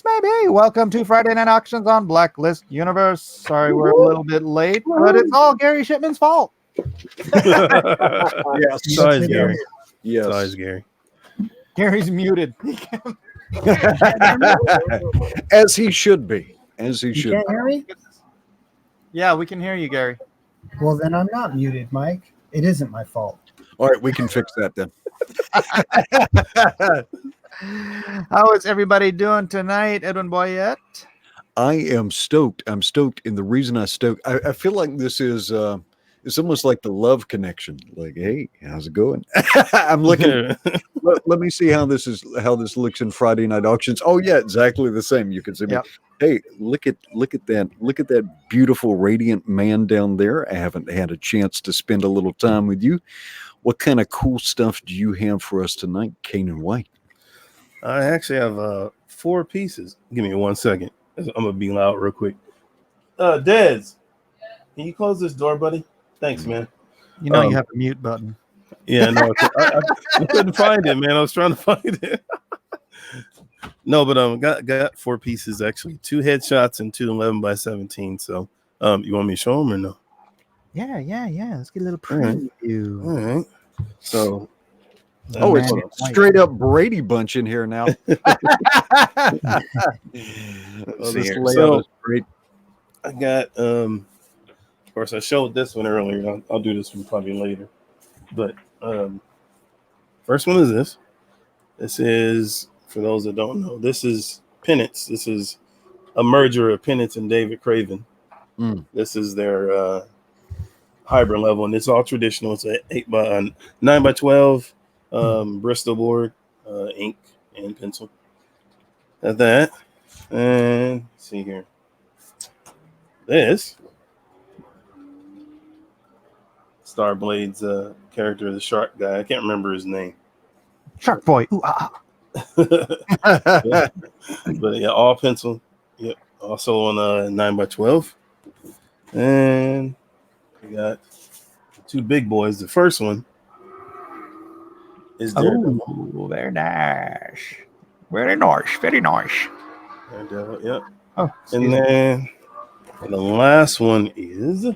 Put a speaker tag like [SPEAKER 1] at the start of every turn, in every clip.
[SPEAKER 1] maybe. Welcome to Friday Night Auctions on Blacklist Universe. Sorry we're a little bit late, but it's all Gary Shipman's fault.
[SPEAKER 2] Yes.
[SPEAKER 3] Size Gary.
[SPEAKER 2] Yes.
[SPEAKER 3] Size Gary.
[SPEAKER 1] Gary's muted.
[SPEAKER 2] As he should be. As he
[SPEAKER 4] You
[SPEAKER 2] should
[SPEAKER 4] can't
[SPEAKER 2] be.
[SPEAKER 4] hear me?
[SPEAKER 1] Yeah, we can hear you, Gary.
[SPEAKER 4] Well, then I'm not muted, Mike. It isn't my fault.
[SPEAKER 2] All right, we can fix that then.
[SPEAKER 1] How is everybody doing tonight, Edwin Boyette?
[SPEAKER 2] I am stoked. I'm stoked. And the reason I feel like this is it's almost like the love connection. Like, hey, how's it going? I'm looking. let me see how this looks in Friday Night Auctions. Oh yeah, exactly the same. You can see me.
[SPEAKER 1] Yep.
[SPEAKER 2] Hey, look at that beautiful radiant man down there. I haven't had a chance to spend a little time with you. What kind of cool stuff do you have for us tonight, Kanan White?
[SPEAKER 3] I actually have 4 pieces. Give me 1 second. I'm gonna be loud real quick. Dez, can you close this door, buddy? Thanks, man.
[SPEAKER 1] You know you have a mute button.
[SPEAKER 3] Yeah, no, I couldn't find it, man. I was trying to find it. No, but got 4 pieces actually, 2 headshots and 2 11x17. So, you want me to show them or no?
[SPEAKER 1] Yeah. Let's get a little preview.
[SPEAKER 3] All right. So,
[SPEAKER 2] it's a straight up Brady Bunch in here now.
[SPEAKER 3] let's see
[SPEAKER 2] This
[SPEAKER 3] here.
[SPEAKER 2] layout is
[SPEAKER 3] So,
[SPEAKER 2] great.
[SPEAKER 3] I got of course I showed this one earlier. I'll do this one probably later. But first one is this. This is, for those that don't know, this is Penance. This is a merger of Penance and David Craven. This is their hybrid level, and it's all traditional. It's a 9x12 Bristol board, ink and pencil. At that, and let's see here. This Starblade's character, the shark guy. I can't remember his name.
[SPEAKER 1] Shark boy. Ooh, ah.
[SPEAKER 3] Yeah. But yeah, all pencil. Yep. Also on 9x12. And we got 2 big boys. The first one is Daredevil.
[SPEAKER 1] Oh, very nice. Very nice. Very nice.
[SPEAKER 3] Daredevil, yep.
[SPEAKER 1] Oh,
[SPEAKER 3] And then the last one is,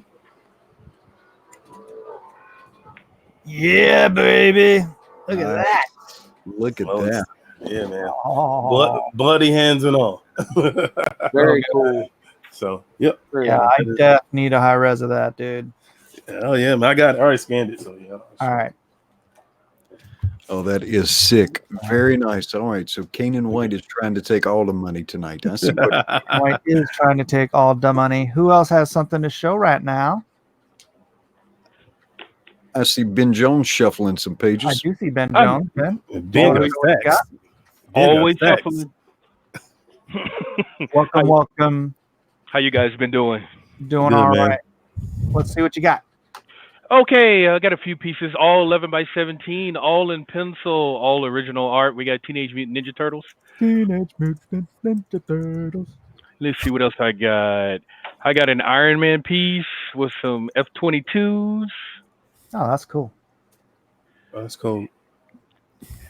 [SPEAKER 1] yeah, baby. Look at that.
[SPEAKER 2] Look at that.
[SPEAKER 3] yeah, man.
[SPEAKER 1] Oh.
[SPEAKER 3] Bloody hands and all.
[SPEAKER 2] Very cool.
[SPEAKER 3] So, yep.
[SPEAKER 1] Yeah, I def need a high res of that, dude.
[SPEAKER 3] Oh, yeah, man. I already scanned it. So, yeah.
[SPEAKER 1] All right.
[SPEAKER 2] Oh, that is sick. Very nice. All right. So Kanan White is trying to take all the money tonight. I see.
[SPEAKER 1] White is trying to take all the money. Who else has something to show right now?
[SPEAKER 2] I see Ben Jones shuffling some
[SPEAKER 1] I
[SPEAKER 2] pages.
[SPEAKER 1] do see Ben Jones. Ben,
[SPEAKER 3] Ben
[SPEAKER 1] Always
[SPEAKER 3] got facts.
[SPEAKER 5] Always
[SPEAKER 3] Ben got facts.
[SPEAKER 5] shuffling.
[SPEAKER 1] welcome.
[SPEAKER 5] How you guys been doing?
[SPEAKER 1] Doing
[SPEAKER 3] Good,
[SPEAKER 1] all
[SPEAKER 3] man.
[SPEAKER 1] right. Let's see what you got.
[SPEAKER 5] Okay, I got a few pieces, all 11x17, all in pencil, all original art. We got Teenage Mutant Ninja Turtles.
[SPEAKER 1] Teenage Mutant Ninja Turtles.
[SPEAKER 5] Let's see what else I got. I got an Iron Man piece with some F-22s.
[SPEAKER 1] Oh, that's cool.
[SPEAKER 3] Oh, that's cool.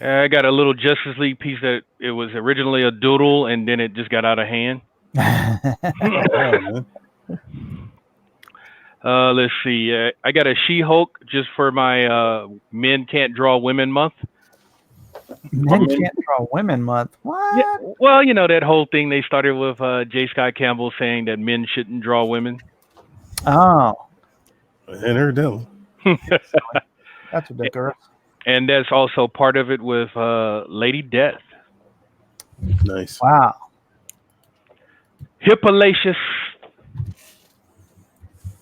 [SPEAKER 5] I got a little Justice League piece that it was originally a doodle and then it just got out of hand.
[SPEAKER 3] Oh, man.
[SPEAKER 5] Let's see. I got a She-Hulk just for my Men Can't Draw Women month.
[SPEAKER 1] Men Can't Draw Women month. What?
[SPEAKER 5] Yeah, well, you know that whole thing they started with J. Scott Campbell saying that men shouldn't draw women.
[SPEAKER 1] Oh,
[SPEAKER 3] And her devil.
[SPEAKER 1] that's ridiculous.
[SPEAKER 5] And that's also part of it with Lady Death.
[SPEAKER 3] Nice.
[SPEAKER 1] Wow.
[SPEAKER 5] Hippolacious.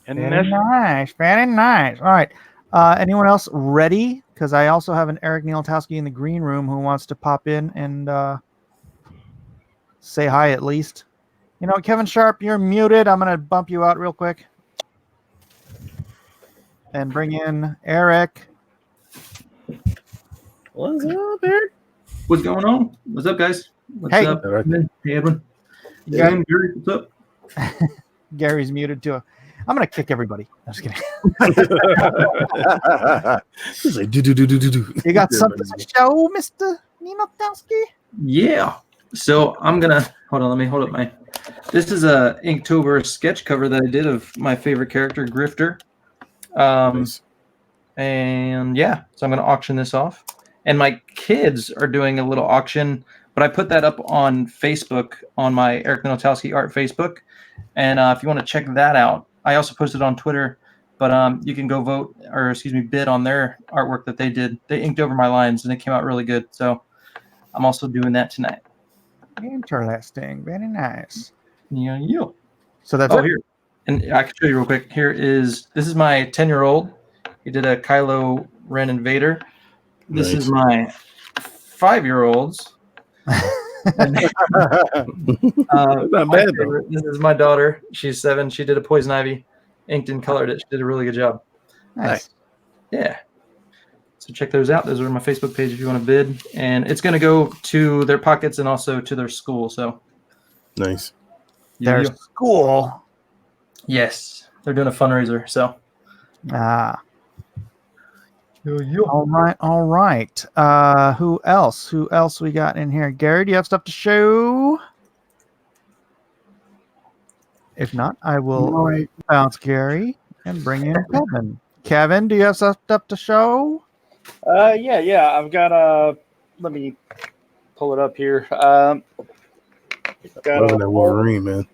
[SPEAKER 5] And
[SPEAKER 1] Very nice. Very nice. All right. Anyone else ready? Because I also have an Eric Ninaltowski in the green room who wants to pop in and say hi at least. You know, Kevin Sharpe, you're muted. I'm going to bump you out real quick. And bring in Eric.
[SPEAKER 3] What's up, Eric?
[SPEAKER 6] What's going on? What's up, guys? What's
[SPEAKER 1] Hey.
[SPEAKER 6] up? Hey, Edwin.
[SPEAKER 1] You got-
[SPEAKER 6] Gary, what's up?
[SPEAKER 1] Gary's muted too. I'm going to kick everybody. I'm just kidding.
[SPEAKER 3] He's like, do.
[SPEAKER 1] You got something to show, Mr. Ninaltowski?
[SPEAKER 6] Yeah. So I'm gonna Hold on, let me hold up my. This is a Inktober sketch cover that I did of my favorite character, Grifter.
[SPEAKER 3] Nice.
[SPEAKER 6] And yeah, so I'm going to auction this off. And my kids are doing a little auction, but I put that up on Facebook, on my Eric Ninaltowski art Facebook. And if you want to check that out, I also posted on Twitter, but you can go vote, or excuse me, bid on their artwork that they did. They inked over my lines and it came out really good. So I'm also doing that tonight.
[SPEAKER 1] Interesting. Very nice.
[SPEAKER 6] Yeah.
[SPEAKER 1] So that's
[SPEAKER 6] Oh,
[SPEAKER 1] it.
[SPEAKER 6] here. And I can show you real quick. This is my 10-year-old. He did a Kylo Ren and Vader. This is my 5-year-olds. And,
[SPEAKER 3] Not bad though.
[SPEAKER 6] this is my daughter. She's 7. She did a Poison Ivy, inked and colored it. She did a really good job.
[SPEAKER 1] Nice.
[SPEAKER 6] Yeah. So check those out. Those are on my Facebook page if you want to bid. And it's going to go to their pockets and also to their school. So
[SPEAKER 3] Nice.
[SPEAKER 1] Their school.
[SPEAKER 6] Yes. They're doing a fundraiser. So.
[SPEAKER 1] Ah. All right. Who else? Who else we got in here? Gary, do you have stuff to show? If not, I will bounce Gary and bring in Kevin. Kevin, do you have stuff to show?
[SPEAKER 7] Yeah. I've got let me pull it up here.
[SPEAKER 3] Loving that Wolverine, man.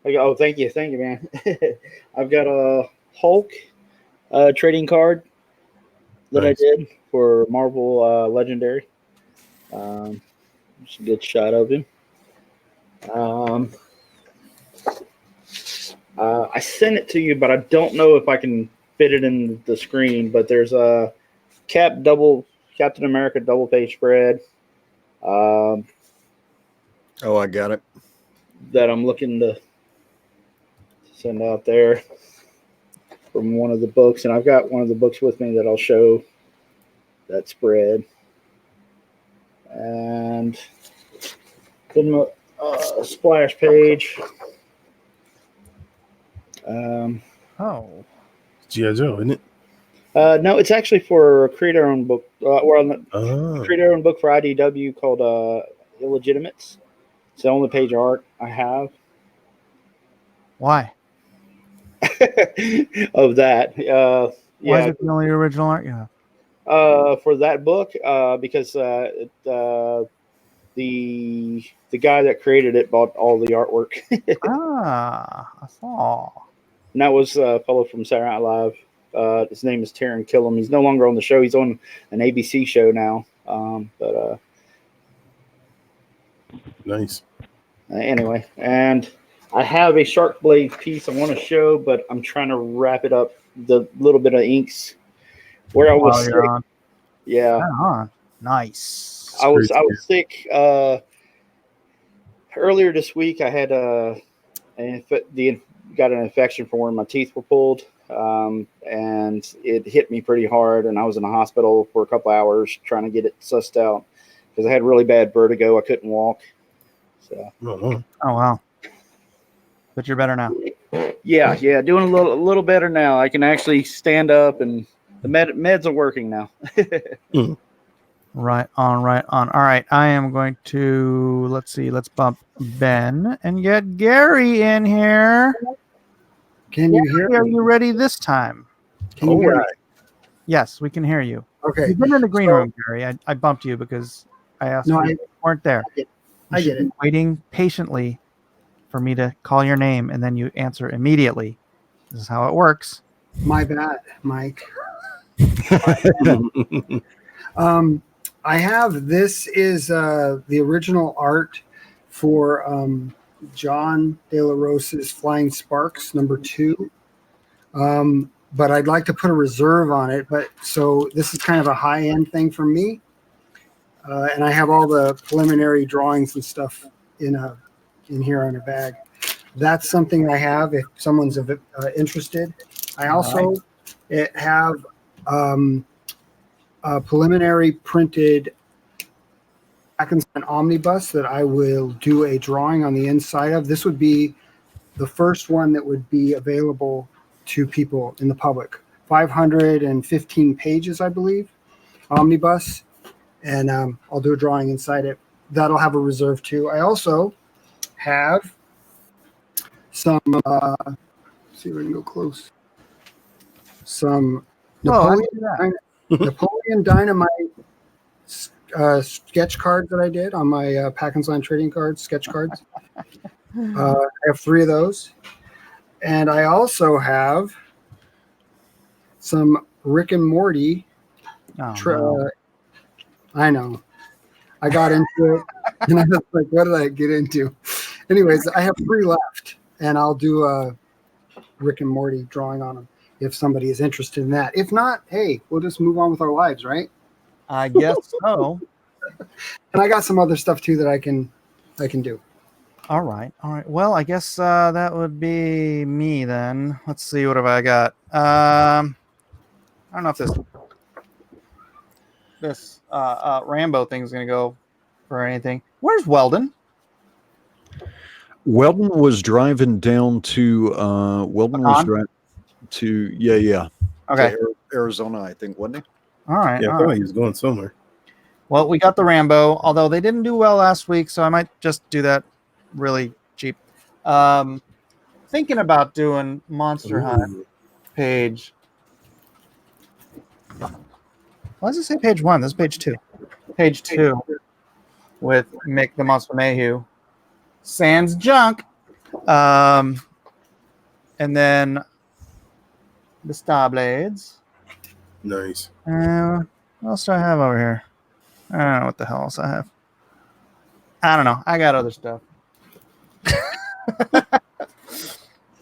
[SPEAKER 7] Oh, thank you, man. I've got a Hulk trading card that I did for Marvel Legendary. Just a good shot of him. I sent it to you, but I don't know if I can fit it in the screen. But there's a Captain America double page spread.
[SPEAKER 2] Oh, I got it.
[SPEAKER 7] That I'm looking to send out there from one of the books, and I've got one of the books with me that I'll show that spread. And then a splash page.
[SPEAKER 3] G.I. Joe, isn't it?
[SPEAKER 7] No, it's actually for a creator-owned book. Creator-owned book for IDW called Illegitimates. It's the only page art I have.
[SPEAKER 1] Why?
[SPEAKER 7] Of that.
[SPEAKER 1] Why is it the only original art you have?
[SPEAKER 7] For that book, because the guy that created it bought all the artwork.
[SPEAKER 1] I saw.
[SPEAKER 7] And that was a fellow from Saturday Night Live. His name is Taron Killam. He's no longer on the show. He's on an ABC show now.
[SPEAKER 3] Nice.
[SPEAKER 7] Anyway, and I have a Shark Blade piece I want to show, but I'm trying to wrap it up. The little bit of inks where I was sick. Yeah.
[SPEAKER 1] Nice.
[SPEAKER 7] I was sick earlier this week. I had got an infection from where my teeth were pulled, and it hit me pretty hard. And I was in the hospital for a couple hours trying to get it sussed out because I had really bad vertigo. I couldn't walk. So.
[SPEAKER 1] Oh wow! But you're better now.
[SPEAKER 7] Yeah, doing a little better now. I can actually stand up, and the meds are working now.
[SPEAKER 1] Right on. All right, I am going to let's bump Ben and get Gary in here.
[SPEAKER 4] Can you hear me?
[SPEAKER 1] Are you ready this time?
[SPEAKER 4] Can you hear me?
[SPEAKER 1] Yes, we can hear you.
[SPEAKER 4] Okay.
[SPEAKER 1] You've been in the green room, Gary. I bumped you because I asked you. You weren't there.
[SPEAKER 4] I get it.
[SPEAKER 1] Waiting patiently for me to call your name, and then you answer immediately. This is how it works.
[SPEAKER 4] My bad, Mike. I have, this is the original art for John De La Rosa's Flying Sparks #2. But I'd like to put a reserve on it. So this is kind of a high-end thing for me. And I have all the preliminary drawings and stuff in here on a bag. That's something I have if someone's interested. I also have a preliminary printed pakkins omnibus that I will do a drawing on the inside of. This would be the first one that would be available to people in the public. 515 pages, I believe, omnibus. And I'll do a drawing inside it that'll have a reserve too. I also have some. See if I can go close. Some
[SPEAKER 1] Whoa,
[SPEAKER 4] Napoleon Dynamite sketch cards that I did on my Pakkins Line trading cards, sketch cards. I have 3 of those. And I also have some Rick and Morty. I know. I got into it, and I was like, what did I get into? Anyways, I have 3 left, and I'll do a Rick and Morty drawing on them if somebody is interested in that. If not, hey, we'll just move on with our lives, right?
[SPEAKER 1] I guess so.
[SPEAKER 4] And I got some other stuff too that I can do.
[SPEAKER 1] All right. Well, I guess that would be me then. Let's see, what have I got? I don't know if this Rambo thing's gonna go for anything. Where's Weldon?
[SPEAKER 2] Weldon was driving down to
[SPEAKER 1] Okay.
[SPEAKER 2] to Arizona, I think, wasn't he?
[SPEAKER 1] All right.
[SPEAKER 3] Yeah, I
[SPEAKER 1] all
[SPEAKER 3] thought
[SPEAKER 1] right.
[SPEAKER 3] he was going somewhere.
[SPEAKER 1] Well, we got the Rambo, although they didn't do well last week, so I might just do that really cheap. Thinking about doing Monster Hunt page. Why does it say page 1? This is page 2. Page 2 with Mick the Monster Mayhew. Sans junk. And then the Star Blades.
[SPEAKER 3] Nice.
[SPEAKER 1] What else do I have over here? I don't know what the hell else I have. I don't know. I got other stuff.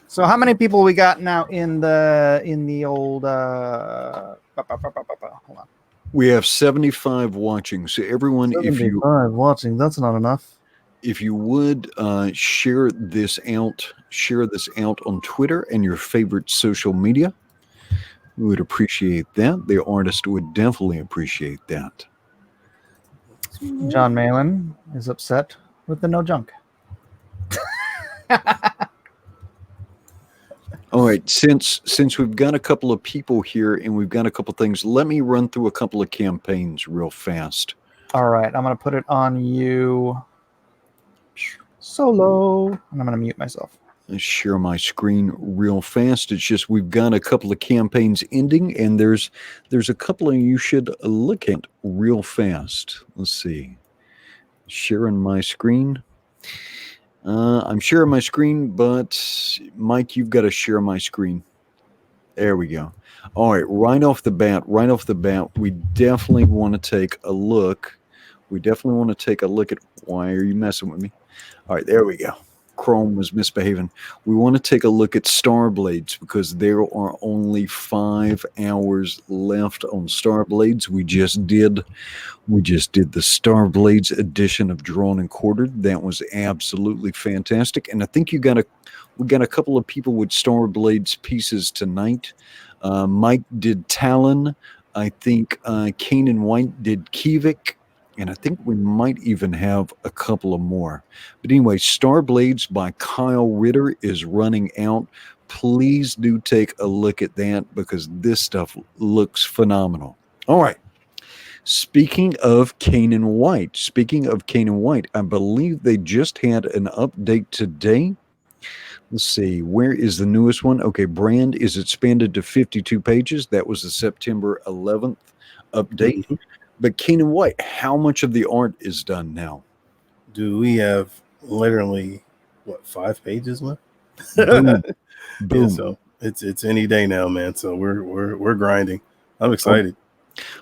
[SPEAKER 1] So how many people we got now in the old hold on.
[SPEAKER 2] We have 75 watching. So everyone, if you
[SPEAKER 1] watching, that's not enough.
[SPEAKER 2] if you would share this out on Twitter and your favorite social media, we would appreciate that. The artist would definitely appreciate that.
[SPEAKER 1] John Malin is upset with the no junk.
[SPEAKER 2] All right, since we've got a couple of people here and we've got a couple things, let me run through a couple of campaigns real fast.
[SPEAKER 1] All right, I'm going to put it on you solo, and I'm going to mute myself.
[SPEAKER 2] Let's share my screen real fast. It's just we've got a couple of campaigns ending, and there's a couple of you should look at real fast. Let's see. Sharing my screen. I'm sharing my screen, but Mike, you've got to share my screen. There we go. All right, right off the bat, we definitely want to take a look. At, why are you messing with me? All right, there we go. Chrome was misbehaving. We want to take a look at Star Blades because there are only 5 hours left on Star Blades. We just did the Star Blades edition of Drawn and Quartered. That was absolutely fantastic. And I think we got a couple of people with Star Blades pieces tonight. Mike did Talon. I think Kanan White did Kivik. And I think we might even have a couple of more. But anyway, Star Blades by Kyle Ritter is running out. Please do take a look at that because this stuff looks phenomenal. All right. Speaking of Kanan White, I believe they just had an update today. Let's see, where is the newest one? Okay, Brand is expanded to 52 pages. That was the September 11th update. Mm-hmm. But Kanan White, how much of the art is done now?
[SPEAKER 3] Do we have literally 5 pages left?
[SPEAKER 2] Boom. Boom.
[SPEAKER 3] Yeah, so it's any day now, man. So we're grinding. I'm excited.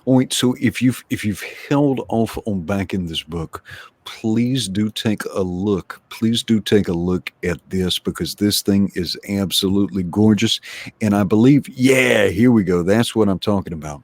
[SPEAKER 2] All right, so if you've held off on backing this book, please do take a look. Please do take a look at this because this thing is absolutely gorgeous. And I believe, here we go. That's what I'm talking about.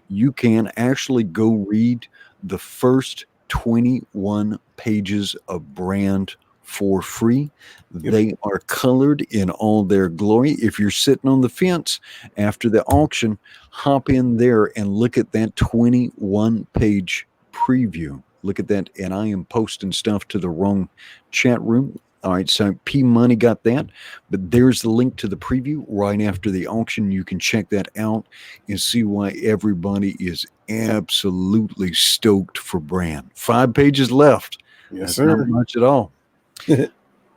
[SPEAKER 2] You can actually go read the first 21 pages of Brand for free. Yep. They are colored in all their glory. If you're sitting on the fence after the auction, hop in there and look at that 21-page preview. Look at that. And I am posting stuff to the wrong chat room. All right, so P Money got that, but there's the link to the preview right after the auction. You can check that out and see why everybody is absolutely stoked for Bran. 5 pages left.
[SPEAKER 3] Yes,
[SPEAKER 2] That's not
[SPEAKER 3] sir.
[SPEAKER 2] much at all.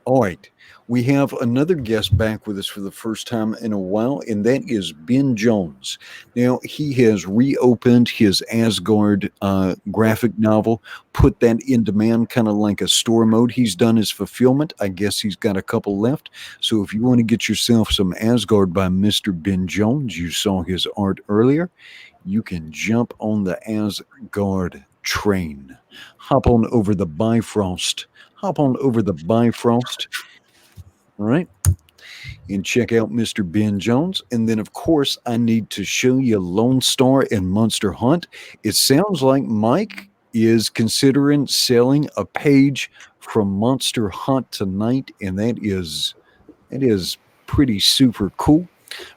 [SPEAKER 2] All right. We have another guest back with us for the first time in a while, and that is Ben Jones. Now, he has reopened his Asgard graphic novel, put that in demand, kind of like a store mode. He's done his fulfillment. I guess he's got a couple left. So if you want to get yourself some Asgard by Mr. Ben Jones, you saw his art earlier, you can jump on the Asgard train. Hop on over the Bifrost. Hop on over the Bifrost. All right. And check out Mr. Ben Jones. And then, of course, I need to show you Lone Star and Monster Hunt. It sounds like Mike is considering selling a page from Monster Hunt tonight. And that is pretty super cool.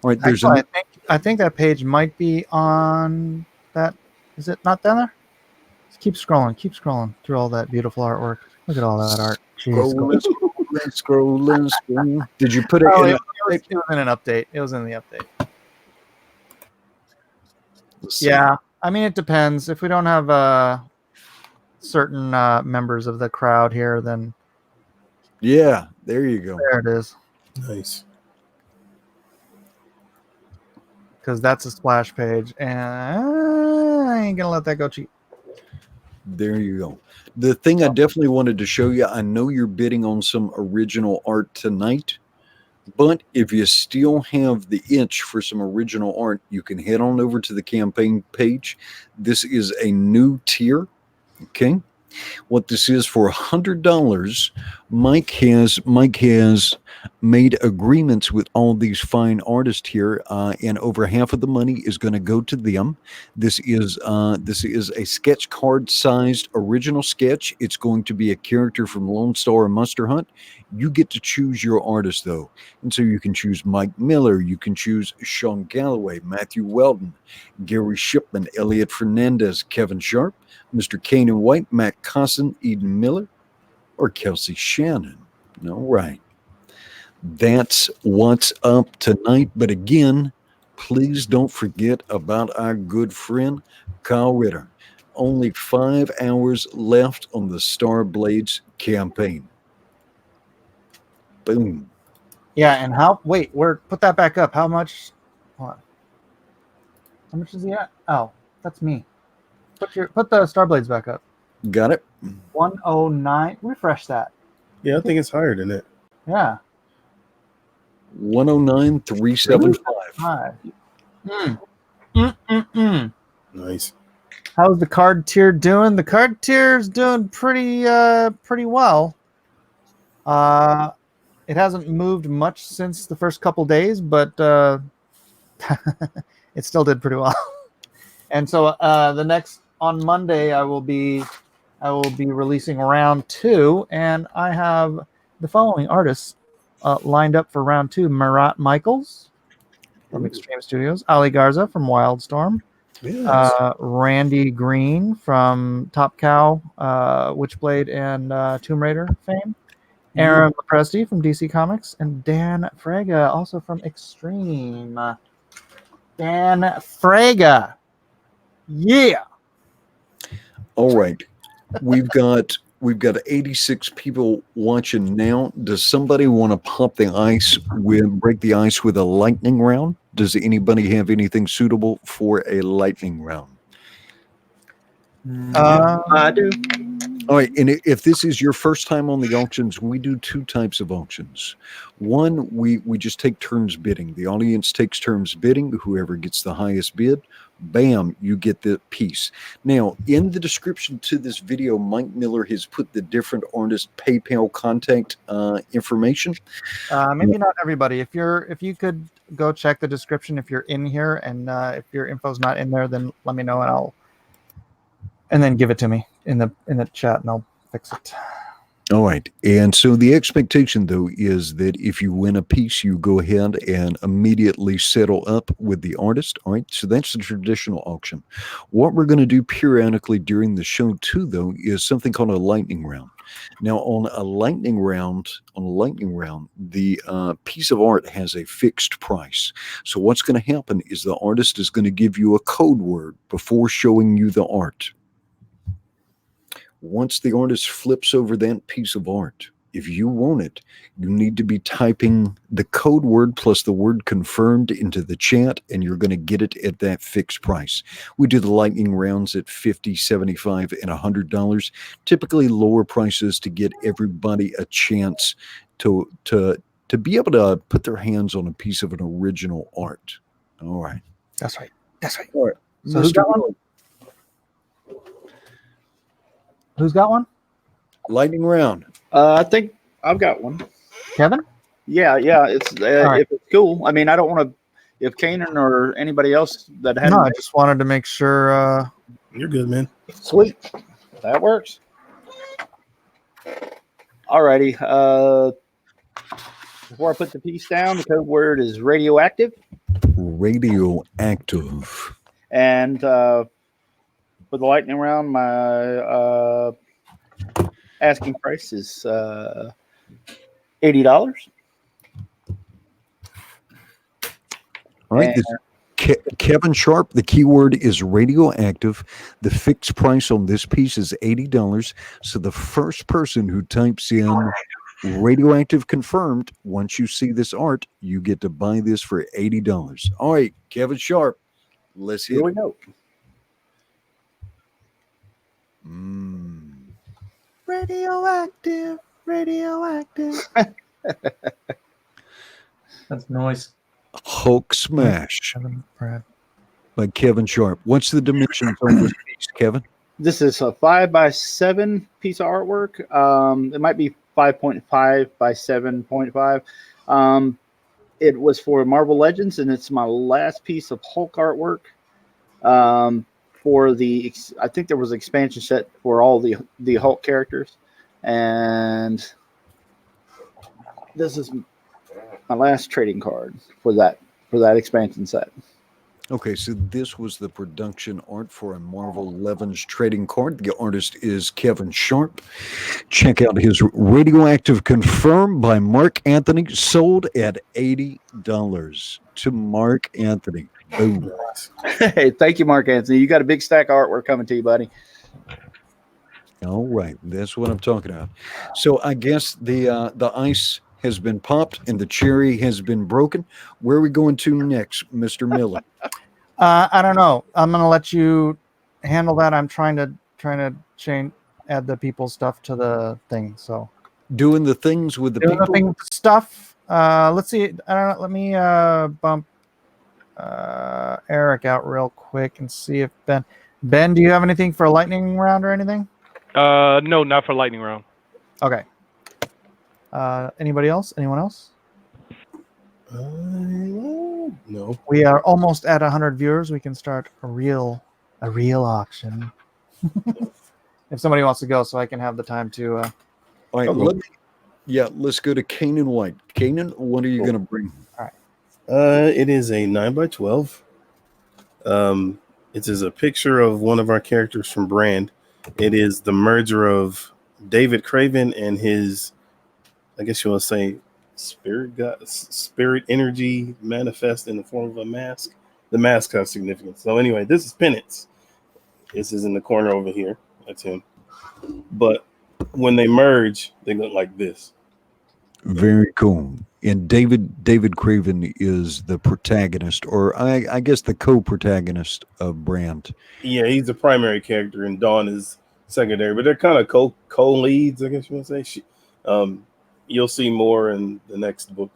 [SPEAKER 2] All right. There's
[SPEAKER 1] Actually, I think that page might be on that. Is it not down there? Just keep scrolling through all that beautiful artwork. Look at all that art. Jeez,
[SPEAKER 2] scrolling. Did you put it
[SPEAKER 1] oh,
[SPEAKER 2] in?
[SPEAKER 1] it was in an update. It was in the update.
[SPEAKER 2] Let's see.
[SPEAKER 1] Yeah, I mean, it depends. If we don't have certain members of the crowd here, then
[SPEAKER 2] Yeah, there you go.
[SPEAKER 1] there it is.
[SPEAKER 3] Nice.
[SPEAKER 1] Because that's a splash page, and I ain't gonna let that go cheap.
[SPEAKER 2] There you go. The thing I definitely wanted to show you, I know you're bidding on some original art tonight, but if you still have the itch for some original art, you can head on over to the campaign page. This is a new tier. Okay. What this is for $100, Mike has made agreements with all these fine artists here, and over half of the money is going to go to them. This is a sketch card sized original sketch. It's going to be a character from Lone Star and Monster Hunt. You get to choose your artist though, and so you can choose Mike Miller, you can choose Sean Galloway, Matthew Weldon, Gary Shipman, Elliot Fernandez, Kevin Sharpe, Mr. Kanan White, Matt Cosson, Eden Miller, or Kelsey Shannon. All right. That's what's up tonight. But again, please don't forget about our good friend, Kyle Ritter. Only 5 hours left on the Star Blades campaign. Boom.
[SPEAKER 1] Yeah, and put that back up. How much? Hold on. How much is he at? Oh, that's me. Put the Starblades back up.
[SPEAKER 2] Got it?
[SPEAKER 1] 109. Refresh that.
[SPEAKER 3] Yeah, I think it's higher than that.
[SPEAKER 1] Yeah.
[SPEAKER 2] 109,375.
[SPEAKER 1] 5.
[SPEAKER 3] Nice.
[SPEAKER 1] How's the card tier doing? The card tier's doing pretty well. It hasn't moved much since the first couple days, but it still did pretty well. And so on Monday I will be releasing round 2, and I have the following artists lined up for round 2: Marat Michaels from Extreme Studios, Ali Garza from Wildstorm,
[SPEAKER 3] Yes.
[SPEAKER 1] Randy Green from Top Cow, Witchblade, and Tomb Raider fame, Aaron Lepresti from DC Comics, and Dan Fraga, also from Extreme. Dan Fraga. Yeah.
[SPEAKER 2] All right. We've got 86 people watching now. Does somebody want to break the ice with a lightning round? Does anybody have anything suitable for a lightning round?
[SPEAKER 7] I do.
[SPEAKER 2] All right, and if this is your first time on the auctions, we do 2 types of auctions. One, we just take turns bidding. The audience takes turns bidding. Whoever gets the highest bid, bam, you get the piece. Now, in the description to this video, Mike Miller has put the different artist PayPal contact information.
[SPEAKER 1] Maybe not everybody. If you could go check the description if you're in here, and if your info's not in there, then let me know, and then give it to me in the chat, and I'll fix it.
[SPEAKER 2] All right. And so the expectation, though, is that if you win a piece, you go ahead and immediately settle up with the artist. All right. So that's the traditional auction. What we're going to do periodically during the show, too, though, is something called a lightning round. Now, on a lightning round, the piece of art has a fixed price. So what's going to happen is the artist is going to give you a code word before showing you the art. Once the artist flips over that piece of art, if you want it, you need to be typing the code word plus the word confirmed into the chat, and you're going to get it at that fixed price. We do the lightning rounds at $50, $75, and $100. Typically lower prices to get everybody a chance to be able to put their hands on a piece of an original art. All right.
[SPEAKER 1] That's right. That's right.
[SPEAKER 2] All right.
[SPEAKER 1] So who's got one? Who's got one?
[SPEAKER 2] Lightning round.
[SPEAKER 7] I think I've got one.
[SPEAKER 1] Kevin?
[SPEAKER 7] Yeah. It's
[SPEAKER 1] right.
[SPEAKER 7] if it's cool. I mean, I don't want to. If Kanan or anybody else that had
[SPEAKER 1] No, I just wanted to make sure.
[SPEAKER 3] You're good, man.
[SPEAKER 7] sweet, that works. Alrighty. Before I put the piece down, the code word is radioactive.
[SPEAKER 2] Radioactive.
[SPEAKER 7] And for the lightning round, my asking price is $80.
[SPEAKER 2] All right. Kevin Sharpe, the keyword is radioactive. The fixed price on this piece is $80. So the first person who types in radioactive confirmed, once you see this art, you get to buy this for $80. All right, Kevin Sharpe, let's hit
[SPEAKER 7] Here we
[SPEAKER 2] it.
[SPEAKER 7] go.
[SPEAKER 1] Radioactive, radioactive.
[SPEAKER 6] That's noise.
[SPEAKER 2] Hulk Smash
[SPEAKER 1] Kevin, Brad.
[SPEAKER 2] by Kevin Sharpe. What's the dimensions on this piece, Kevin?
[SPEAKER 7] This is a 5x7 piece of artwork. It might be 5.5 by 7.5. It was for Marvel Legends, and it's my last piece of Hulk artwork. For the, I think there was an expansion set for all the Hulk characters, and this is my last trading card for that expansion set.
[SPEAKER 2] Okay, so this was the production art for a Marvel Legends trading card. The artist is Kevin Sharpe. Check out his Radioactive Confirmed by Mark Anthony, sold at $80 to Mark Anthony. Boom.
[SPEAKER 7] Hey, thank you, Mark Anthony. You got a big stack of artwork coming to you, buddy.
[SPEAKER 2] All right, that's what I'm talking about. So I guess the ice has been popped and the cherry has been broken. Where are we going to next, Mr. Miller?
[SPEAKER 1] I don't know. I'm gonna let you handle that. I'm trying to add the people stuff to the thing. So
[SPEAKER 2] Doing the things with the
[SPEAKER 1] doing
[SPEAKER 2] people.
[SPEAKER 1] the thing stuff. Let's see. I don't know. Let me bump Eric out real quick and see if Ben, do you have anything for a lightning round or anything?
[SPEAKER 5] No, not for lightning round.
[SPEAKER 1] Okay. Anybody else? Anyone else?
[SPEAKER 3] No.
[SPEAKER 1] We are almost at 100 viewers. We can start a real auction. If somebody wants to go, so I can have the time to.
[SPEAKER 2] All right, let's go to Kanan White. Kanan, what are you going to bring?
[SPEAKER 3] It is a 9x12. It is a picture of one of our characters from Brand. It is the merger of David Craven and his, I guess you want to say, spirit energy manifest in the form of a mask. The mask has significance. So anyway, this is Penance. This is in the corner over here. That's him. But when they merge, they look like this.
[SPEAKER 2] Very cool. And David Craven is the protagonist, or I guess the co-protagonist of Brand.
[SPEAKER 3] Yeah, he's the primary character, and Dawn is secondary. But they're kind of co-leads, I guess you want to say. You'll see more in the next book.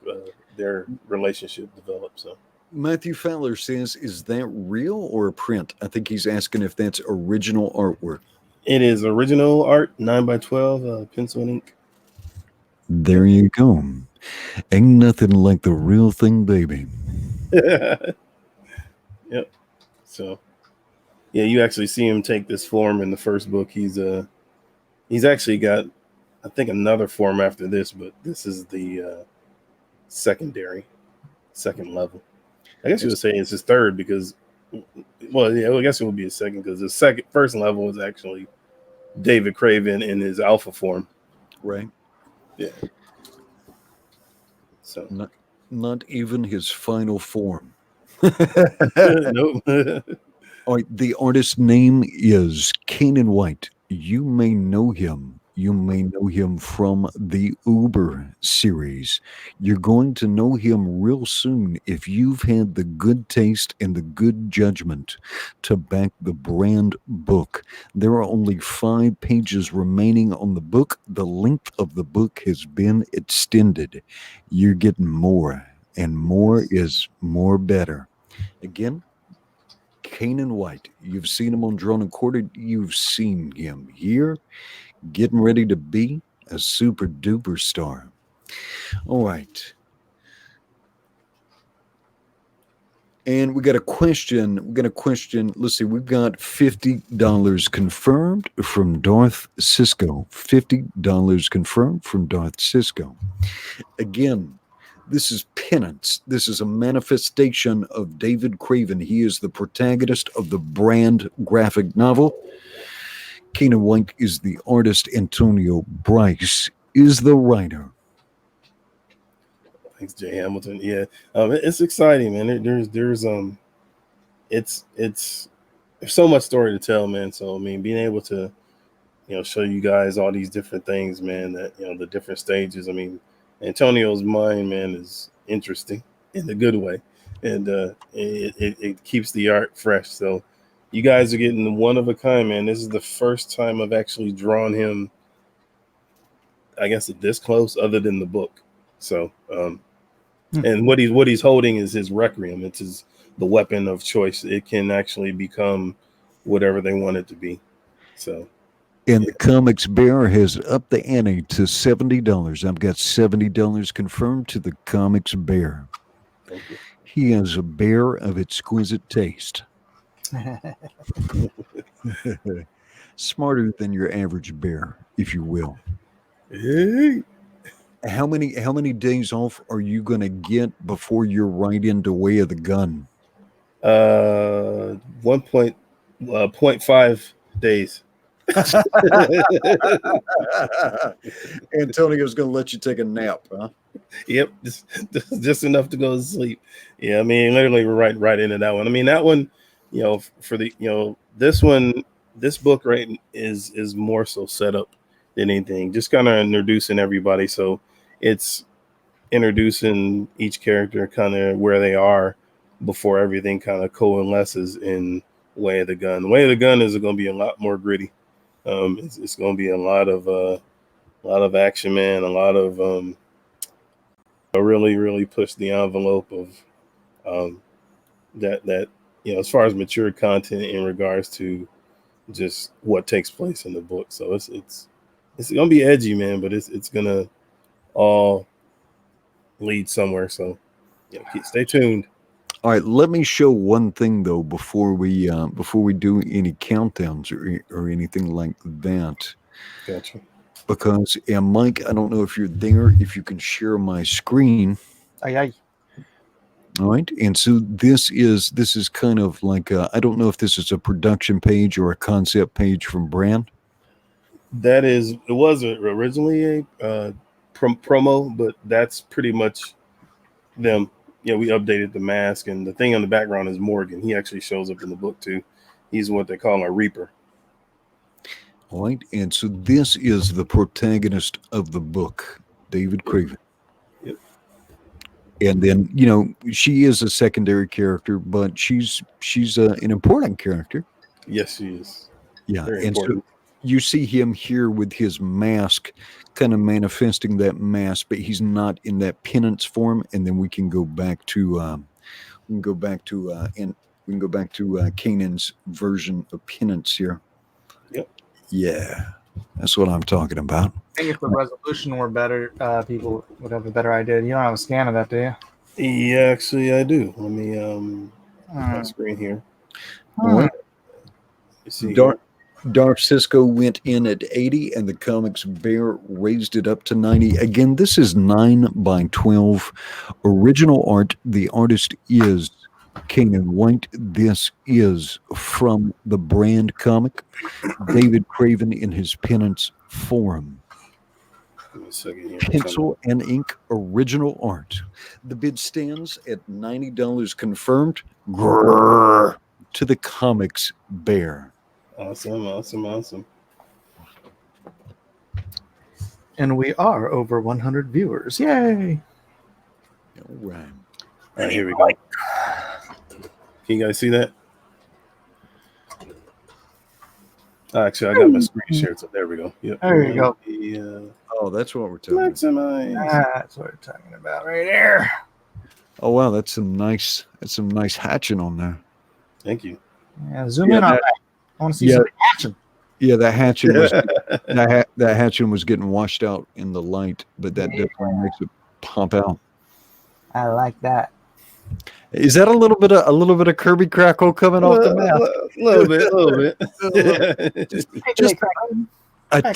[SPEAKER 3] Their relationship develops. So
[SPEAKER 2] Matthew Fowler says, "Is that real or a print?" I think he's asking if that's original artwork.
[SPEAKER 3] it is original art, 9x12, pencil and ink.
[SPEAKER 2] There you go. Ain't nothing like the real thing, baby.
[SPEAKER 3] Yep. So, yeah, you actually see him take this form in the first book. He's actually got, I think, another form after this, but this is the second level. I guess you would say it's his third because, well, yeah, I guess it would be his second because the first level is actually David Craven in his alpha form,
[SPEAKER 2] Right.
[SPEAKER 3] Yeah. So
[SPEAKER 2] Not even his final form.
[SPEAKER 3] nope.
[SPEAKER 2] All right, the artist's name is Kanan White. You may know him. You may know him from the Uber series. You're going to know him real soon if you've had the good taste and the good judgment to back the brand book. There are only 5 pages remaining on the book. The length of the book has been extended. You're getting more, and more is more better. Again, Kanan White. You've seen him on Drawn and Quartered. You've seen him here, getting ready to be a super duper star. All right. And we got a question. Let's see. We've got $50 confirmed from Darth Cisco. $50 confirmed from Darth Cisco. Again, this is Penance. This is a manifestation of David Craven. He is the protagonist of the brand graphic novel. Kanan White is the artist. Antonio Bryce is the writer.
[SPEAKER 3] Thanks, Jay Hamilton. Yeah, it's exciting, man. There's so much story to tell, man. So I mean, being able to, show you guys all these different things, man. That the different stages. I mean, Antonio's mind, man, is interesting in a good way, and it keeps the art fresh. So you guys are getting one of a kind, man. This is the first time I've actually drawn him, I guess, this close, other than the book. So, and what he's holding is his Requiem. It's the weapon of choice. It can actually become whatever they want it to be. So,
[SPEAKER 2] and the Comics Bear has upped the ante to $70. I've got $70 confirmed to the Comics Bear.
[SPEAKER 3] thank you.
[SPEAKER 2] He has a bear of exquisite taste. Smarter than your average bear, if you will.
[SPEAKER 3] Hey.
[SPEAKER 2] How many days off are you going to get before you're right into Way of the Gun?
[SPEAKER 3] 1.5 days.
[SPEAKER 2] Antonio's going to let you take a nap, huh?
[SPEAKER 3] Yep, just enough to go to sleep. Yeah, I mean, literally, we're right into that one. I mean, that one, for the this book right is more so set up than anything. Just kind of introducing everybody. So it's introducing each character kind of where they are before everything kind of coalesces in Way of the Gun. The Way of the Gun is going to be a lot more gritty. It's going to be a lot of action, man. A lot of really push the envelope of that as far as mature content in regards to just what takes place in the book. So it's going to be edgy, man, but it's going to all lead somewhere. So stay tuned.
[SPEAKER 2] All right, let me show one thing though before we do any countdowns or anything like that.
[SPEAKER 3] Gotcha.
[SPEAKER 2] Because Mike, I don't know if you're there, if you can share my screen.
[SPEAKER 1] Aye, aye.
[SPEAKER 2] All right, and so this is kind of like I don't know if this is a production page or a concept page from Brand.
[SPEAKER 3] It was originally a promo, but that's pretty much them. Yeah, we updated the mask, and the thing on the background is Morgan. He actually shows up in the book too. He's what they call a Reaper.
[SPEAKER 2] All right, and so this is the protagonist of the book, David Craven.
[SPEAKER 3] Yep.
[SPEAKER 2] And then she is a secondary character, but she's an important character.
[SPEAKER 3] Yes, she is.
[SPEAKER 2] Yeah,
[SPEAKER 3] Very
[SPEAKER 2] and
[SPEAKER 3] important.
[SPEAKER 2] so you see him here with his mask, kind of manifesting that mask, but he's not in that penance form. And then we can go back to Kanan's version of penance here.
[SPEAKER 3] Yep.
[SPEAKER 2] Yeah, that's what I'm talking about.
[SPEAKER 1] I think if the resolution were better, people would have a better idea. You don't have a scan of that, do you?
[SPEAKER 3] Yeah, actually, I do. Let me my screen here.
[SPEAKER 2] All right.
[SPEAKER 3] You see
[SPEAKER 2] Darth Cisco went in at 80, and the Comics Bear raised it up to 90. Again, this is 9x12. Original art. The artist is Kanan White. This is from the Brand comic. David Craven in his penance form.
[SPEAKER 3] Give me a second here.
[SPEAKER 2] Pencil and ink original art. The bid stands at $90 confirmed. Grrr, to the comics bear.
[SPEAKER 3] Awesome.
[SPEAKER 1] And we are over 100 viewers. Yay!
[SPEAKER 2] All right.
[SPEAKER 3] All right, here we go. Can you guys see that? Actually, I got my screen shared, so there we go. Yep.
[SPEAKER 1] There you go.
[SPEAKER 2] Oh, that's what we're talking about.
[SPEAKER 3] Maximize.
[SPEAKER 1] That's what we're talking about right there.
[SPEAKER 2] Oh wow, that's some nice hatching on there.
[SPEAKER 3] Thank you.
[SPEAKER 1] Yeah, zoom in on that. I want to see some action.
[SPEAKER 2] Yeah, that hatching was that hatching was getting washed out in the light, but that definitely makes it pop out.
[SPEAKER 1] I like that.
[SPEAKER 2] Is that a little bit of Kirby Crackle coming off the mouth?
[SPEAKER 3] A little bit.
[SPEAKER 2] Just a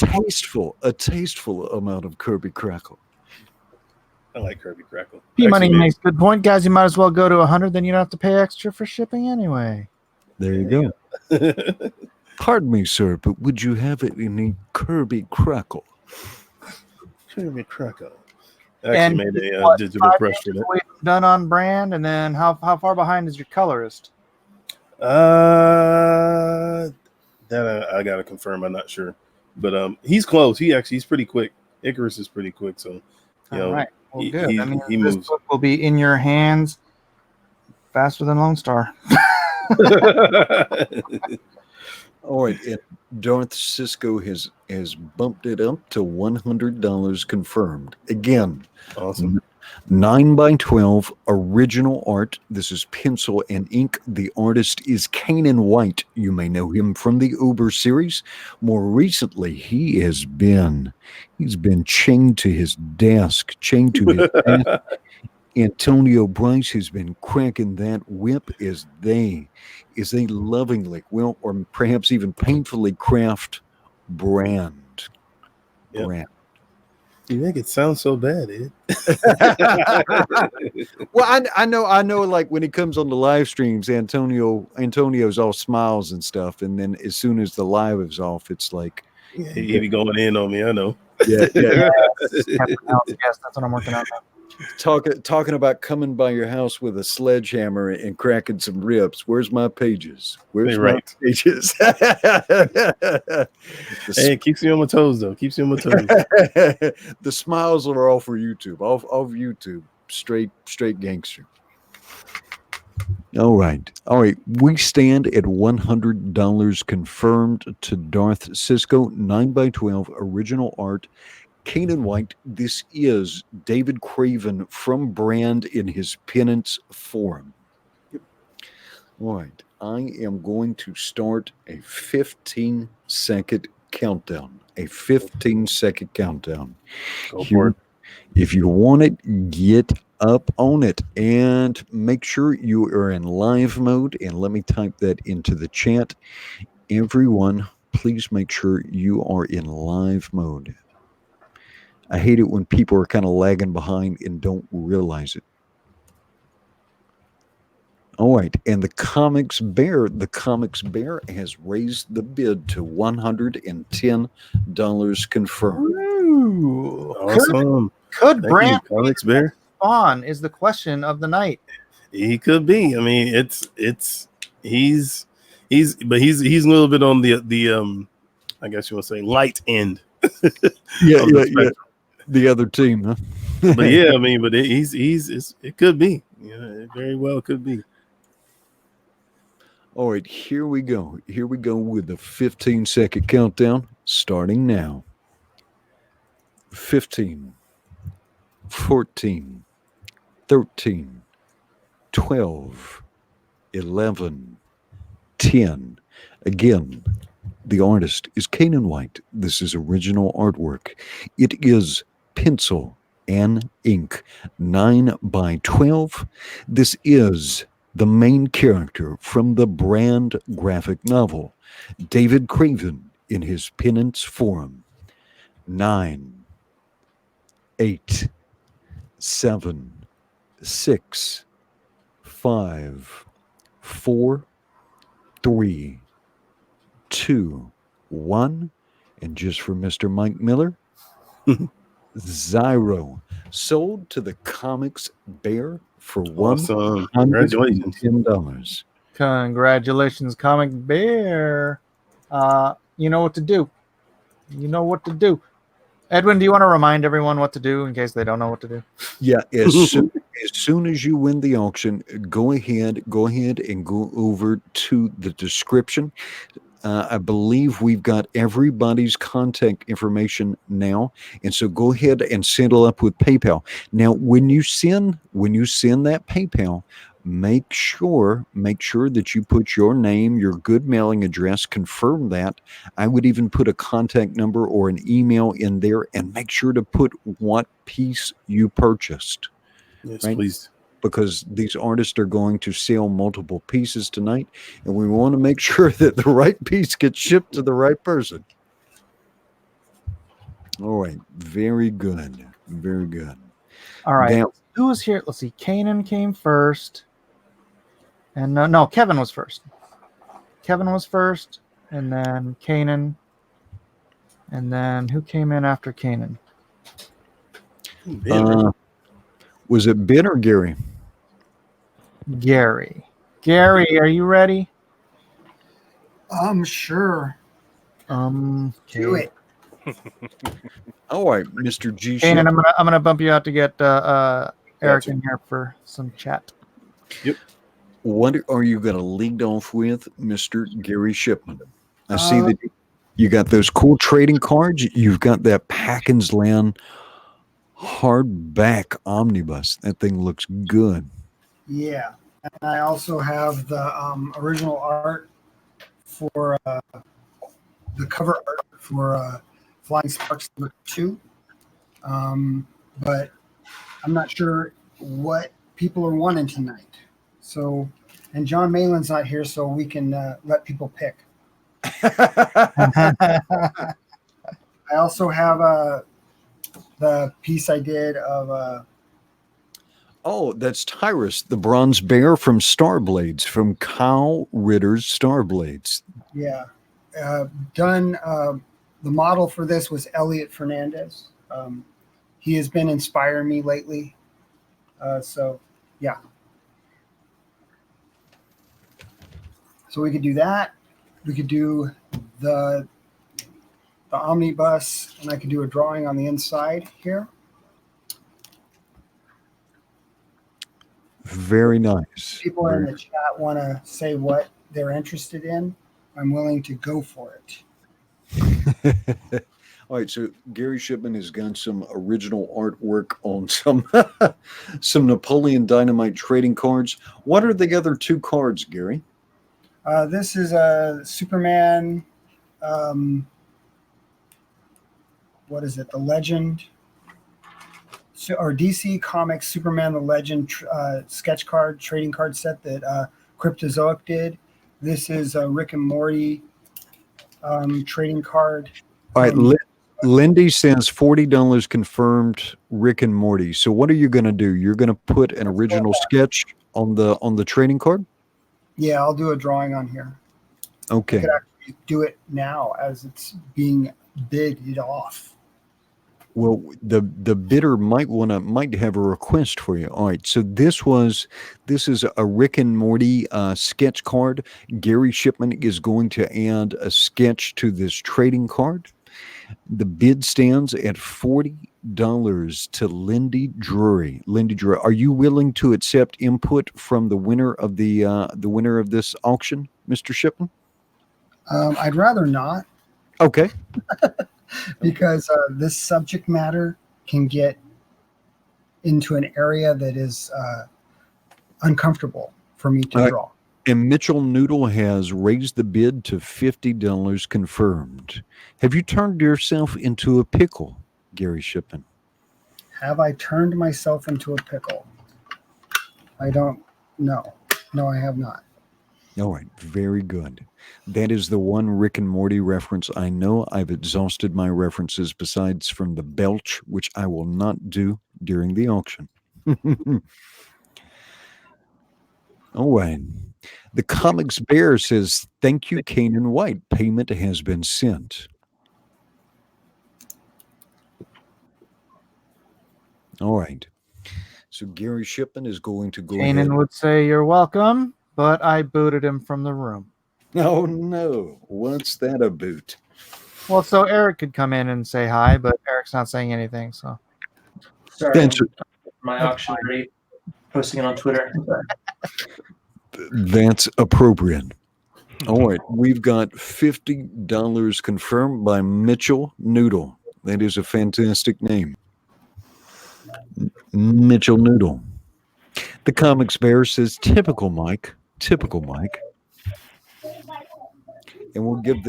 [SPEAKER 2] tasteful amount of Kirby Crackle.
[SPEAKER 3] I like Kirby Crackle.
[SPEAKER 1] P-Money makes a good point, guys. You might as well go to 100, then you don't have to pay extra for shipping anyway.
[SPEAKER 2] There you go. Pardon me, sir, but would you have it in the Kirby Crackle?
[SPEAKER 3] Kirby Crackle. Actually made a digital press for that.
[SPEAKER 1] Done on brand, and then how far behind is your colorist?
[SPEAKER 3] That I gotta confirm. I'm not sure, but he's close. He's pretty quick. Icarus is pretty quick, so you know.
[SPEAKER 1] Right. Well,
[SPEAKER 3] he,
[SPEAKER 1] good.
[SPEAKER 3] he,
[SPEAKER 1] I mean,
[SPEAKER 3] he
[SPEAKER 1] this
[SPEAKER 3] moves.
[SPEAKER 1] book will be in your hands faster than Lone Star.
[SPEAKER 2] All right, and Darth Cisco has bumped it up to $100 confirmed. Again,
[SPEAKER 3] Awesome.
[SPEAKER 2] 9x12 original art. This is pencil and ink. The artist is Kanan White. You may know him from the Uber series. More recently, he's been chained to his desk. Antonio Bryce has been cracking that whip as they lovingly, well, or perhaps even painfully craft brand.
[SPEAKER 3] Yep.
[SPEAKER 2] Brand.
[SPEAKER 3] You make it sound so bad, Ed.
[SPEAKER 2] Well, I know. Like when he comes on the live streams, Antonio's all smiles and stuff, and then as soon as the live is off, it's like
[SPEAKER 3] He be going in on me. I know.
[SPEAKER 2] yeah.
[SPEAKER 1] Yes, that's what I'm working on.
[SPEAKER 2] Talking about coming by your house with a sledgehammer and cracking some ribs. Where's my pages? Where's my pages?
[SPEAKER 3] Hey, it keeps you on my toes, though. Keeps you on my toes.
[SPEAKER 2] The smiles are all for YouTube. Off YouTube. Straight gangster. All right. We stand at $100 confirmed to Darth Cisco 9x12 original art. Kanan White, this is David Craven from Brand in his penance form. All right, I am going to start a 15-second countdown. A 15-second countdown.
[SPEAKER 3] Go for it.
[SPEAKER 2] If you want it, get up on it and make sure you are in live mode. And let me type that into the chat. Everyone, please make sure you are in live mode. I hate it when people are kind of lagging behind and don't realize it. All right, and the Comics Bear has raised the bid to $110 confirmed.
[SPEAKER 1] Ooh,
[SPEAKER 3] Awesome.
[SPEAKER 1] could Brand
[SPEAKER 3] Comics Bear?
[SPEAKER 1] Spawn is the question of the night.
[SPEAKER 3] He could be. I mean, he's a little bit on the I guess you want to say light end.
[SPEAKER 2] Yeah. The other team, huh?
[SPEAKER 3] But yeah, I mean, but it could be. Yeah, it very well could be.
[SPEAKER 2] All right, here we go. Here we go with the 15-second countdown starting now. 15, 14, 13, 12, 11, 10. Again, the artist is Kanan White. This is original artwork. It is pencil and ink, 9x12. This is the main character from the Brand graphic novel, David Craven in his penance form. 9, 8, 7, 6, 5, 4, 3, 2, 1. And just for Mr. Mike Miller, Zyro, sold to the Comics Bear for
[SPEAKER 3] Awesome. Congratulations.
[SPEAKER 2] $110.
[SPEAKER 1] Congratulations, Comic Bear. You know what to do. You know what to do. Edwin, do you want to remind everyone what to do in case they don't know what to do?
[SPEAKER 2] Yeah, as soon as you win the auction, go ahead and go over to the description. I believe we've got everybody's contact information now, and so go ahead and settle up with PayPal. Now, when you send that PayPal, make sure that you put your name, your good mailing address, confirm that. I would even put a contact number or an email in there, and make sure to put what piece you purchased.
[SPEAKER 3] Yes,
[SPEAKER 2] right?
[SPEAKER 3] please.
[SPEAKER 2] Because these artists are going to sell multiple pieces tonight, and we want to make sure that the right piece gets shipped to the right person. All right, very good, very good.
[SPEAKER 1] All right,
[SPEAKER 2] Now,
[SPEAKER 1] who was here? Let's see. Kanan came first, and no, Kevin was first. Kevin was first, and then Kanan, and then who came in after Kanan?
[SPEAKER 2] was it Ben or Gary?
[SPEAKER 1] Gary. Gary, are you ready?
[SPEAKER 4] Sure. Do it.
[SPEAKER 2] All right, Mr. G.
[SPEAKER 1] Kanan,
[SPEAKER 2] Ship.
[SPEAKER 1] I'm gonna bump you out to get Eric in here for some chat.
[SPEAKER 3] Yep.
[SPEAKER 2] What are you going to lead off with, Mr. Gary Shipman? I see that you got those cool trading cards. You've got that Pakkins Land hardback omnibus. That thing looks good.
[SPEAKER 4] Yeah. And I also have the original art for the cover art for Flying Sparks number 2. But I'm not sure what people are wanting tonight. So, and John Malin's not here, so we can let people pick. I also have the piece I did of
[SPEAKER 2] oh, that's Tyrus, the bronze bear from Starblades, from Kyle Ritter's Starblades.
[SPEAKER 4] yeah, done. The model for this was Elliot Fernandez. He has been inspiring me lately. So, yeah. So we could do that. We could do the omnibus, and I could do a drawing on the inside here.
[SPEAKER 2] Very nice.
[SPEAKER 4] People in the chat want to say what they're interested in. I'm willing to go for it.
[SPEAKER 2] All right, so Gary Shipman has got some original artwork on some Napoleon Dynamite trading cards. What are the other 2 cards, Gary?
[SPEAKER 4] This is a Superman. What is it? The Legend, or DC Comics Superman the Legend sketch card trading card set that Cryptozoic did. This is a Rick and Morty trading card.
[SPEAKER 2] All right, Lindy says $40 confirmed Rick and Morty. So what are you going to do? You're going to put an original sketch on the trading card?
[SPEAKER 4] Yeah, I'll do a drawing on here.
[SPEAKER 2] Okay.
[SPEAKER 4] I could actually do it now as it's being bidded off.
[SPEAKER 2] Well, the bidder might have a request for you. All right, so this is a Rick and Morty sketch card. Gary Shipman is going to add a sketch to this trading card. The bid stands at $40 to Lindy Drury. Lindy Drury, are you willing to accept input from the winner of this auction, Mr. Shipman?
[SPEAKER 4] I'd rather not.
[SPEAKER 2] Okay.
[SPEAKER 4] Because this subject matter can get into an area that is uncomfortable for me to draw.
[SPEAKER 2] And Mitchell Noodle has raised the bid to $50 confirmed. Have you turned yourself into a pickle, Gary Shipman?
[SPEAKER 4] Have I turned myself into a pickle? I don't know. No, I have not.
[SPEAKER 2] All right, very good. That is the one Rick and Morty reference I know. I've exhausted my references besides from the belch, which I will not do during the auction. All right. The Comics Bear says, thank you, Kanan White. Payment has been sent. All right. So Gary Shipman is going to go ahead.
[SPEAKER 1] Kanan would say you're welcome, but I booted him from the room.
[SPEAKER 2] Oh no! What's that a boot?
[SPEAKER 1] Well, so Eric could come in and say hi, but Eric's not saying anything. So
[SPEAKER 6] Sorry,
[SPEAKER 2] That's
[SPEAKER 6] my auction already posting it on Twitter.
[SPEAKER 2] that's appropriate. All right, we've got $50 confirmed by Mitchell Noodle. That is a fantastic name, Mitchell Noodle. The Comics Bear says, "Typical Mike, typical Mike." And we'll give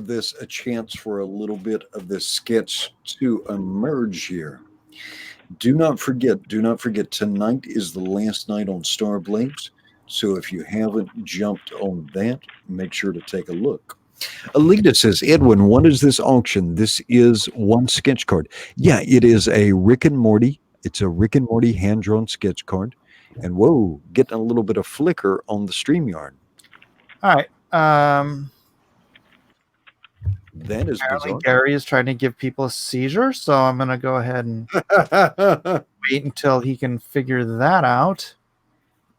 [SPEAKER 2] this a chance for a little bit of this sketch to emerge here. Do not forget, tonight is the last night on Star Blades. So if you haven't jumped on that, make sure to take a look. Alita says, Edwin, what is this auction? This is one sketch card. Yeah, it is a Rick and Morty. It's a Rick and Morty hand-drawn sketch card. And whoa, getting a little bit of flicker on the StreamYard.
[SPEAKER 1] all right.
[SPEAKER 2] That is
[SPEAKER 1] Apparently
[SPEAKER 2] bizarre.
[SPEAKER 1] Gary is trying to give people a seizure, so I'm gonna go ahead and wait until he can figure that out.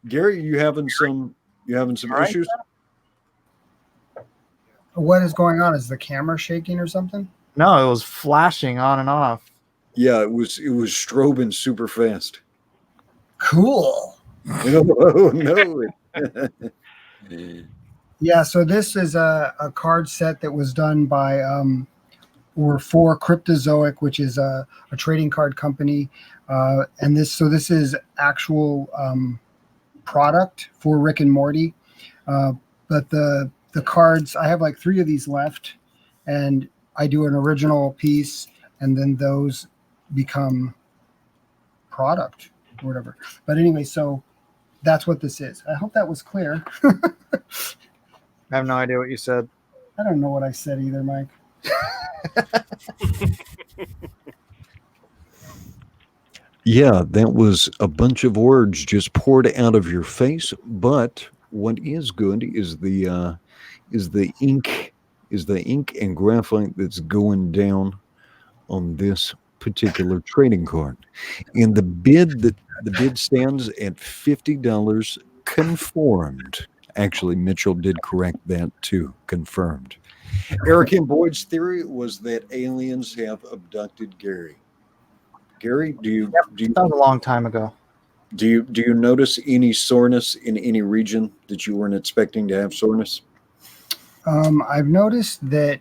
[SPEAKER 2] Gary, you having some
[SPEAKER 1] Right.
[SPEAKER 2] issues?
[SPEAKER 4] What is going on? Is the camera shaking or something?
[SPEAKER 1] No, it was flashing on and off.
[SPEAKER 2] Yeah, it was strobing super fast.
[SPEAKER 4] Cool.
[SPEAKER 2] Oh no.
[SPEAKER 4] Yeah, so this is a card set that was done by or for Cryptozoic, which is a trading card company, and this is actual product for Rick and Morty, but the cards, I have like 3 of these left, and I do an original piece, and then those become product or whatever. But anyway, so that's what this is. I hope that was clear.
[SPEAKER 1] I have no idea what you said.
[SPEAKER 4] I don't know what I said either, Mike.
[SPEAKER 2] Yeah, that was a bunch of words just poured out of your face. But what is good is the ink and graphite that's going down on this particular trading card. And the bid stands at $50 conformed. Actually, Mitchell did correct that too. Confirmed. Eric and Boyd's theory was that aliens have abducted Gary. Gary, do you
[SPEAKER 1] That was a long time ago.
[SPEAKER 2] do you notice any soreness in any region that you weren't expecting to have soreness?
[SPEAKER 4] I've noticed that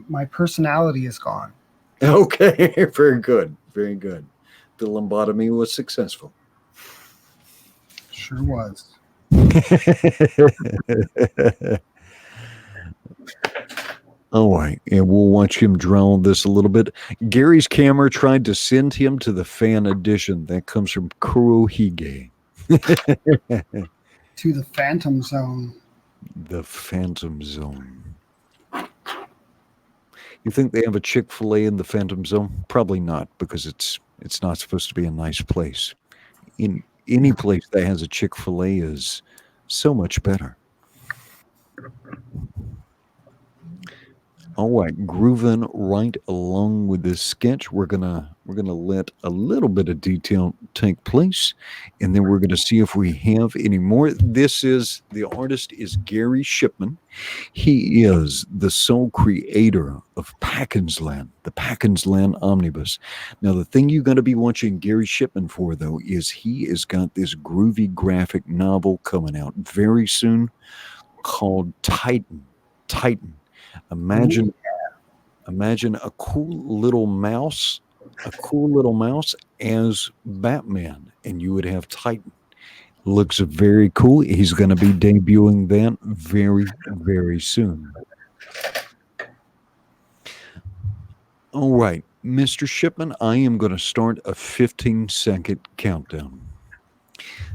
[SPEAKER 4] my personality is gone.
[SPEAKER 2] Okay, very good, very good. The lumbotomy was successful.
[SPEAKER 4] Sure was.
[SPEAKER 2] All right, and we'll watch him draw this a little bit. Gary's camera tried to send him to the fan edition. That comes from Kurohige.
[SPEAKER 4] To the Phantom Zone.
[SPEAKER 2] The Phantom Zone. You think they have a Chick-fil-A in the Phantom Zone? Probably not, because it's not supposed to be a nice place. In any place that has a Chick-fil-A is so much better. All right, grooving right along with this sketch. We're gonna let a little bit of detail take place, and then we're gonna see if we have any more. The artist is Gary Shipman. He is the sole creator of Pakkins Land, the Pakkins Land Omnibus. Now, the thing you're going to be watching Gary Shipman for, though, is he has got this groovy graphic novel coming out very soon called Titan. Imagine a cool little mouse as Batman, and you would have Titan. Looks very cool. He's going to be debuting that very, very soon. All right, Mr. Shipman, I am going to start a 15-second countdown.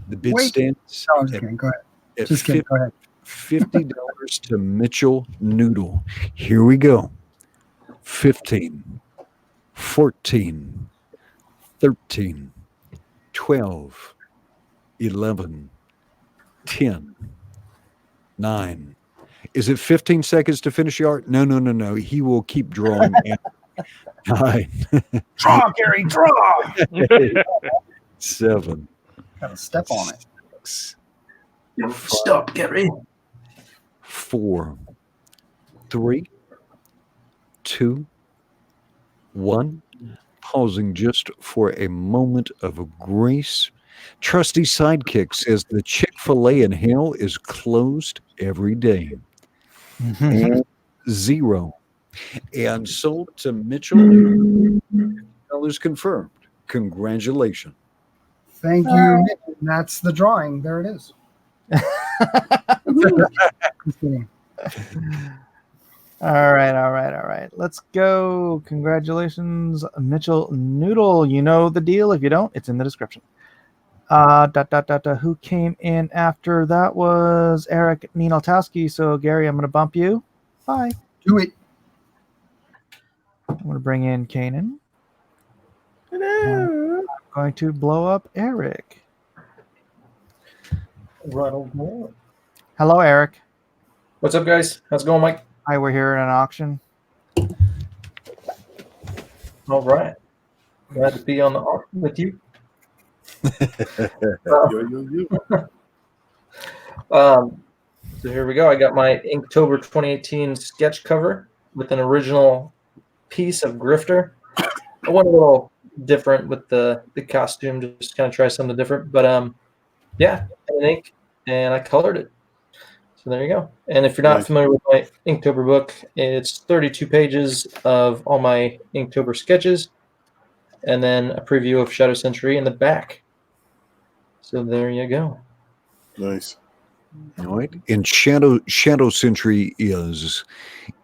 [SPEAKER 2] The bid stands
[SPEAKER 4] I was kidding. Go ahead. Just kidding. Go ahead.
[SPEAKER 2] $50 to Mitchell Noodle. Here we go. 15, 14, 13, 12, 11, 10, 9. Is it 15 seconds to finish the art? No. He will keep drawing. 9,
[SPEAKER 4] Draw, Gary, draw.
[SPEAKER 2] 7,
[SPEAKER 4] Gotta step on it.
[SPEAKER 2] 6,
[SPEAKER 6] Stop, Gary.
[SPEAKER 2] 4, 3, 2, 1. Pausing just for a moment of grace. Trusty Sidekick says the Chick-fil-A in hell is closed every day. And 0. And sold to Mitchell. Is confirmed. Congratulations.
[SPEAKER 4] Thank you. Nick. That's the drawing. There it is. Just kidding.
[SPEAKER 1] All right. Let's go. Congratulations, Mitchell Noodle. You know the deal. If you don't, it's in the description. Who came in after that was Eric Ninaltowski. So Gary, I'm going to bump you. Bye.
[SPEAKER 4] Do it.
[SPEAKER 1] I'm going to bring in Kanan. I'm going to blow up Eric. Hello, Eric.
[SPEAKER 6] What's up, guys? How's it going, Mike?
[SPEAKER 1] Hi, we're here at an auction.
[SPEAKER 6] All right. Glad to be on the auction with you. So here we go. I got my Inktober 2018 sketch cover with an original piece of Grifter. I went a little different with the costume, just kind of try something different. But yeah, an ink, and I colored it. So there you go. And if you're not familiar with my Inktober book, it's 32 pages of all my Inktober sketches, and then a preview of Shadow Century in the back. So there you go.
[SPEAKER 3] Nice.
[SPEAKER 2] All right. And Shadow Century is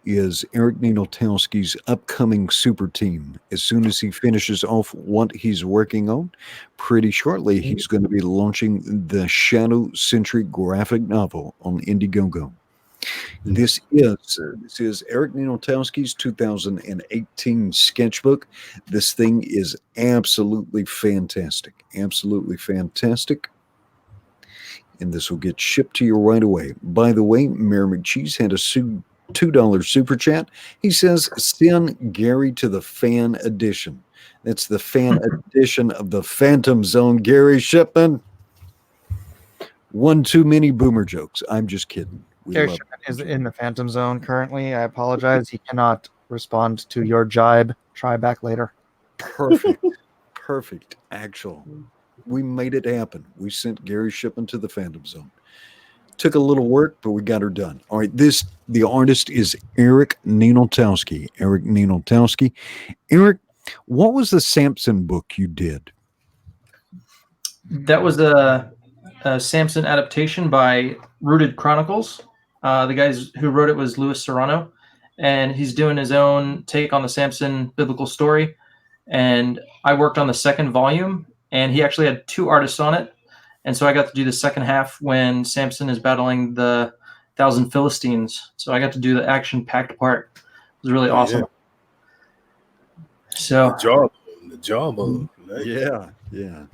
[SPEAKER 2] Eric Ninaltowski's upcoming super team. As soon as he finishes off what he's working on, pretty shortly he's going to be launching the Shadow Century graphic novel on Indiegogo. This is Eric Ninaltowski's 2018 sketchbook. This thing is absolutely fantastic. Absolutely fantastic. And this will get shipped to you right away. By the way, Mayor McCheese had a $2 super chat. He says, send Gary to the fan edition. That's the fan edition of the Phantom Zone. Gary Shipman. One too many boomer jokes. I'm just kidding.
[SPEAKER 1] Gary Shipman is in the Phantom Zone currently. I apologize. He cannot respond to your jibe. Try back later.
[SPEAKER 2] Perfect. Perfect. Actual. We made it happen. We sent Gary Shipman to the Phantom Zone. Took a little work, but we got her done. All right. The artist is Eric Ninaltowski. Eric Ninaltowski. Eric, what was the Samson book you did?
[SPEAKER 6] That was a Samson adaptation by Rooted Chronicles. The guys who wrote it was Louis Serrano, and he's doing his own take on the Samson biblical story. And I worked on the second volume, and he actually had 2 artists on it. And so I got to do the second half when Samson is battling the 1,000 Philistines. So I got to do the action-packed part. It was really awesome.
[SPEAKER 3] Yeah.
[SPEAKER 6] So
[SPEAKER 3] the jawbone. Nice.
[SPEAKER 2] Yeah.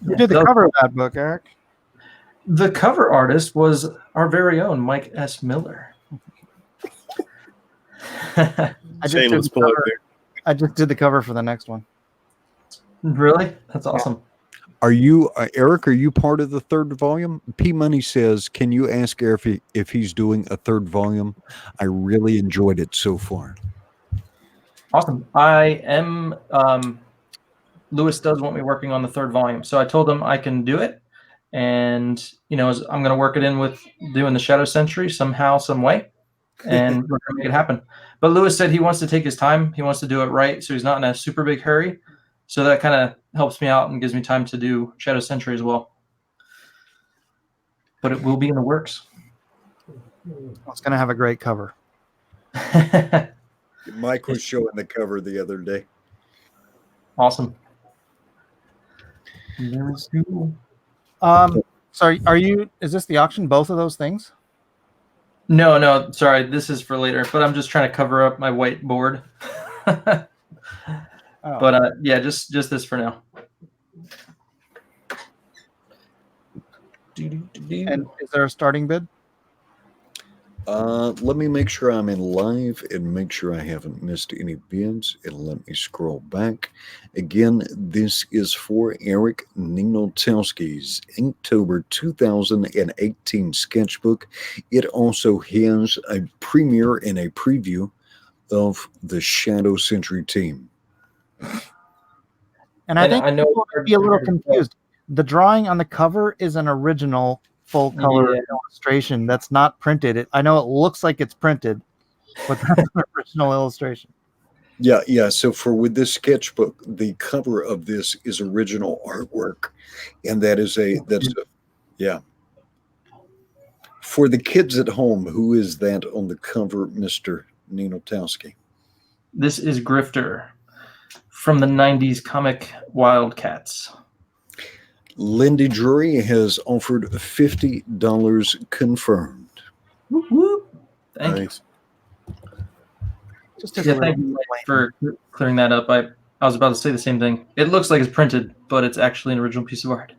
[SPEAKER 1] Who did the cover of that book, Eric?
[SPEAKER 6] The cover artist was our very own Mike S. Miller.
[SPEAKER 1] I
[SPEAKER 3] Shameless plug there.
[SPEAKER 1] I just did the cover for the next one.
[SPEAKER 6] Really? That's awesome.
[SPEAKER 2] Are you, Eric, are you part of the third volume? P Money says, can you ask Eric if he's doing a third volume? I really enjoyed it so far.
[SPEAKER 6] Awesome. I am, Louis does want me working on the third volume. So I told him I can do it. And, I'm going to work it in with doing the Shadow Century somehow, some way. And we're going to make it happen. But Louis said he wants to take his time. He wants to do it right. So he's not in a super big hurry. So that kind of helps me out and gives me time to do Shadow Century as well. But it will be in the works.
[SPEAKER 1] It's going to have a great cover.
[SPEAKER 2] Mike was showing the cover the other day.
[SPEAKER 6] Awesome.
[SPEAKER 1] Sorry, is this the auction, both of those things?
[SPEAKER 6] No, sorry. This is for later, but I'm just trying to cover up my whiteboard. But yeah, just this for now.
[SPEAKER 1] And is there a starting bid?
[SPEAKER 2] Let me make sure I'm in live and make sure I haven't missed any bids. And let me scroll back. Again, this is for Eric Ninaltowski's Inktober 2018 sketchbook. It also has a premiere and a preview of the Shadow Century team.
[SPEAKER 1] And I think
[SPEAKER 6] I know
[SPEAKER 1] people might be a little confused. The drawing on the cover is an original full color illustration that's not printed. I know it looks like it's printed, but that's an original illustration.
[SPEAKER 2] Yeah. So with this sketchbook, the cover of this is original artwork, and that's yeah. For the kids at home, who is that on the cover, Mr. Ninaltowski?
[SPEAKER 6] This is Grifter from the 90s comic Wildcats.
[SPEAKER 2] Lindy Drury has offered $50 confirmed.
[SPEAKER 6] Whoop, whoop. Thank you.
[SPEAKER 3] Nice.
[SPEAKER 1] Just as
[SPEAKER 6] Yeah,
[SPEAKER 1] a little
[SPEAKER 6] thank you for clearing that up. I was about to say the same thing. It looks like it's printed, but it's actually an original piece of art.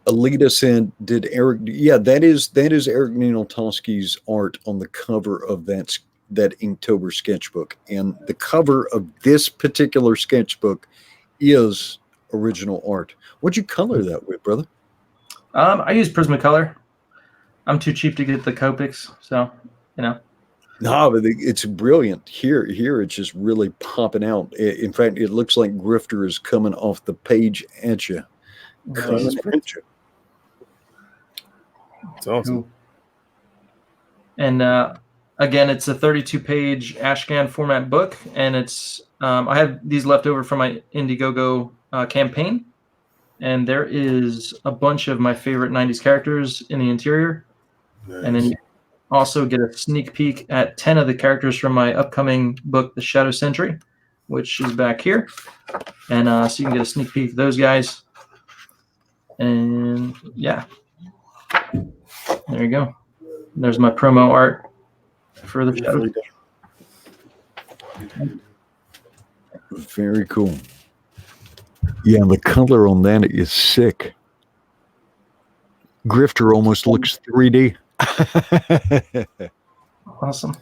[SPEAKER 2] Alita said, "Did Eric?" Yeah, that is Eric Ninaltowski's art on the cover of that Inktober sketchbook, and the cover of this particular sketchbook is original art. What'd you color that with, brother?
[SPEAKER 6] I use Prismacolor. I'm too cheap to get the Copics, so
[SPEAKER 2] No, but it's brilliant. Here, it's just really popping out. In fact, it looks like Grifter is coming off the page at you.
[SPEAKER 3] Nice. It's awesome.
[SPEAKER 6] And again, it's a 32-page Ashcan format book, and it's I have these left over from my Indiegogo campaign, and there is a bunch of my favorite 90s characters in the interior.
[SPEAKER 3] Nice.
[SPEAKER 6] And then you also get a sneak peek at 10 of the characters from my upcoming book, The Shadow Century, which is back here. And so you can get a sneak peek of those guys. And yeah, there you go. There's my promo art for the Shadow.
[SPEAKER 2] Very cool. Yeah, the color on that is sick. Grifter almost looks 3D.
[SPEAKER 6] Awesome.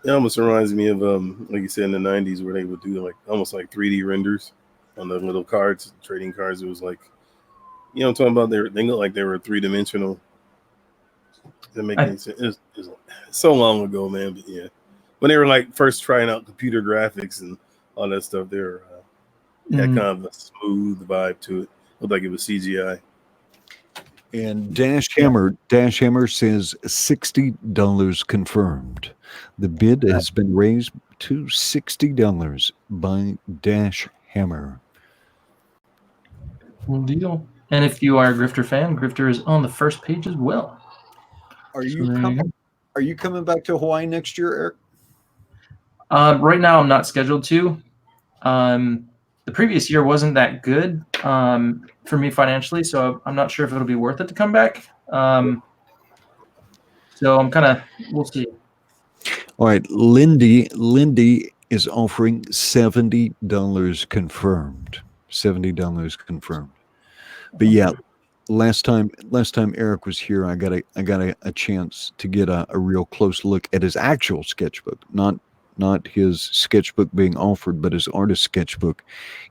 [SPEAKER 3] It almost reminds me of like you said in the 90s where they would do like almost like 3D renders on the little cards, trading cards. It was like, you know what I'm talking about? They look like they were 3-dimensional. That make any sense? It was so long ago, man. But yeah, when they were like first trying out computer graphics and all that stuff, they were had kind of a smooth vibe to it. Looked like it was CGI.
[SPEAKER 2] And Dash Hammer says $60 confirmed. The bid has been raised to $60 by Dash Hammer.
[SPEAKER 6] Cool deal. And if you are a Grifter fan, Grifter is on the first page as well.
[SPEAKER 2] Are you coming back to Hawaii next year, Eric?
[SPEAKER 6] Right now, I'm not scheduled to. The previous year wasn't that good for me financially, so I'm not sure if it'll be worth it to come back. So I'm we'll see.
[SPEAKER 2] All right, Lindy is offering $70 confirmed. $70 confirmed. But yeah, last time Eric was here, I got a chance to get a real close look at his actual sketchbook, not his sketchbook being offered, but his artist sketchbook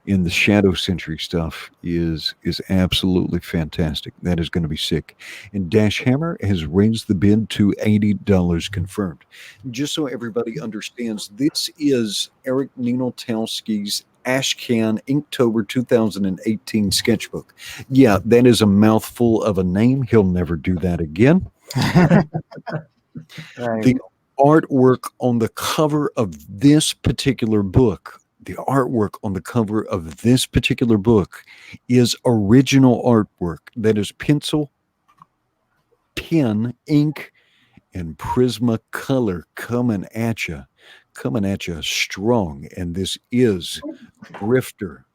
[SPEAKER 2] in the Shadow Century stuff is absolutely fantastic. That is going to be sick. And Dash Hammer has raised the bid to $80 confirmed. Just so everybody understands, this is Eric Ninaltowski's Ashcan Inktober 2018 sketchbook. Yeah, that is a mouthful of a name. He'll never do that again. The artwork on the cover of this particular book, is original artwork. That is pencil, pen, ink, and Prismacolor coming at you strong. And this is Grifter.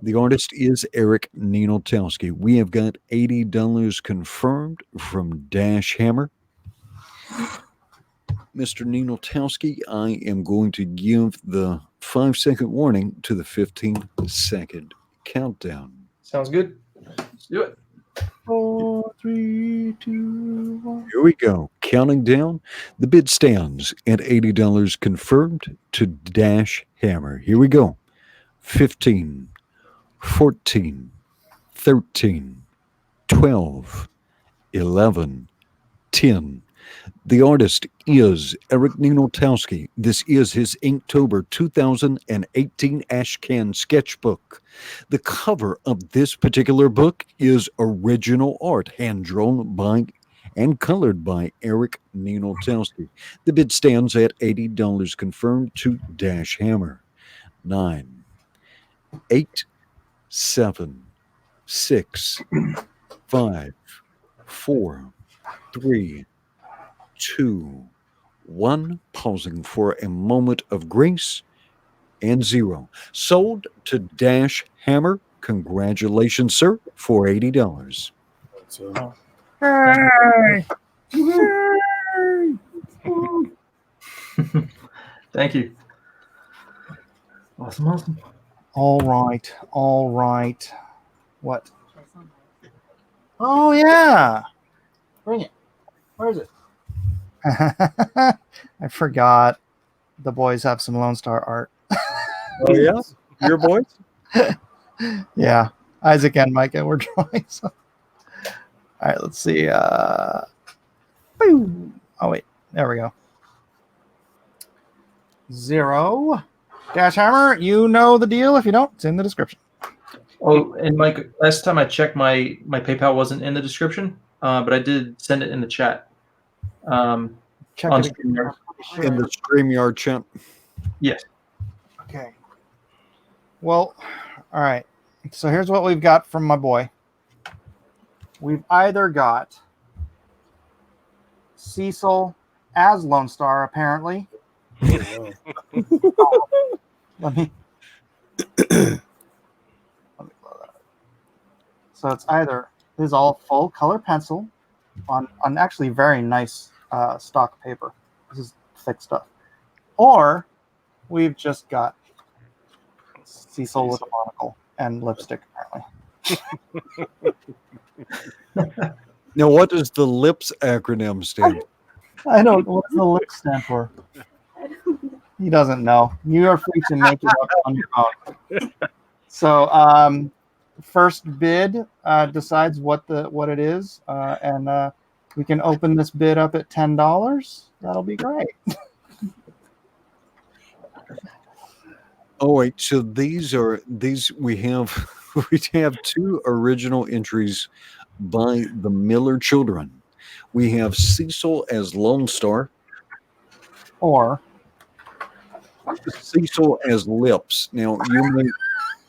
[SPEAKER 2] The artist is Eric Ninaltowski. We have got $80 confirmed from Dash Hammer. Mr. Ninaltowski, I am going to give the 5-second warning to the 15-second countdown.
[SPEAKER 6] Sounds good. Let's do it.
[SPEAKER 1] 4, 3, 2, 1.
[SPEAKER 2] Here we go. Counting down. The bid stands at $80 confirmed to Dash Hammer. Here we go. 15, 14, 13, 12, 11, 10. The artist is Eric Ninaltowski. This is his Inktober 2018 Ashcan sketchbook. The cover of this particular book is original art, hand-drawn by and colored by Eric Ninaltowski. The bid stands at $80 confirmed to Dash Hammer. 9, 8, 7, 6, 5, 4, 3, 2, 1. Pausing for a moment of grace. And 0. Sold to Dash Hammer. Congratulations, sir, for $80.
[SPEAKER 3] So,
[SPEAKER 1] Hey!
[SPEAKER 6] Thank you. Awesome.
[SPEAKER 1] All right. All right. What? Oh, yeah. Bring it. Where is it? I forgot. The boys have some Lone Star art.
[SPEAKER 2] Oh, yeah? Your boys?
[SPEAKER 1] Yeah. Isaac and Micah were drawing some. All right, let's see. Boom. Oh, wait. There we go. 0. Dash Hammer, you know the deal. If you don't, it's in the description.
[SPEAKER 6] Oh, and Mike, last time I checked, my PayPal wasn't in the description, but I did send it in the chat.
[SPEAKER 1] Check
[SPEAKER 6] On
[SPEAKER 1] it again.
[SPEAKER 6] StreamYard.
[SPEAKER 2] In the StreamYard chat.
[SPEAKER 6] Yes.
[SPEAKER 1] Okay. Well, all right. So here's what we've got from my boy. We've either got Cecil as Lone Star, apparently.
[SPEAKER 3] wow.
[SPEAKER 1] Let me blow that up. So it's either this is all full color pencil on actually very nice stock paper. This is thick stuff. Or we've just got Cecil with a monocle and lipstick, apparently.
[SPEAKER 2] Now, what does the LIPS acronym stand for?
[SPEAKER 1] I don't know what the lip stand for. He doesn't know. You are free to make it up on your own. So, first bid decides what it is, and we can open this bid up at $10. That'll be great.
[SPEAKER 2] Oh, wait. So these we have 2 original entries by the Miller children. We have Cecil as Lone Star,
[SPEAKER 1] Or
[SPEAKER 2] Cecil as Lips. Now, you may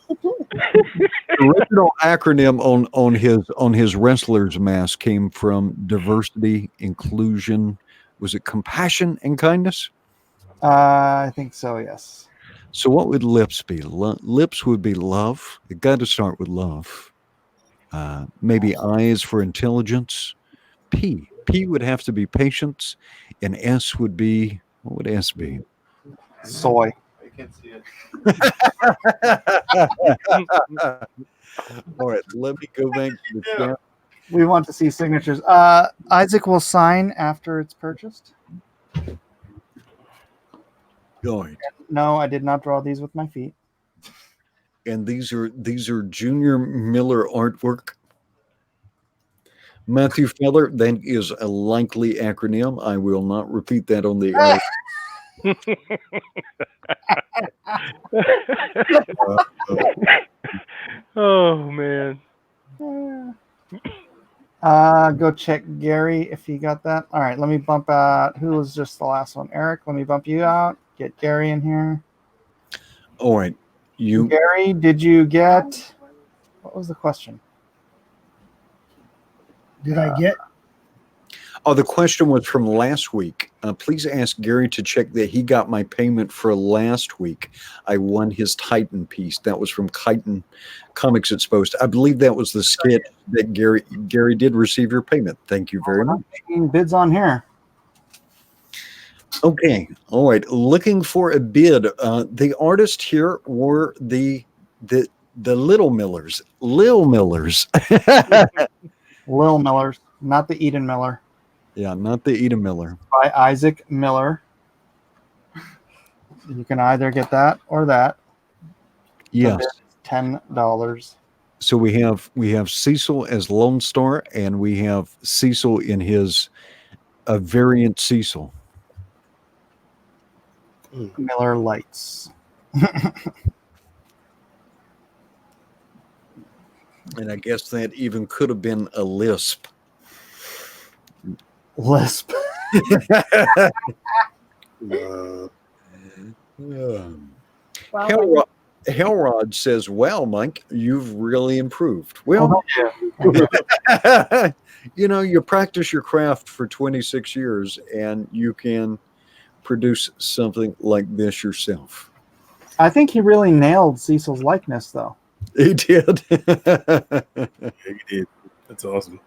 [SPEAKER 2] the original acronym on his wrestler's mask came from diversity, inclusion. Was it compassion and kindness?
[SPEAKER 1] I think so. Yes.
[SPEAKER 2] So what would lips be? Lips would be love. It got to start with love. Maybe I is for intelligence. P would have to be patience, and S would be, what would S be?
[SPEAKER 1] Soy.
[SPEAKER 3] I can't see it.
[SPEAKER 2] All right, let me go back to the chat.
[SPEAKER 1] We want to see signatures. Isaac will sign after it's purchased.
[SPEAKER 2] Going.
[SPEAKER 1] No, I did not draw these with my feet.
[SPEAKER 2] And these are Junior Miller artwork. Matthew Feller, that is a likely acronym. I will not repeat that on the air.
[SPEAKER 5] Oh man.
[SPEAKER 1] Go check Gary if he got that. All right, let me bump out. Who was just the last one? Eric, let me bump you out. Get Gary in here.
[SPEAKER 2] All right.
[SPEAKER 1] Gary, did you get, what was the question?
[SPEAKER 4] Did I get?
[SPEAKER 2] Oh, the question was from last week. Please ask Gary to check that he got my payment for last week. I won his Titan piece. That was from Titan Comics Exposed. I believe that was the skit that Gary did receive your payment. Thank you very much.
[SPEAKER 1] Making bids on here.
[SPEAKER 2] Okay. All right. Looking for a bid. The artist here were the Little Millers. Lil Millers.
[SPEAKER 1] Lil Miller's, not the Eden Miller.
[SPEAKER 2] Yeah, not the Eden Miller.
[SPEAKER 1] By Isaac Miller. You can either get that or that.
[SPEAKER 2] Yes.
[SPEAKER 1] $10.
[SPEAKER 2] So we have Cecil as Lone Star, and we have Cecil in his variant Cecil.
[SPEAKER 1] Miller Lights.
[SPEAKER 2] And I guess that even could have been a lisp.
[SPEAKER 1] Lisp.
[SPEAKER 2] Hellrod says, "Wow, Mike, you've really improved." Well, you know, you practice your craft for 26 years, and you can produce something like this yourself.
[SPEAKER 1] I think he really nailed Cecil's likeness, though.
[SPEAKER 2] He did.
[SPEAKER 3] Yeah, he did. That's awesome.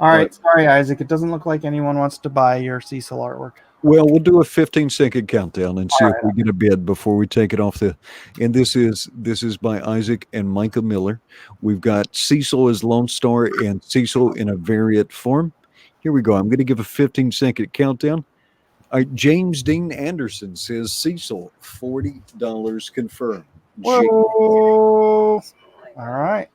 [SPEAKER 1] All right, sorry, Isaac. It doesn't look like anyone wants to buy your Cecil artwork.
[SPEAKER 2] Well, we'll do a 15-second countdown and see if we get a bid before we take it off the. And this is by Isaac and Micah Miller. We've got Cecil as Lone Star and Cecil in a variant form. Here we go. I'm going to give a 15-second countdown. All right, James Dean Anderson says Cecil, $40 confirmed.
[SPEAKER 1] Whoa! All right.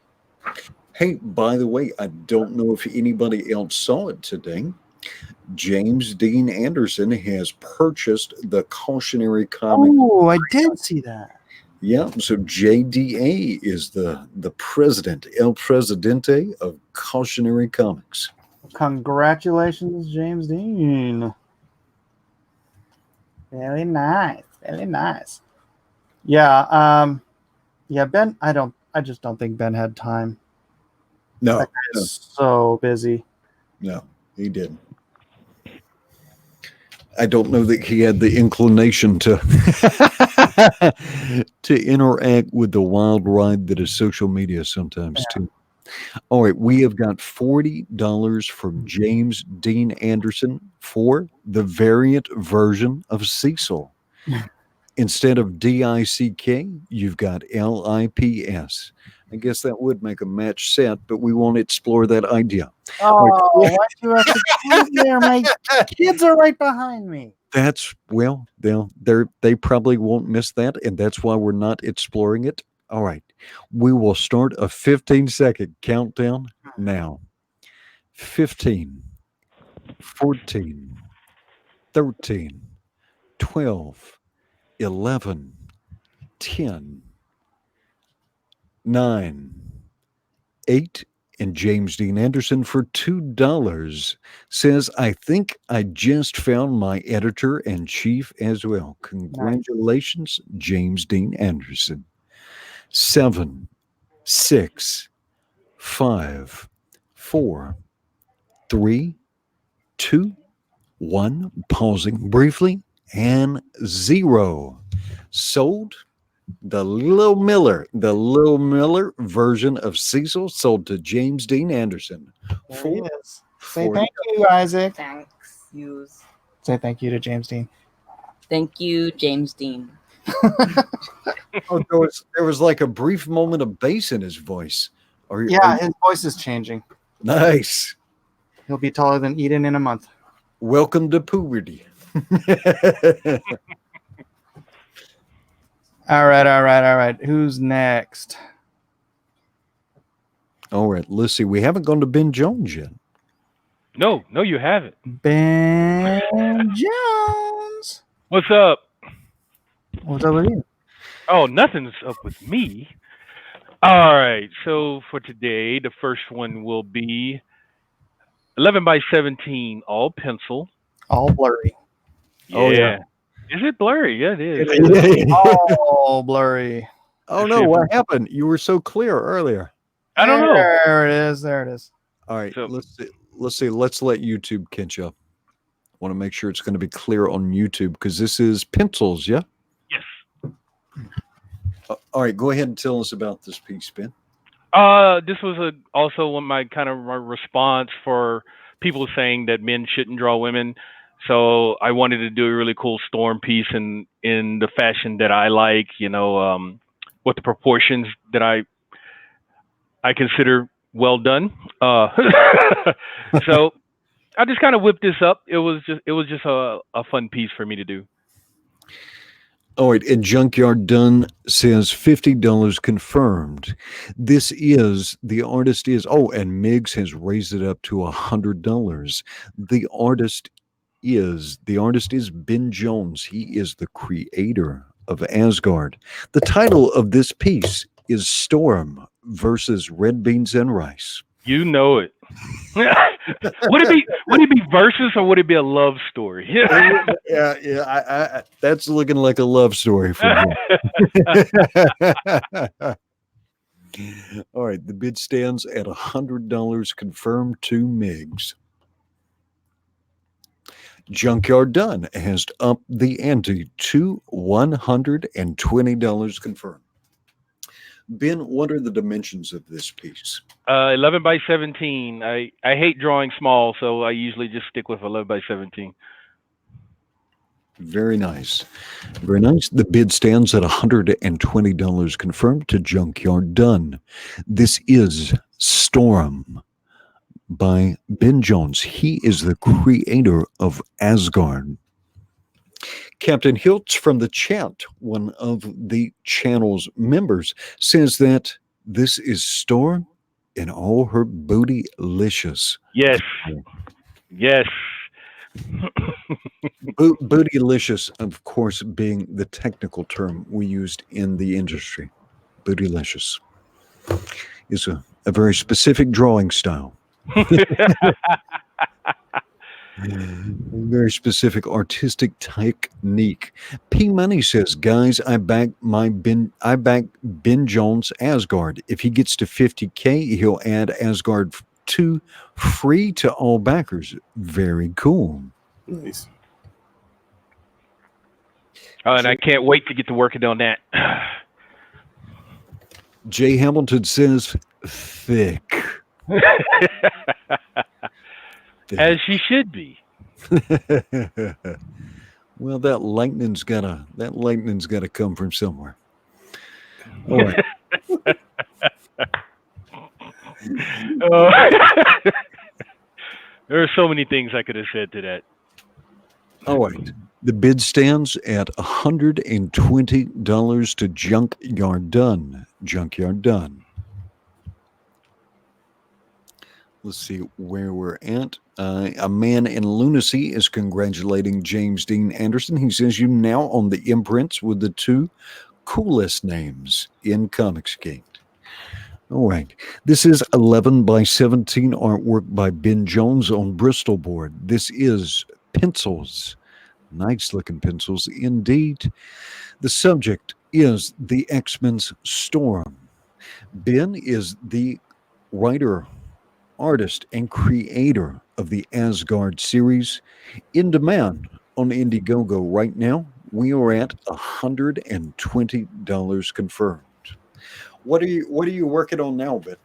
[SPEAKER 2] Hey, by the way, I don't know if anybody else saw it today. James Dean Anderson has purchased the cautionary comic.
[SPEAKER 1] Oh, I did see that.
[SPEAKER 2] Yeah, so JDA is the president, El Presidente of Cautionary Comics.
[SPEAKER 1] Congratulations, James Dean. Very nice. Very nice. Yeah, yeah, Ben, I just don't think Ben had time.
[SPEAKER 2] No,
[SPEAKER 1] That guy is so busy.
[SPEAKER 2] no, he didn't. I don't know that he had the inclination to to interact with the wild ride that is social media sometimes too. All right, we have got $40 from James Dean Anderson for the variant version of Cecil. Instead of DICK, you've got LIPS. I guess that would make a match set, but we won't explore that idea.
[SPEAKER 1] Oh, why'd you have to go there? My kids are right behind me.
[SPEAKER 2] That's, well, they probably won't miss that, and that's why we're not exploring it. All right, we will start a 15-second countdown now. 15, 14, 13, 12, 11, 10, 9, 8, and James Dean Anderson for $2 says, I think I just found my editor-in-chief as well. Congratulations, James Dean Anderson. 7, 6, 5, 4, 3, 2, 1. Pausing briefly, and 0. Sold. The Little Miller version of Cecil sold to James Dean Anderson.
[SPEAKER 1] There he is. Say thank you, Isaac.
[SPEAKER 8] Thanks, you.
[SPEAKER 1] Say thank you to James Dean.
[SPEAKER 8] Thank you, James Dean.
[SPEAKER 2] Oh, there was like a brief moment of bass in his voice.
[SPEAKER 1] His voice is changing.
[SPEAKER 2] Nice.
[SPEAKER 1] He'll be taller than Eden in a month.
[SPEAKER 2] Welcome to puberty.
[SPEAKER 1] All right. Who's next?
[SPEAKER 2] All right, let's see. We haven't gone to Ben Jones yet.
[SPEAKER 5] No, you haven't.
[SPEAKER 1] Ben Jones.
[SPEAKER 5] What's up?
[SPEAKER 1] What's up with you?
[SPEAKER 5] Oh, nothing's up with me. All right. So for today, the first one will be 11 by 17, all pencil.
[SPEAKER 1] All blurry.
[SPEAKER 5] Yeah.
[SPEAKER 2] Oh, yeah.
[SPEAKER 5] Is it blurry? Yeah, it is.
[SPEAKER 1] All blurry.
[SPEAKER 2] Oh, no. What happened? You were so clear earlier.
[SPEAKER 5] I don't know.
[SPEAKER 1] There it is.
[SPEAKER 2] All right.
[SPEAKER 5] So-
[SPEAKER 2] Let's see. Let's let YouTube catch up. I want to make sure it's going to be clear on YouTube because this is pencils, yeah?
[SPEAKER 5] Yes.
[SPEAKER 2] All right. Go ahead and tell us about this piece, Ben.
[SPEAKER 5] This was also one of my kind of response for people saying that men shouldn't draw women. So I wanted to do a really cool storm piece in the fashion that I like, with the proportions that I consider well done. So I just kind of whipped this up. It was just a fun piece for me to do.
[SPEAKER 2] All right, and Junkyard Done says $50 confirmed. This is the artist is and Miggs has raised it up to $100. The artist is Ben Jones. He is the creator of Asgard. The title of this piece is Storm versus Red Beans and Rice.
[SPEAKER 5] You know it. Would it be verses or would it be a love story?
[SPEAKER 2] Yeah. That's looking like a love story for me. All right, the bid stands at $100 confirmed to Miggs. Junkyard Done has upped the ante to $120 confirmed. Ben, what are the dimensions of this piece?
[SPEAKER 5] 11 by 17. I hate drawing small, so I usually just stick with 11 by 17.
[SPEAKER 2] Very nice. Very nice. The bid stands at $120 confirmed to Junkyard Done. This is Storm by Ben Jones. He is the creator of Asgard. Captain Hiltz from the chat, one of the channel's members, says that this is Storm in all her bootylicious.
[SPEAKER 5] Yes. Yes.
[SPEAKER 2] Bootylicious, of course, being the technical term we used in the industry. Bootylicious is a very specific drawing style. Very specific artistic technique. P Money says, guys, I back Ben Jones Asgard. If he gets to 50K, he'll add Asgard 2 free to all backers. Very cool.
[SPEAKER 3] Nice.
[SPEAKER 5] Oh, and I can't wait to get to working on that.
[SPEAKER 2] Jay Hamilton says, thick.
[SPEAKER 5] As she should be.
[SPEAKER 2] Well, that lightning's gotta come from somewhere. All right.
[SPEAKER 5] There are so many things I could have said to that.
[SPEAKER 2] All right. The bid stands at $120 to Junkyard Done. Junkyard Done. Let's see where we're at. A man in lunacy is congratulating James Dean Anderson. He says, you now on the imprints with the 2 coolest names in Comics Gate. All right. This is 11 by 17 artwork by Ben Jones on Bristol board. This is pencils. Nice looking pencils indeed. The subject is the X-Men's Storm. Ben is the writer, artist, and creator of the Asgard series, in demand on Indiegogo right now. We are at $120 confirmed. What are you working on now, Ben?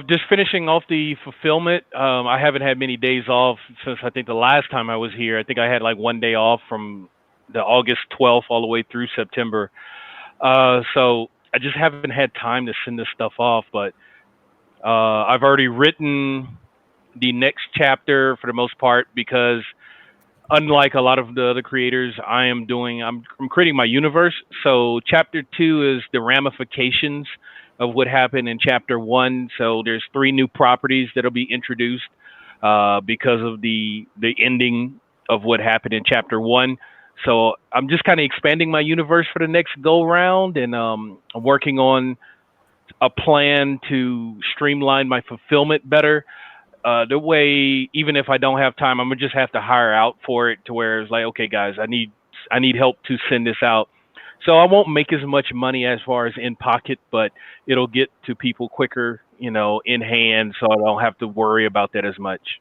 [SPEAKER 5] Just finishing off the fulfillment. I haven't had many days off since I think the last time I was here. I think I had like 1 day off from the August 12th all the way through September. So I just haven't had time to send this stuff off, but I've already written the next chapter for the most part, because unlike a lot of the other creators, I'm creating my universe. So chapter 2 is the ramifications of what happened in chapter 1. So there's 3 new properties that'll be introduced because of the ending of what happened in chapter 1. So I'm just kind of expanding my universe for the next go round, and I'm working on a plan to streamline my fulfillment better. The way, even if I don't have time, I'm gonna just have to hire out for it, to where it's like, okay, guys, I need help to send this out. So I won't make as much money as far as in pocket, but it'll get to people quicker, in hand, so I don't have to worry about that as much.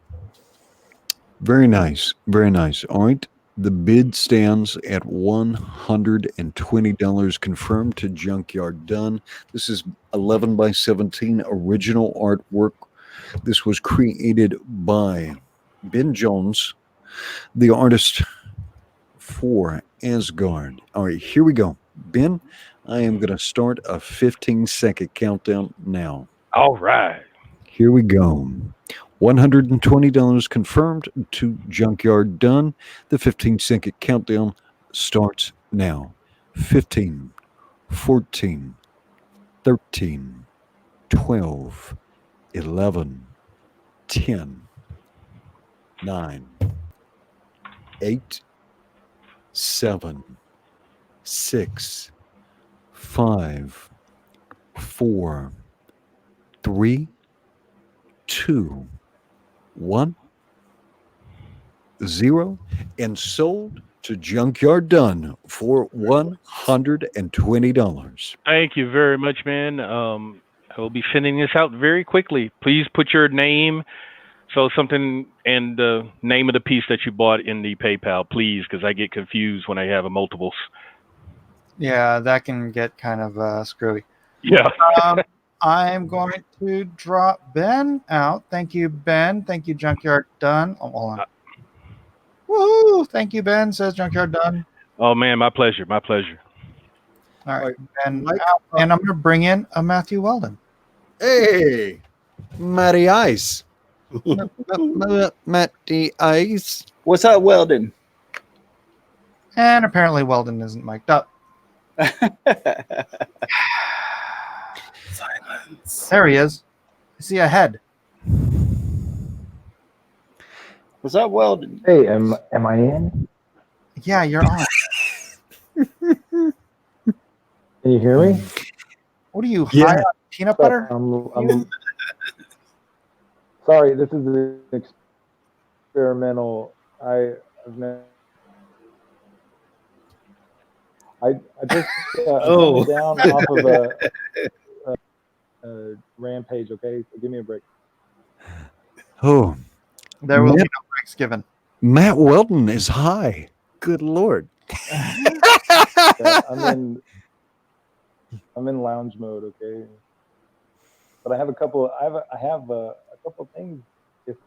[SPEAKER 2] Very nice. Very nice. All right. The bid stands at $120 confirmed to Junkyard Done. This is 11 by 17 original artwork. This was created by Ben Jones, the artist for Asgard. All right, here we go. Ben, I am going to start a 15-second countdown now.
[SPEAKER 5] All right.
[SPEAKER 2] Here we go. $120 confirmed to Junkyard done. The 15-second countdown starts now. 15, 14, 13, 12, 11, 10, 9, 8, 7, 6, 5, 4, 3, 2, 1, 0, and sold to Junkyard Done for $120.
[SPEAKER 5] Thank you very much, man. I will be sending this out very quickly. Please put your name, so something, and the name of the piece that you bought in the PayPal, please, because I get confused when I have a multiples.
[SPEAKER 1] Yeah, that can get kind of screwy.
[SPEAKER 5] Yeah.
[SPEAKER 1] I'm going to drop Ben out. Thank you, Ben. Thank you, Junkyard Done. Oh, hold on. Woohoo! Thank you, Ben, says Junkyard Done.
[SPEAKER 5] Oh man, my pleasure. My pleasure.
[SPEAKER 1] All right,
[SPEAKER 2] All right,
[SPEAKER 1] Ben
[SPEAKER 2] Mike,
[SPEAKER 1] out. And I'm going to bring in a Matthew Weldon.
[SPEAKER 2] Hey, Matty Ice. Matty Ice.
[SPEAKER 7] What's up, Weldon?
[SPEAKER 1] And apparently Weldon isn't mic'd up.
[SPEAKER 3] Silence.
[SPEAKER 1] There he is. I see a head.
[SPEAKER 7] What's up, Weldon?
[SPEAKER 9] Hey, am I in?
[SPEAKER 1] Yeah, you're on.
[SPEAKER 9] Can you hear me?
[SPEAKER 1] What are you,
[SPEAKER 2] Yeah.
[SPEAKER 1] high on peanut butter?
[SPEAKER 9] I'm sorry, this is an experimental. I just
[SPEAKER 3] Oh.
[SPEAKER 9] down off of a rampage. Okay, so give me a break.
[SPEAKER 2] Oh,
[SPEAKER 1] There will be
[SPEAKER 2] Matt-
[SPEAKER 1] no breaks given.
[SPEAKER 2] Matt Weldon is high. Good Lord.
[SPEAKER 9] Yeah, I'm in lounge mode. Okay, but I have a couple. I have a couple things.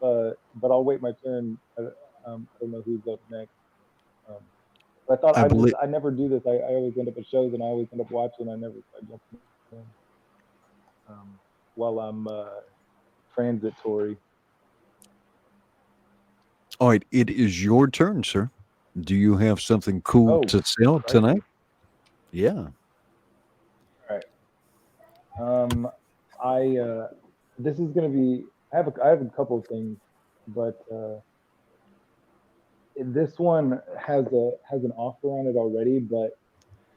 [SPEAKER 9] But I'll wait my turn. I don't know who's up next. But I thought I never do this. I always end up at shows and I always end up watching. I never start jumping in while I'm transitory.
[SPEAKER 2] All right, it is your turn, sir. Do you have something cool
[SPEAKER 9] Oh,
[SPEAKER 2] to sell
[SPEAKER 9] right.
[SPEAKER 2] tonight? Yeah.
[SPEAKER 9] This is gonna be. I have a couple of things, but this one has an offer on it already. But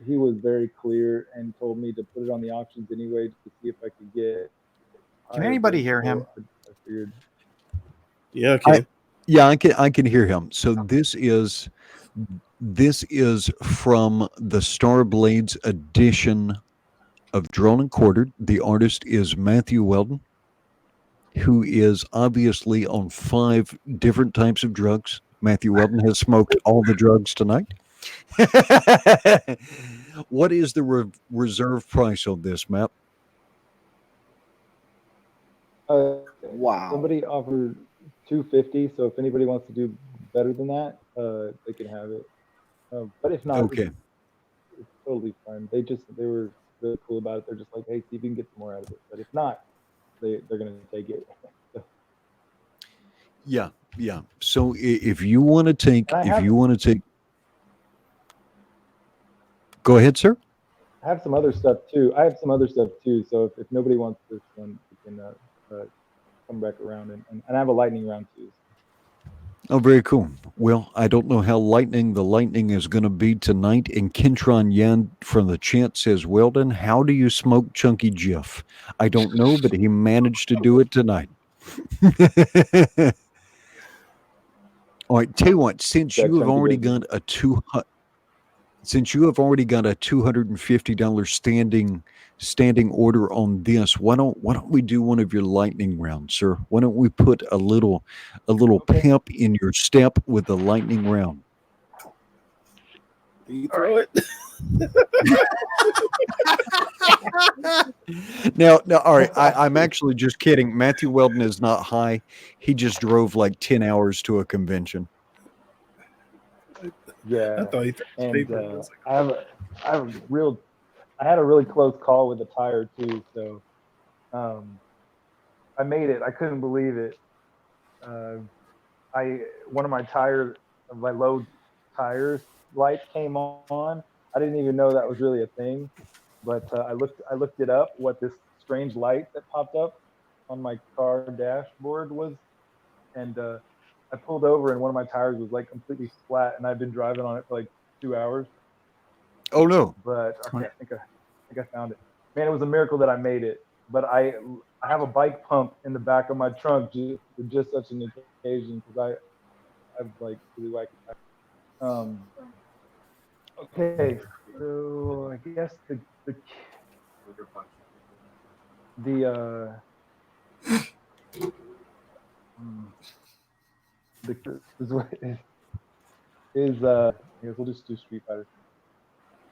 [SPEAKER 9] he was very clear and told me to put it on the auctions anyway to see if I could get.
[SPEAKER 1] Can anybody hear him?
[SPEAKER 9] I figured.
[SPEAKER 3] Yeah, okay.
[SPEAKER 2] Yeah, I can hear him. So this is from the Star Blades edition of Drawn and Quartered. The artist is Matthew Weldon, who is obviously on 5 different types of drugs. Matthew Weldon has smoked all the drugs tonight. What is the reserve price on this, Matt?
[SPEAKER 7] Wow.
[SPEAKER 9] Somebody offered $250. So if anybody wants to do better than that, they can have it. But if not,
[SPEAKER 2] Okay.
[SPEAKER 9] it's totally fine. They were really cool about it. They're just like, hey, see if you can get some more out of it. But if not, they're gonna take it.
[SPEAKER 2] Yeah. So if you want to take, go ahead, sir.
[SPEAKER 9] I have some other stuff too. So if nobody wants this one, we can come back around and I have a lightning round too.
[SPEAKER 2] Oh, very cool. Well, I don't know how the lightning is going to be tonight. And Kentron Yan from the chat says, Weldon, how do you smoke Chunky Jiff? I don't know, but he managed to do it tonight. All right, tell you what, since you have already got a $250 standing order on this, why don't we do one of your lightning rounds, sir? Why don't we put a little pep in your step with the lightning round?
[SPEAKER 3] You throw it.
[SPEAKER 2] Now, all right. I'm actually just kidding. Matthew Weldon is not high. He just drove like 10 hours to a convention.
[SPEAKER 9] Yeah,
[SPEAKER 3] I thought he threw
[SPEAKER 9] and
[SPEAKER 3] paper.
[SPEAKER 9] I had a really close call with the tire too. So I made it. I couldn't believe it. One of my tires, my low tires lights came on. I didn't even know that was really a thing, but I looked it up. What this strange light that popped up on my car dashboard was, and I pulled over and one of my tires was like completely flat, and I've been driving on it for like 2 hours.
[SPEAKER 2] Oh no.
[SPEAKER 9] But okay, I think I found it. Man, it was a miracle that I made it. But I have a bike pump in the back of my trunk for just such an occasion because I've like really like it. Okay, so I guess the I guess we'll just do Street Fighter.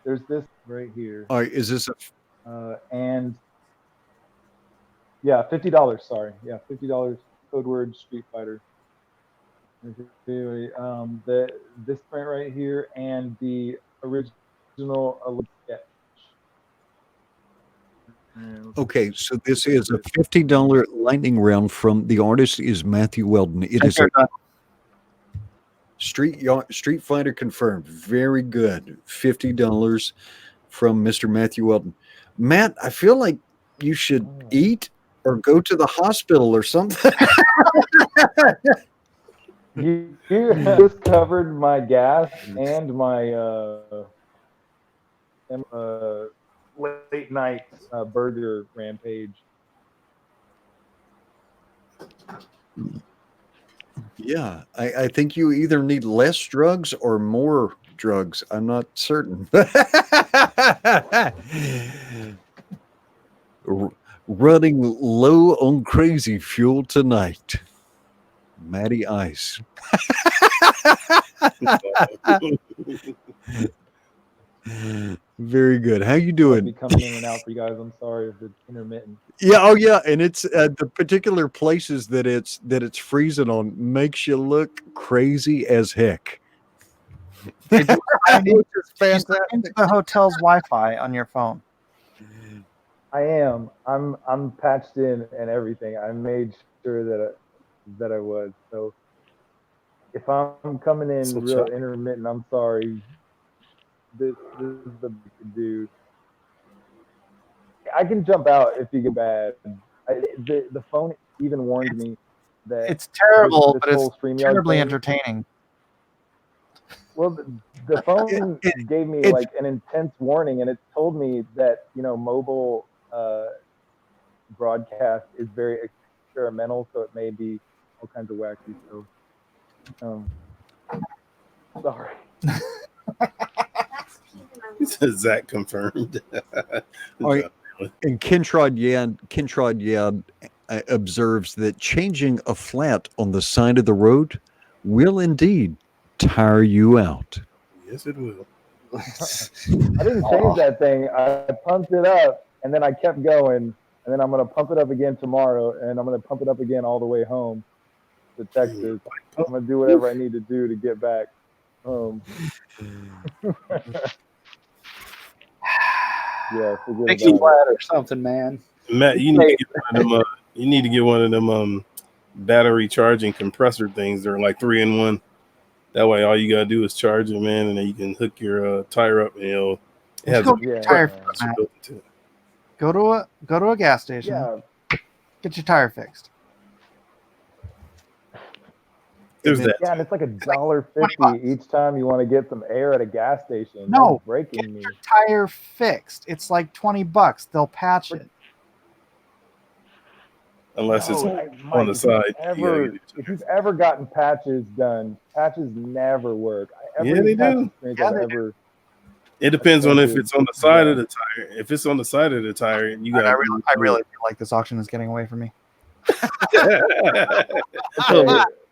[SPEAKER 9] There's this right here.
[SPEAKER 2] All right, is this
[SPEAKER 9] and yeah, $50. Sorry, yeah, $50. Code word Street Fighter. This print right here and the original sketch.
[SPEAKER 2] okay? So this is a $50 lightning round from the artist is Matthew Weldon. It is a Street Fighter confirmed. Very good. $50 from Mr. Matthew Weldon. Matt, I feel like you should eat or go to the hospital or something.
[SPEAKER 9] You just covered my gas and my late night burger rampage.
[SPEAKER 2] Yeah, I think you either need less drugs or more drugs. I'm not certain. Running low on crazy fuel tonight. Matty Ice. Very good. How you
[SPEAKER 9] I'll
[SPEAKER 2] doing?
[SPEAKER 9] be coming in and out for you guys. I'm sorry if it's intermittent.
[SPEAKER 2] Yeah, oh yeah, and it's the particular places that it's freezing on makes you look crazy as heck.
[SPEAKER 1] Did you into the hotel's Wi-Fi on your phone?
[SPEAKER 9] I am. I'm patched in and everything. I made sure that I was. So if I'm coming in
[SPEAKER 3] So
[SPEAKER 9] real
[SPEAKER 3] choppy.
[SPEAKER 9] intermittent, I'm sorry. This is the big to do. I can jump out if you get bad. The phone even warned me that
[SPEAKER 1] It's terrible,
[SPEAKER 9] this
[SPEAKER 1] but it's
[SPEAKER 9] whole StreamYard
[SPEAKER 1] terribly
[SPEAKER 9] thing-
[SPEAKER 1] entertaining.
[SPEAKER 9] Well, the phone gave me like an intense warning, and it told me that mobile broadcast is very experimental, so it may be all kinds of wacky. So, sorry.
[SPEAKER 3] Zach confirmed.
[SPEAKER 2] All right. And Kintrod Yad observes that changing a flat on the side of the road will indeed tire you out.
[SPEAKER 3] Yes, it will.
[SPEAKER 9] I didn't change that thing. I pumped it up, and then I kept going, and then I'm going to pump it up again tomorrow, and I'm going to pump it up again all the way home to Texas. I'm going to do whatever I need to do to get back home. Yeah,
[SPEAKER 7] Make you flat or something, man.
[SPEAKER 3] Matt, you need to get one of them. You need to get one of them battery charging compressor things. They're like 3-in-1. That way, all you gotta do is charge it, man, and then you can hook your tire up. And it has
[SPEAKER 1] Go
[SPEAKER 3] a
[SPEAKER 1] get your tire fixed,
[SPEAKER 3] compressor
[SPEAKER 1] Matt.
[SPEAKER 3] built into it.
[SPEAKER 1] Go to a gas station.
[SPEAKER 9] Yeah.
[SPEAKER 1] Get your tire fixed.
[SPEAKER 3] There's that.
[SPEAKER 9] Yeah, and it's like $1.50 each time you want to get some air at a gas station.
[SPEAKER 1] No,
[SPEAKER 9] That's breaking me.
[SPEAKER 1] Your tire fixed. It's like $20. They'll patch it.
[SPEAKER 3] Unless it's
[SPEAKER 9] Mike,
[SPEAKER 3] on the side.
[SPEAKER 9] If you've ever gotten patches done, patches never work.
[SPEAKER 3] Yeah, they do. It depends on if it's on the side of the tire. If it's on the side of the tire, you got.
[SPEAKER 1] I really feel like this auction is getting away from me.
[SPEAKER 9] Okay,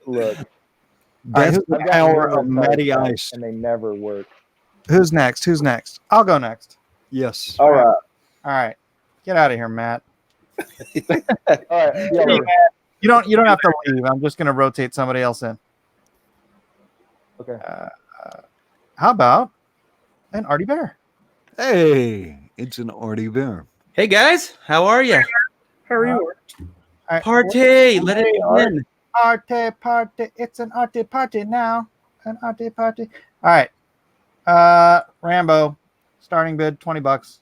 [SPEAKER 9] look,
[SPEAKER 2] That's the
[SPEAKER 9] I've got
[SPEAKER 2] power
[SPEAKER 9] numerous
[SPEAKER 2] of Matty
[SPEAKER 9] tire
[SPEAKER 2] Ice.
[SPEAKER 9] and they never work.
[SPEAKER 1] Who's next? I'll go next.
[SPEAKER 2] Yes.
[SPEAKER 7] All right.
[SPEAKER 1] All right. Get out of here, Matt.
[SPEAKER 9] All right, yeah,
[SPEAKER 1] You don't have to leave. I'm just going to rotate somebody else in.
[SPEAKER 9] okay.
[SPEAKER 1] How about an Artie Bear?
[SPEAKER 2] Hey, it's an Artie Bear.
[SPEAKER 10] Hey guys, how are you?
[SPEAKER 1] How are you? All right.
[SPEAKER 10] Party! Let it
[SPEAKER 1] Art.
[SPEAKER 10] begin.
[SPEAKER 1] Arte party. It's an arte party now. An arte party. All right. Rambo. Starting bid $20.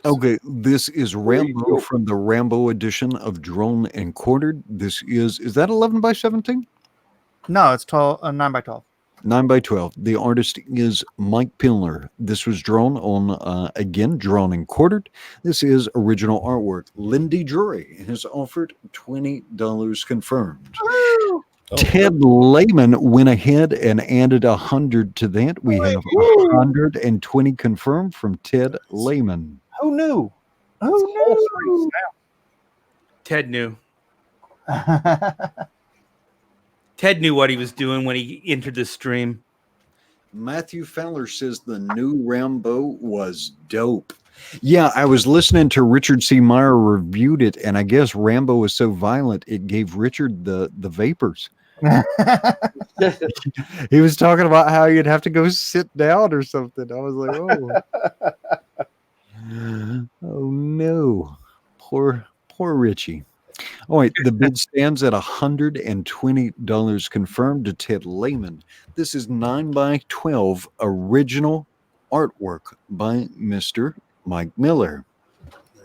[SPEAKER 2] Okay, this is Rambo from the Rambo edition of Drone and Quartered. This is that 11 by 17?
[SPEAKER 1] No, it's 9 by 12.
[SPEAKER 2] 9 by 12. The artist is Mike Pilner. This was drawn on, again, Drawn and Quartered. This is original artwork. Lindy Drury has offered $20 confirmed.
[SPEAKER 1] Woo!
[SPEAKER 2] Ted Lehman went ahead and added 100 to that. We have 120 confirmed from Ted Lehman.
[SPEAKER 1] Who knew? Who knew?
[SPEAKER 10] Ted knew. Ted knew what he was doing when he entered the stream.
[SPEAKER 2] Matthew Fowler says the new Rambo was dope. Yeah, I was listening to Richard C. Meyer reviewed it, and I guess Rambo was so violent it gave Richard the vapors. He was talking about how you'd have to go sit down or something. I was like, oh, oh no, poor Richie. All right, the bid stands at $120 confirmed to Ted Lehman. This is 9 by 12 original artwork by Mr. Mike Miller.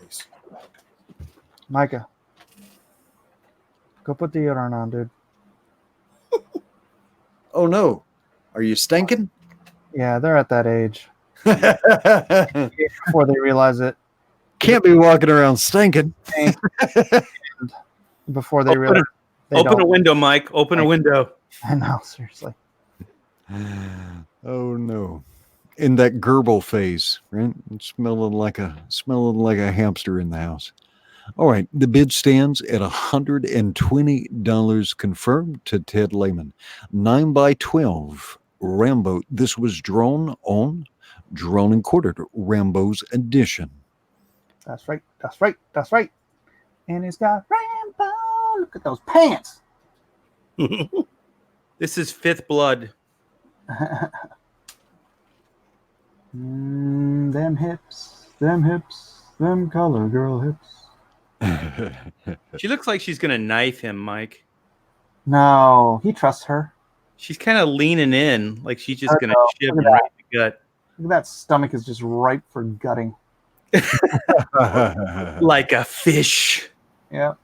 [SPEAKER 3] Nice.
[SPEAKER 1] Micah, go put the deodorant on, dude.
[SPEAKER 2] Oh no, are you stinking?
[SPEAKER 1] Yeah, they're at that age before they realize it.
[SPEAKER 2] Can't be walking around stinking.
[SPEAKER 1] Before they realize.
[SPEAKER 10] Open a window, Mike. Open a window.
[SPEAKER 1] I know, seriously.
[SPEAKER 2] Oh no. In that gerbil phase, right? Smelling like a hamster in the house. All right, the bid stands at $120 confirmed to Ted Lehman. 9 by 12 Rambo. This was drawn on Drawn and Quartered, Rambo's edition.
[SPEAKER 1] That's right. That's right. That's right. And it's got Rambo. Look at those pants.
[SPEAKER 10] This is Fifth Blood.
[SPEAKER 1] Them hips, them color girl hips.
[SPEAKER 10] She looks like she's gonna knife him, Mike.
[SPEAKER 1] No, he trusts her.
[SPEAKER 10] She's kind of leaning in, like she's just gonna shiv him
[SPEAKER 1] Look at
[SPEAKER 10] right in the gut.
[SPEAKER 1] Look at that stomach is just ripe for gutting.
[SPEAKER 10] Like a fish.
[SPEAKER 1] Yeah.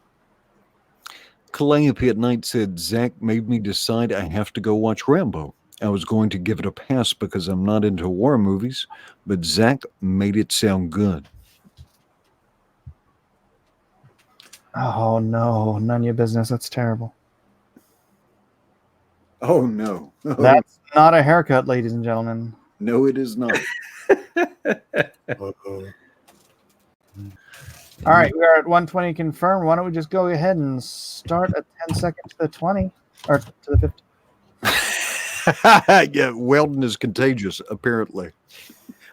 [SPEAKER 2] Calliope at Night said, Zach made me decide I have to go watch Rambo. I was going to give it a pass because I'm not into war movies, but Zach made it sound good.
[SPEAKER 1] Oh no, none of your business. That's terrible.
[SPEAKER 2] Oh no. Oh,
[SPEAKER 1] That's not a haircut, ladies and gentlemen.
[SPEAKER 2] no, it is not.
[SPEAKER 1] All right, we are at 120 confirmed. Why don't we just go ahead and start at 10 seconds to the 20 or to the 50?
[SPEAKER 2] Yeah, Weldon is contagious, apparently.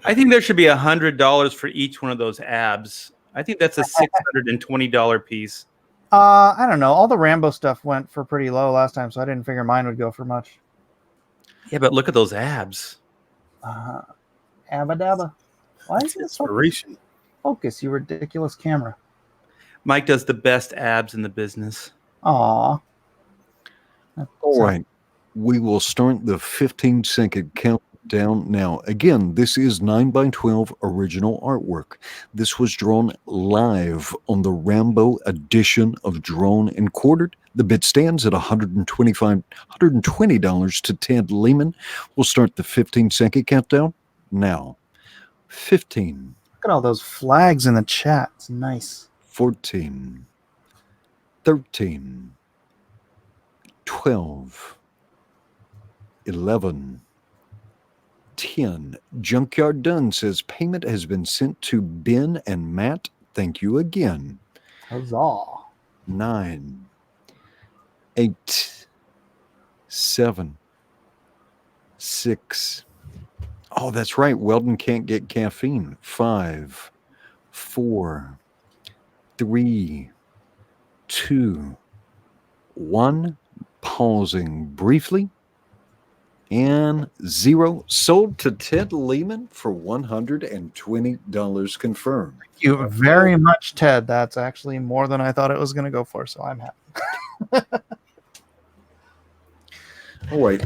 [SPEAKER 10] I think there should be $100 for each one of those abs. I think that's a $620 piece.
[SPEAKER 1] I don't know. All the Rambo stuff went for pretty low last time, so I didn't figure mine would go for much.
[SPEAKER 10] Yeah, but look at those abs.
[SPEAKER 1] Abba dabba. Why is this
[SPEAKER 3] Inspiration.
[SPEAKER 1] focus, you ridiculous camera?
[SPEAKER 10] Mike does the best abs in the business.
[SPEAKER 1] Aw.
[SPEAKER 2] All right. We will start the 15-second countdown now. Again, this is 9 by 12 original artwork. This was drawn live on the Rambo edition of Drawn and Quartered. The bid stands at $120 to Ted Lehman. We'll start the 15-second countdown now. 15.
[SPEAKER 1] Look at all those flags in the chat. It's nice.
[SPEAKER 2] 14. 13. 12. 11. 10. Junkyard Dunn says payment has been sent to Ben and Matt. Thank you again.
[SPEAKER 1] Huzzah.
[SPEAKER 2] 9. 8. 7. 6. Oh, that's right. Weldon can't get caffeine. 5. 4. 3. 2. 1. Pausing briefly. And 0 sold to Ted Lehman for $120 confirmed.
[SPEAKER 1] Thank you very much, Ted. That's actually more than I thought it was going to go for, so I'm happy.
[SPEAKER 2] All right,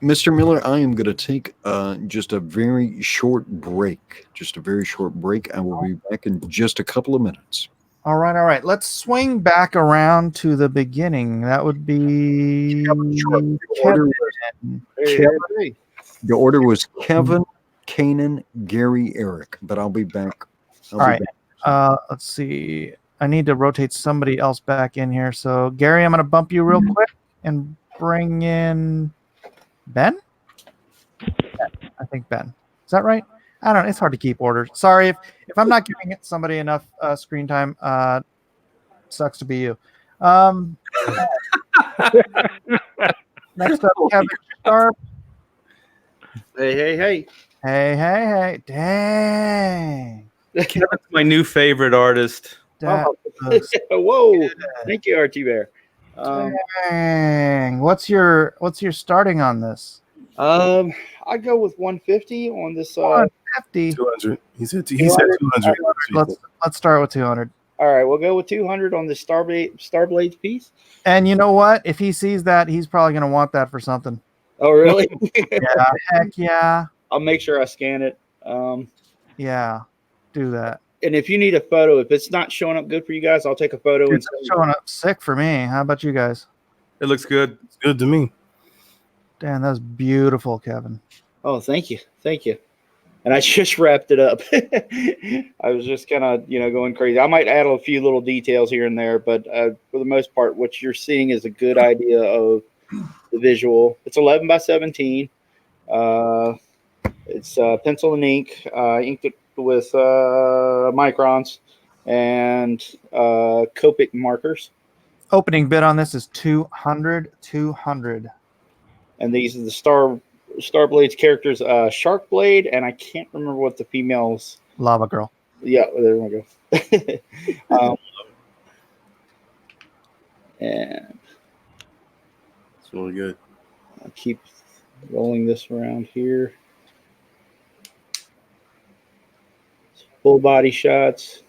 [SPEAKER 2] Mr. Miller, I am going to take just a very short break. Just a very short break. I will be back in just a couple of minutes.
[SPEAKER 1] All right. Let's swing back around to the beginning. That would be Kevin.
[SPEAKER 2] The order was Kevin, Kanan, Gary, Eric. But I'll be back.
[SPEAKER 1] All right. Let's see. I need to rotate somebody else back in here. So, Gary, I'm going to bump you real quick and bring in Ben? I think Ben. Is that right? I don't know. It's hard to keep orders. Sorry if I'm not giving somebody enough screen time. Sucks to be you. Next up, Kevin Sharpe.
[SPEAKER 7] Hey.
[SPEAKER 1] Hey. Dang.
[SPEAKER 10] Kevin's my new favorite artist.
[SPEAKER 7] Whoa. Thank you, RT Bear.
[SPEAKER 1] Dang. What's your starting on this?
[SPEAKER 7] I go with 150 on this.
[SPEAKER 1] 150.
[SPEAKER 3] 200. He said 200.
[SPEAKER 1] Let's start with 200.
[SPEAKER 7] All right, we'll go with 200 on the Starblades piece.
[SPEAKER 1] And you know what? If he sees that, he's probably going to want that for something.
[SPEAKER 7] Oh, really?
[SPEAKER 1] Yeah. Heck yeah.
[SPEAKER 7] I'll make sure I scan it.
[SPEAKER 1] Yeah. Do that.
[SPEAKER 7] And if you need a photo, if it's not showing up good for you guys, I'll take a photo.
[SPEAKER 1] It's showing up sick for me. How about you guys?
[SPEAKER 10] It looks good.
[SPEAKER 3] It's good to me.
[SPEAKER 1] Dan, that's beautiful, Kevin.
[SPEAKER 7] Oh, thank you. And I just wrapped it up. I was just kind of, going crazy. I might add a few little details here and there, but for the most part, what you're seeing is a good idea of the visual. It's 11 by 17. It's pencil and ink, inked with microns and Copic markers.
[SPEAKER 1] Opening bid on this is 200.
[SPEAKER 7] And these are the Starblades characters, Shark Blade, and I can't remember what the female's.
[SPEAKER 1] Lava Girl.
[SPEAKER 7] Yeah, there we go. And
[SPEAKER 3] it's really good.
[SPEAKER 7] I'll keep rolling this around here. Full body shots.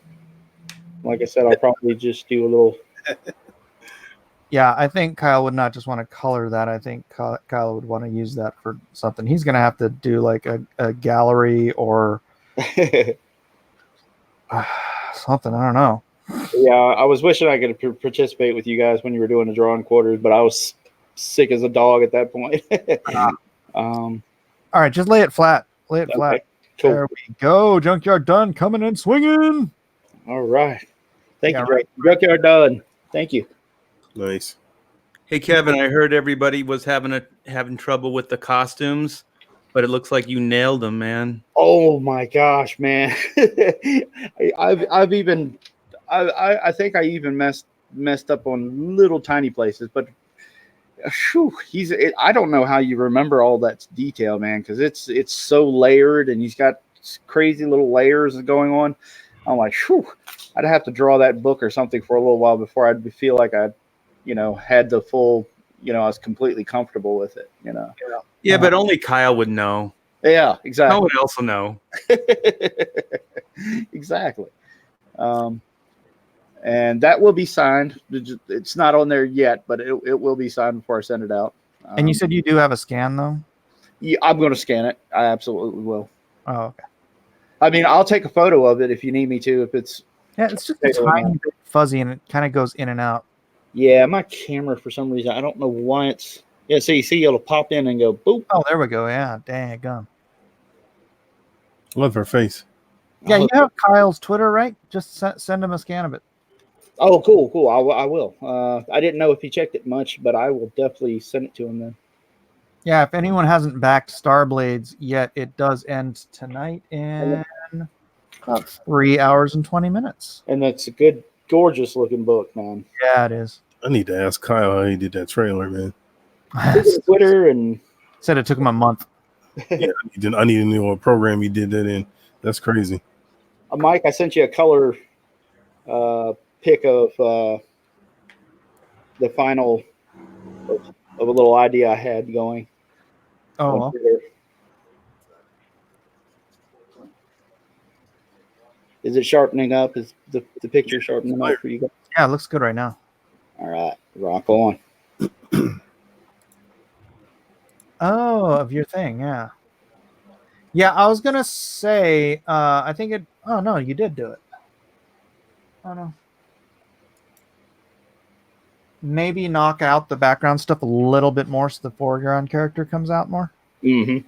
[SPEAKER 7] Like I said, I'll probably just do a little.
[SPEAKER 1] Yeah, I think Kyle would not just want to color that. I think Kyle would want to use that for something. He's going to have to do like a gallery or something. I don't know.
[SPEAKER 7] Yeah, I was wishing I could participate with you guys when you were doing the drawing quarters, but I was sick as a dog at that point.
[SPEAKER 1] All right, just lay it flat. Flat. Cool. There we go. Junkyard done. Coming in swinging.
[SPEAKER 7] All right. Thank you, Drake. Junkyard done. Thank you.
[SPEAKER 3] Nice.
[SPEAKER 10] Hey, Kevin, I heard everybody was having trouble with the costumes, but it looks like you nailed them, man.
[SPEAKER 7] Oh my gosh, man! I think I even messed up on little tiny places, but I don't know how you remember all that detail, man, because it's so layered and he's got crazy little layers going on. I'm like, I'd have to draw that book or something for a little while before I'd feel like I had the full, I was completely comfortable with it,
[SPEAKER 10] Yeah, but only Kyle would know.
[SPEAKER 7] Yeah, exactly.
[SPEAKER 10] No one else will know.
[SPEAKER 7] Exactly. And that will be signed. It's not on there yet, but it will be signed before I send it out.
[SPEAKER 1] And you said you do have a scan, though?
[SPEAKER 7] Yeah, I'm going to scan it. I absolutely will.
[SPEAKER 1] Oh, okay.
[SPEAKER 7] I mean, I'll take a photo of it if you need me to. If it's
[SPEAKER 1] it's just a tiny bit fuzzy and it kind of goes in and out.
[SPEAKER 7] Yeah, my camera for some reason, I don't know why it's. Yeah, so you see it'll pop in and go boop.
[SPEAKER 1] Oh, there we go. Yeah, dang gum.
[SPEAKER 3] Love her face.
[SPEAKER 1] Yeah, you have Kyle's Twitter, right? Just send him a scan of it.
[SPEAKER 7] Oh, cool. I will. I didn't know if he checked it much, but I will definitely send it to him then.
[SPEAKER 1] Yeah, if anyone hasn't backed Starblades yet, it does end tonight in about 3 hours and 20 minutes.
[SPEAKER 7] And that's a good, gorgeous looking book, man.
[SPEAKER 1] Yeah, it is.
[SPEAKER 3] I need to ask Kyle how he did that trailer, man.
[SPEAKER 7] Twitter and
[SPEAKER 1] said it took him a month.
[SPEAKER 3] Yeah, I need to know what program he did that in. That's crazy.
[SPEAKER 7] Mike, I sent you a color pic of the final of a little idea I had going.
[SPEAKER 1] Oh, well.
[SPEAKER 7] Is it sharpening up? Is the picture sharpening up for you guys?
[SPEAKER 1] Yeah, it looks good right now.
[SPEAKER 7] All right, rock on.
[SPEAKER 1] Oh, of your thing, yeah. Yeah, I was gonna say, I think it. Oh no, you did do it. Oh no. Maybe knock out the background stuff a little bit more so the foreground character comes out more.
[SPEAKER 7] Mm-hmm.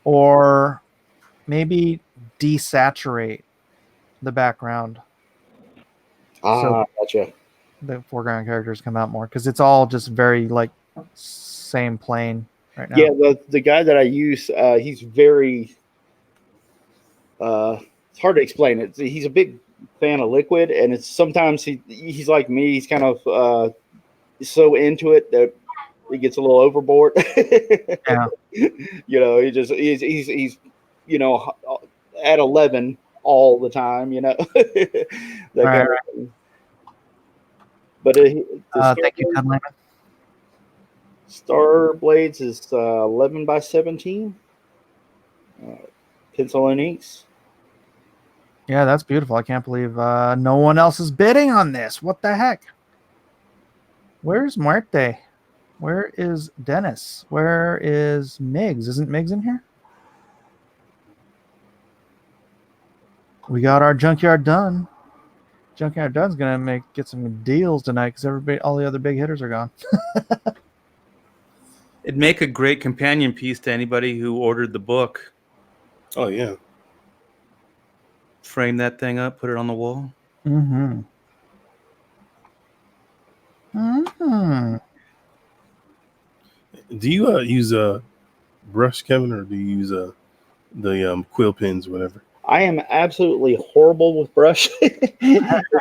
[SPEAKER 1] Or maybe desaturate the background. So
[SPEAKER 7] Gotcha.
[SPEAKER 1] the foreground characters come out more because it's all just very like same plane right now.
[SPEAKER 7] Yeah, the guy that I use, he's very. It's hard to explain it. He's a big fan of liquid, and it's sometimes he's like me. He's kind of so into it that he gets a little overboard.
[SPEAKER 1] Yeah.
[SPEAKER 7] You know, he's at 11 all the time. You know. That kind of thing. But
[SPEAKER 1] thank you, Ted Lehman.
[SPEAKER 7] Star Blades is 11 by 17. Pencil and inks.
[SPEAKER 1] Yeah, that's beautiful. I can't believe no one else is bidding on this. What the heck? Where's Muerte? Where is Dennis? Where is Miggs? Isn't Miggs in here? We got our Junkyard done. Junkyard Dunn's gonna get some deals tonight because all the other big hitters are gone.
[SPEAKER 10] It'd make a great companion piece to anybody who ordered the book.
[SPEAKER 3] Oh yeah.
[SPEAKER 10] Frame that thing up, put it on the wall.
[SPEAKER 1] Mm-hmm. Mm-hmm.
[SPEAKER 3] Do you use a brush, Kevin, or do you use the quill pens, whatever?
[SPEAKER 7] I am absolutely horrible with brush,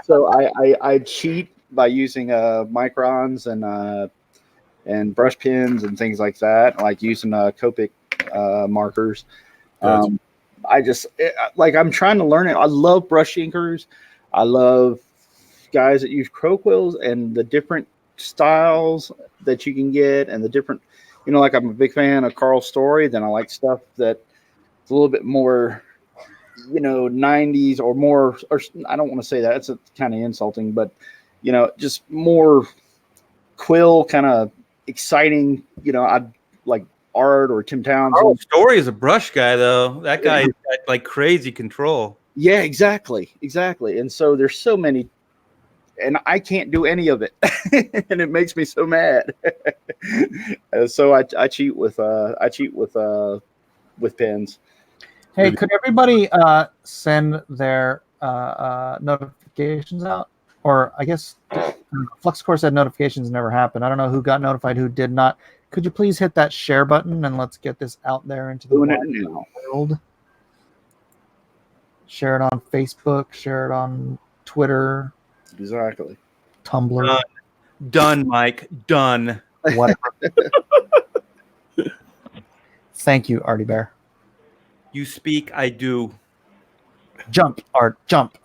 [SPEAKER 7] so I cheat by using microns and brush pens and things like that, like using Copic markers.
[SPEAKER 3] Gotcha.
[SPEAKER 7] I'm trying to learn it. I love brush inkers. I love guys that use crow quills and the different styles that you can get and the different, like I'm a big fan of Carl Story. Then I like stuff that's a little bit more, 90s or more, or I don't want to say that. It's kind of insulting, but, just more quill kind of exciting, I'd like Art or Tim Townsend.
[SPEAKER 10] Carl Story is a brush guy, though. That guy got like crazy control.
[SPEAKER 7] Yeah, exactly. And so there's so many, and I can't do any of it, and it makes me so mad. So I cheat with pens.
[SPEAKER 1] Hey, could everybody send their notifications out? Or I guess FluxCore said notifications never happened. I don't know who got notified, who did not. Could you please hit that share button and let's get this out there into the world? Share it on Facebook. Share it on Twitter.
[SPEAKER 7] Exactly.
[SPEAKER 1] Tumblr.
[SPEAKER 10] Done, Mike. Done.
[SPEAKER 1] Whatever. Thank you, Artie Bear.
[SPEAKER 10] You speak, I do.
[SPEAKER 1] Jump, Art, jump.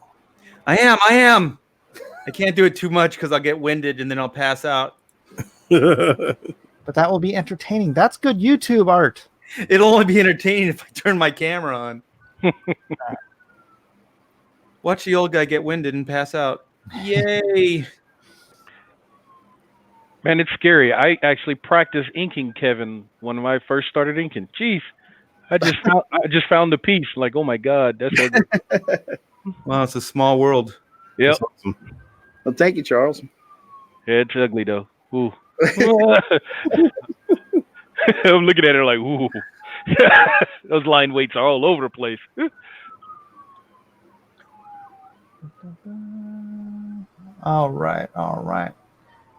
[SPEAKER 10] I am. I can't do it too much because I'll get winded and then I'll pass out.
[SPEAKER 1] But that will be entertaining. That's good YouTube, Art.
[SPEAKER 10] It'll only be entertaining if I turn my camera on. Watch the old guy get winded and pass out. Yay.
[SPEAKER 5] Man, it's scary. I actually practiced inking Kevin when I first started inking. Jeez. I just found the piece. Like, oh my God, that's ugly.
[SPEAKER 10] Wow, it's a small world.
[SPEAKER 5] Yep.
[SPEAKER 3] Awesome.
[SPEAKER 7] Well, thank you, Charles.
[SPEAKER 5] Yeah, it's ugly though. Ooh. I'm looking at her like, ooh. Those line weights are all over the place.
[SPEAKER 1] All right.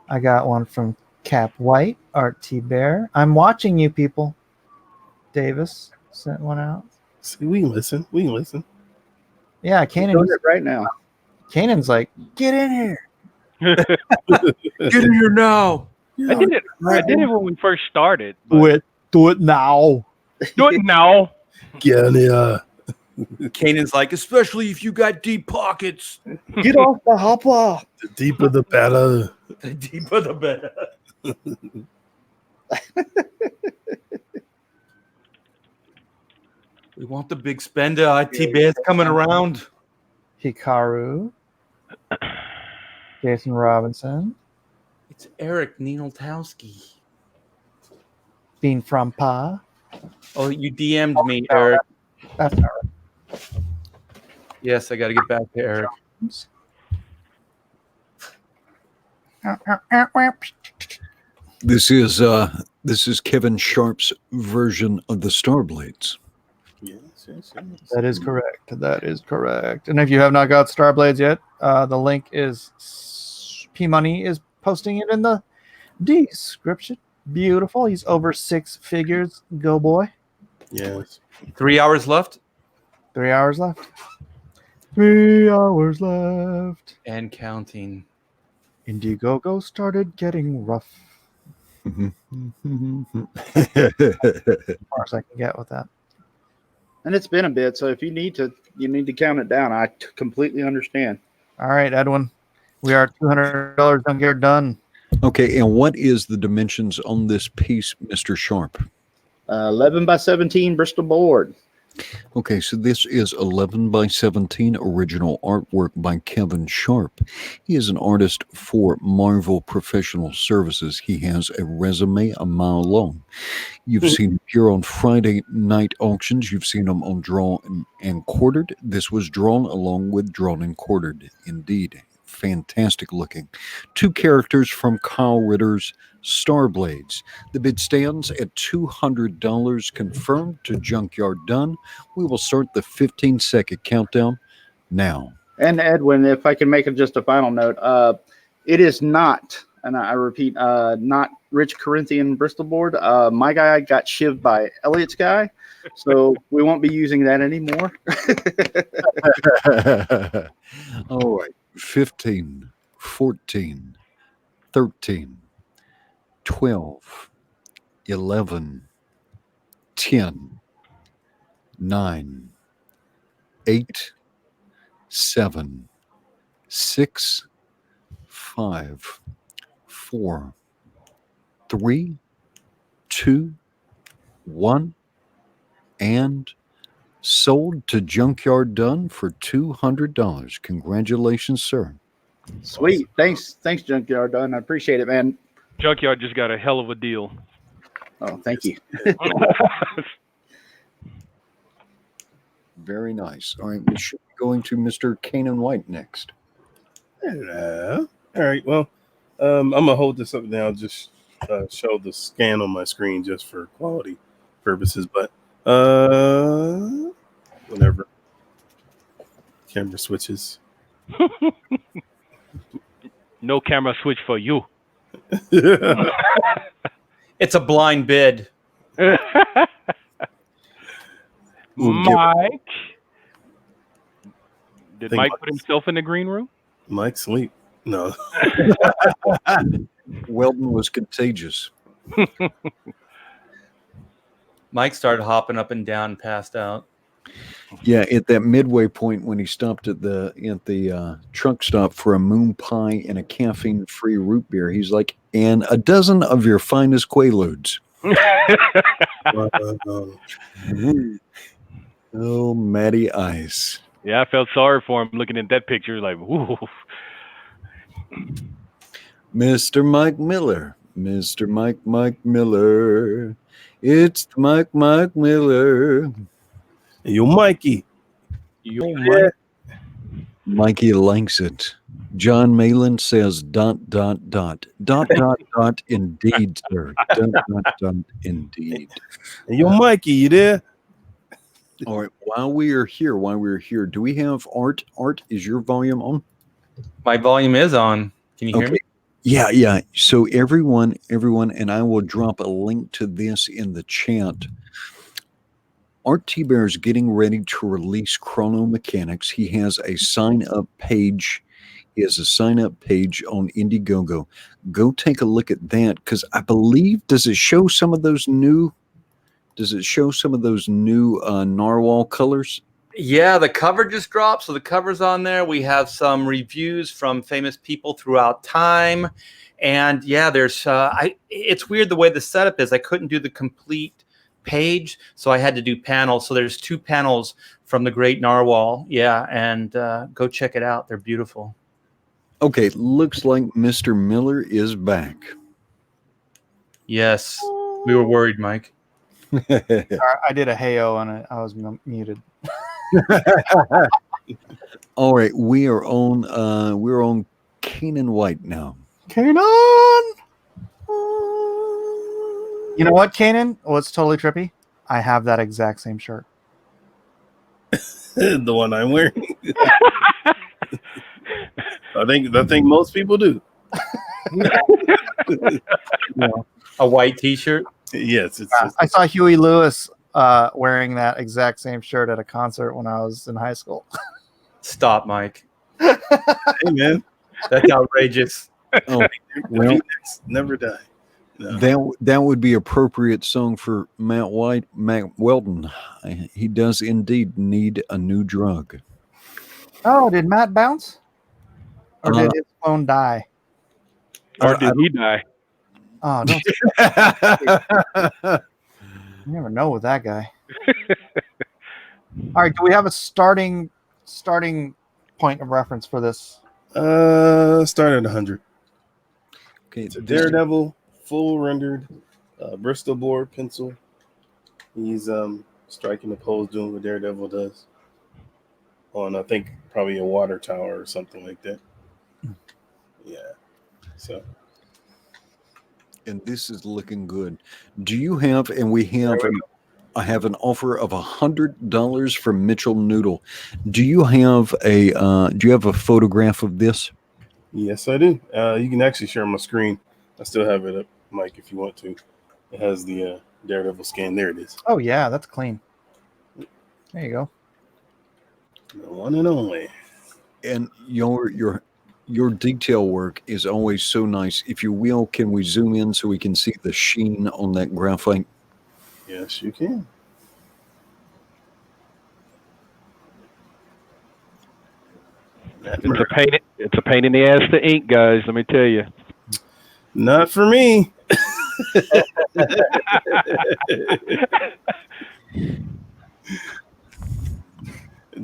[SPEAKER 1] I got one from Cap White, Art T Bear. I'm watching you people. Davis sent one out.
[SPEAKER 3] See, we can listen.
[SPEAKER 1] Yeah, Kanan.
[SPEAKER 7] Doing it right now.
[SPEAKER 1] Kanan's like, get in here.
[SPEAKER 10] Get in here now.
[SPEAKER 5] I did it when we first started. but-
[SPEAKER 1] Do it now.
[SPEAKER 5] Do it now.
[SPEAKER 3] Get in here.
[SPEAKER 10] Kanan's like, especially if you got deep pockets.
[SPEAKER 7] Get off the hopper.
[SPEAKER 3] The deeper the better.
[SPEAKER 10] The deeper the better. We want the big spender. IT Bear's coming around.
[SPEAKER 1] Hikaru. Jason Robinson.
[SPEAKER 10] It's Eric Ninaltowski.
[SPEAKER 1] Being from Pa.
[SPEAKER 10] Oh, you DM'd me, Eric.
[SPEAKER 1] That's all right.
[SPEAKER 10] Yes, I got to get back to Eric.
[SPEAKER 2] This is Kevin Sharpe's version of the Starblades.
[SPEAKER 3] Yes.
[SPEAKER 1] That is correct. That is correct. And if you have not got Starblades yet, the link is P Money is posting it in the description. Beautiful. He's over 6 figures. Go boy.
[SPEAKER 3] Yes.
[SPEAKER 10] 3 hours left
[SPEAKER 1] 3 hours left. 3 hours left.
[SPEAKER 10] and counting.
[SPEAKER 1] Indiegogo started getting rough. As far as I can get with that.
[SPEAKER 7] And it's been a bit, so if you need to count it down. I completely understand.
[SPEAKER 1] All right, Edwin. We are $200 junkyard done.
[SPEAKER 2] Okay, and what is the dimensions on this piece, Mr. Sharpe?
[SPEAKER 7] 11 by 17 Bristol board.
[SPEAKER 2] Okay, so this is 11 by 17 original artwork by Kevin Sharpe. He is an artist for Marvel Professional Services. He has a resume a mile long. You've seen him here on Friday night auctions. You've seen him on Drawn and Quartered. This was drawn along with Drawn and Quartered. Indeed, fantastic looking. 2 characters from Kyle Ritter's Starblades. The bid stands at $200 confirmed to Junkyard Done. We will start the 15-second countdown now.
[SPEAKER 7] And Edwin, if I can make just a final note, it is not, and I repeat, not Rich Corinthian Bristol board. My guy got shivved by Elliot's guy, so we won't be using that anymore.
[SPEAKER 2] All right. 15, 14, 13, 12, 11, 10, 9, 8, 7, 6, 5, 4, 3, 2, 1, and sold to Junkyard Done for $200. Congratulations, sir.
[SPEAKER 7] Sweet. Thanks, Junkyard Done. I appreciate it, man.
[SPEAKER 5] Junkyard just got a hell of a deal.
[SPEAKER 7] Oh, thank you.
[SPEAKER 2] Very nice. All right, we should be going to Mr. Kanan White next.
[SPEAKER 3] Hello. All right. Well, I'm gonna hold this up now. Just show the scan on my screen just for quality purposes. But whenever camera switches.
[SPEAKER 5] No camera switch for you.
[SPEAKER 10] It's a blind bid.
[SPEAKER 5] Mike. Did
[SPEAKER 3] Think
[SPEAKER 5] Mike
[SPEAKER 3] Mike's-
[SPEAKER 5] put himself in the green room?
[SPEAKER 3] Mike sleep. No.
[SPEAKER 2] Weldon was contagious.
[SPEAKER 10] Mike started hopping up and down, passed out.
[SPEAKER 2] Yeah, at that midway point when he stopped at the truck stop for a moon pie and a caffeine-free root beer, he's like, and a dozen of your finest Quaaludes. Oh, Matty Ice.
[SPEAKER 5] Yeah, I felt sorry for him looking at that picture. Like, woo.
[SPEAKER 2] Mr. Mike Miller. Mr. Mike Miller. It's Mike Miller.
[SPEAKER 3] Yo, Mikey.
[SPEAKER 2] Mikey likes it. John Malin says ... indeed, sir. ... indeed.
[SPEAKER 3] Yo, Mikey, you there?
[SPEAKER 2] All right. While we are here, do we have art? Art, is your volume on?
[SPEAKER 10] My volume is on. Can you hear me?
[SPEAKER 2] Yeah. So everyone, and I will drop a link to this in the chat. Art T-Bear is getting ready to release Chrono Mechanics. He has a sign-up page. He has a sign-up page on Indiegogo. Go take a look at that, because I believe, does it show some of those new narwhal colors?
[SPEAKER 10] Yeah, the cover just dropped, so the cover's on there. We have some reviews from famous people throughout time, and yeah, there's. It's weird the way the setup is. I couldn't do the complete page, so I had to do panels. So there's 2 panels from the Great Narwhal. Yeah, and go check it out. They're beautiful.
[SPEAKER 2] Okay, looks like Mr. Miller is back.
[SPEAKER 10] Yes, we were worried, Mike.
[SPEAKER 1] Sorry, I did a heyo and I was muted.
[SPEAKER 2] All right, we're on Kanan White now.
[SPEAKER 1] Kanan! You know what, Kanan? What's totally trippy? I have that exact same shirt.
[SPEAKER 3] The one I'm wearing. I think most people do.
[SPEAKER 10] A white T-shirt.
[SPEAKER 3] Yes,
[SPEAKER 1] I saw Huey Lewis wearing that exact same shirt at a concert when I was in high school.
[SPEAKER 10] Stop, Mike.
[SPEAKER 3] Hey, man.
[SPEAKER 10] That's outrageous.
[SPEAKER 2] Oh, well,
[SPEAKER 3] never die. No.
[SPEAKER 2] that would be appropriate song for Matt Weldon. He does indeed need a new drug.
[SPEAKER 1] Oh, did Matt bounce? Or did his phone die?
[SPEAKER 5] Or did he die?
[SPEAKER 1] Oh, don't. You never know with that guy. All right, do we have a starting point of reference for this?
[SPEAKER 3] Start at 100.
[SPEAKER 2] Okay,
[SPEAKER 3] It's a Daredevil, full rendered, Bristol board pencil. He's striking the pose, doing what Daredevil does on, I think, probably a water tower or something like that. Yeah. So.
[SPEAKER 2] And this is looking good. Do you have? And we have. I have an offer of $100 from Mitchell Noodle. Do you have a? Do you have a photograph of this?
[SPEAKER 3] Yes, I do. You can actually share my screen. I still have it up, Mike, if you want to. It has the Daredevil scan. There it is.
[SPEAKER 1] Oh yeah, that's clean. There you go.
[SPEAKER 3] The one and only.
[SPEAKER 2] And your detail work is always so nice. If you will, can we zoom in so we can see the sheen on that graphite?
[SPEAKER 3] Yes, you can.
[SPEAKER 5] It's a pain in the ass to ink, guys. Let me tell you.
[SPEAKER 3] Not for me.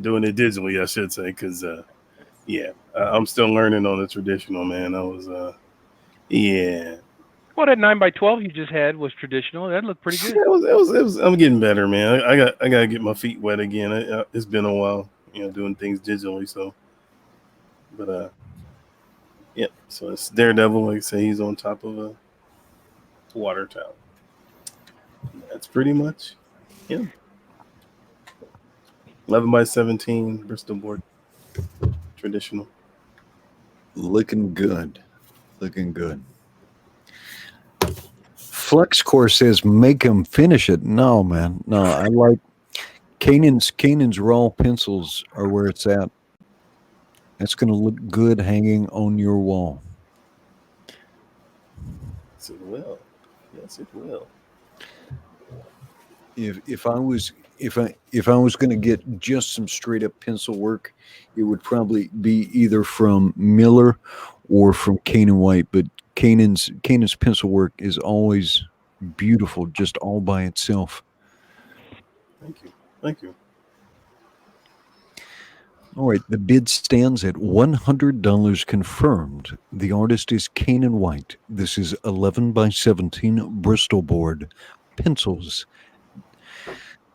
[SPEAKER 3] Doing it digitally, I should say, because I'm still learning on the traditional, man. I was
[SPEAKER 5] Well, that 9x12 you just had was traditional. That looked pretty good.
[SPEAKER 3] It was. I'm getting better, man. I gotta get my feet wet again. It's been a while, doing things digitally. So, but So it's Daredevil. Like I say, he's on top of a water tower. That's pretty much him. 11x17 Bristol board, traditional.
[SPEAKER 2] Looking good. Looking good. FlexCore says make him finish it. No, man. No, I like Kanan's raw pencils are where it's at. That's going to look good hanging on your wall.
[SPEAKER 3] Yes, it will. Yes, it will.
[SPEAKER 2] If I was going to get just some straight up pencil work, it would probably be either from Miller or from Kanan White. But Kanan's pencil work is always beautiful, just all by itself.
[SPEAKER 3] Thank you.
[SPEAKER 2] All right, the bid stands at $100 confirmed. The artist is Kanan White. This is 11x17 Bristol board pencils.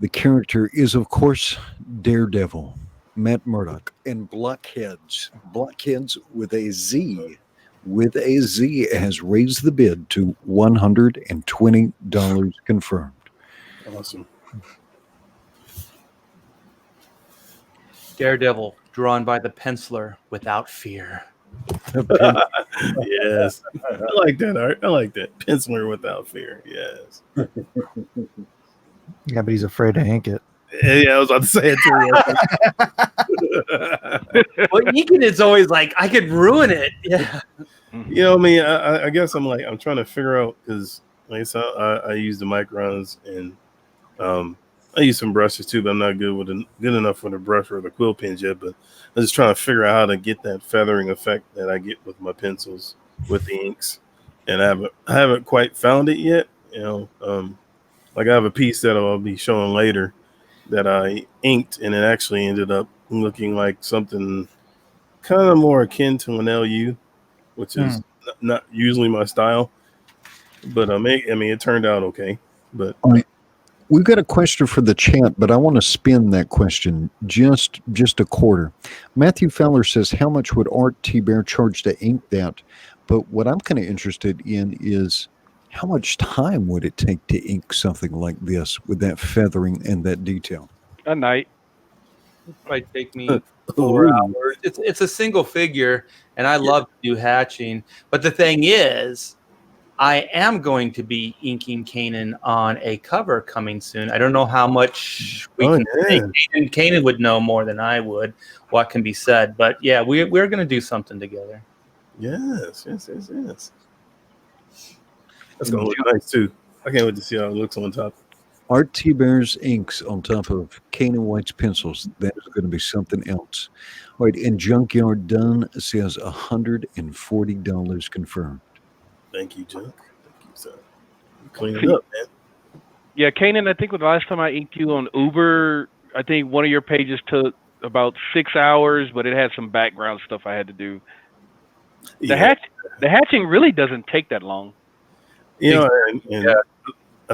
[SPEAKER 2] The character is, of course, Daredevil, Matt Murdock, and Blockheads. Blockheads with a Z. With a Z has raised the bid to $120 confirmed.
[SPEAKER 3] Awesome.
[SPEAKER 10] Daredevil, drawn by the penciler without fear.
[SPEAKER 3] Yes. I like that art. I like that. Penciler without fear. Yes.
[SPEAKER 1] Yeah, but he's afraid to ink it.
[SPEAKER 3] Yeah, I was about to say it too.
[SPEAKER 10] Well, inking is always like, I could ruin it. Yeah.
[SPEAKER 3] I guess I'm trying to figure out, because like I said, I use the microns, and I use some brushes too, but I'm not good enough with a brush or the quill pens yet. But I'm just trying to figure out how to get that feathering effect that I get with my pencils with the inks, and I haven't quite found it yet. Like I have a piece that I'll be showing later that I inked, and it actually ended up looking like something kind of more akin to an LU, which is not usually my style. But it turned out okay. But
[SPEAKER 2] All right. We've got a question for the chat, but I want to spin that question just a quarter. Matthew Fowler says, how much would Art T. Bear charge to ink that? But what I'm kind of interested in is how much time would it take to ink something like this with that feathering and that detail?
[SPEAKER 5] A night.
[SPEAKER 10] It'd probably take me 4 hours. It's a single figure, and I love to do hatching. But the thing is, I am going to be inking Kanan on a cover coming soon. I don't know how much we can say. Kanan would know more than I would what can be said. But yeah, we're going to do something together.
[SPEAKER 3] Yes. That's going to look nice too. I can't wait to see how it looks on top.
[SPEAKER 2] Art T. Bear's inks on top of Kanan White's pencils. That is going to be something else. All right, and Junkyard Done says $140 confirmed.
[SPEAKER 3] Thank you, Junk. Thank you, sir. Clean it up, man.
[SPEAKER 5] Yeah, Kanan, I think the last time I inked you on Uber, I think one of your pages took about 6 hours, but it had some background stuff I had to do. The hatching really doesn't take that long.
[SPEAKER 3] I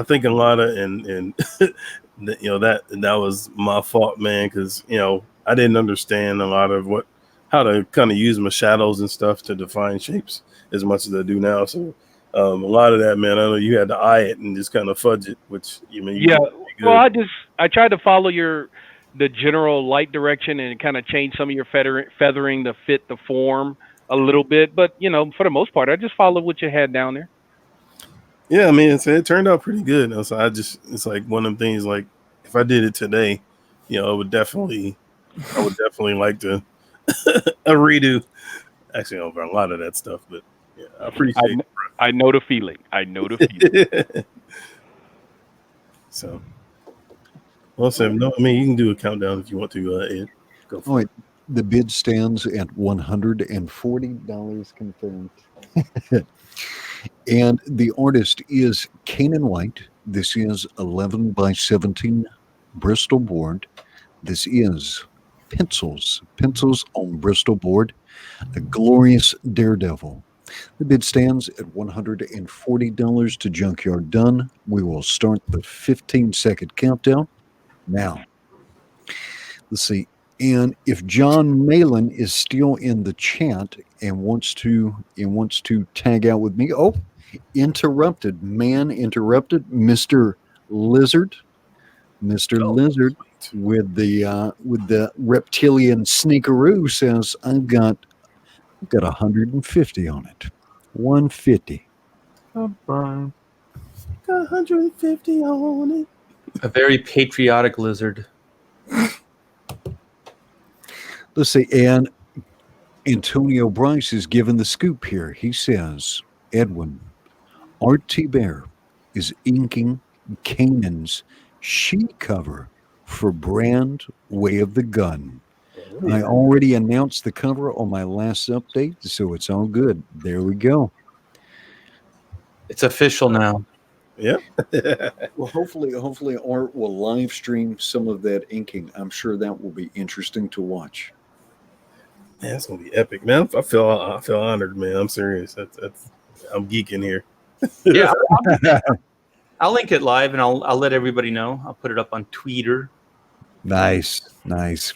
[SPEAKER 3] think a lot of that was my fault, man, because I didn't understand a lot of how to kind of use my shadows and stuff to define shapes as much as I do now. So a lot of that, man, I know you had to eye it and just kind of fudge it, which
[SPEAKER 5] well, I tried to follow the general light direction and kind of change some of your feathering to fit the form a little bit, but for the most part, I just followed what you had down there.
[SPEAKER 3] Yeah, I mean, it turned out pretty good. So it's like one of them things. Like if I did it today, I would definitely like to a redo. Actually, over a lot of that stuff, but yeah, I appreciate it.
[SPEAKER 5] I know the feeling.
[SPEAKER 3] So, well, Sam, no, I mean, you can do a countdown if you want to, Ed. Go for it.
[SPEAKER 2] The bid stands at $140 confirmed. And the artist is Kanan White. This is 11 by 17 Bristol board. This is pencils on Bristol board. A glorious Daredevil. The bid stands at $140 to Junkyard Done. We will start the 15-second countdown now. Let's see. And if John Malin is still in the chat and wants to tag out with me, interrupted, Mr. Lizard, Lizard with the reptilian sneakeroo says I've got 150 on it. 150.
[SPEAKER 3] Got 150 on it.
[SPEAKER 10] A very patriotic lizard.
[SPEAKER 2] Let's see, and Antonio Bryce is given the scoop here. He says, Edwin, Art T. Bear is inking Kanan's sheet cover for brand Way of the Gun. I already announced the cover on my last update, so it's all good. There we go.
[SPEAKER 10] It's official now.
[SPEAKER 3] Yeah.
[SPEAKER 2] Well, hopefully Art will live stream some of that inking. I'm sure that will be interesting to watch.
[SPEAKER 3] Man, that's gonna be epic, man. I feel honored, man. I'm serious. I'm geeking here.
[SPEAKER 10] Yeah, I'll link it live and I'll let everybody know. I'll put it up on Twitter.
[SPEAKER 2] Nice.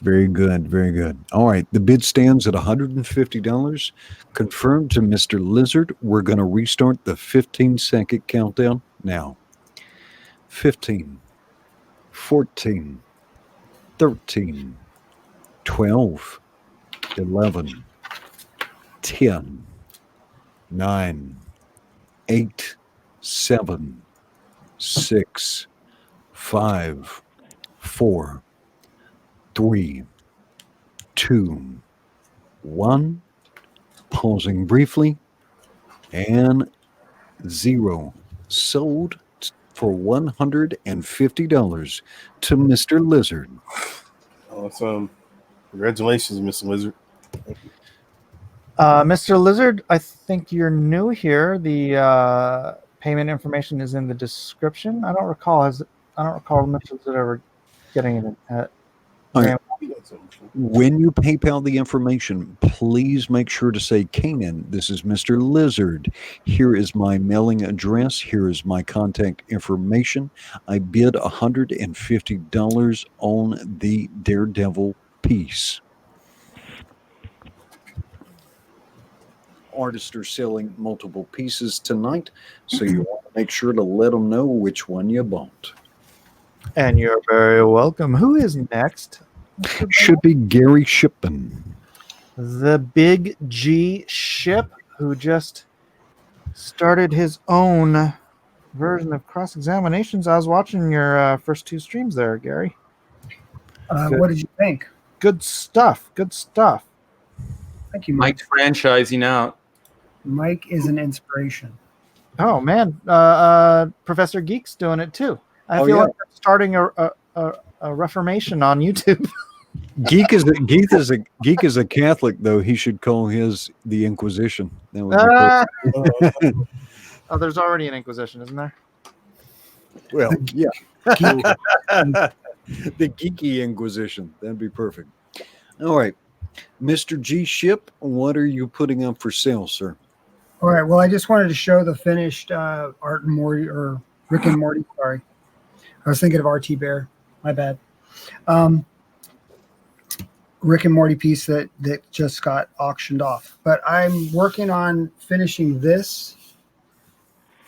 [SPEAKER 2] Very good. All right, the bid stands at $150. Confirmed to Mr. Lizard. We're going to restart the 15-second countdown now. 15, 14, 13, 12, 11, 10, 9, 8, 7, 6, 5, 4, 3, 2, 1. Pausing briefly. And 0. Sold for $150 to Mr. Lizard.
[SPEAKER 3] Awesome. Congratulations, Mr. Lizard.
[SPEAKER 1] Mr. Lizard, I think you're new here. The payment information is in the description. I don't recall Mr. Lizard ever getting it.
[SPEAKER 2] All right. When you PayPal the information, please make sure to say, Kanan, this is Mr. Lizard. Here is my mailing address. Here is my contact information. I bid $150 on the Daredevil piece. Artists are selling multiple pieces tonight, so you want to make sure to let them know which one you bought.
[SPEAKER 1] And you're very welcome. Who is next?
[SPEAKER 2] Should be Gary Shipman.
[SPEAKER 1] The Big G Ship, who just started his own version of cross-examinations. I was watching your first 2 streams there, Gary.
[SPEAKER 4] What did you think?
[SPEAKER 1] Good stuff. Good stuff.
[SPEAKER 4] Thank you, Mike.
[SPEAKER 10] Mike's franchising out.
[SPEAKER 4] Mike is an inspiration.
[SPEAKER 1] Oh man, Professor Geek's doing it too. I feel like I'm starting a reformation on YouTube.
[SPEAKER 2] Geek is a Catholic, though. He should call his the Inquisition. That would be perfect.
[SPEAKER 1] Oh, there's already an Inquisition, isn't there?
[SPEAKER 2] Well, yeah. The geeky Inquisition. That'd be perfect. All right. Mr. G Ship, what are you putting up for sale, sir?
[SPEAKER 4] All right. Well, I just wanted to show the finished Art and Morty, or Rick and Morty. Sorry. I was thinking of RT Bear. My bad. Rick and Morty piece that just got auctioned off. But I'm working on finishing this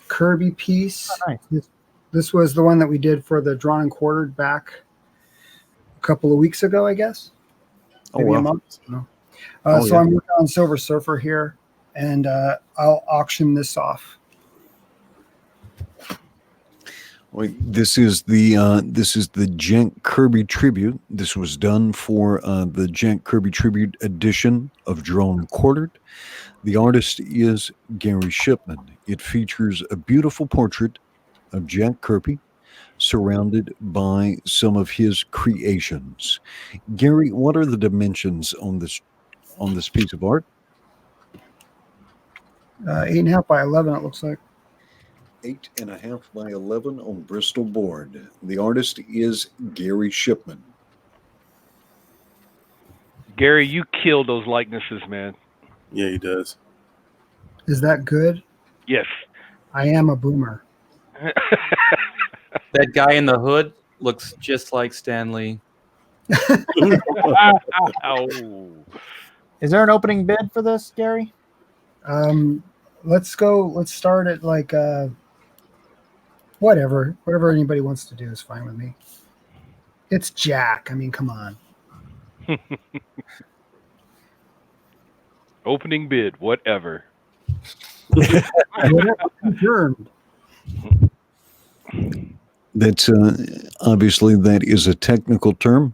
[SPEAKER 4] Kirby piece.
[SPEAKER 1] Oh, nice.
[SPEAKER 4] This was the one that we did for the drawn and quartered back a couple of weeks ago, I guess. Maybe a month. No. So I'm working on Silver Surfer here, and I'll auction this off.
[SPEAKER 2] Wait, this is the Jank Kirby tribute. This was done for the Jank Kirby tribute edition of Drawn and Quartered. The artist is Gary Shipman. It features a beautiful portrait of Jack Kirby, surrounded by some of his creations. Gary, what are the dimensions on this piece of art?
[SPEAKER 4] 8.5 by 11, it looks like.
[SPEAKER 2] 8.5 by 11 on Bristol board. The artist is Gary Shipman.
[SPEAKER 5] Gary, you killed those likenesses, man.
[SPEAKER 3] Yeah, he does.
[SPEAKER 4] Is that good?
[SPEAKER 5] Yes.
[SPEAKER 4] I am a boomer.
[SPEAKER 10] That guy in the hood looks just like Stan Lee.
[SPEAKER 5] Ow.
[SPEAKER 1] Is there an opening bid for this, Gary?
[SPEAKER 4] Let's start at like whatever anybody wants to do is fine with me. It's Jack. I mean, come on.
[SPEAKER 5] Opening bid, whatever.
[SPEAKER 2] That's obviously that is a technical term.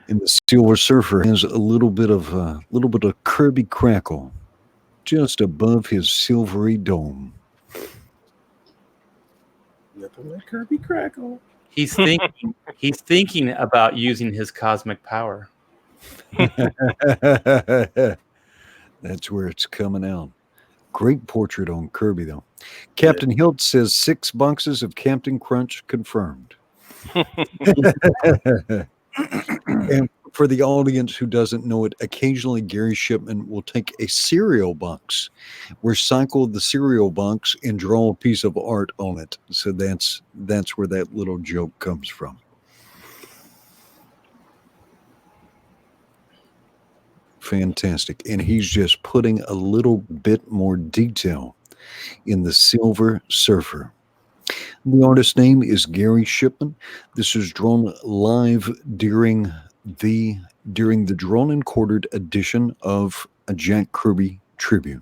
[SPEAKER 2] And the Silver Surfer has a little bit of Kirby crackle just above his silvery dome.
[SPEAKER 3] Nothing like Kirby crackle.
[SPEAKER 10] He's thinking about using his cosmic power.
[SPEAKER 2] That's where it's coming out. Great portrait on Kirby, though. Captain Hilt says 6 boxes of Captain Crunch confirmed. And for the audience who doesn't know it, occasionally Gary Shipman will take a cereal box, recycle the cereal box, and draw a piece of art on it. So that's where that little joke comes from. Fantastic. And he's just putting a little bit more detail in the Silver Surfer. The artist's name is Gary Shipman. This is drawn live during the drawn and quartered edition of a Jack Kirby tribute.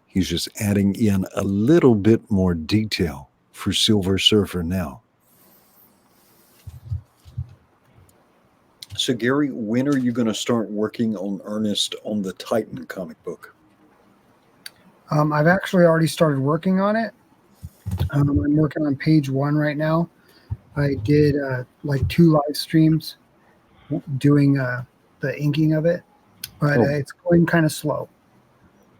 [SPEAKER 2] He's just adding in a little bit more detail for Silver Surfer now. So, Gary, when are you going to start working on earnest on the Titan comic book?
[SPEAKER 4] I've actually already started working on it. I'm working on page 1 right now. I did like 2 live streams doing the inking of it, but it's going kind of slow.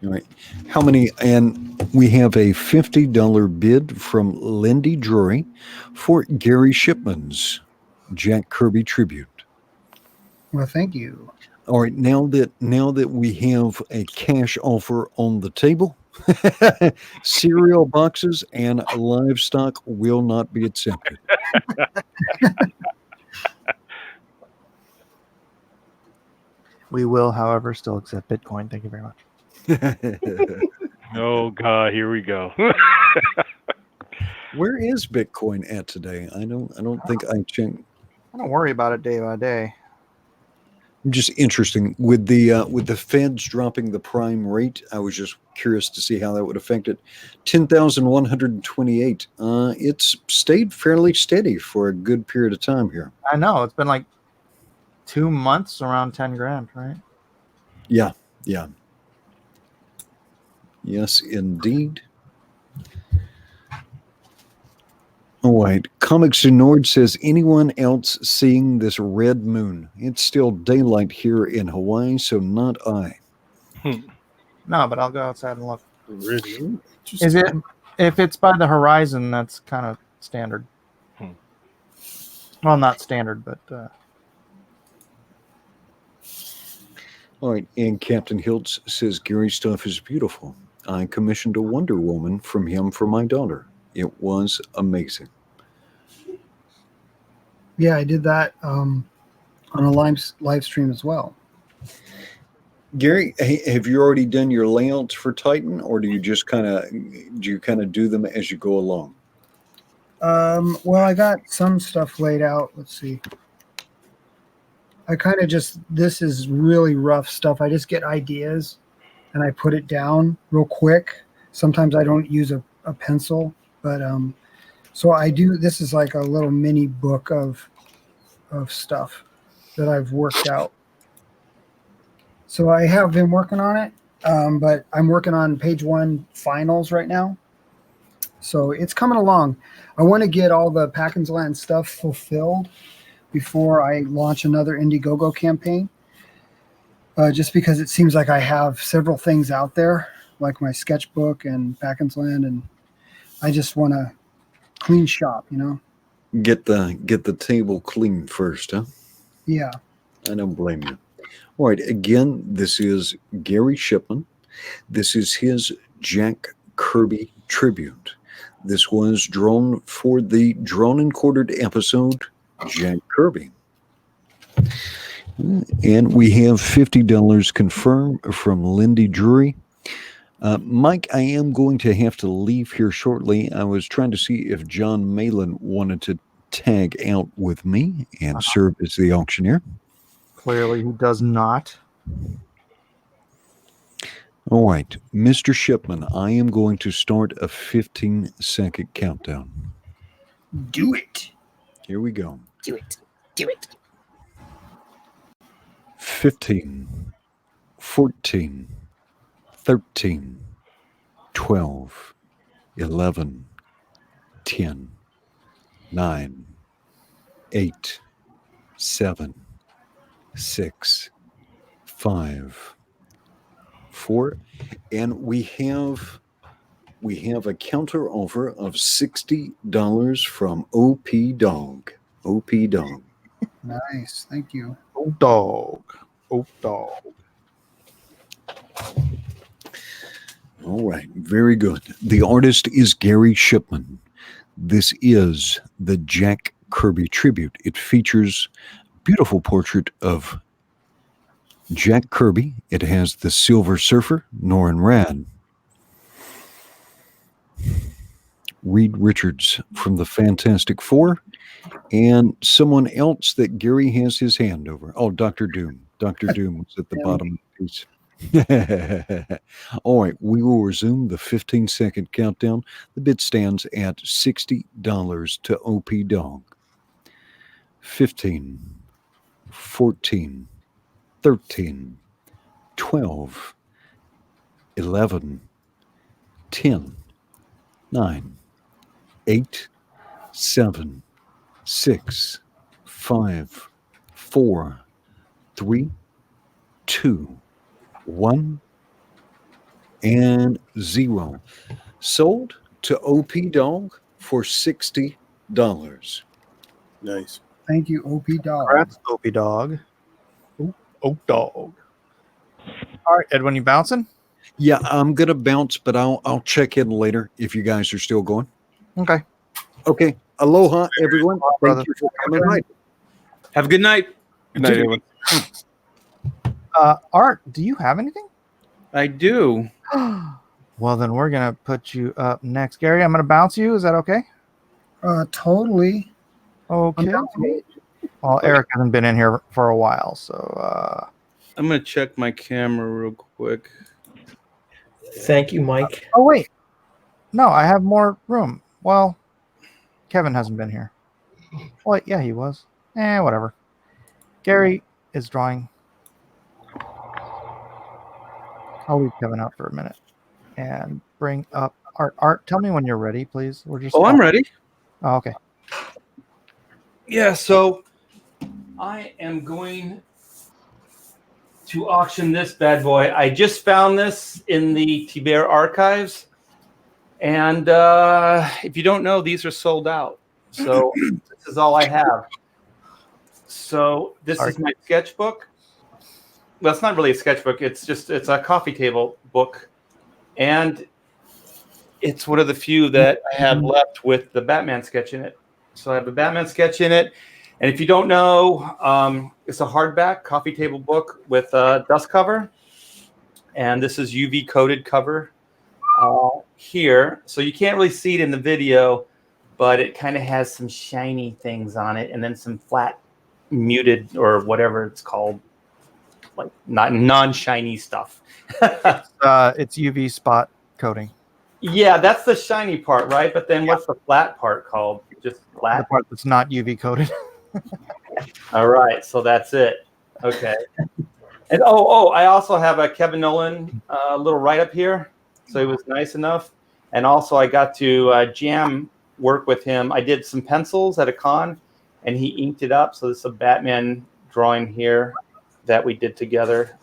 [SPEAKER 2] All right. How many? And we have a $50 bid from Lindy Drury for Gary Shipman's Jack Kirby tribute.
[SPEAKER 4] Well, thank you.
[SPEAKER 2] All right. Now that we have a cash offer on the table, cereal boxes and livestock will not be accepted.
[SPEAKER 1] We will, however, still accept Bitcoin. Thank you very much.
[SPEAKER 5] Oh God, here we go.
[SPEAKER 2] Where is Bitcoin at today? I don't think I checked.
[SPEAKER 1] I don't worry about it day by day.
[SPEAKER 2] Just interesting with the Feds dropping the prime rate. I was just curious to see how that would affect it. 10,128. It's stayed fairly steady for a good period of time here.
[SPEAKER 1] I know it's been like 2 months around 10 grand, right?
[SPEAKER 2] Yeah. Yes, indeed. All right. Comics to Nord says, anyone else seeing this red moon? It's still daylight here in Hawaii, so not I.
[SPEAKER 1] No, but I'll go outside and look.
[SPEAKER 3] Really?
[SPEAKER 1] Is it? If it's by the horizon, that's kind of standard. Well, not standard, but.
[SPEAKER 2] All right. And Captain Hiltz says, Gary's stuff is beautiful. I commissioned a Wonder Woman from him for my daughter. It was amazing.
[SPEAKER 4] Yeah, I did that on a live stream as well.
[SPEAKER 2] Gary, have you already done your layouts for Titan, or do you just kind of do them as you go along?
[SPEAKER 4] Well, I got some stuff laid out. Let's see. I kind of this is really rough stuff. I just get ideas and I put it down real quick. Sometimes I don't use a pencil, but so I do. This is like a little mini book of stuff that I've worked out. So I have been working on it, but I'm working on page 1 finals right now. So it's coming along. I want to get all the Pakkins Land stuff fulfilled before I launch another Indiegogo campaign. Just because it seems like I have several things out there, like my sketchbook and Pakkins Land, and I just want to clean shop,
[SPEAKER 2] Get the table clean first, huh?
[SPEAKER 4] Yeah.
[SPEAKER 2] I don't blame you. All right. Again, this is Gary Shipman. This is his Jack Kirby tribute. This was drawn for the Drawn and Quartered episode, Jack Kirby. And we have $50 confirmed from Lindy Drury. Mike, I am going to have to leave here shortly. I was trying to see if John Malin wanted to tag out with me and serve as the auctioneer.
[SPEAKER 1] Clearly, he does not.
[SPEAKER 2] All right, Mr. Shipman, I am going to start a 15-second countdown.
[SPEAKER 4] Do it.
[SPEAKER 2] Here we go.
[SPEAKER 8] Do it. Do it.
[SPEAKER 2] 15, 14, 13, 12, 11, 10, 9, 8, 7, 6, 5, 4, and we have a counter offer of $60 from OP Dog. OP Dog.
[SPEAKER 4] Nice. Thank you.
[SPEAKER 1] Oh, dog. Oh, dog.
[SPEAKER 2] All right. Very good. The artist is Gary Shipman. This is the Jack Kirby tribute. It features a beautiful portrait of Jack Kirby. It has the Silver Surfer, Norrin Radd, Reed Richards from the Fantastic Four, and someone else that Gary has his hand over. Oh, Dr. Doom. Dr. Doom was at the bottom of the piece. All right, we will resume the 15-second countdown. The bid stands at $60 to OP Dog. 15, 14, 13, 12, 11, 10, 9, 8, 7, 6, 5, 4, 3, 2, 1, and 0. Sold to OP Dog for $60.
[SPEAKER 3] Nice.
[SPEAKER 4] Thank you, OP Dog.
[SPEAKER 1] Congrats, Opie Dog. Oh, dog. All right, Edwin, you bouncing?
[SPEAKER 2] Yeah, I'm gonna bounce, but I'll check in later if you guys are still going.
[SPEAKER 1] Okay.
[SPEAKER 2] Okay. Aloha, everyone.
[SPEAKER 1] brother.
[SPEAKER 2] Thank you for coming by.
[SPEAKER 10] Have a good night.
[SPEAKER 3] Good night, everyone.
[SPEAKER 1] Art, do you have anything?
[SPEAKER 10] I do.
[SPEAKER 1] Well, then we're gonna put you up next, Gary. I'm gonna bounce you. Is that okay?
[SPEAKER 4] Totally.
[SPEAKER 1] Okay.
[SPEAKER 4] bouncing.
[SPEAKER 1] Well, Eric hasn't been in here for a while, so
[SPEAKER 10] I'm gonna check my camera real quick.
[SPEAKER 11] Thank you, Mike.
[SPEAKER 1] oh wait. No, I have more room. Well, Kevin hasn't been here. Well, yeah, he was. Whatever. Gary is drawing. I'll leave Kevin out for a minute and bring up Art. Art, tell me when you're ready, please. We're just.
[SPEAKER 10] Oh, I'm ready.
[SPEAKER 1] Oh, okay.
[SPEAKER 10] Yeah, so I am going to auction this bad boy. I just found this in the Tibet archives. And if you don't know, these are sold out. So this is all I have. So this is my sketchbook. Well, it's not really a sketchbook. It's a coffee table book. And it's one of the few that I have left with the Batman sketch in it. So I have a Batman sketch in it. And if you don't know, it's a hardback coffee table book with a dust cover. And this is UV coated cover here. So you can't really see it in the video, but it kind of has some shiny things on it and then some flat muted or whatever it's called, like not non-shiny stuff.
[SPEAKER 1] It's UV spot coating.
[SPEAKER 10] Yeah, that's the shiny part, right? But then what's the flat part called? Just flat?
[SPEAKER 1] The part that's not UV coated.
[SPEAKER 10] All right, so that's it. Okay. And I also have a Kevin Nolan little write-up here. So he was nice enough. And also I got to jam work with him. I did some pencils at a con, and he inked it up. So this is a Batman drawing here that we did together.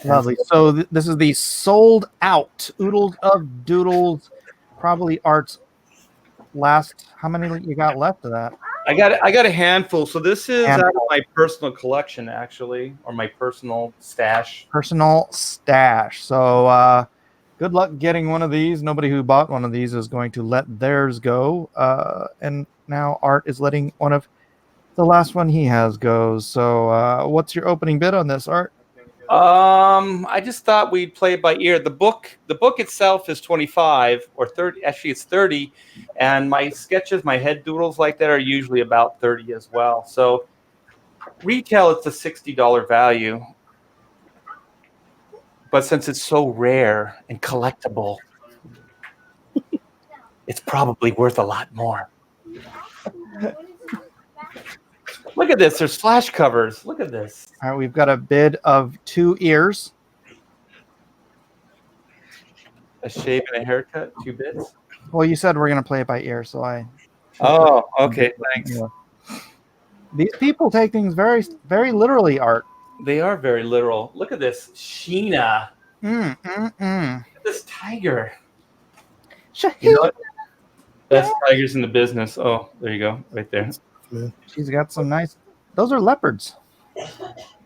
[SPEAKER 1] Lovely. So this is the sold out Oodles of Doodles, probably Art's last. How many you got left of that?
[SPEAKER 10] I got a handful. So this is out of my personal collection, actually, or my personal stash.
[SPEAKER 1] Personal stash. So good luck getting one of these. Nobody who bought one of these is going to let theirs go. And now Art is letting one of the last one he has go. So what's your opening bid on this, Art?
[SPEAKER 10] I just thought we'd play it by ear. The book itself is 25 or 30. Actually, it's 30. And my sketches, my head doodles like that are usually about 30 as well. So retail, it's a $60 value. But since it's so rare and collectible, it's probably worth a lot more. Look at this. There's flash covers. Look at this.
[SPEAKER 1] All right, we've got a bid of 2 ears.
[SPEAKER 10] A shave and a haircut, 2 bids.
[SPEAKER 1] Well, you said we're going to play it by ear, so I...
[SPEAKER 10] Oh, okay. Thanks.
[SPEAKER 1] Yeah. These people take things very, very literally, Art.
[SPEAKER 10] They are very literal. Look at this. Sheena. Look at this tiger. You know what? Best tigers in the business. Oh, there you go. Right there.
[SPEAKER 1] She's got some nice... Those are leopards.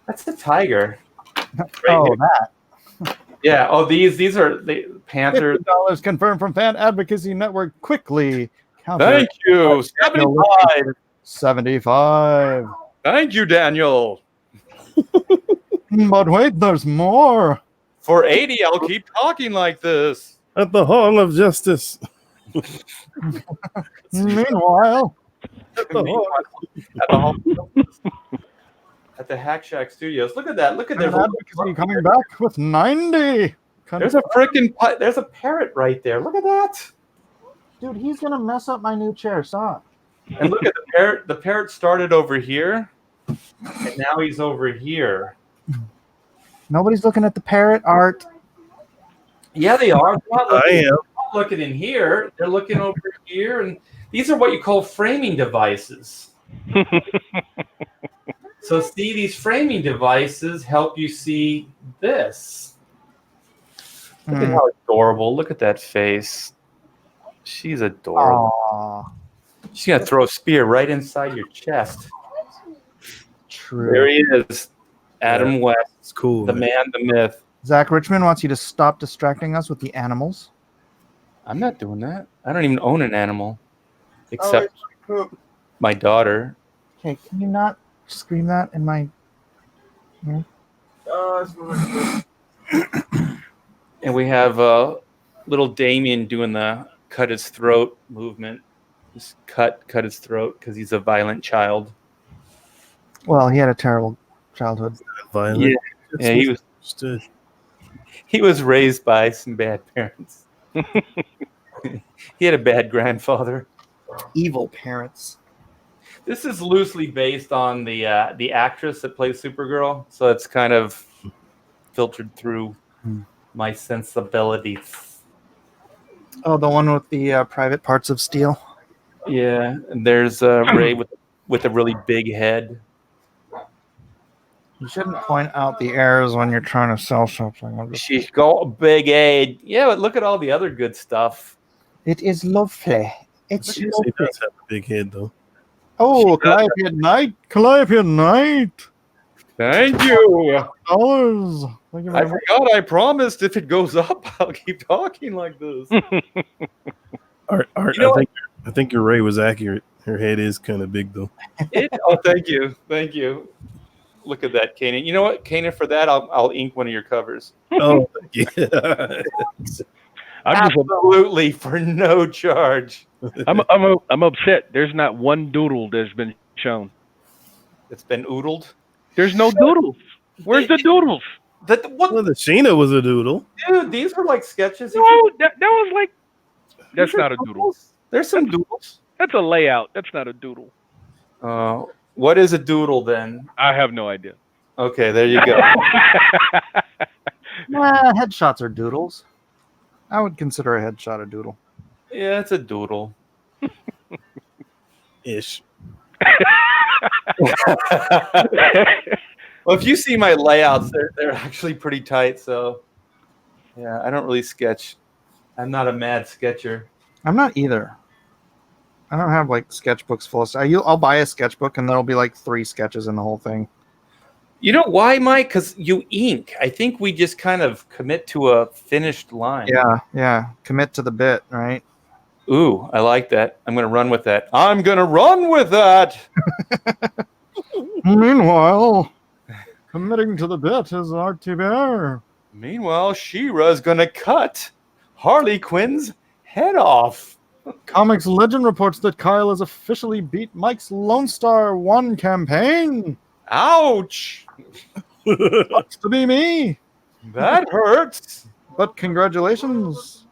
[SPEAKER 10] That's a tiger.
[SPEAKER 1] Oh, that.
[SPEAKER 10] Yeah. Oh, these are the panthers.
[SPEAKER 1] $50 confirmed from Fan Advocacy Network. Quickly.
[SPEAKER 10] Thank you. 75.
[SPEAKER 1] 75.
[SPEAKER 10] Thank you, Daniel.
[SPEAKER 1] But wait, there's more.
[SPEAKER 10] For 80, I'll keep talking like this.
[SPEAKER 3] At the Hall of Justice.
[SPEAKER 1] Meanwhile,
[SPEAKER 10] At the Hack Shack Studios. Look at that. Look at
[SPEAKER 1] Fan Advocacy coming back with 90.
[SPEAKER 10] There's a there's a parrot right there. Look at that.
[SPEAKER 1] Dude, he's going to mess up my new chair. Stop.
[SPEAKER 10] And look at the parrot. The parrot started over here, and now he's over here.
[SPEAKER 1] Nobody's looking at the parrot, Art.
[SPEAKER 10] Yeah, they are. They're not
[SPEAKER 3] I am.
[SPEAKER 10] not looking in here. They're looking over here, and these are what you call framing devices. So see, these framing devices help you see this. Look at how adorable. Look at that face. She's adorable.
[SPEAKER 1] Aw,
[SPEAKER 10] She's going to throw a spear right inside your chest.
[SPEAKER 1] true.
[SPEAKER 10] There he is. Adam West.
[SPEAKER 3] It's cool.
[SPEAKER 10] The man, the myth.
[SPEAKER 1] Zach Richmond wants you to stop distracting us with the animals.
[SPEAKER 10] I'm not doing that. I don't even own an animal. Except my daughter.
[SPEAKER 1] Okay, can you not scream that in my...
[SPEAKER 10] And we have little Damien doing the cut his throat movement. Just cut his throat because he's a violent child.
[SPEAKER 1] Well, he had a terrible childhood.
[SPEAKER 3] Violent.
[SPEAKER 10] Yeah, he was raised by some bad parents. He had a bad grandfather.
[SPEAKER 1] Evil parents.
[SPEAKER 10] This is loosely based on the actress that plays Supergirl, so it's kind of filtered through my sensibilities.
[SPEAKER 1] Oh, the one with the private parts of steel.
[SPEAKER 10] Yeah, and there's Ray with a really big head.
[SPEAKER 1] You shouldn't point out the errors when you're trying to sell something.
[SPEAKER 10] She's got a big head. Yeah, but look at all the other good stuff.
[SPEAKER 1] It is lovely. It's
[SPEAKER 3] He
[SPEAKER 1] lovely.
[SPEAKER 3] does have a big head, though.
[SPEAKER 1] Oh, Calliope at night. Calliope at night.
[SPEAKER 10] Thank you.
[SPEAKER 1] Dollars. Thank you
[SPEAKER 10] I
[SPEAKER 1] very much.
[SPEAKER 10] forgot I promised if it goes up, I'll keep talking like this.
[SPEAKER 3] Art,
[SPEAKER 10] You know
[SPEAKER 3] I think your Ray was accurate. Her head is kind of big, though.
[SPEAKER 10] Oh, thank you. Thank you. Look at that, Kanan. You know what, Kanan, for that, I'll ink one of your covers.
[SPEAKER 3] Oh, thank you.
[SPEAKER 5] I'm
[SPEAKER 10] Absolutely, for no charge.
[SPEAKER 5] I'm upset. There's not one doodle that's been shown.
[SPEAKER 10] It's been oodled.
[SPEAKER 5] There's no doodles. Where's the doodles?
[SPEAKER 3] Well, the Sheena was a doodle.
[SPEAKER 10] Dude, these were like sketches.
[SPEAKER 5] No, that was like. That's
[SPEAKER 10] These are
[SPEAKER 5] not a doodle.
[SPEAKER 10] There's some doodles.
[SPEAKER 5] That's a layout. That's not a doodle.
[SPEAKER 10] What is a doodle then?
[SPEAKER 5] I have no idea.
[SPEAKER 10] Okay, there you go.
[SPEAKER 1] Nah, headshots are doodles. I would consider a headshot a doodle.
[SPEAKER 10] Yeah, it's a doodle.
[SPEAKER 3] Ish.
[SPEAKER 10] Well, if you see my layouts, they're actually pretty tight. So, yeah, I don't really sketch. I'm not a mad sketcher.
[SPEAKER 1] I'm not either. I don't have like sketchbooks full of stuff. I'll buy a sketchbook and there'll be like 3 sketches in the whole thing.
[SPEAKER 10] You know why, Mike? Because you ink. I think we just kind of commit to a finished line.
[SPEAKER 1] Yeah. Commit to the bit, right?
[SPEAKER 10] Ooh, I like that. I'm going to run with that. I'm going to run with that.
[SPEAKER 1] Meanwhile, committing to the bit is Artie Bear.
[SPEAKER 10] Meanwhile, She-Ra's going to cut Harley Quinn's head off.
[SPEAKER 1] Comics Legend reports that Kyle has officially beat Mike's Lone Star 1 campaign.
[SPEAKER 10] Ouch!
[SPEAKER 1] Sucks to be me.
[SPEAKER 10] That hurts.
[SPEAKER 1] But congratulations.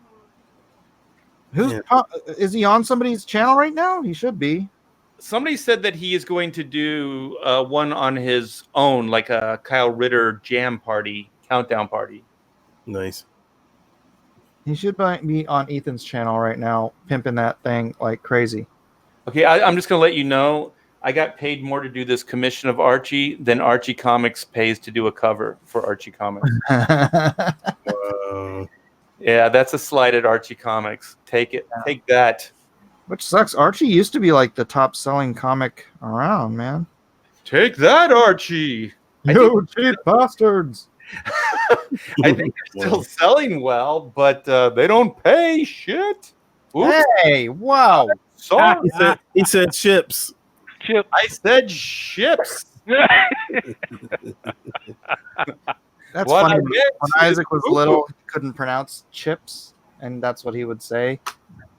[SPEAKER 1] Is he on somebody's channel right now? He should be.
[SPEAKER 10] Somebody said that he is going to do one on his own, like a Kyle Ritter jam party, countdown party.
[SPEAKER 3] Nice.
[SPEAKER 1] He should be on Ethan's channel right now, pimping that thing like crazy.
[SPEAKER 10] Okay, I'm just going to let you know, I got paid more to do this commission of Archie than Archie Comics pays to do a cover for Archie Comics. Yeah, that's a slight at Archie Comics. Take it. Take that.
[SPEAKER 1] Which sucks. Archie used to be like the top selling comic around, man.
[SPEAKER 10] Take that, Archie.
[SPEAKER 1] You cheap bastards.
[SPEAKER 10] I think they're still selling well, but they don't pay shit. Oops.
[SPEAKER 1] Hey, wow.
[SPEAKER 10] Sorry.
[SPEAKER 3] He said ships.
[SPEAKER 5] Chip.
[SPEAKER 10] I said ships.
[SPEAKER 1] That's
[SPEAKER 10] What
[SPEAKER 1] funny.
[SPEAKER 10] I
[SPEAKER 1] When
[SPEAKER 10] meant
[SPEAKER 1] Isaac was
[SPEAKER 10] is-
[SPEAKER 1] little, he couldn't pronounce chips, and that's what he would say.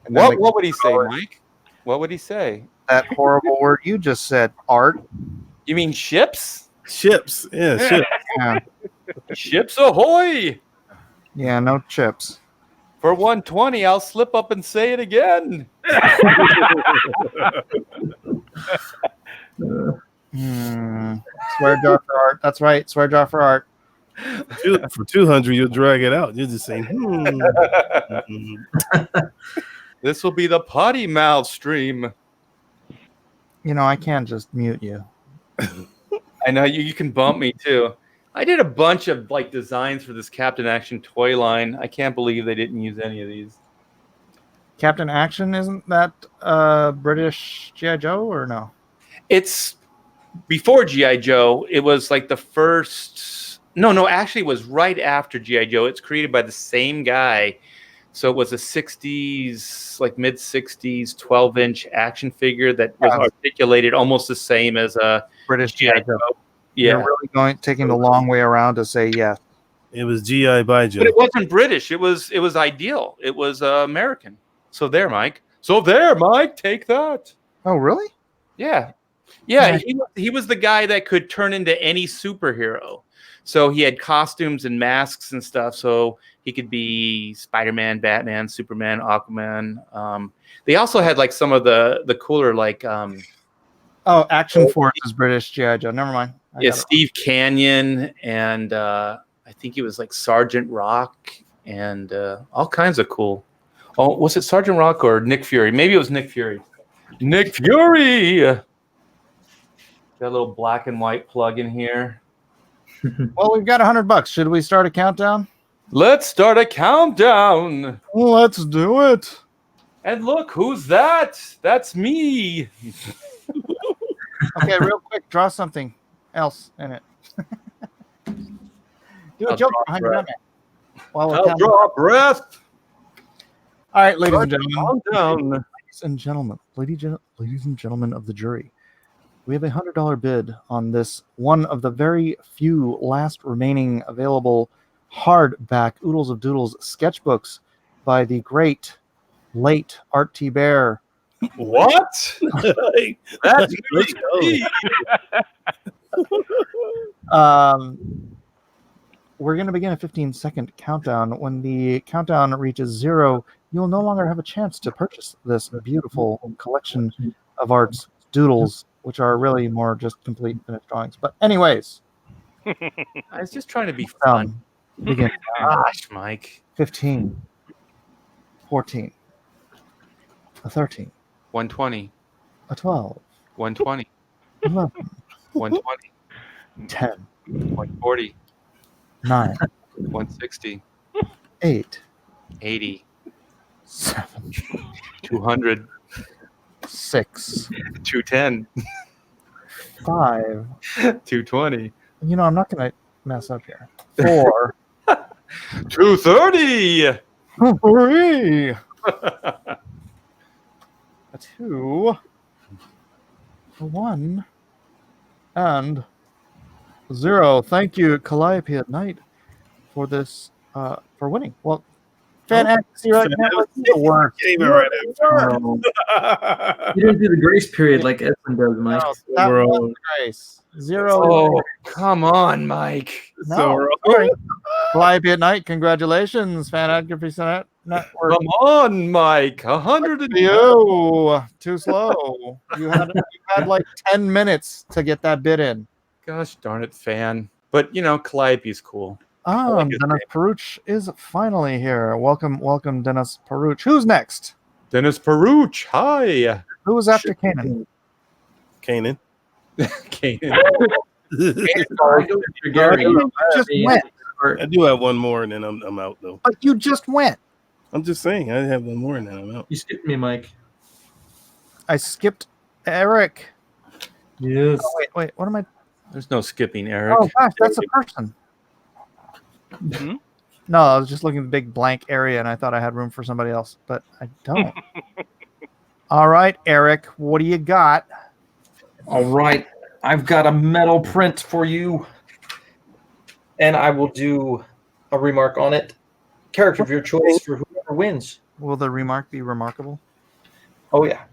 [SPEAKER 1] And then
[SPEAKER 10] What would he say, Mike? What would he say?
[SPEAKER 1] that horrible word you just said, Art.
[SPEAKER 10] You mean ships?
[SPEAKER 3] Ships. Yeah, ships.
[SPEAKER 1] Yeah,
[SPEAKER 10] Ships ahoy!
[SPEAKER 1] yeah, no chips.
[SPEAKER 10] For 120, I'll slip up and say it again.
[SPEAKER 1] Swear jar for Art. That's right. Swear jar for Art.
[SPEAKER 3] For 200, you'll drag it out. You're just saying,
[SPEAKER 10] This will be the potty mouth stream.
[SPEAKER 1] You know, I can't just mute you.
[SPEAKER 10] I know you can bump me too. I did a bunch of like designs for this Captain Action toy line. I can't believe they didn't use any of these.
[SPEAKER 1] Captain Action, isn't that British G.I. Joe or no?
[SPEAKER 10] It's before G.I. Joe. It was like the first. No, actually, it was right after G.I. Joe. It's created by the same guy. So it was a 60s, like mid 60s, 12-inch action figure that was articulated almost the same as a
[SPEAKER 1] British G.I. Joe.
[SPEAKER 10] Yeah,
[SPEAKER 1] you're really taking the long way around to say yes.
[SPEAKER 3] It was G.I. by Joe.
[SPEAKER 10] But it wasn't British. It was ideal. It was American. So there, Mike. Take that.
[SPEAKER 1] Oh, really?
[SPEAKER 10] Yeah. He was the guy that could turn into any superhero. So he had costumes and masks and stuff. So he could be Spider-Man, Batman, Superman, Aquaman. They also had like some of the cooler like.
[SPEAKER 1] Action Force is British G.I. Joe. Never mind.
[SPEAKER 10] Steve Canyon and I think he was like Sergeant Rock and all kinds of cool. Oh, was it Sergeant Rock or Nick Fury? Maybe it was Nick Fury. Nick Fury! Got a little black and white plug in here.
[SPEAKER 1] Well, we've got $100. Should we start a countdown?
[SPEAKER 10] Let's start a countdown.
[SPEAKER 1] Let's do it.
[SPEAKER 10] And look, who's that? That's me.
[SPEAKER 1] Okay, real quick, draw something else in it. Do a joke behind your back.
[SPEAKER 10] I'll draw a breath.
[SPEAKER 1] All right, ladies and gentlemen. Ladies and gentlemen of the jury, we have a $100 bid on this one of the very few last remaining available hardback Oodles of Doodles sketchbooks by the great late Art T. Bear.
[SPEAKER 3] What? That's
[SPEAKER 10] me.
[SPEAKER 1] We're going to begin a 15-second countdown. When the countdown reaches 0, you'll no longer have a chance to purchase this beautiful collection of Art's doodles, which are really more just complete finished drawings. But anyways.
[SPEAKER 10] I was just trying to be fun.
[SPEAKER 1] Begin.
[SPEAKER 10] Gosh, Mike.
[SPEAKER 1] 15. 14. A 13.
[SPEAKER 10] 120.
[SPEAKER 1] A 12.
[SPEAKER 10] 120.
[SPEAKER 1] 11.
[SPEAKER 10] 120.
[SPEAKER 1] 10.
[SPEAKER 10] 140.
[SPEAKER 1] 9.
[SPEAKER 10] 160.
[SPEAKER 1] 8.
[SPEAKER 10] 80.
[SPEAKER 1] 7.
[SPEAKER 10] 200.
[SPEAKER 1] 6.
[SPEAKER 10] 210.
[SPEAKER 1] 5.
[SPEAKER 10] 220.
[SPEAKER 1] You know, I'm not going to mess up here. 4.
[SPEAKER 10] 230.
[SPEAKER 1] 3. A 2. A 1. And 0. Thank you, Calliope at Night, for this, for winning. Well, fantastic right now. The worst.
[SPEAKER 6] You didn't do the grace period like Edwin does, Mike.
[SPEAKER 1] No, that was grace. 0.
[SPEAKER 10] Oh, come on, Mike.
[SPEAKER 1] No, sorry. Calliope at Night, congratulations, Fan Advocacy Network.
[SPEAKER 10] Come on, Mike. 100
[SPEAKER 1] You too slow. You had like 10 minutes to get that bid in.
[SPEAKER 10] Gosh darn it, Fan. But you know, Calliope's cool.
[SPEAKER 1] Dennis Peruch is finally here. Welcome, Dennis Peruch. Who's next?
[SPEAKER 10] Dennis Peruch. Hi.
[SPEAKER 1] Who was after Kanan?
[SPEAKER 3] Kanan.
[SPEAKER 10] Kanan.
[SPEAKER 1] You just went.
[SPEAKER 3] I do have one more, and then I'm out though.
[SPEAKER 1] But you just went.
[SPEAKER 3] I'm just saying, I have one more, and then I'm out.
[SPEAKER 6] You skipped me, Mike.
[SPEAKER 1] I skipped Eric.
[SPEAKER 6] Yes.
[SPEAKER 1] Oh, wait. What am I?
[SPEAKER 10] There's no skipping, Eric.
[SPEAKER 1] Oh gosh, that's a person. Mm-hmm. No, I was just looking at the big blank area, and I thought I had room for somebody else, but I don't. All right, Eric, what do you got?
[SPEAKER 6] All right, I've got a metal print for you, and I will do a remark on it. Character of your choice for whoever wins.
[SPEAKER 1] Will the remark be remarkable?
[SPEAKER 6] Oh yeah,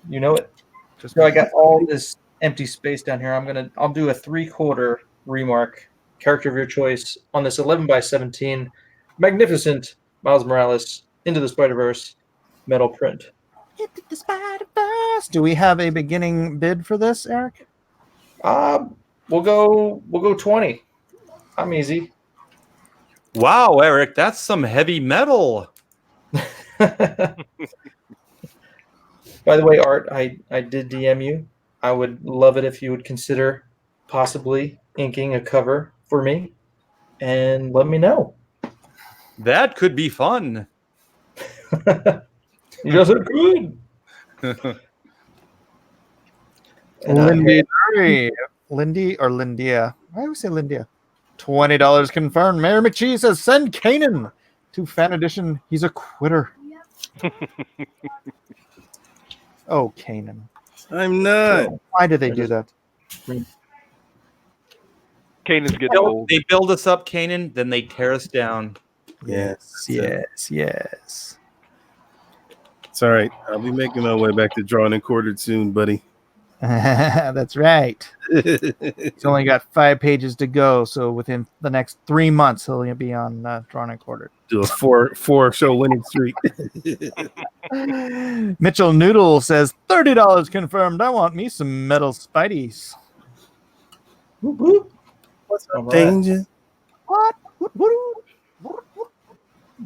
[SPEAKER 6] you know it. So I got all this empty space down here. I'll do a 3/4 remark. Character of your choice on this 11x17 magnificent Miles Morales Into the Spider-Verse metal print.
[SPEAKER 1] Into the Spider-Verse. Do we have a beginning bid for this, Eric?
[SPEAKER 6] We'll go 20. I'm easy.
[SPEAKER 10] Wow, Eric, that's some heavy metal.
[SPEAKER 6] By the way, Art, I did DM you. I would love it if you would consider possibly inking a cover for me and let me know.
[SPEAKER 10] That could be fun.
[SPEAKER 6] Yes, it could. And,
[SPEAKER 1] Lindy, Lindy or Lindia? I always say Lindia. $20 confirmed. Mayor McChee says send Kanan to fan edition. He's a quitter. Oh, Kanan.
[SPEAKER 3] I'm not.
[SPEAKER 1] Why did they do that?
[SPEAKER 5] Kanan's getting old.
[SPEAKER 10] They build us up, Kanan, then they tear us down.
[SPEAKER 3] Yes.
[SPEAKER 1] Yes.
[SPEAKER 3] It's all right. I'll be making my way back to drawing and quartered soon, buddy.
[SPEAKER 1] That's right. He's only got 5 pages to go, so within the next 3 months, he'll be on Drawn and Quartered.
[SPEAKER 3] Do a four show winning streak.
[SPEAKER 1] Mitchell Noodle says $30 confirmed. I want me some metal Spideys.
[SPEAKER 3] What's up, Danger?
[SPEAKER 1] What?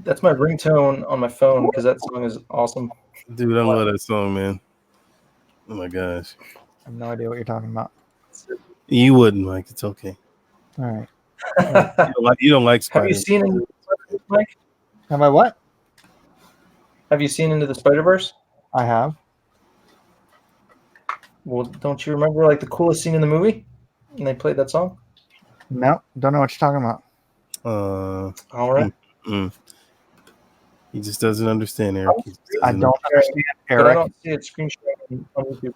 [SPEAKER 6] that's my ringtone on my phone because that song is awesome.
[SPEAKER 3] Dude, I love that song, man. Oh my gosh.
[SPEAKER 1] I have no idea what you're talking about.
[SPEAKER 3] You wouldn't, Mike. It's okay.
[SPEAKER 1] All right.
[SPEAKER 3] You don't like
[SPEAKER 6] Have you
[SPEAKER 3] spiders.
[SPEAKER 6] seen Into the Spider-Verse, Mike?
[SPEAKER 1] Have I what?
[SPEAKER 6] Have you seen Into the Spider-Verse?
[SPEAKER 1] I have.
[SPEAKER 6] Well, don't you remember like the coolest scene in the movie? And they played that song?
[SPEAKER 1] No, don't know what you're talking about.
[SPEAKER 6] All right.
[SPEAKER 3] He just doesn't understand, Eric.
[SPEAKER 1] I don't understand,
[SPEAKER 6] But I
[SPEAKER 1] Eric.
[SPEAKER 6] don't see it screenshot on YouTube.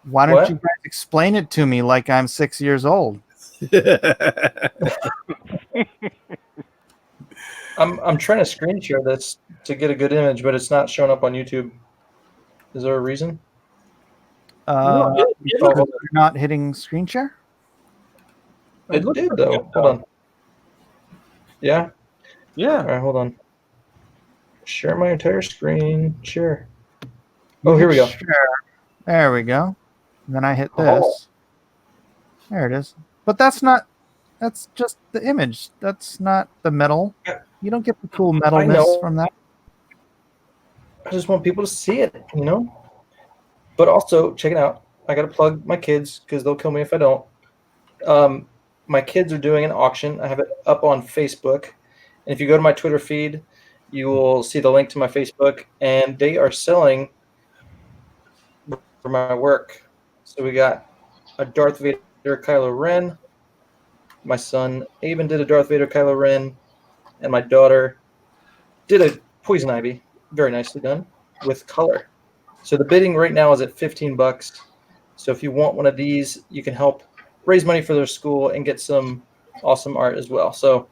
[SPEAKER 1] Why don't
[SPEAKER 6] What?
[SPEAKER 1] you guys explain it to me like I'm 6 years old?
[SPEAKER 6] I'm trying to screen share this to get a good image, but it's not showing up on YouTube. Is there a reason?
[SPEAKER 1] You're not hitting screen share?
[SPEAKER 6] It did though. Hold on. Yeah?
[SPEAKER 10] Yeah.
[SPEAKER 6] All right, hold on. Share my entire screen. Share. Oh, here we go.
[SPEAKER 1] Share. There we go. And then I hit this.
[SPEAKER 6] Oh.
[SPEAKER 1] There it is. But that's just the image. That's not the metal. You don't get the cool metalness
[SPEAKER 6] know.
[SPEAKER 1] from that.
[SPEAKER 6] I just want people to see it, you know? But also, check it out. I got to plug my kids because they'll kill me if I don't. My kids are doing an auction. I have it up on Facebook. And if you go to my Twitter feed, you will see the link to my Facebook. And they are selling for my work. So we got a Darth Vader Kylo Ren. My son Aben did a Darth Vader Kylo Ren. And my daughter did a Poison Ivy. Very nicely done with color. So the bidding right now is at $15. So if you want one of these, you can help raise money for their school and get some awesome art as well. So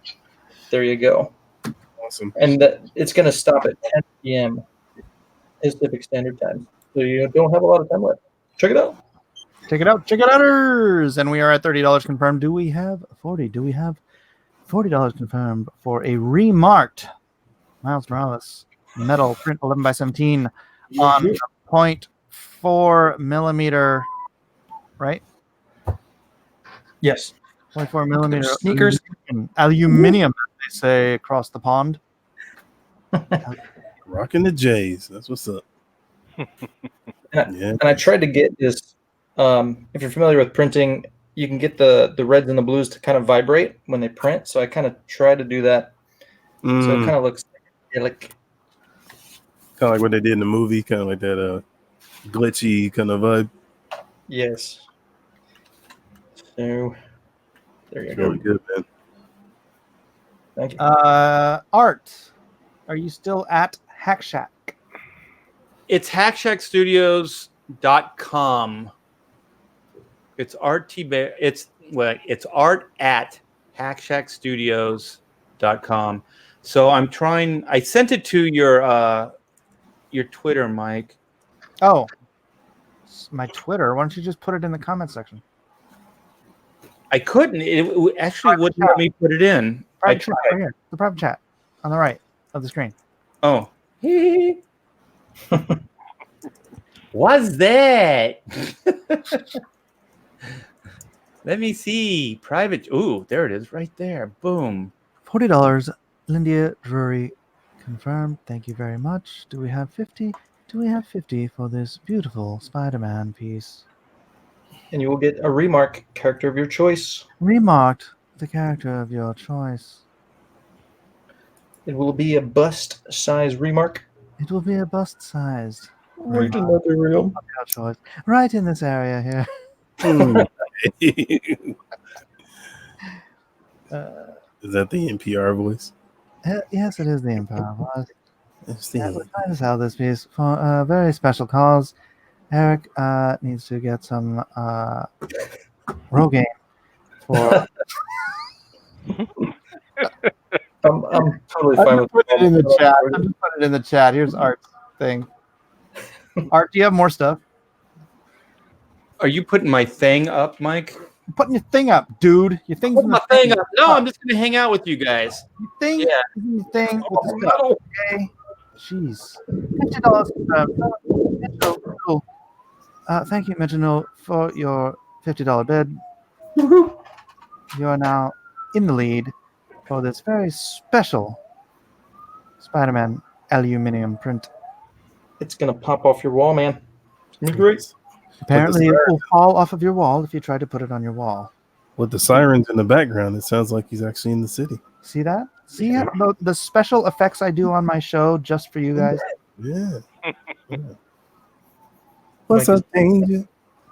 [SPEAKER 6] there you go.
[SPEAKER 3] Awesome.
[SPEAKER 6] And it's going to stop at 10 p.m. Pacific Standard Time. So you don't have a lot of time left. Check it out.
[SPEAKER 1] Check it out. Check it outers. And we are at $30 confirmed. Do we have 40? Do we have $40 confirmed for a remarked Miles Morales metal print 11x17 on 0.4 millimeter, right?
[SPEAKER 6] Yes.
[SPEAKER 1] 0.4 millimeter
[SPEAKER 6] Sneakers.
[SPEAKER 1] Aluminium, they say across the pond.
[SPEAKER 3] Rocking the J's. That's what's up. Yeah.
[SPEAKER 6] And I tried to get this. If you're familiar with printing, you can get the reds and the blues to kind of vibrate when they print. So I kind of tried to do that. So it kind of looks like
[SPEAKER 3] Kind of like what they did in the movie, kind of like that glitchy kind of vibe.
[SPEAKER 6] yes. So there you go.
[SPEAKER 3] Really good, man.
[SPEAKER 6] Thank you.
[SPEAKER 1] Art, are you still at Hack Shack?
[SPEAKER 10] It's hackshackstudios.com. It's it's art at hackshackstudios.com. So I sent it to your Twitter, Mike.
[SPEAKER 1] Oh, it's my Twitter. Why don't you just put it in the comment section?
[SPEAKER 10] I couldn't. It actually wouldn't let me put it in. I
[SPEAKER 1] Private chat,
[SPEAKER 10] tried.
[SPEAKER 1] right here. The private chat on the right of the screen.
[SPEAKER 10] Oh. What's that? Let me see. Private. Ooh, there it is right there. Boom.
[SPEAKER 1] $40 Lindia Drury confirmed. Thank you very much. Do we have 50? Do we have 50 for this beautiful Spider-Man piece?
[SPEAKER 6] And you will get a remark, character of your choice.
[SPEAKER 1] Remarked the character of your choice.
[SPEAKER 6] It will be a bust size remark.
[SPEAKER 1] It will be a bust-sized
[SPEAKER 6] Right in material.
[SPEAKER 1] of your choice. Right in this area here.
[SPEAKER 3] Is that the NPR voice?
[SPEAKER 1] Yes, it is the Empire Voice.
[SPEAKER 3] It's
[SPEAKER 1] And we're
[SPEAKER 3] the
[SPEAKER 1] trying to sell this piece for a very special cause. Eric needs to get some Rogaine for.
[SPEAKER 6] I'm totally
[SPEAKER 1] I'm
[SPEAKER 6] fine
[SPEAKER 1] just
[SPEAKER 6] with
[SPEAKER 1] putting it in the chat. I'm just putting it in the chat. Here's Art's thing. Art, do you have more stuff?
[SPEAKER 10] Are you putting my thing up, Mike?
[SPEAKER 1] I'm putting your thing up, dude. Your thing's
[SPEAKER 10] Put
[SPEAKER 1] in
[SPEAKER 10] my
[SPEAKER 1] the
[SPEAKER 10] thing up. No, I'm just going to hang out with you guys.
[SPEAKER 1] Your thing
[SPEAKER 10] Yeah.
[SPEAKER 1] is in the thing with the
[SPEAKER 10] Oh,
[SPEAKER 1] stuff.
[SPEAKER 10] no.
[SPEAKER 1] Okay. Jeez. $50 Mitchell. Thank you, Mitchell, for your $50 bid. You are now in the lead for this very special Spider-Man aluminum print.
[SPEAKER 6] It's gonna pop off your wall, man. It's gonna be great.
[SPEAKER 1] Apparently, it will fall off of your wall if you try to put it on your wall.
[SPEAKER 3] with the sirens in the background. It sounds like he's actually in the city.
[SPEAKER 1] See that? See the special effects I do on my show just for you guys?
[SPEAKER 3] Yeah. What's up, Danger?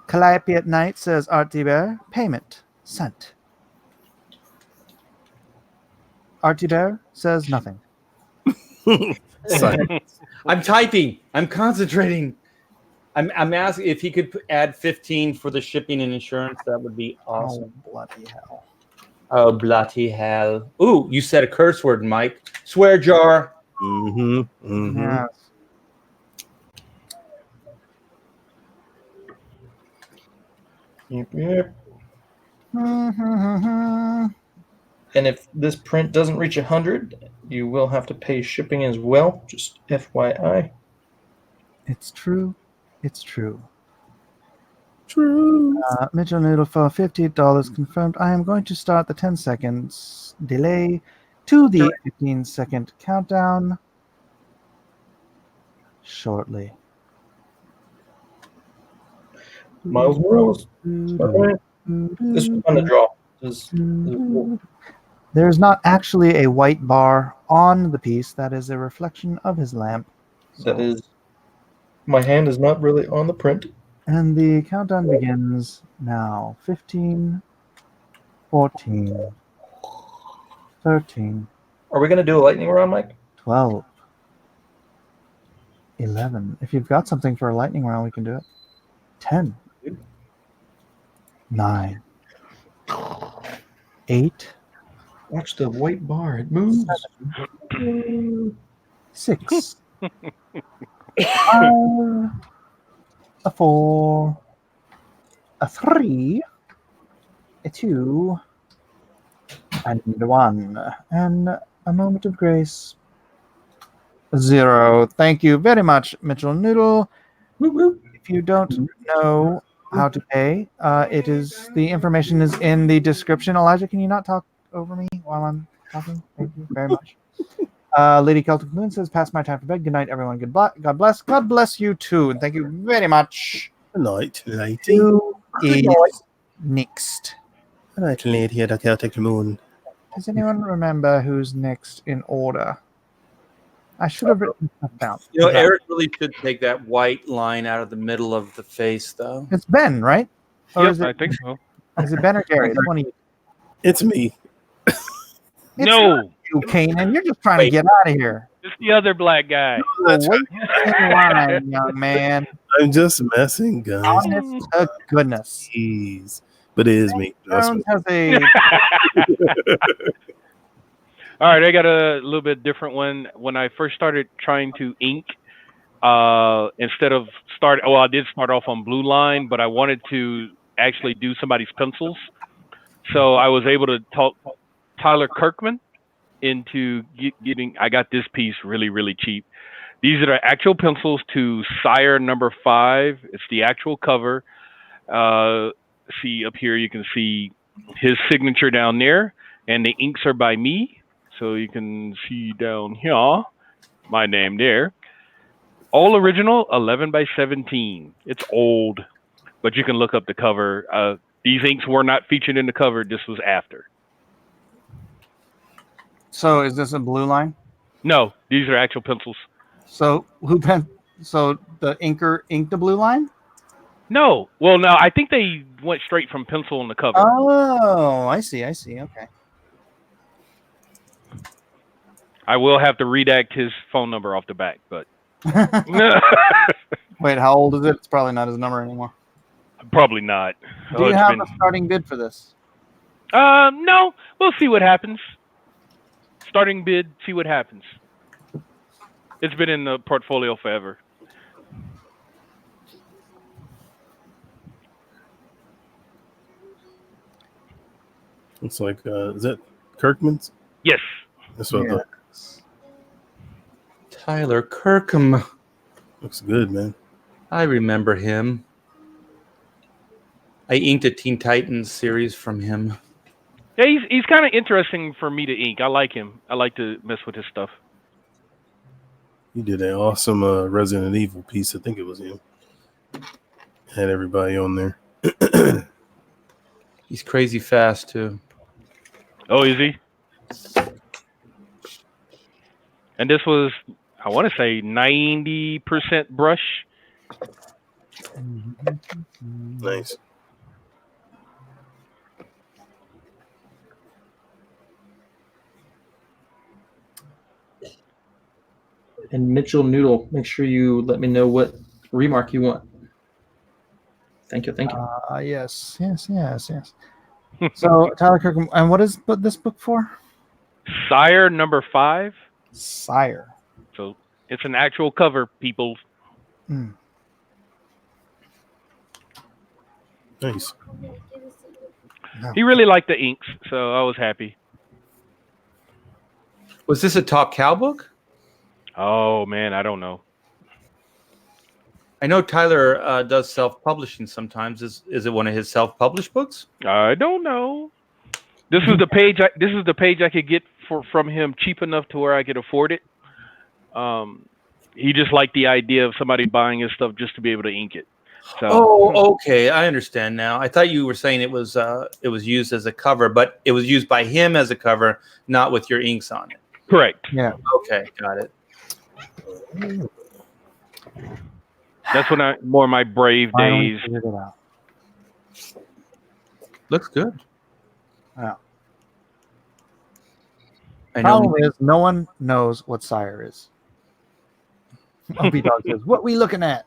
[SPEAKER 1] Calliope at Night says, Art Bear, payment sent. Artie Bear says nothing.
[SPEAKER 10] I'm typing. I'm concentrating. I'm asking if he could add 15 for the shipping and insurance. That would be awesome.
[SPEAKER 1] Oh, bloody hell.
[SPEAKER 10] Oh, bloody hell. Ooh, you said a curse word, Mike. Swear jar.
[SPEAKER 3] Mm-hmm. Mm-hmm.
[SPEAKER 1] Yes.
[SPEAKER 6] Yep.
[SPEAKER 1] Mm-hmm.
[SPEAKER 6] And if this print doesn't reach 100, you will have to pay shipping as well. Just FYI.
[SPEAKER 1] It's true. It's true.
[SPEAKER 3] True.
[SPEAKER 1] Mitchell Noodle for $50 confirmed. I am going to start the 10 seconds delay to the 15-second countdown shortly.
[SPEAKER 6] Miles Morales. This is fun to draw. This is cool.
[SPEAKER 1] There's not actually a white bar on the piece. That is a reflection of his lamp.
[SPEAKER 6] That is. My hand is not really on the print.
[SPEAKER 1] And the countdown begins now. 15, 14, 13.
[SPEAKER 6] Are we going to do a lightning round, Mike?
[SPEAKER 1] 12, 11. If you've got something for a lightning round, we can do it. 10, 9, 8.
[SPEAKER 6] Watch the white bar. It moves.
[SPEAKER 1] 6. 5, a 4, a 3, a 2, and 1. And a moment of grace. 0. Thank you very much, Mitchell Noodle. If you don't know how to pay, the information is in the description. Elijah, can you not talk over me while I'm talking? Thank you very much. Lady Celtic Moon says, past my time for bed. Good night, everyone. God bless. God bless you too. And thank you very much.
[SPEAKER 3] Good night, lady.
[SPEAKER 1] Who is next?
[SPEAKER 3] Good night, lady here, the Celtic Moon.
[SPEAKER 1] Does anyone remember who's next in order? I should have written stuff down.
[SPEAKER 10] You know, Eric really should take that white line out of the middle of the face, though.
[SPEAKER 1] It's Ben, right? Or
[SPEAKER 5] Yep,
[SPEAKER 1] is it,
[SPEAKER 5] I think so.
[SPEAKER 1] Is it Ben or Gary? It's one of you.
[SPEAKER 3] It's me.
[SPEAKER 5] No,
[SPEAKER 1] You, Kanan. You're just trying to get out of here.
[SPEAKER 5] it's the other black guy.
[SPEAKER 3] That's
[SPEAKER 1] Wait in line, young man.
[SPEAKER 3] I'm just messing, guys.
[SPEAKER 1] Honest to goodness.
[SPEAKER 3] Jeez. But it is me. Trust me.
[SPEAKER 1] Jones has a
[SPEAKER 5] All right, I got a little bit different one. When I first started trying to ink, instead of I did start off on blue line, but I wanted to actually do somebody's pencils. So I was able to talk Tyler Kirkman into getting. I got this piece really, really cheap. These are the actual pencils to Sire number 5. It's the actual cover. See up here, you can see his signature down there, and the inks are by me. so you can see down here my name there. All original, 11 by 17. It's old, but you can look up the cover. These inks were not featured in the cover. This was after.
[SPEAKER 1] So is this a blue line?
[SPEAKER 5] No, these are actual pencils.
[SPEAKER 1] So so the inker inked the blue line?
[SPEAKER 5] No. Well, no, I think they went straight from pencil on the cover.
[SPEAKER 1] Oh, I see. Okay.
[SPEAKER 5] I will have to redact his phone number off the back, but
[SPEAKER 1] Wait, how old is it? It's probably not his number anymore.
[SPEAKER 5] probably not.
[SPEAKER 1] Do you have a starting bid for this?
[SPEAKER 5] No. We'll see what happens. Starting bid, see what happens. It's been in the portfolio forever.
[SPEAKER 3] Looks like is that Kirkman's?
[SPEAKER 5] Yes.
[SPEAKER 3] That's what I thought.
[SPEAKER 10] Tyler Kirkham.
[SPEAKER 3] Looks good, man.
[SPEAKER 10] I remember him. I inked a Teen Titans series from him.
[SPEAKER 5] Yeah, he's kind of interesting for me to ink. I like him. I like to mess with his stuff.
[SPEAKER 3] He did an awesome Resident Evil piece. I think it was him. Had everybody on there.
[SPEAKER 10] He's crazy fast too.
[SPEAKER 5] Oh, is he? And this was, I want to say, 90% brush.
[SPEAKER 3] Nice.
[SPEAKER 6] And Mitchell Noodle, make sure you let me know what remark you want. Thank you.
[SPEAKER 1] Yes. So Tyler Kirkham, and what is this book for?
[SPEAKER 5] Sire number 5.
[SPEAKER 1] Sire.
[SPEAKER 5] So it's an actual cover, people.
[SPEAKER 3] Nice.
[SPEAKER 5] He really liked the inks, so I was happy.
[SPEAKER 10] Was this a Top Cow book?
[SPEAKER 5] Oh man, I don't know.
[SPEAKER 10] I know Tyler does self-publishing sometimes. Is it one of his self-published books?
[SPEAKER 5] I don't know. This is the page. This is the page I could get from him cheap enough to where I could afford it. He just liked the idea of somebody buying his stuff just to be able to ink it. So,
[SPEAKER 10] oh, okay, I understand now. I thought you were saying it was used as a cover, but it was used by him as a cover, not with your inks on it.
[SPEAKER 5] Correct.
[SPEAKER 1] Yeah.
[SPEAKER 10] Okay, got it.
[SPEAKER 5] That's when more my brave days.
[SPEAKER 1] Figured it out.
[SPEAKER 10] Looks good.
[SPEAKER 1] Yeah.
[SPEAKER 10] I know.
[SPEAKER 1] Problem is, no one knows what Sire is. Opie Dog says, "What we looking at?"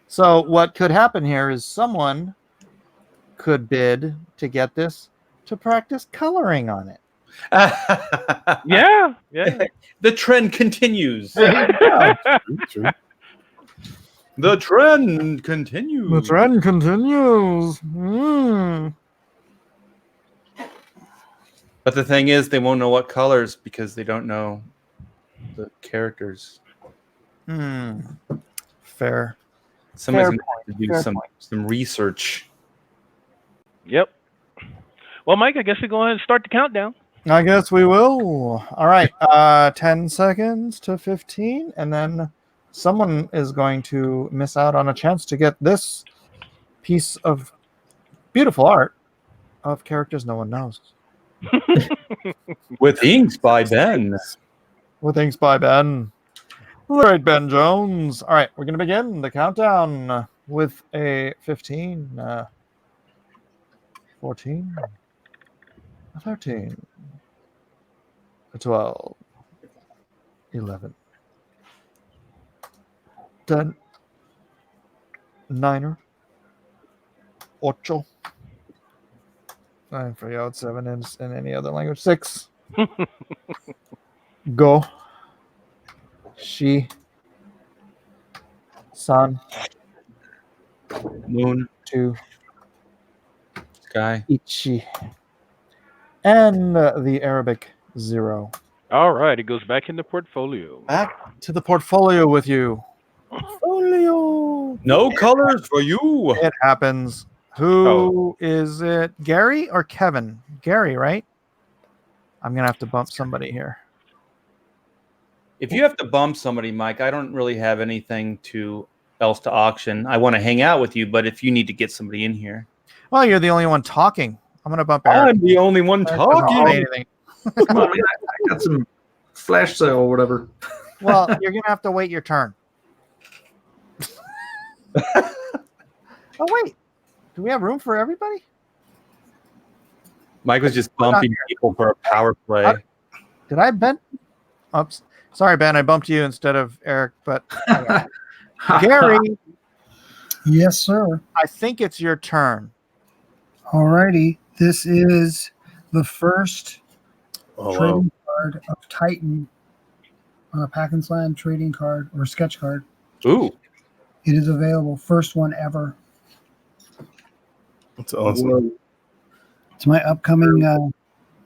[SPEAKER 1] So what could happen here is someone could bid to get this to practice coloring on it.
[SPEAKER 5] Yeah.
[SPEAKER 10] The trend continues.
[SPEAKER 3] True.
[SPEAKER 10] The trend continues.
[SPEAKER 1] The trend continues.
[SPEAKER 10] But the thing is, they won't know what colors because they don't know the characters.
[SPEAKER 1] Fair.
[SPEAKER 10] Somebody's
[SPEAKER 1] Fair
[SPEAKER 10] going to have to do
[SPEAKER 1] Fair
[SPEAKER 10] some research.
[SPEAKER 5] Yep. Well, Mike, I guess we go ahead and start the countdown.
[SPEAKER 1] I guess we will. All right. 10 seconds to 15, and then someone is going to miss out on a chance to get this piece of beautiful art of characters no one knows.
[SPEAKER 10] With inks by Ben.
[SPEAKER 1] With inks by Ben. All right, Ben Jones. All right, we're going to begin the countdown with a 15, 14, 13, 12, 11, 10, 9, 8, I forgot 7 in any other language, 6, go, she, sun,
[SPEAKER 10] Moon,
[SPEAKER 1] 2,
[SPEAKER 10] sky,
[SPEAKER 1] ichi, and the Arabic 0.
[SPEAKER 5] All right, it goes back in the portfolio.
[SPEAKER 1] Back to the portfolio with you. Portfolio.
[SPEAKER 10] No colors for you.
[SPEAKER 1] It happens. Who is it? Gary or Kevin? Gary, right? I'm gonna have to bump somebody here.
[SPEAKER 10] If you have to bump somebody, Mike, I don't really have anything else to auction. I want to hang out with you, but if you need to get somebody in here,
[SPEAKER 1] Well, you're the only one talking. I'm gonna bump Eric.
[SPEAKER 10] I'm the only one
[SPEAKER 1] Eric doesn't say
[SPEAKER 10] talking.
[SPEAKER 1] anything.
[SPEAKER 6] Come on, man. I got some flash sale or whatever.
[SPEAKER 1] Well, you're gonna have to wait your turn. Oh wait, do we have room for everybody?
[SPEAKER 10] Mike was just bumping people for a power play.
[SPEAKER 1] Did I bump? Oops. Sorry, Ben. I bumped you instead of Eric. But Gary,
[SPEAKER 4] Yes, sir.
[SPEAKER 1] I think it's your turn.
[SPEAKER 4] Alrighty. This is the first
[SPEAKER 3] Oh, wow.
[SPEAKER 4] trading card of Titan on a pakkins land trading card or sketch card.
[SPEAKER 10] Ooh.
[SPEAKER 4] It is available. First one ever.
[SPEAKER 3] That's awesome.
[SPEAKER 4] It's my upcoming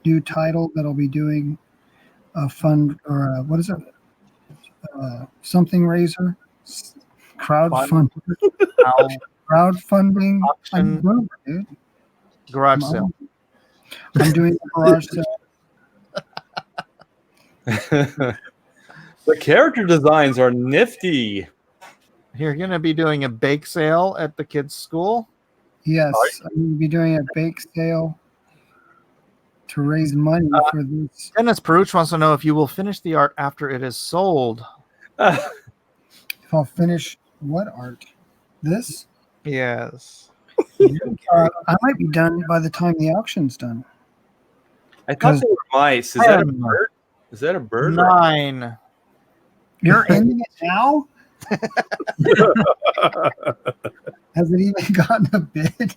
[SPEAKER 4] new title that I'll be doing a fund or what is it? Something raiser, crowdfunding,
[SPEAKER 1] Auction.
[SPEAKER 4] Dude.
[SPEAKER 1] Garage sale.
[SPEAKER 4] I'm doing a garage sale.
[SPEAKER 10] The character designs are nifty.
[SPEAKER 1] You're gonna be doing a bake sale at the kids' school.
[SPEAKER 4] Yes, I'm going to be doing a bake sale to raise money for this.
[SPEAKER 1] Dennis Peruch wants to know if you will finish the art after it is sold.
[SPEAKER 4] If I'll finish what art? This?
[SPEAKER 1] Yes.
[SPEAKER 4] I might be done by the time the auction's done.
[SPEAKER 10] I thought they were mice. Is that a bird? Is that a bird?
[SPEAKER 1] 9.
[SPEAKER 4] You're ending it now? Has it even gotten a bid?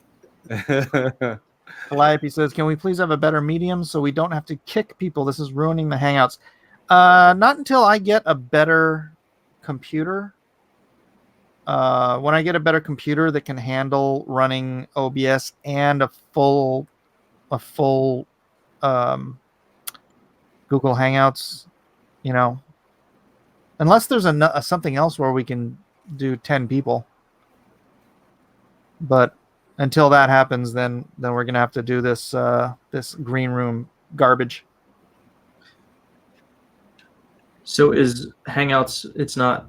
[SPEAKER 1] Calliope says, "Can we please have a better medium so we don't have to kick people? This is ruining the Hangouts." Not until I get a better computer. When I get a better computer that can handle running OBS and a full Google Hangouts, unless there's something else where we can do 10 people. But until that happens, then we're gonna have to do this this green room garbage.
[SPEAKER 6] So is Hangouts? It's not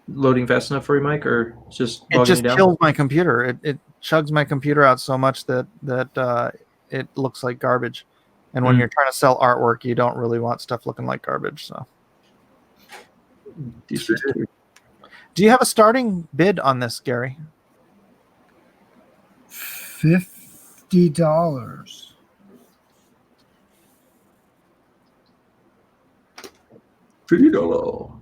[SPEAKER 6] loading fast enough for you, Mike, or it's just
[SPEAKER 1] It
[SPEAKER 6] bogging
[SPEAKER 1] just
[SPEAKER 6] you down?
[SPEAKER 1] kills my computer. It chugs my computer out so much that it looks like garbage. And when you're trying to sell artwork, you don't really want stuff looking like garbage. So, do you have a starting bid on this, Gary?
[SPEAKER 4] $50.
[SPEAKER 6] $50.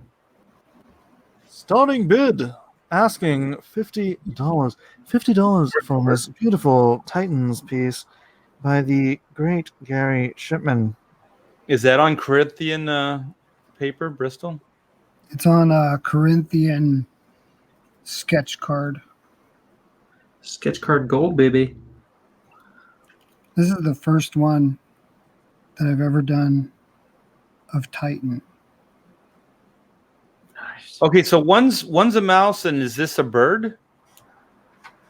[SPEAKER 1] Starting bid, asking $50. $50 for this beautiful Titans piece by the great Gary Shipman.
[SPEAKER 10] Is that on Corinthian paper, Bristol?
[SPEAKER 4] It's on a Corinthian sketch card.
[SPEAKER 6] Sketch card gold, baby.
[SPEAKER 4] This is the first one that I've ever done of Titan.
[SPEAKER 6] Nice.
[SPEAKER 10] Okay, so one's a mouse, and is this a bird?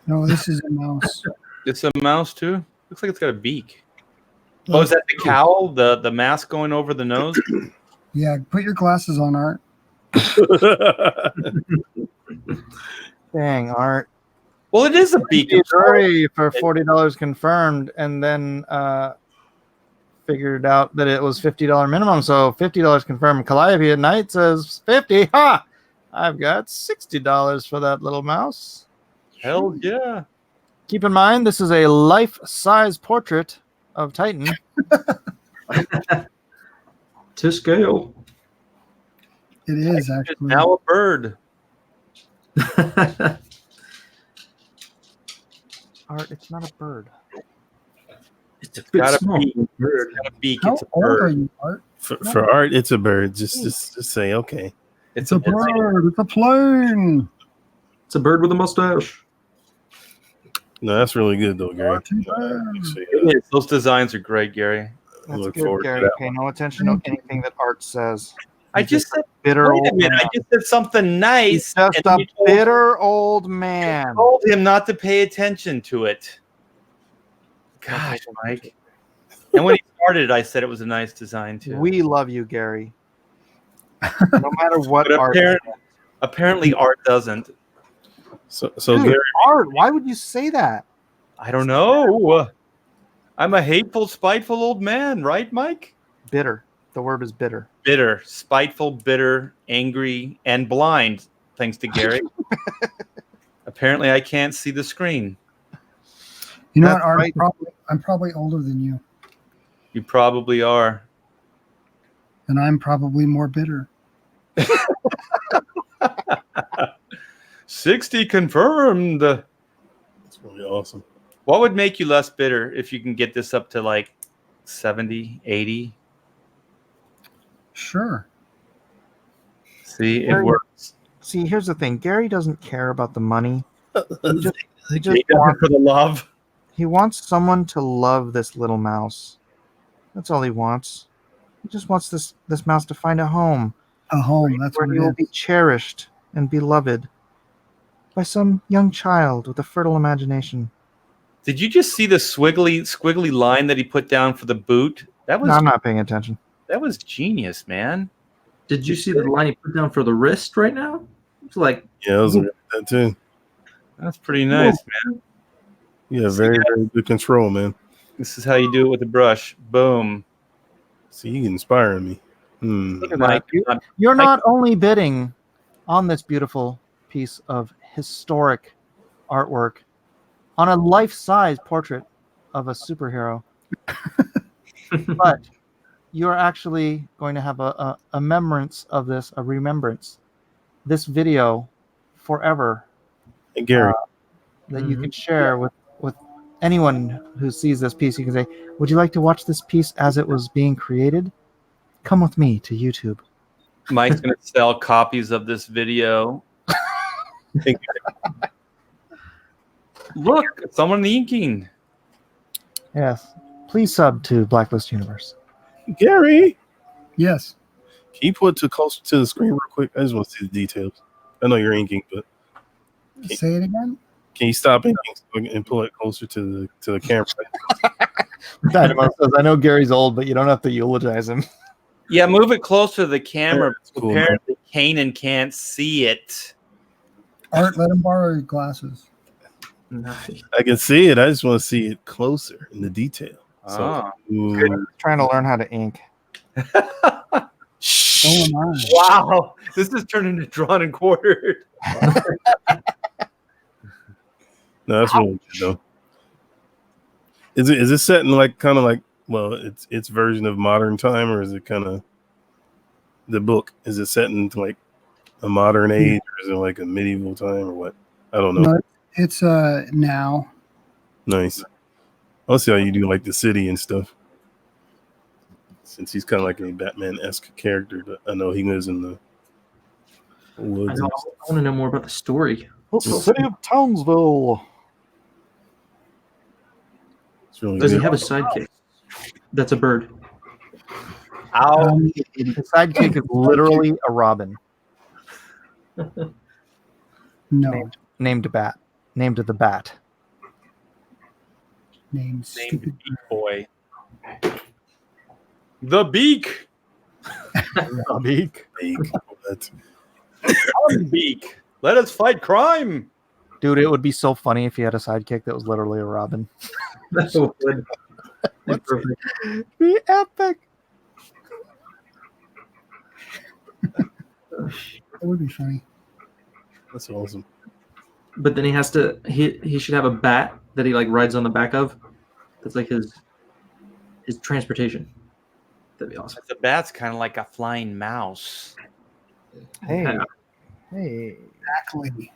[SPEAKER 4] No, this is a mouse.
[SPEAKER 10] It's a mouse too. Looks like it's got a beak. Oh, is that the cowl? The mask going over the nose?
[SPEAKER 4] Yeah, put your glasses on, Art.
[SPEAKER 1] Dang, Art.
[SPEAKER 10] Well, it is a beak.
[SPEAKER 1] It's already for $40 confirmed, and then figured out that it was $50 minimum. So $50 confirmed. Calliope at night says 50. Ha! I've got $60 for that little mouse.
[SPEAKER 10] Hell yeah.
[SPEAKER 1] Keep in mind, this is a life-size portrait of Titan.
[SPEAKER 6] To scale.
[SPEAKER 4] It is
[SPEAKER 10] It's
[SPEAKER 4] actually.
[SPEAKER 10] now a bird.
[SPEAKER 1] Art, it's not a bird.
[SPEAKER 6] It's a bit
[SPEAKER 10] Got a
[SPEAKER 6] small.
[SPEAKER 10] beak. It's got a beak.
[SPEAKER 4] How
[SPEAKER 10] It's a
[SPEAKER 4] old are
[SPEAKER 10] bird.
[SPEAKER 4] you, Art?
[SPEAKER 3] For art, it's a bird. Just say okay.
[SPEAKER 4] It's a bird. It's a plane.
[SPEAKER 6] It's a bird with a mustache.
[SPEAKER 3] No, that's really good though, Gary.
[SPEAKER 10] It is. Those designs are great, Gary.
[SPEAKER 1] That's
[SPEAKER 3] Look
[SPEAKER 1] good,
[SPEAKER 3] forward to
[SPEAKER 1] Gary.
[SPEAKER 3] that
[SPEAKER 1] Pay no attention to anything that Art says.
[SPEAKER 10] I just said,
[SPEAKER 1] bitter
[SPEAKER 10] wait a
[SPEAKER 1] old
[SPEAKER 10] minute.
[SPEAKER 1] man.
[SPEAKER 10] I just said something nice.
[SPEAKER 1] He's just
[SPEAKER 10] and then
[SPEAKER 1] a
[SPEAKER 10] you told-
[SPEAKER 1] bitter old man.
[SPEAKER 10] told him not to pay attention to it. Gosh, Mike. And when he started, I said it was a nice design too.
[SPEAKER 1] We love you, Gary. No matter what
[SPEAKER 10] But
[SPEAKER 1] art.
[SPEAKER 10] apparently art doesn't.
[SPEAKER 3] So
[SPEAKER 1] Dude,
[SPEAKER 3] Gary,
[SPEAKER 1] art. Why would you say that?
[SPEAKER 10] I don't know. I'm a hateful, spiteful old man, right, Mike?
[SPEAKER 1] Bitter. The word is bitter.
[SPEAKER 10] Bitter, spiteful, bitter, angry, and blind, thanks to Gary. Apparently, I can't see the screen.
[SPEAKER 4] You know
[SPEAKER 1] That's
[SPEAKER 4] what, Art?
[SPEAKER 1] right.
[SPEAKER 4] I'm probably older than you,
[SPEAKER 10] You probably are.
[SPEAKER 4] and I'm probably more bitter.
[SPEAKER 10] 60 confirmed.
[SPEAKER 3] that's really awesome.
[SPEAKER 10] What would make you less bitter if you can get this up to like 70, 80?
[SPEAKER 4] Sure.
[SPEAKER 10] See, it
[SPEAKER 1] Gary-
[SPEAKER 10] works.
[SPEAKER 1] See, here's the thing. Gary doesn't care about the money. He just
[SPEAKER 10] He does it for the love.
[SPEAKER 1] He wants someone to love this little mouse. That's all he wants. He just wants this mouse to find a home
[SPEAKER 4] A home. That's
[SPEAKER 1] where
[SPEAKER 4] what
[SPEAKER 1] he
[SPEAKER 4] it
[SPEAKER 1] will
[SPEAKER 4] is.
[SPEAKER 1] be cherished and beloved by some young child with a fertile imagination.
[SPEAKER 10] Did you just see the squiggly line that he put down for the boot? That was
[SPEAKER 1] No, I'm not paying attention.
[SPEAKER 10] that was genius, man.
[SPEAKER 6] Did you see the line he put down for the wrist right now? It's like,
[SPEAKER 3] Yeah, I was looking at that too.
[SPEAKER 10] That's pretty nice, man.
[SPEAKER 3] Yeah, very, very good control, man.
[SPEAKER 10] This is how you do it with a brush. Boom.
[SPEAKER 3] See, you inspiring me.
[SPEAKER 1] Look at
[SPEAKER 10] Mike,
[SPEAKER 1] that. You're not only bidding on this beautiful piece of historic artwork, on a life-size portrait of a superhero, but you're actually going to have a remembrance of this, this video forever
[SPEAKER 3] Hey, Gary.
[SPEAKER 1] that you can share with anyone who sees this piece. You can say, would you like to watch this piece as it was being created? Come with me to YouTube.
[SPEAKER 10] Mike's gonna sell copies of this video. Look, someone inking.
[SPEAKER 1] Yes. Please sub to Blacklist Universe.
[SPEAKER 3] Gary,
[SPEAKER 4] Yes.
[SPEAKER 3] can you put it closer to the screen real quick? I just want to see the details. I know you're inking, but
[SPEAKER 4] Say it again.
[SPEAKER 3] can you stop inking and pull it closer to the camera?
[SPEAKER 1] Dynamo says, I know Gary's old, but you don't have to eulogize him.
[SPEAKER 10] Yeah, move it closer to the camera.
[SPEAKER 3] That's cool, man.
[SPEAKER 10] Apparently, Kanan can't see it.
[SPEAKER 4] Art, let him borrow your glasses.
[SPEAKER 3] I can see it. I just want to see it closer in the detail. So,
[SPEAKER 10] Ah.
[SPEAKER 1] Trying to learn how to ink.
[SPEAKER 4] So am I.
[SPEAKER 10] Wow, this is turning into drawn and quartered.
[SPEAKER 3] No, that's really good though. Is it set in like kind of like, well, it's version of modern time, or is it kind of the book? Is it set in like a modern age, or is it like a medieval time, or what? I don't know.
[SPEAKER 4] No, it's now.
[SPEAKER 3] Nice. I'll see how you do like the city and stuff. Since he's kind of like a Batman-esque character, but I know he lives in the woods.
[SPEAKER 6] I want to know more about the story.
[SPEAKER 1] It's the city of Townsville.
[SPEAKER 3] It's really
[SPEAKER 6] Does he
[SPEAKER 3] good.
[SPEAKER 6] have a sidekick? That's a bird.
[SPEAKER 10] Ow.
[SPEAKER 1] The sidekick is literally a robin
[SPEAKER 4] No.
[SPEAKER 1] named the Bat.
[SPEAKER 4] Named
[SPEAKER 10] Named
[SPEAKER 4] stupid.
[SPEAKER 10] Beak Boy. The Beak.
[SPEAKER 1] Beak.
[SPEAKER 3] But
[SPEAKER 10] Beak. Let us fight crime.
[SPEAKER 1] Dude, it would be so funny if he had a sidekick that was literally a robin.
[SPEAKER 6] That's so good. That's perfect.
[SPEAKER 1] Be epic.
[SPEAKER 4] That would be funny.
[SPEAKER 3] that's awesome.
[SPEAKER 6] But then he has to. He should have a bat that he like rides on the back of. That's like his transportation. That'd be awesome.
[SPEAKER 10] The bat's kind of like a flying mouse.
[SPEAKER 1] Hey.
[SPEAKER 6] Yeah.
[SPEAKER 1] Hey.
[SPEAKER 4] Exactly.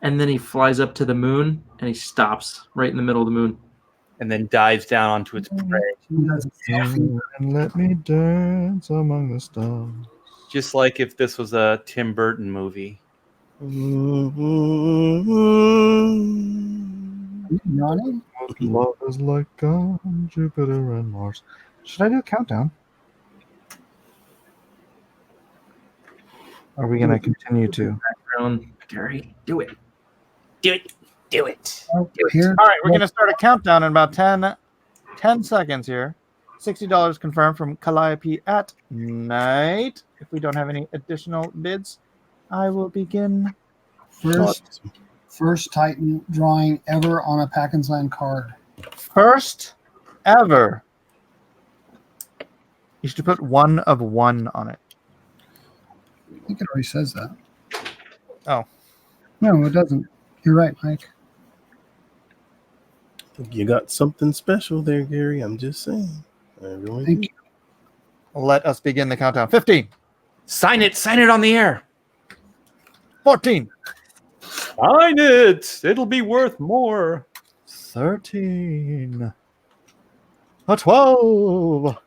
[SPEAKER 6] And then he flies up to the moon and he stops right in the middle of the moon.
[SPEAKER 10] And then dives down onto its prey.
[SPEAKER 4] He has a selfie.
[SPEAKER 1] And let me dance among the stars.
[SPEAKER 10] Just like if this was a Tim Burton movie.
[SPEAKER 4] Yawning?
[SPEAKER 1] Love is like on Jupiter and Mars. Should I do a countdown? Are we going to continue to?
[SPEAKER 6] Background, Gary, do it.
[SPEAKER 10] Do it. Do it.
[SPEAKER 4] Oh, here.
[SPEAKER 1] All right, we're going to start a countdown in about 10 seconds here. $60 confirmed from Calliope at night. If we don't have any additional bids, I will begin.
[SPEAKER 4] First Titan drawing ever on a Pakkins Land card.
[SPEAKER 1] First ever. You should put 1 of 1 on it.
[SPEAKER 4] I think it already says that.
[SPEAKER 1] Oh.
[SPEAKER 4] No, it doesn't. You're right, Mike.
[SPEAKER 3] You got something special there, Gary. I'm just saying. I really
[SPEAKER 4] Thank
[SPEAKER 3] do.
[SPEAKER 4] you.
[SPEAKER 1] Let us begin the countdown. 15,
[SPEAKER 10] Sign it. Sign it on the air.
[SPEAKER 1] 14,
[SPEAKER 10] Sign it. It'll be worth more.
[SPEAKER 1] 13, a 12,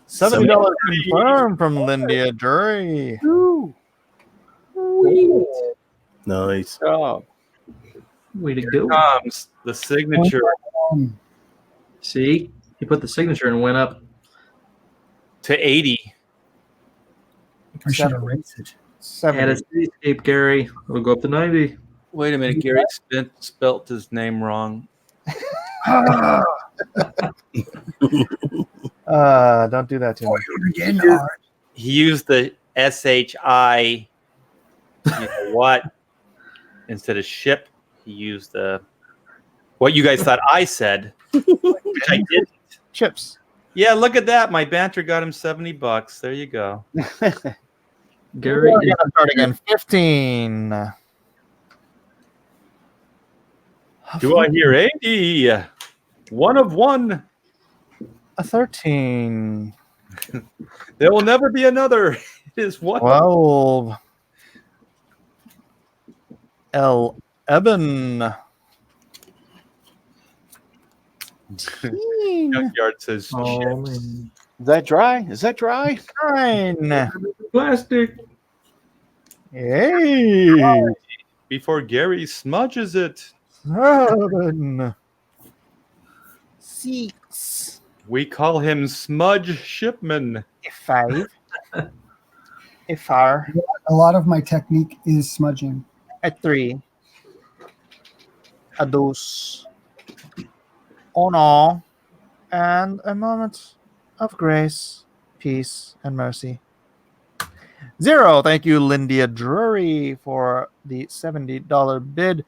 [SPEAKER 1] $70 confirmed from Lindia Drury.
[SPEAKER 3] Nice.
[SPEAKER 10] Oh,
[SPEAKER 6] Way to
[SPEAKER 10] here
[SPEAKER 6] go.
[SPEAKER 10] comes the signature.
[SPEAKER 6] See, he put the signature and went up.
[SPEAKER 10] To 80.
[SPEAKER 4] I should erase it.
[SPEAKER 6] Had a
[SPEAKER 1] 70.
[SPEAKER 6] cityscape, Gary. We'll go up to 90.
[SPEAKER 10] Wait a minute. Gary spelt his name wrong.
[SPEAKER 1] Don't do that to me.
[SPEAKER 10] He used the SHI, you know what, instead of ship. He used the what you guys thought I said, which I didn't.
[SPEAKER 1] Chips.
[SPEAKER 10] Yeah, look at that. My banter got him $70. There you go.
[SPEAKER 6] Gary,
[SPEAKER 1] We're gonna start again. 15.
[SPEAKER 10] Do I hear 80? 1 of 1.
[SPEAKER 1] A 13.
[SPEAKER 10] There will never be another. It is 1.
[SPEAKER 1] 12. L. Eben.
[SPEAKER 10] Junkyard says
[SPEAKER 6] oh,
[SPEAKER 10] chips.
[SPEAKER 6] man.
[SPEAKER 12] Is that dry? Is that dry?
[SPEAKER 1] 9.
[SPEAKER 6] Plastic.
[SPEAKER 1] Hey.
[SPEAKER 10] Before Gary smudges it.
[SPEAKER 1] 7. 6.
[SPEAKER 10] We call him Smudge Shipman.
[SPEAKER 1] A 5. A 4.
[SPEAKER 4] A lot of my technique is smudging.
[SPEAKER 1] A 3. A 2. Oh no. And a moment of grace, peace, and mercy. 0. Thank you, Lindia Drury, for the $70 bid.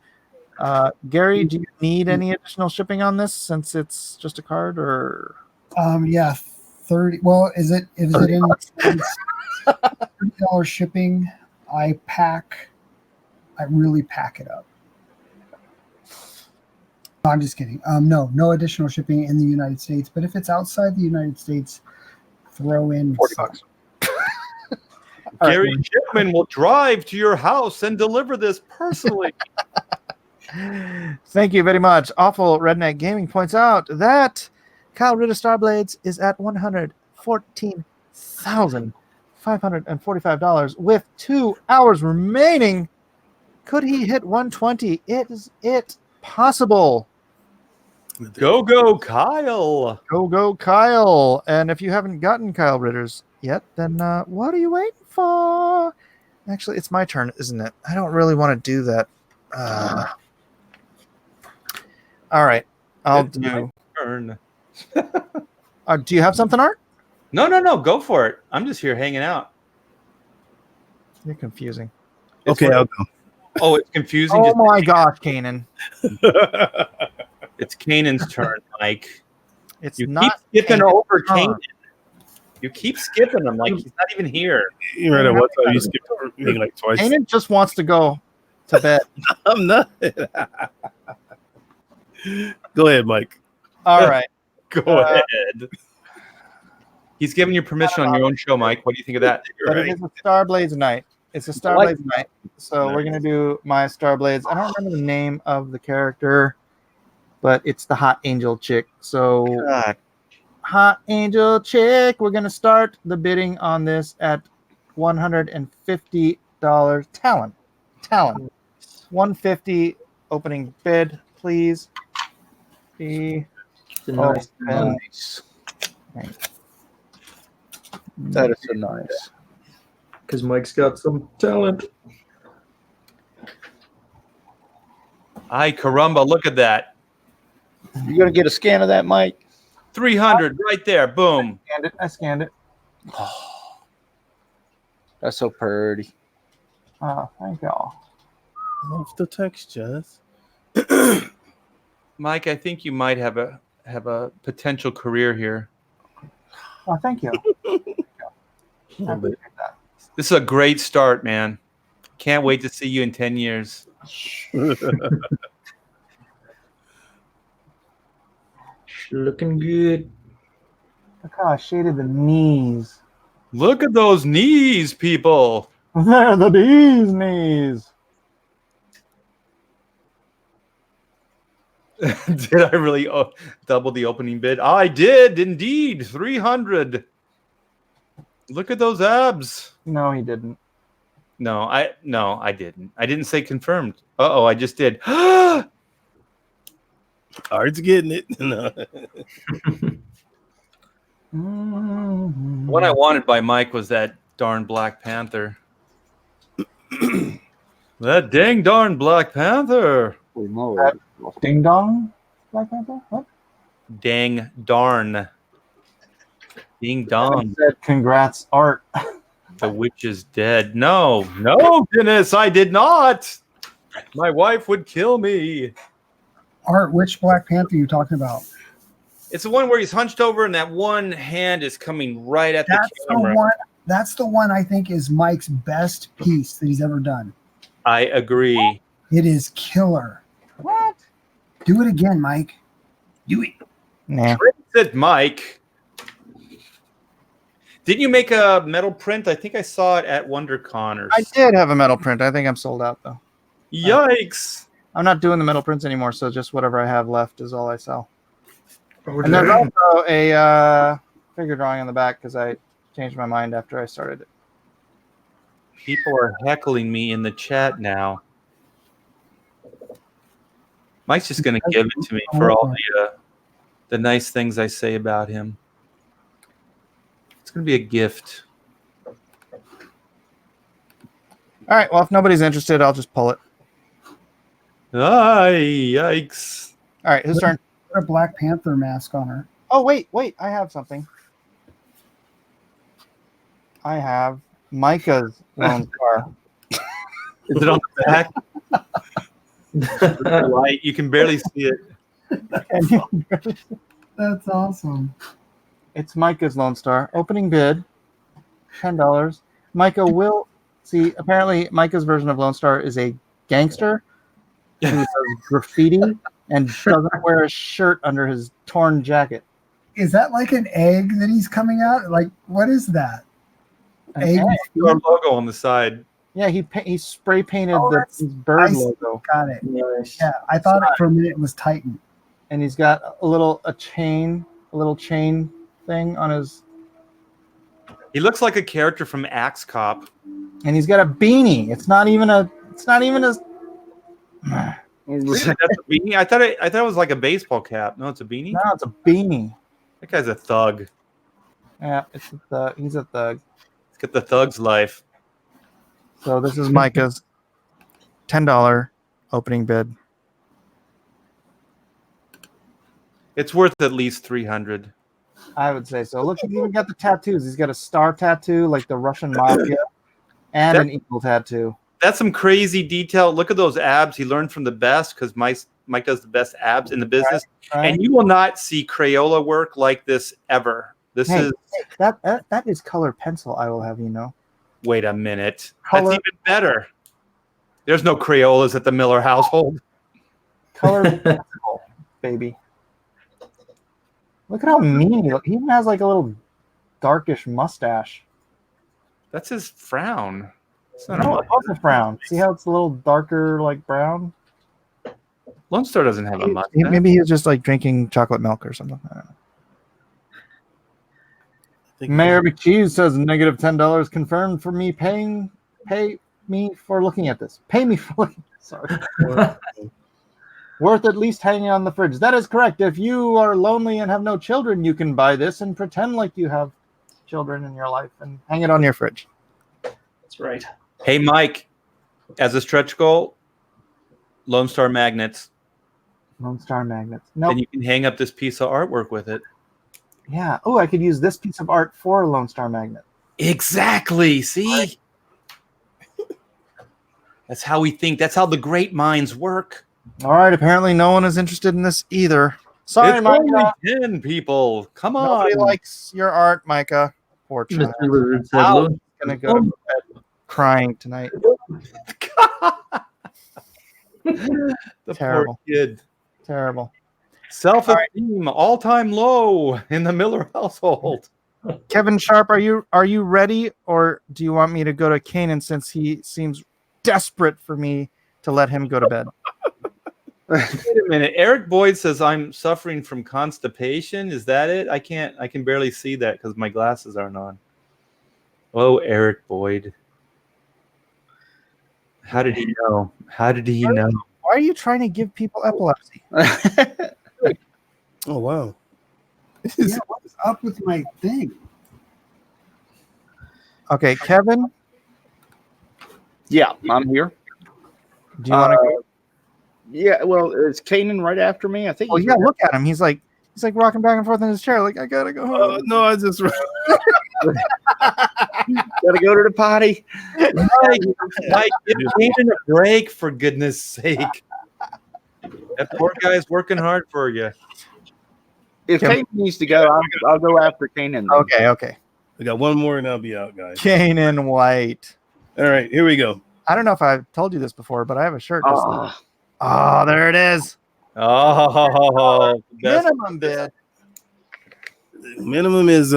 [SPEAKER 1] Gary, do you need any additional shipping on this since it's just a card, or?
[SPEAKER 4] Yeah, 30. Well, is it in $30 shipping? I really pack it up. No, I'm just kidding. No additional shipping in the United States. But if it's outside the United States, throw in
[SPEAKER 1] $40.
[SPEAKER 10] Gary Shipman will drive to your house and deliver this personally.
[SPEAKER 1] Thank you very much. Awful Redneck Gaming points out that Kyle Ritter Starblades is at $114,545 with 2 hours remaining. Could he hit 120? Is it possible?
[SPEAKER 10] Go, Kyle.
[SPEAKER 1] Go, Kyle. And if you haven't gotten Kyle Ritter's yet, then what are you waiting for? Actually, it's my turn, isn't it? I don't really want to do that. All right. I'll
[SPEAKER 10] It's
[SPEAKER 1] do.
[SPEAKER 10] my turn.
[SPEAKER 1] Do you have something, Art?
[SPEAKER 10] No. Go for it. I'm just here hanging out.
[SPEAKER 1] You're confusing.
[SPEAKER 3] Okay, I'll go.
[SPEAKER 10] Oh, it's confusing.
[SPEAKER 1] Oh my gosh, Kanan.
[SPEAKER 10] It's Kanan's turn, Mike.
[SPEAKER 1] It's
[SPEAKER 10] You
[SPEAKER 1] not
[SPEAKER 10] keep skipping
[SPEAKER 1] Kanan's
[SPEAKER 10] over
[SPEAKER 1] turn.
[SPEAKER 10] Kanan. You keep skipping him like he's not even here.
[SPEAKER 3] You read it what time you skipped over me like twice.
[SPEAKER 1] Kanan just wants to go to bed.
[SPEAKER 3] I'm not. Go ahead, Mike.
[SPEAKER 1] All right.
[SPEAKER 10] Go ahead. He's giving you permission on your own show, Mike. What do you think of that?
[SPEAKER 1] But it is a Starblades night. It's a Starblades night. So we're going to do my Starblades. I don't remember the name of the character, but it's the Hot Angel chick. So
[SPEAKER 12] God.
[SPEAKER 1] Hot Angel chick. We're going to start the bidding on this at $150. Talon. 150 opening bid, please. Be
[SPEAKER 6] Nice.
[SPEAKER 12] Nice. That is so nice.
[SPEAKER 11] Because Mike's got some talent.
[SPEAKER 10] Ay, caramba, look at that.
[SPEAKER 12] You gonna get a scan of that, Mike?
[SPEAKER 10] 300 right there. Boom.
[SPEAKER 1] I scanned it.
[SPEAKER 12] That's so pretty.
[SPEAKER 1] Oh, thank y'all.
[SPEAKER 3] Love the textures.
[SPEAKER 10] Mike, I think you might have a potential career here.
[SPEAKER 1] Oh, thank you. I appreciate that.
[SPEAKER 10] This is a great start, man. Can't wait to see you in 10 years.
[SPEAKER 11] Looking good.
[SPEAKER 1] Look how I shaded the knees.
[SPEAKER 10] Look at those knees, people.
[SPEAKER 1] They're the knees.
[SPEAKER 10] Did I really double the opening bid? I did indeed. 300. Look at those abs.
[SPEAKER 1] No, he didn't.
[SPEAKER 10] No, I didn't. I didn't say confirmed. Uh-oh, I just did.
[SPEAKER 3] Art's getting it. No.
[SPEAKER 10] What I wanted by Mike was that darn Black Panther. That dang darn Black Panther.
[SPEAKER 1] Ding dong, Black Panther. What?
[SPEAKER 10] Dang darn. Ding dong.
[SPEAKER 1] Said congrats, Art.
[SPEAKER 10] The witch is dead. No, Dennis, I did not. My wife would kill me.
[SPEAKER 4] Art, which Black Panther are you talking about?
[SPEAKER 10] It's the one where he's hunched over and that one hand is coming right at the camera.
[SPEAKER 4] That's the one I think is Mike's best piece that he's ever done.
[SPEAKER 10] I agree.
[SPEAKER 4] It is killer.
[SPEAKER 1] What?
[SPEAKER 4] Do it again, Mike. Do it.
[SPEAKER 1] Nah.
[SPEAKER 10] Said Mike. Didn't you make a metal print? I think I saw it at WonderCon. Or
[SPEAKER 1] I did have a metal print. I think I'm sold out though.
[SPEAKER 10] Yikes!
[SPEAKER 1] I'm not doing the metal prints anymore, so just whatever I have left is all I sell. And there's also a figure drawing on the back because I changed my mind after I started it.
[SPEAKER 10] People are heckling me in the chat now. Mike's just going to give it to me for all the nice things I say about him. It's going to be a gift.
[SPEAKER 1] All right. Well, if nobody's interested, I'll just pull it.
[SPEAKER 10] Yikes.
[SPEAKER 1] All right. Whose turn?
[SPEAKER 4] Put a Black Panther mask on her.
[SPEAKER 1] Oh, wait. I have something. I have Micah's Lone Star.
[SPEAKER 10] Is it on the back? Light. You can barely see it.
[SPEAKER 4] That's awesome.
[SPEAKER 1] It's Micah's Lone Star. Opening bid, $10. Micah will see. Apparently, Micah's version of Lone Star is a gangster who does graffiti and doesn't wear a shirt under his torn jacket.
[SPEAKER 4] Is that like an egg that he's coming out? Like, what is that? Egg?
[SPEAKER 10] Our logo on the side.
[SPEAKER 1] Yeah, he spray painted his
[SPEAKER 4] I
[SPEAKER 1] bird
[SPEAKER 4] see.
[SPEAKER 1] logo.
[SPEAKER 4] Got it.
[SPEAKER 11] Nice.
[SPEAKER 4] Yeah, I thought it for a minute it was Titan.
[SPEAKER 1] And he's got a little chain thing on his.
[SPEAKER 10] He looks like a character from Axe Cop.
[SPEAKER 1] And he's got a beanie. It's not even a.
[SPEAKER 10] That's a beanie. I thought it was like a baseball cap. No, it's a beanie.
[SPEAKER 1] No, it's a beanie.
[SPEAKER 10] That guy's a thug.
[SPEAKER 1] Yeah, he's a thug.
[SPEAKER 10] Let's get the thug's life.
[SPEAKER 1] So this is Micah's $10 opening bid.
[SPEAKER 10] It's worth at least 300.
[SPEAKER 1] I would say so. Look, he's even got the tattoos. He's got a star tattoo like the Russian mafia and an eagle tattoo.
[SPEAKER 10] That's some crazy detail. Look at those abs. He learned from the best because Mike does the best abs in the business.
[SPEAKER 1] Right.
[SPEAKER 10] And you will not see Crayola work like this ever.
[SPEAKER 1] That is color pencil, I will have you know.
[SPEAKER 10] Wait a minute.
[SPEAKER 1] Color-
[SPEAKER 10] That's even better. There's no Crayolas at the Miller household.
[SPEAKER 1] Color pencil, baby. Look at how mean he looks. He even has like a little darkish mustache.
[SPEAKER 10] That's his frown. It's not
[SPEAKER 1] No, it was a frown. See how it's a little darker, like brown?
[SPEAKER 10] Lone Star doesn't have a mustache.
[SPEAKER 1] Maybe he was just like drinking chocolate milk or something. I don't know. Mayor McCheese says negative $10 confirmed for me pay me for looking at this. Pay me for looking. Sorry. Worth at least hanging on the fridge. That is correct. If you are lonely and have no children, you can buy this and pretend like you have children in your life and hang it on your fridge.
[SPEAKER 6] That's right.
[SPEAKER 10] Hey, Mike, as a stretch goal, Lone Star magnets.
[SPEAKER 1] Lone Star magnets. Nope.
[SPEAKER 10] Then you can hang up this piece of artwork with it.
[SPEAKER 1] Yeah. Oh, I could use this piece of art for a Lone Star magnet.
[SPEAKER 10] Exactly. See?
[SPEAKER 1] Right.
[SPEAKER 10] That's how we think. That's how the great minds work.
[SPEAKER 1] All right. Apparently, no one is interested in this either. Sorry,
[SPEAKER 10] It's
[SPEAKER 1] Micah.
[SPEAKER 10] only 10 people. Come on.
[SPEAKER 1] Nobody likes your art, Micah. Poor child.
[SPEAKER 11] Mr. Lizard said,
[SPEAKER 10] Ow.
[SPEAKER 11] "Lone
[SPEAKER 1] Gonna go to bed crying tonight.
[SPEAKER 10] The
[SPEAKER 1] Terrible.
[SPEAKER 10] poor kid.
[SPEAKER 1] Terrible.
[SPEAKER 10] Self-esteem all-time low in the Miller household.
[SPEAKER 1] Kevin Sharpe, are you ready, or do you want me to go to Kanan since he seems desperate for me to let him go to bed?
[SPEAKER 10] Wait a minute. Eric Boyd says I'm suffering from constipation. Is that it? I can barely see that because my glasses aren't on. Oh, Eric Boyd. How did he know? How did he know?
[SPEAKER 1] Why are you trying to give people epilepsy?
[SPEAKER 3] Oh wow.
[SPEAKER 4] Yeah, what is up with my thing?
[SPEAKER 1] Okay, Kevin,
[SPEAKER 12] Yeah, I'm here.
[SPEAKER 1] do you want to go?
[SPEAKER 12] Yeah, well, is Kanan right after me? I think.
[SPEAKER 1] Well,
[SPEAKER 12] he's
[SPEAKER 1] yeah,
[SPEAKER 12] right
[SPEAKER 1] look at him. He's like rocking back and forth in his chair. Like, I gotta go home.
[SPEAKER 3] No, I just
[SPEAKER 12] Gotta go to the potty.
[SPEAKER 10] Mike, give Kanan a break, for goodness sake. That poor guy's working hard for you.
[SPEAKER 12] If Kanan needs to go, I'll go after Kanan.
[SPEAKER 1] Okay.
[SPEAKER 3] I got one more and I'll be out, guys.
[SPEAKER 1] Kanan White.
[SPEAKER 3] All right, here we go.
[SPEAKER 1] I don't know if I've told you this before, but I have a shirt. Just
[SPEAKER 12] Ah.
[SPEAKER 1] oh, there it is.
[SPEAKER 10] Oh, best.
[SPEAKER 1] Minimum bid.
[SPEAKER 3] Minimum is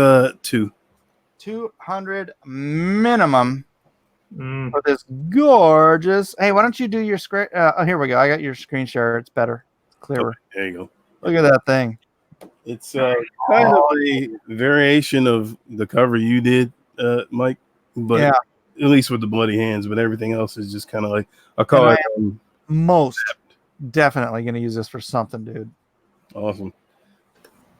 [SPEAKER 3] 2.
[SPEAKER 1] 200 minimum
[SPEAKER 11] Mm.
[SPEAKER 1] for this gorgeous. Hey, why don't you do your screen? Oh, here we go. I got your screen share. It's better. It's clearer.
[SPEAKER 3] There you go.
[SPEAKER 1] Look at that thing.
[SPEAKER 3] It's kind of a variation of the cover you did, Mike, but
[SPEAKER 1] Yeah.
[SPEAKER 3] at least with the bloody hands. But everything else is just kind of like I call
[SPEAKER 1] And
[SPEAKER 3] it
[SPEAKER 1] Most definitely going to use this for something, dude.
[SPEAKER 3] awesome.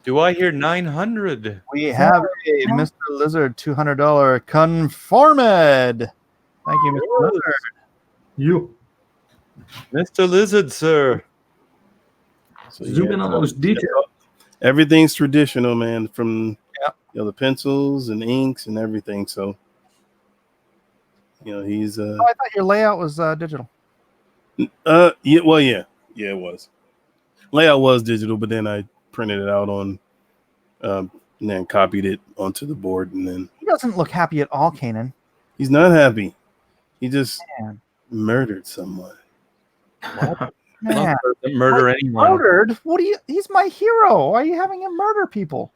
[SPEAKER 10] Do I hear 900?
[SPEAKER 1] We have a Mr. Lizard $200 conformed. Thank you, Mr. Lizard.
[SPEAKER 11] You
[SPEAKER 10] Mr. Lizard, sir.
[SPEAKER 3] So,
[SPEAKER 11] zoom in on those details.
[SPEAKER 3] Everything's traditional, man. From
[SPEAKER 1] Yep.
[SPEAKER 3] the pencils and inks and everything. So he's
[SPEAKER 1] Oh, I thought your layout was digital.
[SPEAKER 3] yeah, it was. Layout was digital, but then I printed it out on and then copied it onto the board, and then
[SPEAKER 1] He doesn't look happy at all, Kanan.
[SPEAKER 3] he's not happy. He just
[SPEAKER 1] Man.
[SPEAKER 3] murdered someone.
[SPEAKER 1] Man.
[SPEAKER 10] Doesn't murder anyone.
[SPEAKER 1] Murdered? What do you? He's my hero. Why are you having him murder people?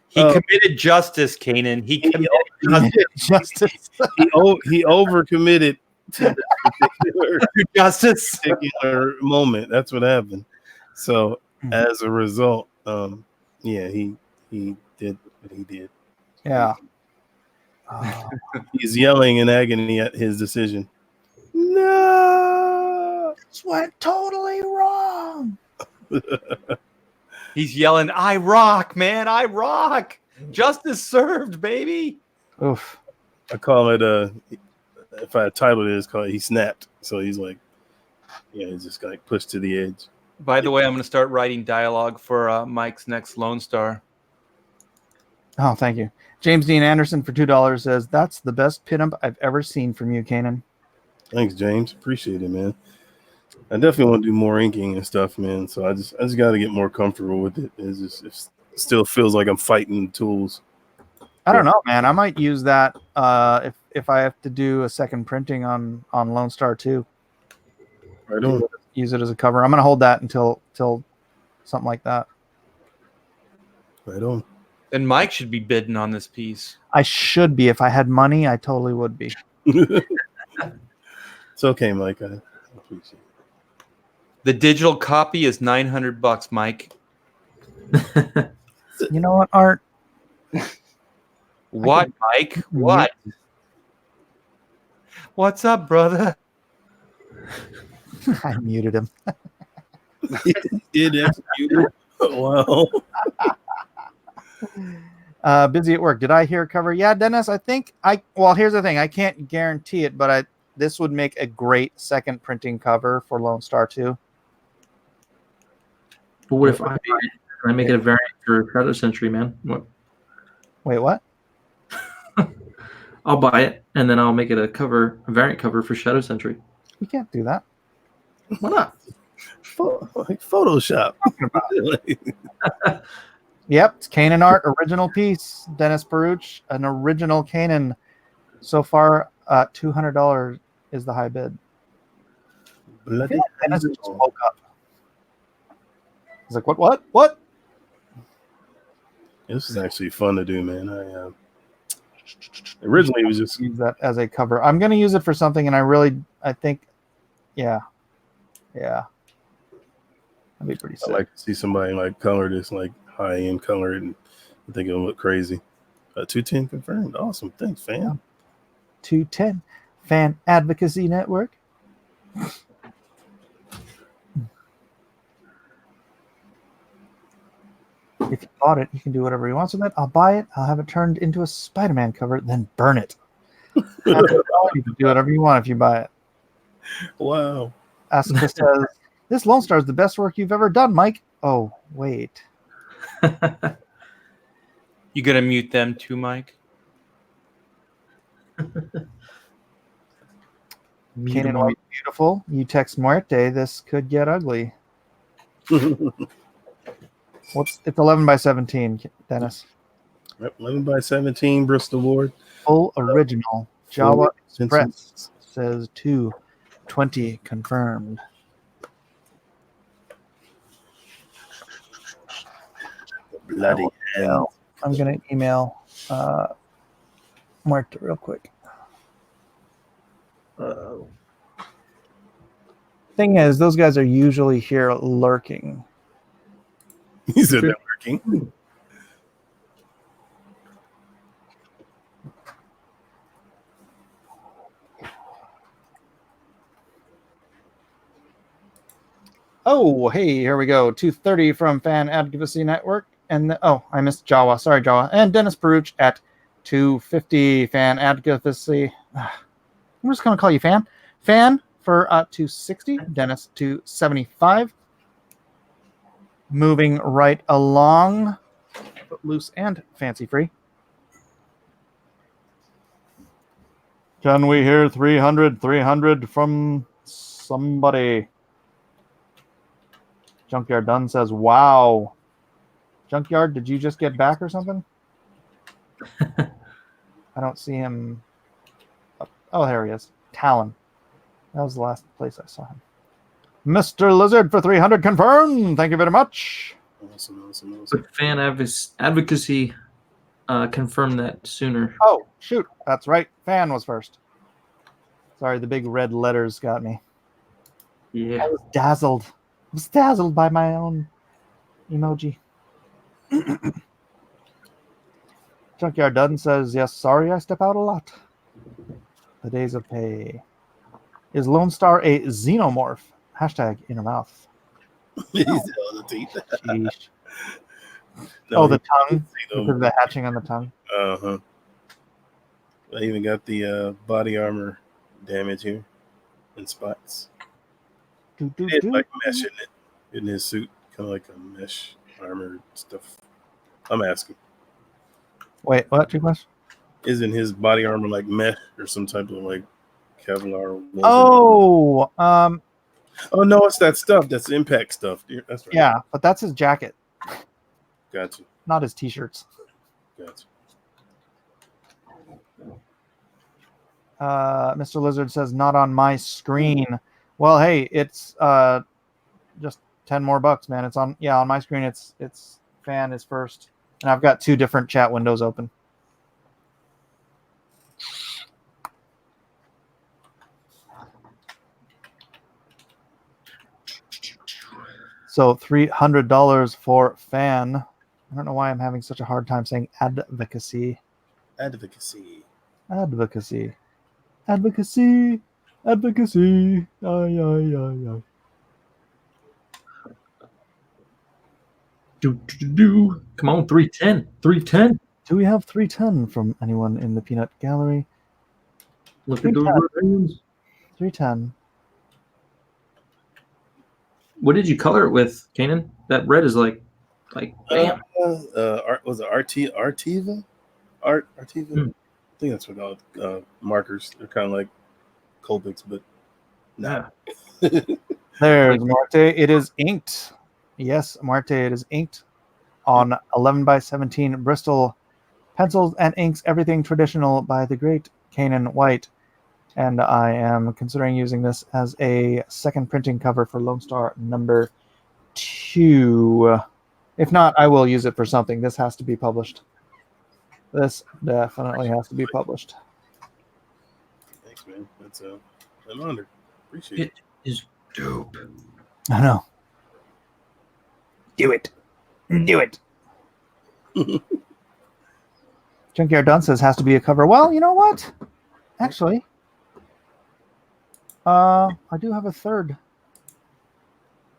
[SPEAKER 10] He committed justice, Kanan. He committed
[SPEAKER 1] Justice.
[SPEAKER 3] He overcommitted to this
[SPEAKER 10] justice.
[SPEAKER 3] particular moment. That's what happened. So as a result, he did what he did.
[SPEAKER 1] Yeah.
[SPEAKER 3] He's yelling in agony at his decision. No,
[SPEAKER 1] this went totally wrong.
[SPEAKER 10] He's yelling, I rock, man. I rock. Justice served, baby.
[SPEAKER 1] Oof.
[SPEAKER 3] I call it if I titled it, it's called He Snapped. So he's like, he's just like pushed to the edge.
[SPEAKER 10] By the way, I'm going to start writing dialogue for Mike's next Lone Star.
[SPEAKER 1] Oh, thank you. James Dean Anderson for $2 says, that's the best pinup I've ever seen from you, Kanan.
[SPEAKER 3] Thanks, James. Appreciate it, man. I definitely want to do more inking and stuff, man. So I just got to get more comfortable with it. It still feels like I'm fighting tools.
[SPEAKER 1] I don't know, man. I might use that if I have to do a second printing on Lone Star 2.
[SPEAKER 3] Right on.
[SPEAKER 1] Use it as a cover. I'm going to hold that until something like that.
[SPEAKER 3] Right on.
[SPEAKER 10] And Mike should be bidding on this piece.
[SPEAKER 1] I should be. If I had money, I totally would be.
[SPEAKER 3] It's okay, Mike. I appreciate it.
[SPEAKER 10] The digital copy is $900, Mike.
[SPEAKER 1] You know what, Art?
[SPEAKER 10] What, Mike? What? What's up, brother?
[SPEAKER 1] I muted him.
[SPEAKER 3] Did execute it. Wow.
[SPEAKER 1] Busy at work. Did I hear cover? Yeah, Dennis. I think Well, here's the thing. I can't guarantee it, but this would make a great second printing cover for Lone Star 2.
[SPEAKER 6] But what if I make it a variant for Shadow Sentry, man? What?
[SPEAKER 1] Wait, what?
[SPEAKER 6] I'll buy it and then I'll make it a variant cover for Shadow Sentry.
[SPEAKER 1] You can't do that.
[SPEAKER 6] Why not?
[SPEAKER 3] Photoshop.
[SPEAKER 1] Yep, it's Kanan art, original piece. Dennis Baruch, an original Kanan. So far, $200 is the high bid. I feel like Dennis just woke up. He's like, what?
[SPEAKER 3] This is actually fun to do, man. Originally it was just
[SPEAKER 1] use that as a cover. I'm going to use it for something, and I think, yeah, that'd be pretty sick.
[SPEAKER 3] I like to see somebody like color this, like high end color, and I think it'll look crazy. 210 confirmed. Awesome. Thanks, fam.
[SPEAKER 1] Yeah. 210 Fan Advocacy Network. If you bought it, you can do whatever you want with it. I'll buy it. I'll have it turned into a Spider-Man cover, then burn it. You can do whatever you want if you buy it.
[SPEAKER 3] Wow.
[SPEAKER 1] Asuka says, "This Lone Star is the best work you've ever done, Mike." Oh, wait.
[SPEAKER 10] You gonna mute them too, Mike?
[SPEAKER 1] Kanan White, beautiful. You text Muerte. This could get ugly. It's 11 by 17, Dennis.
[SPEAKER 3] 11 by 17, Bristol Ward.
[SPEAKER 1] Full original. Java Express says 220 confirmed.
[SPEAKER 3] Bloody hell.
[SPEAKER 1] I'm going to email Muerte real quick. Thing is, those guys are usually here lurking.
[SPEAKER 3] He said they're lurking.
[SPEAKER 1] Oh, hey, here we go. 230 from Fan Advocacy Network. And I missed Jawa. Sorry, Jawa. And Dennis Baruch at 250 Fan Advocacy. I'm just going to call you Fan. Fan for 260. Dennis 275. Moving right along. Loose and fancy free. Can we hear 300 from somebody? Junkyard Dunn says, wow. Junkyard, did you just get back or something? I don't see him. Oh, there he is. Talon. That was the last place I saw him. Mr. Lizard for 300 confirmed. Thank you very much.
[SPEAKER 3] Awesome.
[SPEAKER 6] But Fan Advocacy confirmed that sooner.
[SPEAKER 1] Oh, shoot. That's right. Fan was first. Sorry, the big red letters got me.
[SPEAKER 6] Yeah.
[SPEAKER 1] I was dazzled. I was dazzled by my own emoji. Junkyard Dunn says, yes, sorry I step out a lot. The days of pay. Is Lone Star a xenomorph? Hashtag inner mouth. Sheesh.
[SPEAKER 3] No,
[SPEAKER 1] the tongue. Because of the hatching on the tongue.
[SPEAKER 3] Uh-huh. I even got the body armor damage here in spots. It's like mesh in it, in his suit, kind of like a mesh armor stuff. I'm asking.
[SPEAKER 1] Wait, what? Two questions?
[SPEAKER 3] Isn't his body armor like mesh or some type of like Kevlar?
[SPEAKER 1] Oh,
[SPEAKER 3] oh no, it's that stuff. That's impact stuff. That's right.
[SPEAKER 1] Yeah, but that's his jacket.
[SPEAKER 3] Gotcha.
[SPEAKER 1] Not his t-shirts.
[SPEAKER 3] Gotcha.
[SPEAKER 1] Mr. Lizard says, not on my screen. Well, hey, it's just 10 more bucks, man. It's on my screen. It's Fan is first, and I've got two different chat windows open. So $300 for Fan. I don't know why I'm having such a hard time saying advocacy.
[SPEAKER 3] Advocacy.
[SPEAKER 1] Advocacy. Advocacy. Advocacy. Ay, ay, ay, ay.
[SPEAKER 6] Come on, 310. 310.
[SPEAKER 1] Do we have 310 from anyone in the peanut gallery?
[SPEAKER 11] Look at those red ones.
[SPEAKER 1] 310.
[SPEAKER 6] What did you color it with, Kanan? That red is like bam.
[SPEAKER 3] Was it Artiva? Artiva?
[SPEAKER 6] Hmm.
[SPEAKER 3] I think that's what called markers. They're kind of like Copics, but
[SPEAKER 6] Yeah.
[SPEAKER 1] There's Marte. It is inked. Yes, Marte, it is inked on 11 by 17 Bristol pencils and inks, everything traditional by the great Kanan White. And I am considering using this as a second printing cover for Lone Star number 2. If not, I will use it for something. This has to be published. This definitely has to be published.
[SPEAKER 3] Thanks, man. That's an honor. Appreciate it.
[SPEAKER 6] It is dope.
[SPEAKER 1] I know. Do it. Do it. Junkyard Dunn says has to be a cover. Well, you know what? Actually, I do have a third.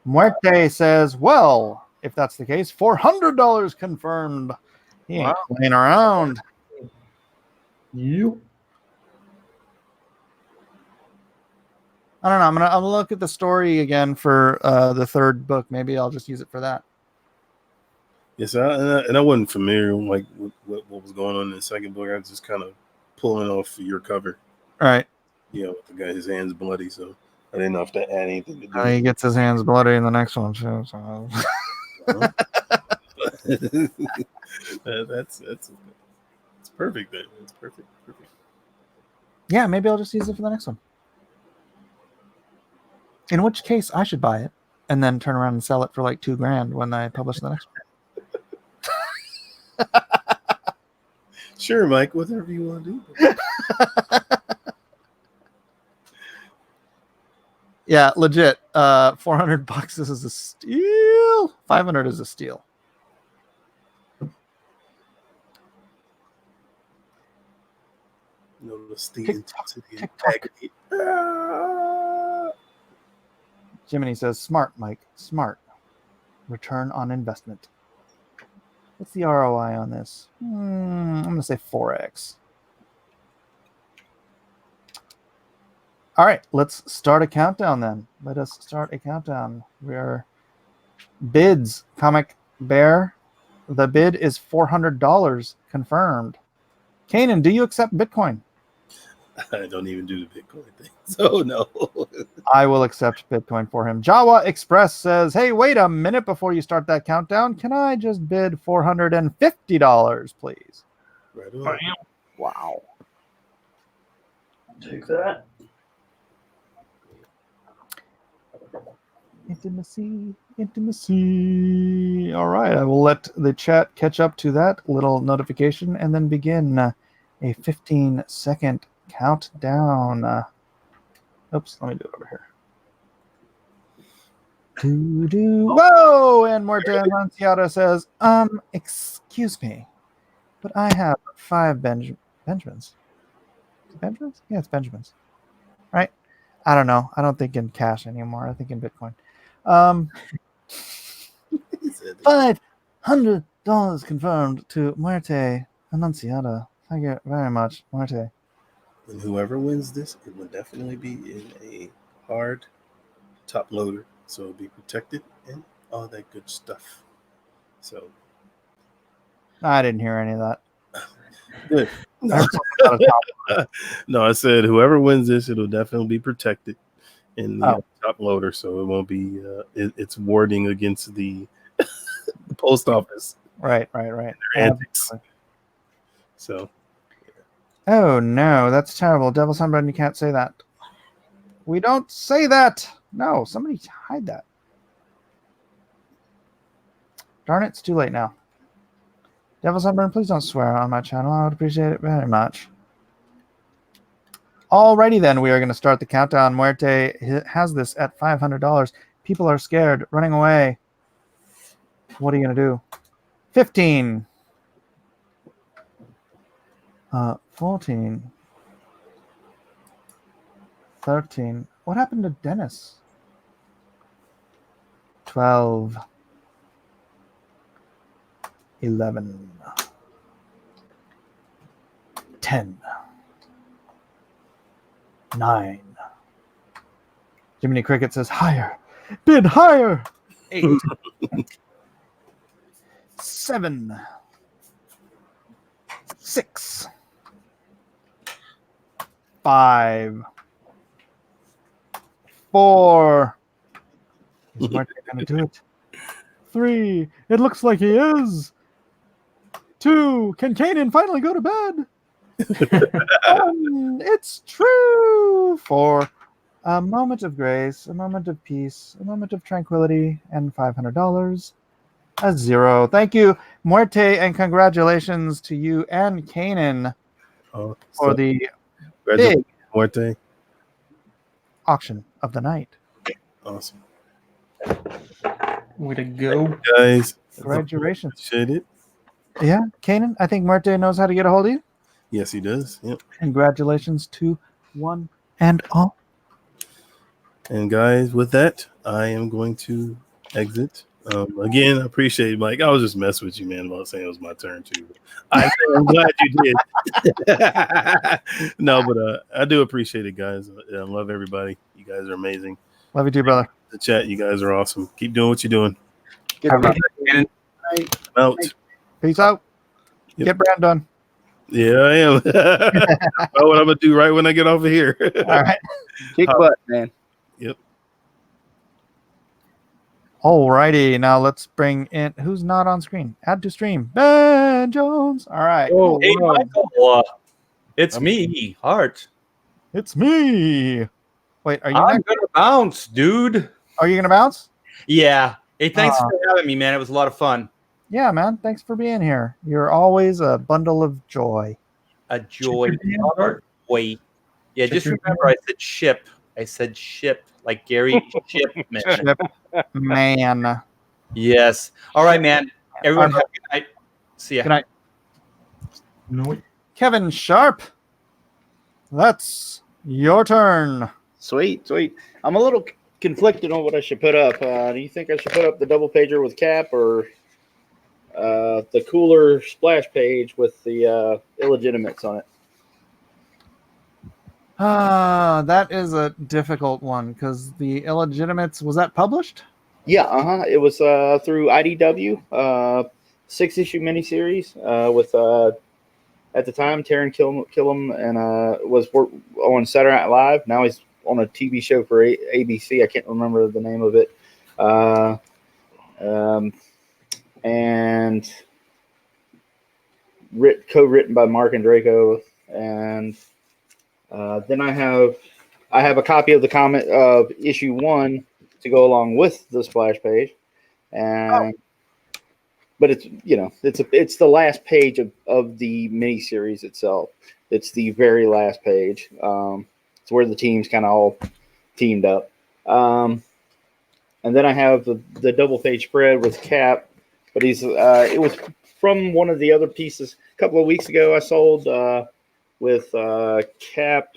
[SPEAKER 1] Muerte says, well, if that's the case, $400 confirmed. He ain't playing around.
[SPEAKER 11] You.
[SPEAKER 1] I don't know. I'm gonna look at the story again for the third book. Maybe I'll just use it for that.
[SPEAKER 3] Yes, I wasn't familiar like with what was going on in the second book. I was just kind of pulling off your cover.
[SPEAKER 1] All right.
[SPEAKER 3] You know, with the guy, his hands bloody, so I didn't know if that had anything to do.
[SPEAKER 1] He gets his hands bloody in the next one too. So.
[SPEAKER 3] That's perfect. Then it's perfect.
[SPEAKER 1] Yeah, maybe I'll just use it for the next one. In which case, I should buy it and then turn around and sell it for like $2,000 when I publish the next one.
[SPEAKER 3] Sure, Mike. Whatever you want to do.
[SPEAKER 1] Yeah, legit. $400. This is a steal. $500 is a steal.
[SPEAKER 3] Notice the intensity and agony.
[SPEAKER 1] Jiminy says, smart, Mike. Smart. Return on investment. What's the ROI on this? I'm going to say 4x. All right, let's start a countdown then. Let us start a countdown. We are bids, Comic Bear. The bid is $400 confirmed. Kanan, do you accept Bitcoin?
[SPEAKER 3] I don't even do the Bitcoin thing, so no.
[SPEAKER 1] I will accept Bitcoin for him. Jawa Express says, hey, wait a minute before you start that countdown. Can I just bid $450, please?
[SPEAKER 3] Right on.
[SPEAKER 1] Wow.
[SPEAKER 6] Take that.
[SPEAKER 1] Intimacy. All right, I will let the chat catch up to that little notification and then begin a 15-second countdown. Oops, let me do it over here. Whoa! And Morten Lanciata says, excuse me, but I have 5 Benjamins. Benjamins? Yeah, it's Benjamins. Right? I don't know. I don't think in cash anymore. I think in Bitcoin. $500 confirmed to Muerte Annunciata. Thank you very much, Muerte.
[SPEAKER 3] And whoever wins this, it will definitely be in a hard top loader, so it'll be protected and all that good stuff. So
[SPEAKER 1] I didn't hear any of that.
[SPEAKER 3] Good. No, I said whoever wins this, it'll definitely be protected in the top loader, so it won't be. It's warding against the post office.
[SPEAKER 1] Right.
[SPEAKER 3] Their antics. So.
[SPEAKER 1] Oh no, that's terrible. Devil Sunburn, you can't say that. We don't say that. No, somebody hide that. Darn it, it's too late now. Devil Sunburn, please don't swear on my channel. I would appreciate it very much. Alrighty then, we are going to start the countdown. Muerte has this at $500. People are scared, running away. What are you going to do? 15. 14. 13. What happened to Dennis? 12. 11. 10, 9. Jiminy Cricket says higher. Bid higher. 8, 7, 6, 5, 4. Is Marty going to do it? 3. It looks like he is. 2. Can Kanan finally go to bed? 1. It's true. 4. A moment of grace, a moment of peace, a moment of tranquility, and $500. A 0. Thank you, Muerte, and congratulations to you and Kanan for the big
[SPEAKER 3] Muerte.
[SPEAKER 1] auction of the night.
[SPEAKER 3] Awesome.
[SPEAKER 6] Way to go,
[SPEAKER 3] guys.
[SPEAKER 1] Congratulations.
[SPEAKER 3] Appreciate it.
[SPEAKER 1] Yeah, Kanan, I think Muerte knows how to get a hold of you.
[SPEAKER 3] Yes, he does. Yep.
[SPEAKER 1] Congratulations to one and all.
[SPEAKER 3] And guys, with that, I am going to exit. Again, I appreciate it, Mike. I was just messing with you, man, about saying it was my turn too. I'm glad you did. No, but I do appreciate it, guys. I love everybody. You guys are amazing.
[SPEAKER 1] Love you too, brother.
[SPEAKER 3] The chat, you guys are awesome. Keep doing what you're doing.
[SPEAKER 1] Have a-
[SPEAKER 3] Out.
[SPEAKER 1] Peace out.
[SPEAKER 3] Yep.
[SPEAKER 1] Get Brand done.
[SPEAKER 3] Yeah, I am. Know what I'm gonna do right when I get off of here.
[SPEAKER 1] All right.
[SPEAKER 12] Kick butt, man.
[SPEAKER 3] Yep.
[SPEAKER 1] Alrighty, now let's bring in who's not on screen. Add to stream. Ben Jones. All right.
[SPEAKER 10] Oh,
[SPEAKER 1] cool.
[SPEAKER 10] hey, Michael. It's me, Hart.
[SPEAKER 1] It's me. Wait, are you
[SPEAKER 10] I'm
[SPEAKER 1] next?
[SPEAKER 10] gonna bounce, dude.
[SPEAKER 1] Are you gonna bounce?
[SPEAKER 10] Yeah. Hey, thanks for having me, man. It was a lot of fun.
[SPEAKER 1] Yeah, man. Thanks for being here. You're always a bundle of joy.
[SPEAKER 10] A joy. Wait. Yeah, just
[SPEAKER 1] your
[SPEAKER 10] remember I said ship. I said ship, like Gary Shipman.
[SPEAKER 1] Man.
[SPEAKER 10] Yes. All right, man. Everyone have a good night. See ya.
[SPEAKER 1] Good night. No. Kevin Sharpe. That's your turn.
[SPEAKER 7] Sweet. I'm a little conflicted on what I should put up. Do you think I should put up the double pager with Cap or the cooler splash page with the illegitimates on it?
[SPEAKER 1] That is a difficult one because the illegitimates, was that published?
[SPEAKER 7] Yeah, it was through IDW, 6-issue miniseries with at the time Taron Killam and was on Saturday Night Live. Now he's on a TV show for ABC. I can't remember the name of it. And co-written by Mark and Draco, and then I have a copy of the comic of issue 1 to go along with the splash page, and but it's it's the last page of the miniseries itself. It's the very last page. It's where the teams kind of all teamed up, and then I have the double page spread with Cap, but it was from one of the other pieces a couple of weeks ago I sold with Cap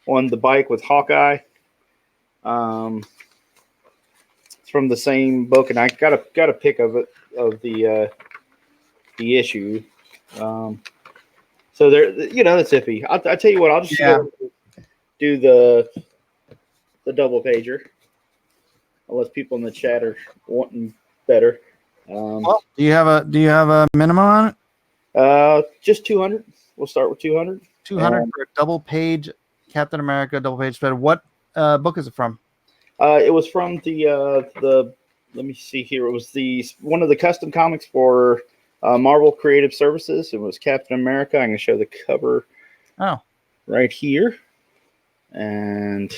[SPEAKER 7] on the bike with Hawkeye. It's from the same book, and I got a pic of it of the issue. So there, that's iffy. I'll tell you what. I'll just do the double pager, unless people in the chat are wanting better.
[SPEAKER 1] Well, do you have a minimum on it?
[SPEAKER 7] Just 200. We'll start with 200.
[SPEAKER 1] 200 for a double page Captain America double page spread. What book is it from?
[SPEAKER 7] It was from the let me see here. It was one of the custom comics for Marvel Creative Services. It was Captain America. I'm going to show the cover.
[SPEAKER 1] Oh,
[SPEAKER 7] right here, and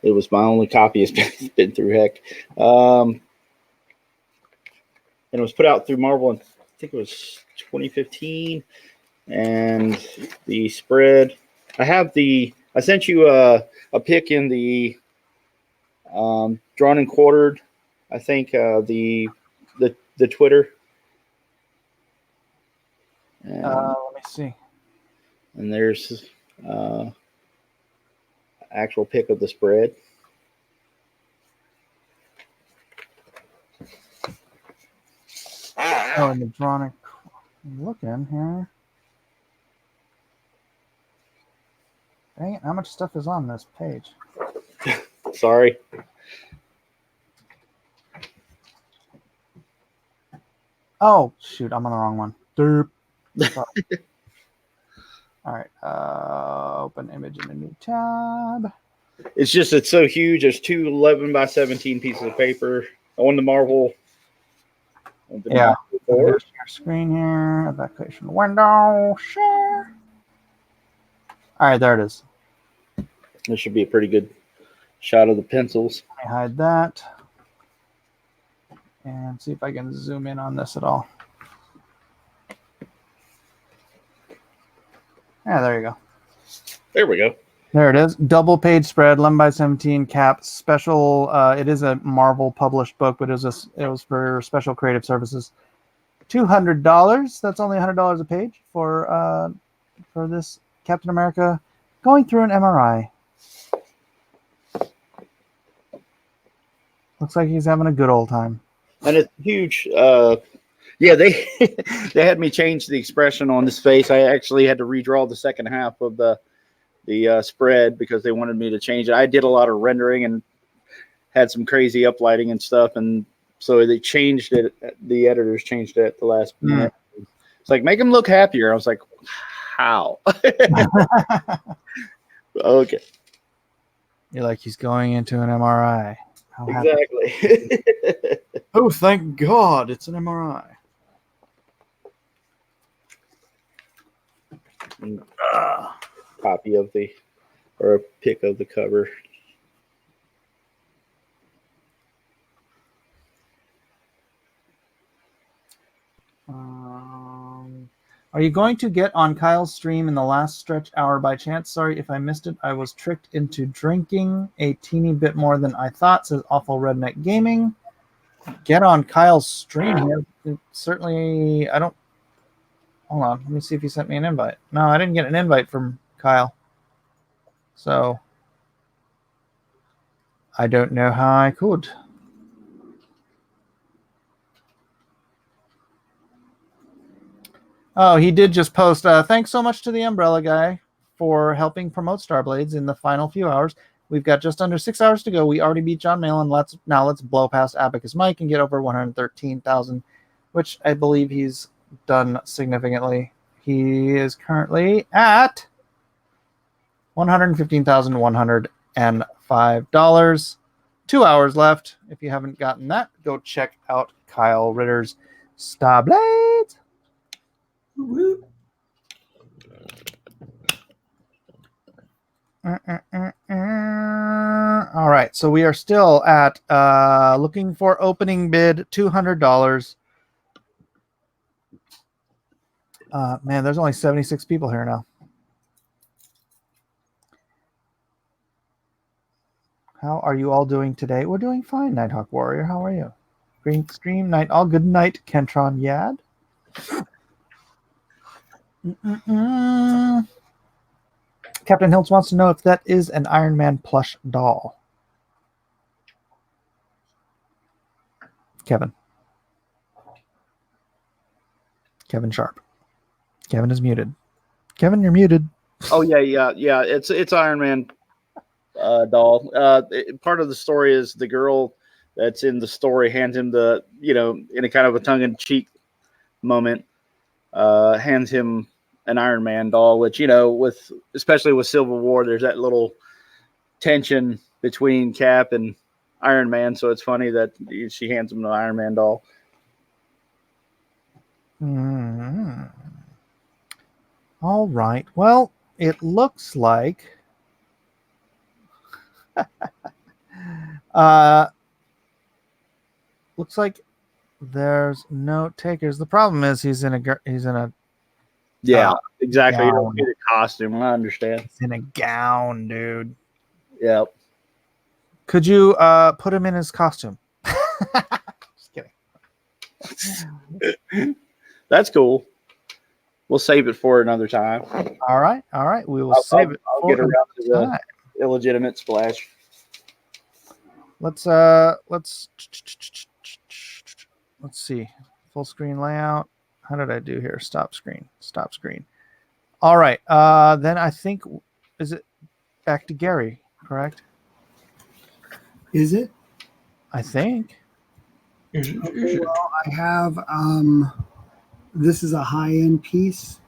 [SPEAKER 7] it was my only copy. It's been through heck, and it was put out through Marvel. I think it was 2015, and the spread. I sent you a pic in the drawn and quartered. I think the Twitter. And,
[SPEAKER 1] let me see.
[SPEAKER 7] And there's actual pic of the spread.
[SPEAKER 1] Oh, and the drawn. I'm looking here. Dang it, how much stuff is on this page?
[SPEAKER 7] Sorry.
[SPEAKER 1] Oh, shoot, I'm on the wrong one. Derp. All right, open image in a new tab.
[SPEAKER 7] It's so huge. There's two 11 by 17 pieces of paper on the Marvel.
[SPEAKER 1] Yeah.
[SPEAKER 7] Board.
[SPEAKER 1] Share screen here. Evacuation window. Share. All right, there it is.
[SPEAKER 7] This should be a pretty good shot of the pencils.
[SPEAKER 1] Let me hide that. And see if I can zoom in on this at all. Yeah, there you go.
[SPEAKER 7] There we go.
[SPEAKER 1] There it is. Double page spread, 11 by 17 cap. Special. It is a Marvel published book, but it was for special creative services. $200. That's only $100 a page for this Captain America going through an MRI. Looks like he's having a good old time.
[SPEAKER 7] And it's huge. Yeah, they they had me change the expression on his face. I actually had to redraw the second half of the spread because they wanted me to change it. I did a lot of rendering and had some crazy uplighting and stuff, and so they changed it. The editors changed it at the last minute. It's like, make him look happier. I was like, how? Okay.
[SPEAKER 1] You're like, he's going into an MRI. How happy.
[SPEAKER 7] Exactly.
[SPEAKER 1] Oh, thank God, it's an MRI.
[SPEAKER 7] Copy of or a pic of the cover.
[SPEAKER 1] Are you going to get on Kyle's stream in the last stretch hour by chance? Sorry if I missed it. I was tricked into drinking a teeny bit more than I thought, says Awful Redneck Gaming. Get on Kyle's stream here. Certainly, I don't... Hold on. Let me see if he sent me an invite. No, I didn't get an invite from Kyle. So, I don't know how I could. Oh, he did just post. Thanks so much to the Umbrella Guy for helping promote Starblades in the final few hours. We've got just under 6 hours to go. We already beat John Malin. Let's blow past Abacus Mike and get over 113,000, which I believe he's done significantly. He is currently at $115,105. 2 hours left. If you haven't gotten that, go check out Kyle Ritter's Starblades. Woo. All right, so we are still at looking for opening bid $200. Man, there's only 76 people here now. How are you all doing today? We're doing fine, Nighthawk Warrior. How are you? Green Stream Night. All good night, Kentron Yad. Captain Hiltz wants to know if that is an Iron Man plush doll. Kevin Sharpe. Kevin is muted. Kevin, you're muted.
[SPEAKER 7] Oh yeah. It's Iron Man doll. Part of the story is the girl that's in the story hands him in a kind of a tongue-in-cheek moment, hands him an Iron Man doll, which, especially with Civil War, there's that little tension between Cap and Iron Man. So it's funny that she hands him an Iron Man doll.
[SPEAKER 1] Mm-hmm. All right. Well, it looks like there's no takers. The problem is he's in a
[SPEAKER 7] Yeah, exactly. You
[SPEAKER 1] gown.
[SPEAKER 7] don't get a costume. I understand.
[SPEAKER 1] He's in a gown, dude.
[SPEAKER 7] Yep.
[SPEAKER 1] Could you put him in his costume? Just
[SPEAKER 7] kidding. That's cool. We'll save it for another time.
[SPEAKER 1] All right. We will save it.
[SPEAKER 7] I'll get around to the illegitimate splash.
[SPEAKER 1] Let's see. Full screen layout. How did I do here? Stop screen. All right. Then I think, is it back to Gary, correct?
[SPEAKER 4] Is it?
[SPEAKER 1] I think.
[SPEAKER 4] Okay, well, I have this is a high-end piece.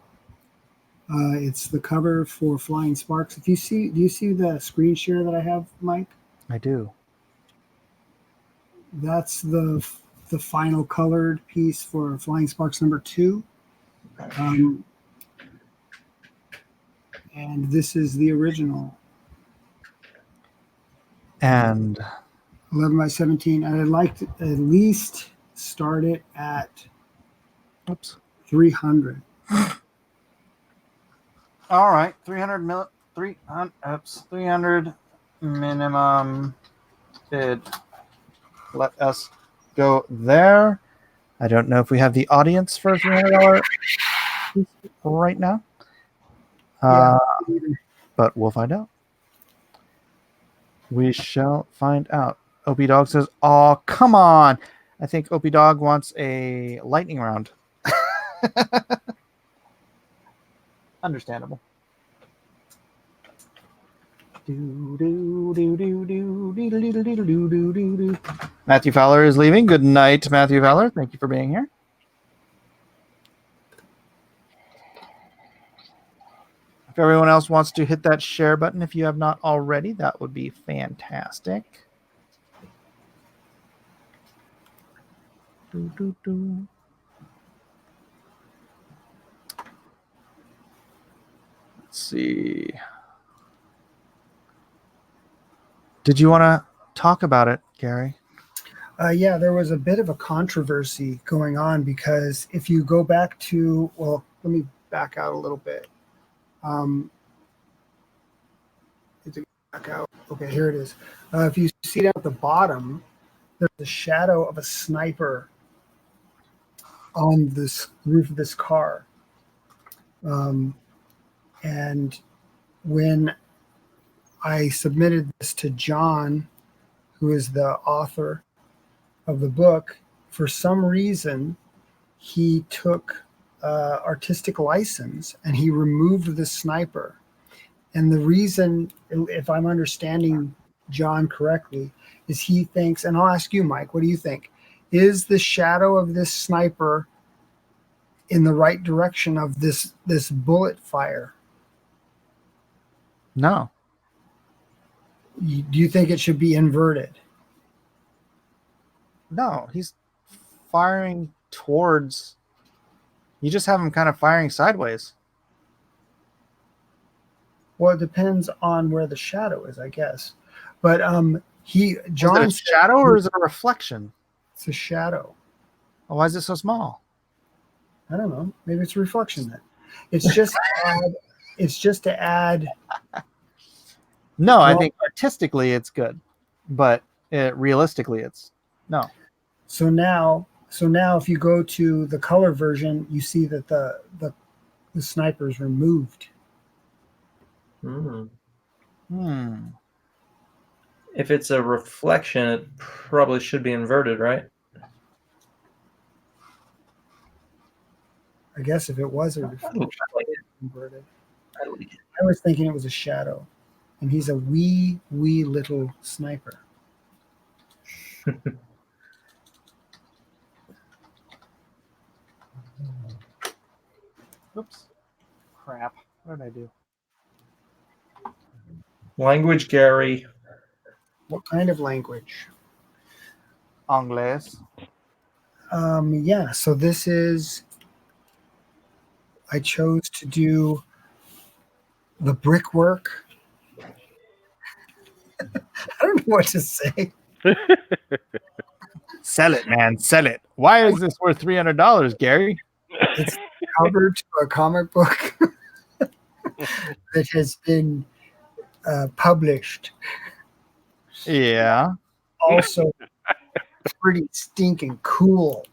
[SPEAKER 4] It's the cover for Flying Sparks. Do you see the screen share that I have, Mike?
[SPEAKER 1] I do.
[SPEAKER 4] That's the final colored piece for Flying Sparks #2. And this is the original.
[SPEAKER 1] And
[SPEAKER 4] 11 by 17. And I'd like to at least start it at 300.
[SPEAKER 1] All right, 300 minimum bid. Let us go there. I don't know if we have the audience for $300 right now, but we'll find out. We shall find out. Opie Dog says, "Oh, come on!" I think Opie Dog wants a lightning round. Understandable. Matthew Fowler is leaving. Good night, Matthew Fowler. Thank you for being here. If everyone else wants to hit that share button, if you have not already, that would be fantastic. Let's see. Did you want to talk about it, Gary?
[SPEAKER 4] Yeah, there was a bit of a controversy going on because if you go back to, well, let me back out a little bit. Back out. Okay, here it is. If you see down at the bottom, there's the shadow of a sniper on this roof of this car. And when I submitted this to John, who is the author of the book, for some reason, he took artistic license and he removed the sniper. And the reason, if I'm understanding John correctly, is he thinks, and I'll ask you, Mike, what do you think? Is the shadow of this sniper in the right direction of this bullet fire?
[SPEAKER 1] No.
[SPEAKER 4] Do you think it should be inverted?
[SPEAKER 1] No, he's firing towards. You just have him kind of firing sideways.
[SPEAKER 4] Well, it depends on where the shadow is, I guess. But John,
[SPEAKER 1] is it a shadow or is it a reflection?
[SPEAKER 4] It's a shadow.
[SPEAKER 1] Oh, why is it so small?
[SPEAKER 4] I don't know. Maybe it's a reflection then. It's just to add.
[SPEAKER 1] No, I think artistically it's good, but realistically it's no.
[SPEAKER 4] So now, if you go to the color version, you see that the sniper is removed.
[SPEAKER 6] If it's a reflection, it probably should be inverted, right?
[SPEAKER 4] I guess if it was a reflection, inverted. I was thinking it was a shadow, and he's a wee little sniper.
[SPEAKER 1] Oops. Crap. What did I do?
[SPEAKER 6] Language, Gary.
[SPEAKER 4] What kind of language?
[SPEAKER 1] Anglais.
[SPEAKER 4] Yeah, so this is, I chose to do the brickwork. I don't know what to say.
[SPEAKER 1] Sell it, man. Sell it. Why is this worth $300, Gary?
[SPEAKER 4] It's covered to a comic book that has been published.
[SPEAKER 1] Yeah.
[SPEAKER 4] Also, pretty stinking cool.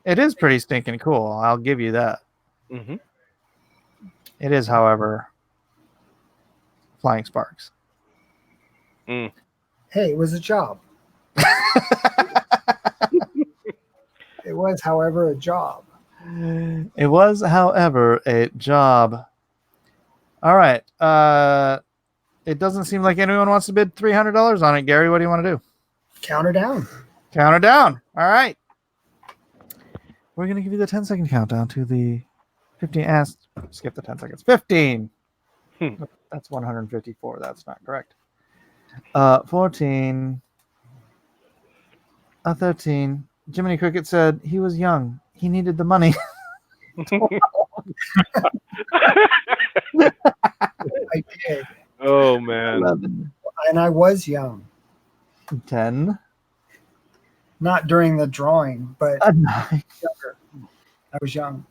[SPEAKER 1] It is pretty stinking cool. I'll give you that.
[SPEAKER 5] Mm-hmm.
[SPEAKER 1] It is, however, Flying Sparks.
[SPEAKER 4] Hey, it was a job. It was, however, a job.
[SPEAKER 1] It was, however, a job. All right. It doesn't seem like anyone wants to bid $300 on it. Gary, what do you want to do?
[SPEAKER 4] Counter down.
[SPEAKER 1] Count her down. All right. We're going to give you the 10-second countdown to the 15. Skip the 10 seconds. 15. That's 154. That's not correct. 14. 13. Jiminy Cricket said he was young. He needed the money.
[SPEAKER 4] I did.
[SPEAKER 5] Oh man.
[SPEAKER 1] 11.
[SPEAKER 4] And I was young.
[SPEAKER 1] 10.
[SPEAKER 4] Not during the drawing, but
[SPEAKER 1] 9.
[SPEAKER 4] younger. I was young.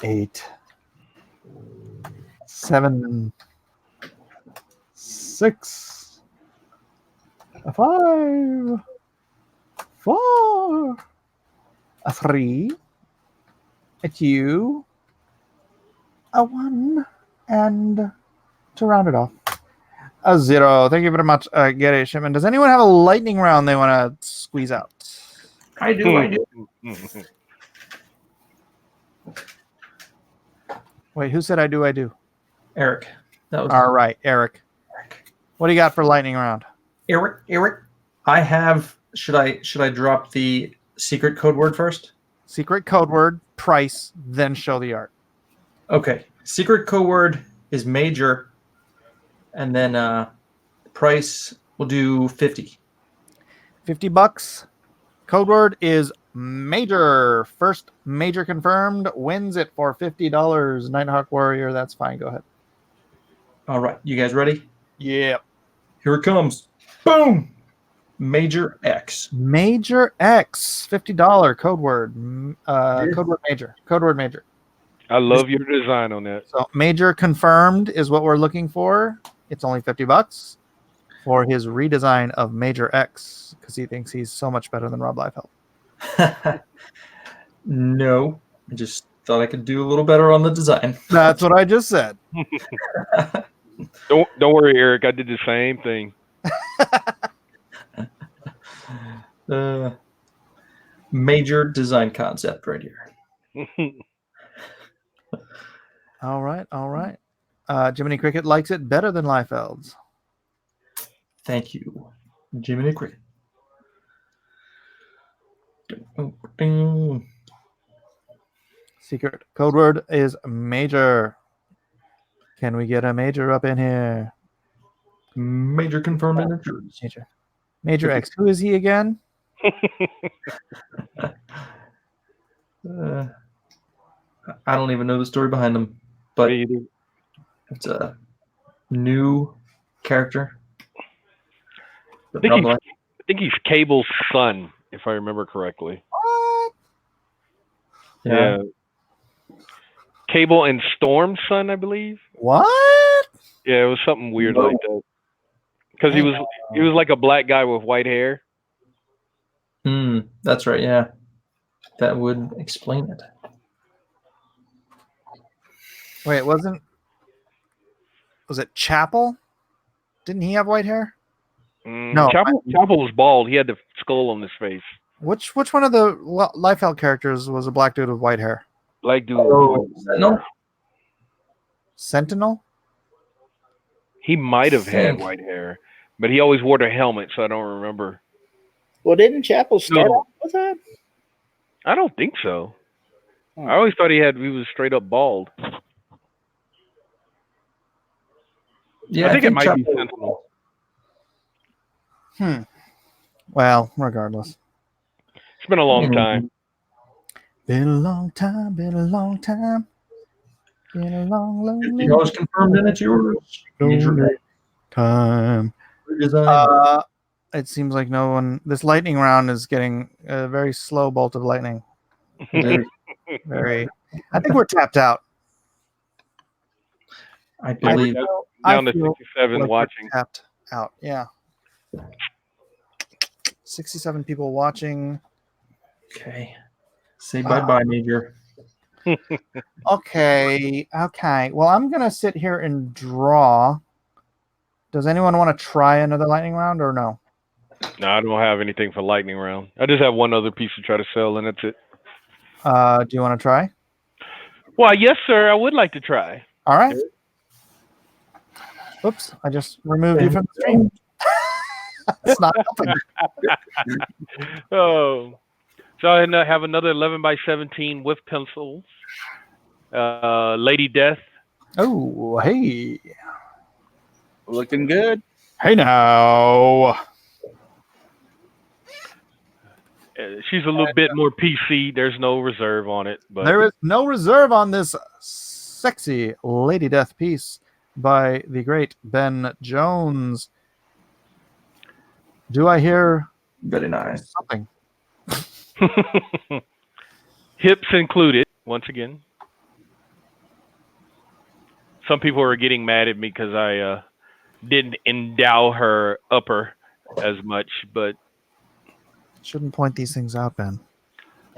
[SPEAKER 1] 8. 7. 6. 5. 4. 3. 2. 1. And to round it off, 0. Thank you very much, Gary Shipman. Does anyone have a lightning round they want to squeeze out?
[SPEAKER 6] I do.
[SPEAKER 1] Wait, who said I do? I do.
[SPEAKER 6] Eric. That was
[SPEAKER 1] All right, Eric. What do you got for lightning round?
[SPEAKER 6] Eric. I have. Should I drop the secret code word first?
[SPEAKER 1] Secret code word, price, then show the art.
[SPEAKER 6] Okay. Secret code word is major, and then price we'll do 50.
[SPEAKER 1] $50. Code word is major. First major confirmed wins it for $50. Nighthawk Warrior, that's fine. Go ahead.
[SPEAKER 6] All right. You guys ready?
[SPEAKER 1] Yeah.
[SPEAKER 6] Here it comes. Boom. Major X.
[SPEAKER 1] Major X. $50 code word. Code word major. Code word major.
[SPEAKER 5] I love your design on that.
[SPEAKER 1] So major confirmed is what we're looking for. It's only $50 for his redesign of Major X because he thinks he's so much better than Rob Liefeld.
[SPEAKER 6] No, I just thought I could do a little better on the design.
[SPEAKER 1] That's what I just said.
[SPEAKER 5] Don't worry, Eric. I did the same thing.
[SPEAKER 6] Major design concept right here.
[SPEAKER 1] All right. Jiminy Cricket likes it better than Liefeld's.
[SPEAKER 6] Thank you, Jiminy Cricket.
[SPEAKER 1] Secret code word is major. Can we get a major up in here?
[SPEAKER 6] Major confirmed in
[SPEAKER 1] Major X. Who is he again?
[SPEAKER 6] I don't even know the story behind them, but it's a new character.
[SPEAKER 5] I think he's Cable's son, if I remember correctly.
[SPEAKER 1] What?
[SPEAKER 5] Yeah. Cable and Storm's son, I believe.
[SPEAKER 1] What?
[SPEAKER 5] Yeah, it was something weird like that. Because he was like a black guy with white hair.
[SPEAKER 6] That's right. Yeah, that would explain it.
[SPEAKER 1] Wait, was it Chapel? Didn't he have white hair? No,
[SPEAKER 5] Chapel was bald. He had the skull on his face.
[SPEAKER 1] Which one of the Liefeld characters was a black dude with white hair?
[SPEAKER 5] Black dude.
[SPEAKER 6] Sentinel?
[SPEAKER 1] Sentinel?
[SPEAKER 5] He might have had white hair, but he always wore the helmet, so I don't remember.
[SPEAKER 7] Well, didn't Chapel start off with that?
[SPEAKER 5] I don't think so. I always thought he was straight up bald.
[SPEAKER 6] Yeah,
[SPEAKER 5] I think it might be Sentinel.
[SPEAKER 1] Well, regardless.
[SPEAKER 5] It's been a long time.
[SPEAKER 1] Been a long time. Been a long time. Been a long, long, long
[SPEAKER 6] $50 confirmed and it's yours.
[SPEAKER 1] time. It seems like no one. This lightning round is getting a very slow bolt of lightning. Very. I think we're tapped out.
[SPEAKER 6] I believe
[SPEAKER 5] down to 67
[SPEAKER 1] like
[SPEAKER 5] watching.
[SPEAKER 1] Tapped out. Yeah. 67 people watching.
[SPEAKER 6] Okay. Say bye-bye, Major.
[SPEAKER 1] Okay. Well, I'm going to sit here and draw. Does anyone want to try another lightning round or no?
[SPEAKER 5] No, I don't have anything for lightning round. I just have one other piece to try to sell, and that's it.
[SPEAKER 1] Do you want to try?
[SPEAKER 5] Well, yes, sir. I would like to try.
[SPEAKER 1] All right. Oops, I just removed you from the stream. It's not helping.
[SPEAKER 5] Oh, so I have another 11 by 17 with pencils. Lady Death.
[SPEAKER 1] Oh, hey.
[SPEAKER 12] Looking good.
[SPEAKER 1] Hey now.
[SPEAKER 5] She's a little bit more PC. There's no reserve on it, but
[SPEAKER 1] There is no reserve on this sexy Lady Death piece by the great Ben Jones. Do I hear
[SPEAKER 6] Very nice.
[SPEAKER 1] something?
[SPEAKER 5] hips included. Once again, some people are getting mad at me because I didn't endow her upper as much, but
[SPEAKER 1] Shouldn't point these things out, Ben.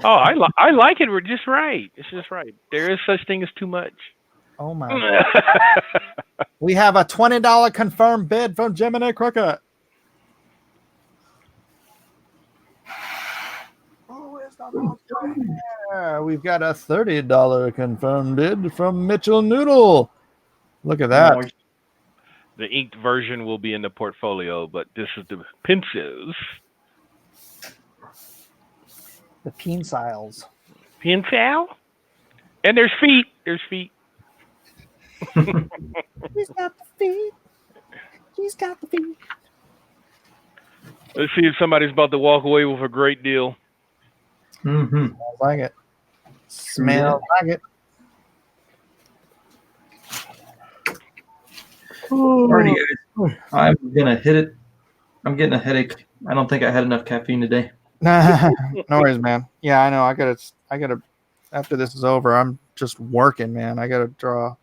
[SPEAKER 5] oh, I like it. We're just right. It's just right. There is such thing as too much.
[SPEAKER 1] Oh my. We have a $20 confirmed bid from Gemini Crooked. Yeah, we've got a $30 confirmed bid from Mitchell Noodle. Look at that.
[SPEAKER 5] The inked version will be in the portfolio, but this is the pencils.
[SPEAKER 1] The pencils.
[SPEAKER 5] Pencil? And there's feet. There's feet.
[SPEAKER 1] He's got the feet. He's got the feet.
[SPEAKER 5] Let's see if somebody's about to walk away with a great deal.
[SPEAKER 6] Mm-hmm.
[SPEAKER 1] Smells like it. Smells like it.
[SPEAKER 6] Alrighty, guys. I'm gonna hit it. I'm getting a headache. I don't think I had enough caffeine today.
[SPEAKER 1] No worries, man. Yeah, I know. I gotta. After this is over, I'm just working, man. I gotta draw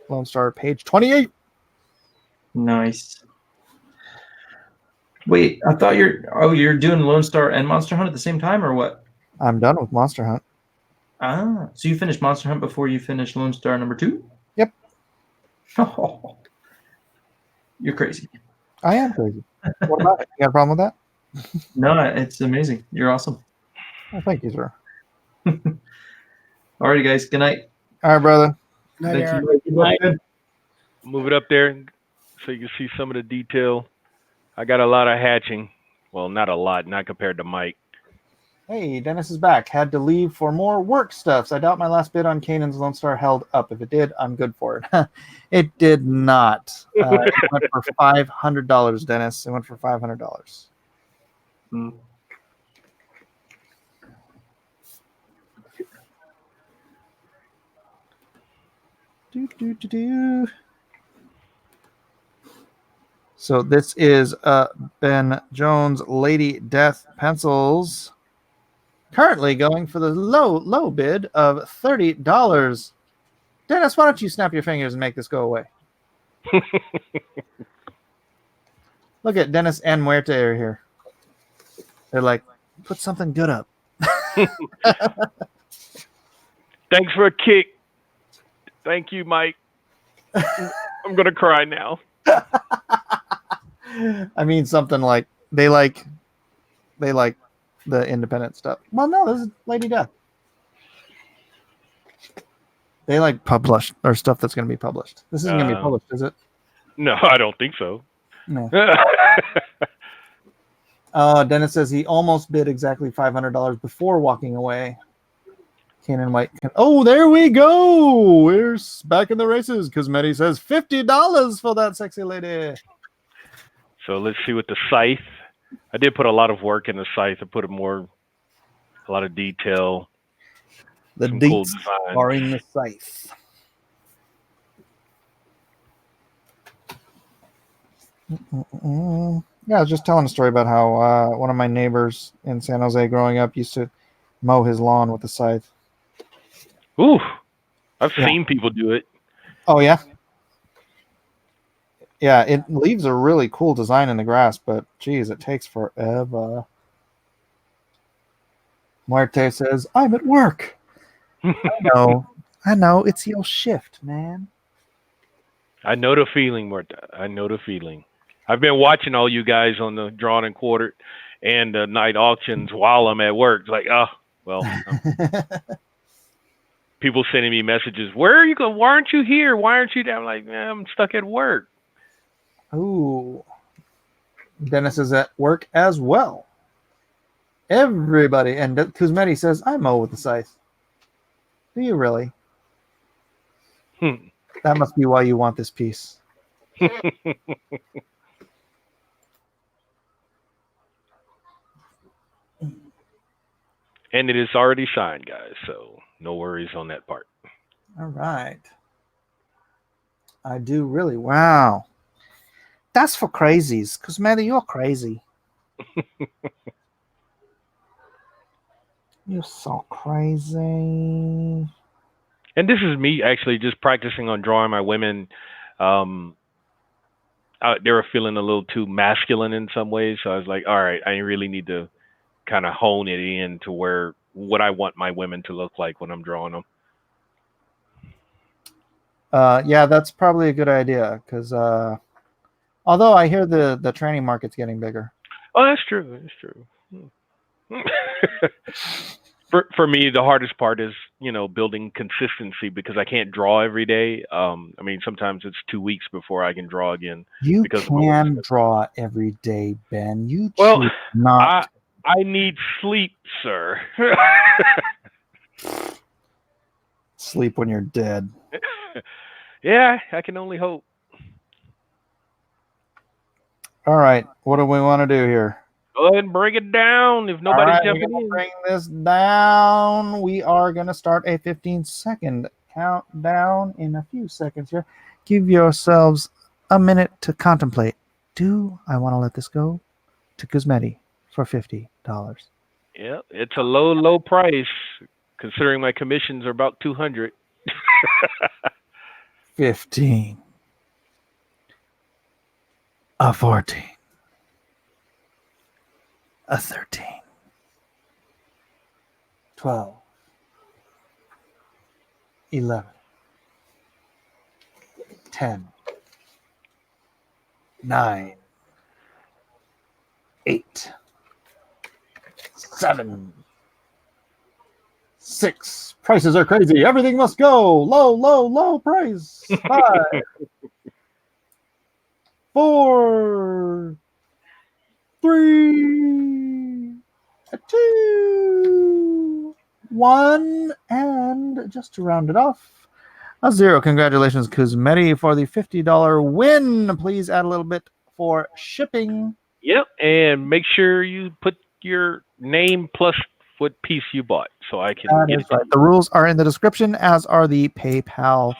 [SPEAKER 1] Lone Star page 28.
[SPEAKER 6] Nice. Wait, I thought you're doing Lone Star and Monster Hunt at the same time, or what?
[SPEAKER 1] I'm done with Monster Hunt.
[SPEAKER 6] Ah, so you finished Monster Hunt before you finished Lone Star number 2?
[SPEAKER 1] Yep.
[SPEAKER 6] Oh, you're crazy.
[SPEAKER 1] I am crazy. What about it? You got a problem with that?
[SPEAKER 6] No, it's amazing. You're awesome.
[SPEAKER 1] Well, thank you, sir.
[SPEAKER 6] Alrighty, guys. Good night.
[SPEAKER 1] All right, brother.
[SPEAKER 6] Thank
[SPEAKER 4] Eric.
[SPEAKER 6] you.
[SPEAKER 5] Move it up there so you can see some of the detail. I got a lot of hatching. Well, not a lot, not compared to Mike.
[SPEAKER 1] Hey, Dennis is back. Had to leave for more work stuffs. I doubt my last bid on Kanan's Lone Star held up. If it did, I'm good for it. It did not. It went for $500, Dennis. It went for $500.
[SPEAKER 6] Mm.
[SPEAKER 1] Do. So this is Ben Jones Lady Death pencils. Currently going for the low bid of $30. Dennis, why don't you snap your fingers and make this go away? Look at Dennis and Muerte are here. They're like, put something good up.
[SPEAKER 5] Thanks for a kick. Thank you, Mike. I'm going to cry now.
[SPEAKER 1] I mean, something like they like the independent stuff. Well, no, this is Lady Death. They like publish or stuff that's going to be published. This isn't going to be published, is it?
[SPEAKER 5] No, I don't think so.
[SPEAKER 1] No. Dennis says he almost bid exactly $500 before walking away. Kanan White. Oh, there we go. We're back in the races because Medi says $50 for that sexy lady.
[SPEAKER 5] So let's see what the scythe. I did put a lot of work in the scythe. I put a lot of detail.
[SPEAKER 1] The
[SPEAKER 5] some
[SPEAKER 1] deets
[SPEAKER 5] cool designs.
[SPEAKER 1] are in the scythe. Yeah, I was just telling a story about how one of my neighbors in San Jose growing up used to mow his lawn with a scythe.
[SPEAKER 5] Ooh, I've seen people do it.
[SPEAKER 1] Oh, yeah? Yeah, it leaves a really cool design in the grass, but geez, it takes forever. Muerte says, I'm at work. I know, it's your shift, man.
[SPEAKER 5] I know the feeling, Marta. I know the feeling. I've been watching all you guys on the drawn and quartered and the night auctions while I'm at work. It's like, oh, well. People sending me messages. Where are you going? Why aren't you here? Why aren't you there? I'm like, I'm stuck at work.
[SPEAKER 1] Ooh. Dennis is at work as well. Everybody. And Kuzmeti says, I mow with the scythe. Do you really? That must be why you want this piece.
[SPEAKER 5] And it is already signed, guys, so no worries on that part.
[SPEAKER 1] All right. I do really. Wow. That's for crazies. Kuzmeti, you're crazy. You're so crazy.
[SPEAKER 5] And this is me actually just practicing on drawing my women. They were feeling a little too masculine in some ways, so I was like, all right, I really need to kind of hone it in to where what I want my women to look like when I'm drawing them.
[SPEAKER 1] Yeah, that's probably a good idea because although I hear the training market's getting bigger.
[SPEAKER 5] Oh, that's true. That's true. For me, the hardest part is, building consistency because I can't draw every day. I mean, sometimes it's 2 weeks before I can draw again.
[SPEAKER 1] You
[SPEAKER 5] because
[SPEAKER 1] can draw every day, Ben. You
[SPEAKER 5] Well,
[SPEAKER 1] choose not.
[SPEAKER 5] I need sleep, sir.
[SPEAKER 1] Sleep when you're dead.
[SPEAKER 5] Yeah, I can only hope.
[SPEAKER 1] All right, what do we want to do here?
[SPEAKER 5] Go ahead and bring it down if nobody's jumping in.
[SPEAKER 1] Bring this down. We are going to start a 15-second countdown in a few seconds here. Give yourselves a minute to contemplate. Do I want to let this go to Kuzmeti for $50?
[SPEAKER 5] Yeah, it's a low price considering my commissions are about $200.
[SPEAKER 1] 15. A 14. A 13. 12. 11. 10. 9. 8. 7. 6. Prices are crazy. Everything must go. Low price. 5. 4. 3. 2. 1. And just to round it off, a 0. Congratulations, Kuzmeti, for the $50 win. Please add a little bit for shipping.
[SPEAKER 5] Yep, and make sure you put your name plus what piece you bought so I can get it.
[SPEAKER 1] Right. The rules are in the description, as are the PayPal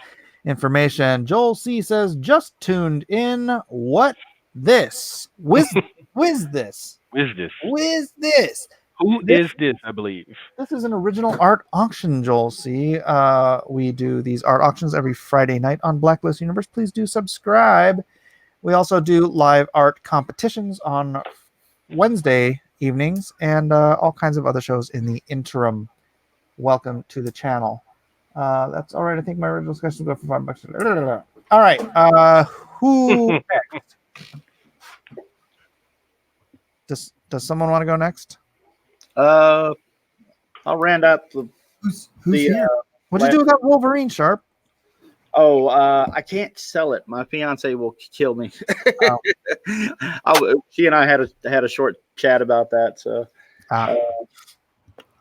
[SPEAKER 1] information. Joel C says, just tuned in. What this? Whiz this?
[SPEAKER 5] Is this?
[SPEAKER 1] Whiz this?
[SPEAKER 5] Who is this, I believe?
[SPEAKER 1] This is an original art auction, Joel C. We do these art auctions every Friday night on Blacklist Universe. Please do subscribe. We also do live art competitions on Wednesday evenings and all kinds of other shows in the interim. Welcome to the channel. That's all right. I think my original discussion will go for $5. All right. Who next? Does someone want to go next?
[SPEAKER 12] I'll round up
[SPEAKER 1] Who's here? What'd you do with that Wolverine, Sharpe?
[SPEAKER 12] Oh, I can't sell it. My fiance will kill me. She and I had a short chat about that. So,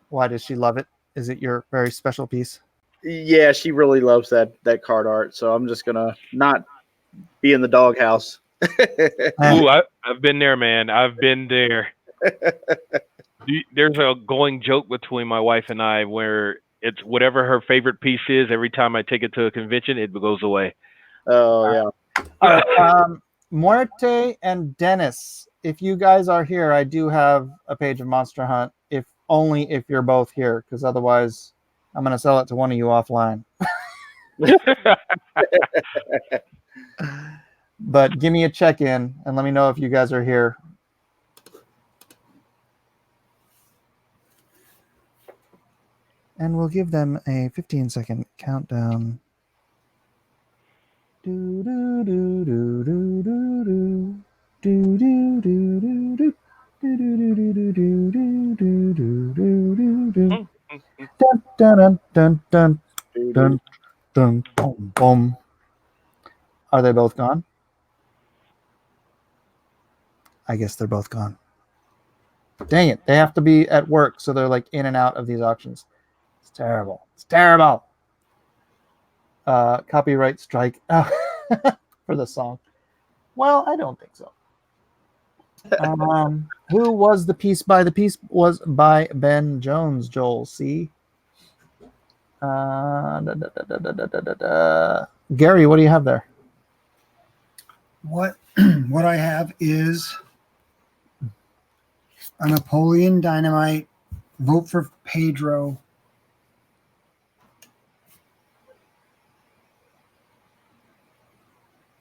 [SPEAKER 1] why does she love it? Is it your very special piece?
[SPEAKER 12] Yeah, she really loves that card art. So I'm just gonna not be in the doghouse.
[SPEAKER 5] Ooh, I've been there, man. I've been there. There's a going joke between my wife and I where it's whatever her favorite piece is. Every time I take it to a convention, it goes away.
[SPEAKER 12] Oh yeah.
[SPEAKER 1] All right, Muerte and Dennis, if you guys are here, I do have a page of Monster Hunt. If only if you're both here, because otherwise, I'm gonna sell it to one of you offline. But give me a check-in and let me know if you guys are here. And we'll give them a 15-second countdown. Do do do do do do do do do do do do do do do. Dun dun dun dun dun dun boom boom. Are they both gone? I guess they're both gone. Dang it. They have to be at work, so they're like in and out of these auctions. It's terrible. It's terrible. Copyright strike for the song. Well, I don't think so. Who was the piece by? The piece was by Ben Jones, Joel. See? Gary, what do you have there?
[SPEAKER 4] What I have is a Napoleon Dynamite. Vote for Pedro.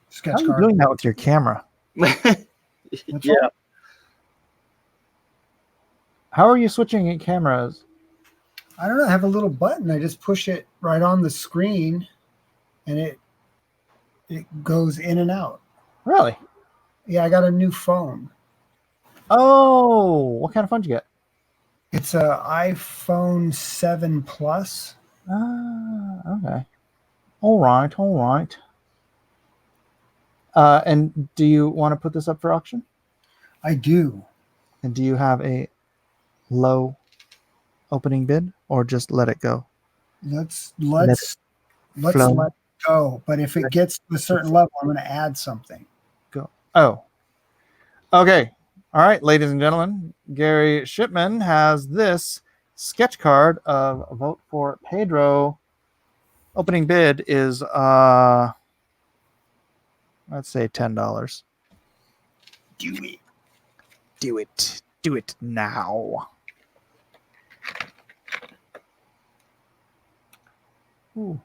[SPEAKER 4] Sketch
[SPEAKER 1] How are you
[SPEAKER 4] card.
[SPEAKER 1] doing that with your camera?
[SPEAKER 12] Yeah.
[SPEAKER 1] How are you switching cameras?
[SPEAKER 4] I don't know. I have a little button. I just push it right on the screen, and it goes in and out.
[SPEAKER 1] Really?
[SPEAKER 4] Yeah, I got a new phone.
[SPEAKER 1] Oh, what kind of phone did you get?
[SPEAKER 4] It's a iPhone 7 Plus.
[SPEAKER 1] Okay. All right. And do you want to put this up for auction?
[SPEAKER 4] I do.
[SPEAKER 1] And do you have a low opening bid, or just let it go?
[SPEAKER 4] Let's
[SPEAKER 1] flow.
[SPEAKER 4] let it go. But if it gets to a certain level, I'm going to add something.
[SPEAKER 1] Go. Oh. Okay. All right, ladies and gentlemen, Gary Shipman has this sketch card of Vote for Pedro. Opening bid is let's say $10. Do it now. Ooh.